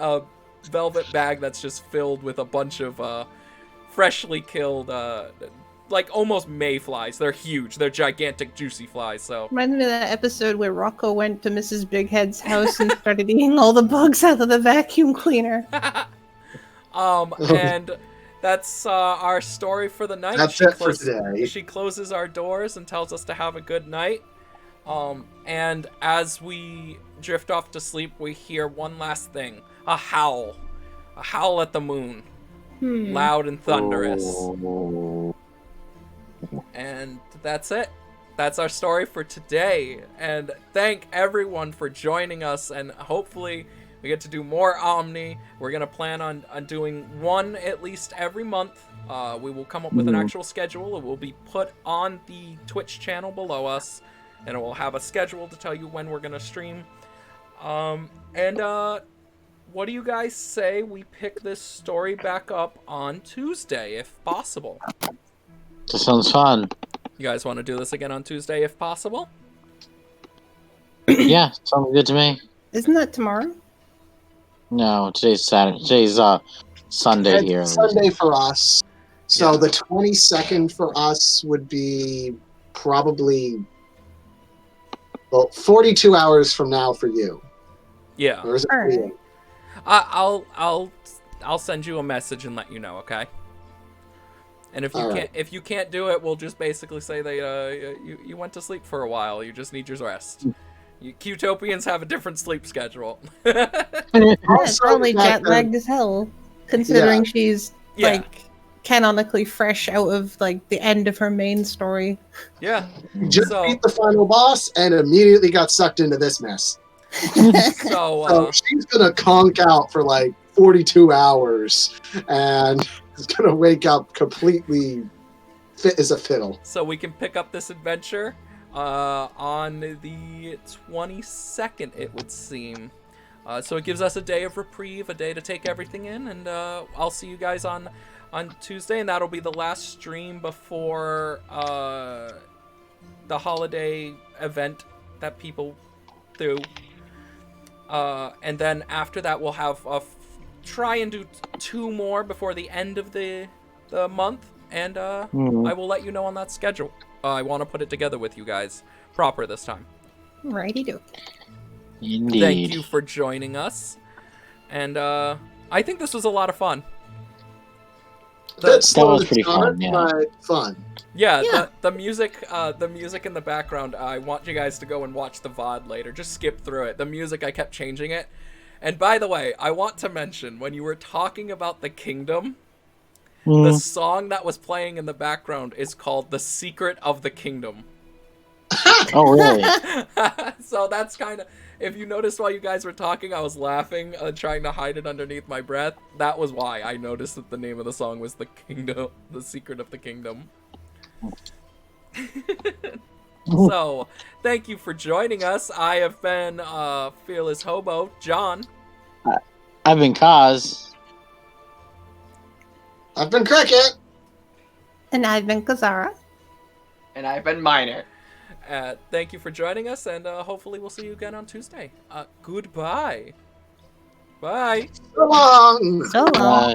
Speaker 2: velvet bag that's just filled with a bunch of freshly killed, like almost mayflies. They're huge. They're gigantic, juicy flies. So
Speaker 5: Reminds me of that episode where Rocco went to Mrs. Big Head's house and started eating all the bugs out of the vacuum cleaner.
Speaker 2: And that's our story for the night.
Speaker 3: That's it for today.
Speaker 2: She closes our doors and tells us to have a good night. And as we drift off to sleep, we hear one last thing. A howl at the moon. Loud and thunderous. And that's it. That's our story for today. And thank everyone for joining us, and hopefully we get to do more Omni. We're going to plan on doing one at least every month. We will come up with an actual schedule. It will be put on the Twitch channel below us, and it will have a schedule to tell you when we're going to stream. What do you guys say we pick this story back up on Tuesday, if possible?
Speaker 1: That sounds fun.
Speaker 2: You guys want to do this again on Tuesday, if possible?
Speaker 1: Yeah, sounds good to me.
Speaker 5: Isn't that tomorrow?
Speaker 1: No, today's Saturday. Today's Sunday
Speaker 3: It's
Speaker 1: here.
Speaker 3: Sunday for us. So
Speaker 2: Yeah.
Speaker 3: the 22nd for us would be probably 42 hours from now for you.
Speaker 2: Yeah.
Speaker 3: Or is it
Speaker 5: All
Speaker 3: for
Speaker 5: right.
Speaker 3: you?
Speaker 2: I'll send you a message and let you know, okay? And if you
Speaker 3: All
Speaker 2: can't
Speaker 3: right.
Speaker 2: if you can't do it, we'll just basically say that you went to sleep for a while. You just need your rest. You Qtopians have a different sleep schedule.
Speaker 5: Yeah, it's
Speaker 3: Also,
Speaker 5: probably
Speaker 3: the fact
Speaker 5: jet
Speaker 3: that-
Speaker 5: lagged as hell, considering she's
Speaker 2: Yeah.
Speaker 5: like canonically fresh out of like the end of her main story.
Speaker 2: Yeah.
Speaker 3: You just
Speaker 2: So-
Speaker 3: beat the final boss and immediately got sucked into this mess.
Speaker 2: So
Speaker 3: So she's gonna conk out for like 42 hours and is gonna wake up completely fit as a fiddle.
Speaker 2: so we can pick up this adventure on the 22nd, it would seem. So it gives us a day of reprieve, a day to take everything in, and I'll see you guys on Tuesday, and that'll be the last stream before the holiday event that people do. And then after that, we'll have try and do 2 more before the end of the month, and I will let you know on that schedule. I want to put it together with you guys proper this time.
Speaker 5: Righty do.
Speaker 1: Indeed.
Speaker 2: Thank you for joining us, and I think this was a lot of fun.
Speaker 3: Bit slow
Speaker 1: was
Speaker 3: to
Speaker 1: pretty
Speaker 3: start,
Speaker 1: fun, yeah.
Speaker 3: but fun.
Speaker 2: Yeah,
Speaker 5: Yeah.
Speaker 2: the music in the background, I want you guys to go and watch the VOD later. Just skip through it. The music, I kept changing it. And by the way, I want to mention, when you were talking about the kingdom, the song that was playing in the background is called The Secret of the Kingdom.
Speaker 1: Oh, really?
Speaker 2: So that's kind of, if you noticed while you guys were talking, I was laughing, trying to hide it underneath my breath. That was why I noticed that the name of the song was The Kingdom, The Secret of the Kingdom. So, thank you for joining us. I have been Fearless Hobo, John.
Speaker 1: I've been Kaz.
Speaker 3: I've been Cricket.
Speaker 5: And I've been Kazara.
Speaker 4: And I've been Miner.
Speaker 2: Thank you for joining us, and hopefully we'll see you again on Tuesday. Goodbye. Bye.
Speaker 3: So long.
Speaker 5: So long.
Speaker 1: Bye.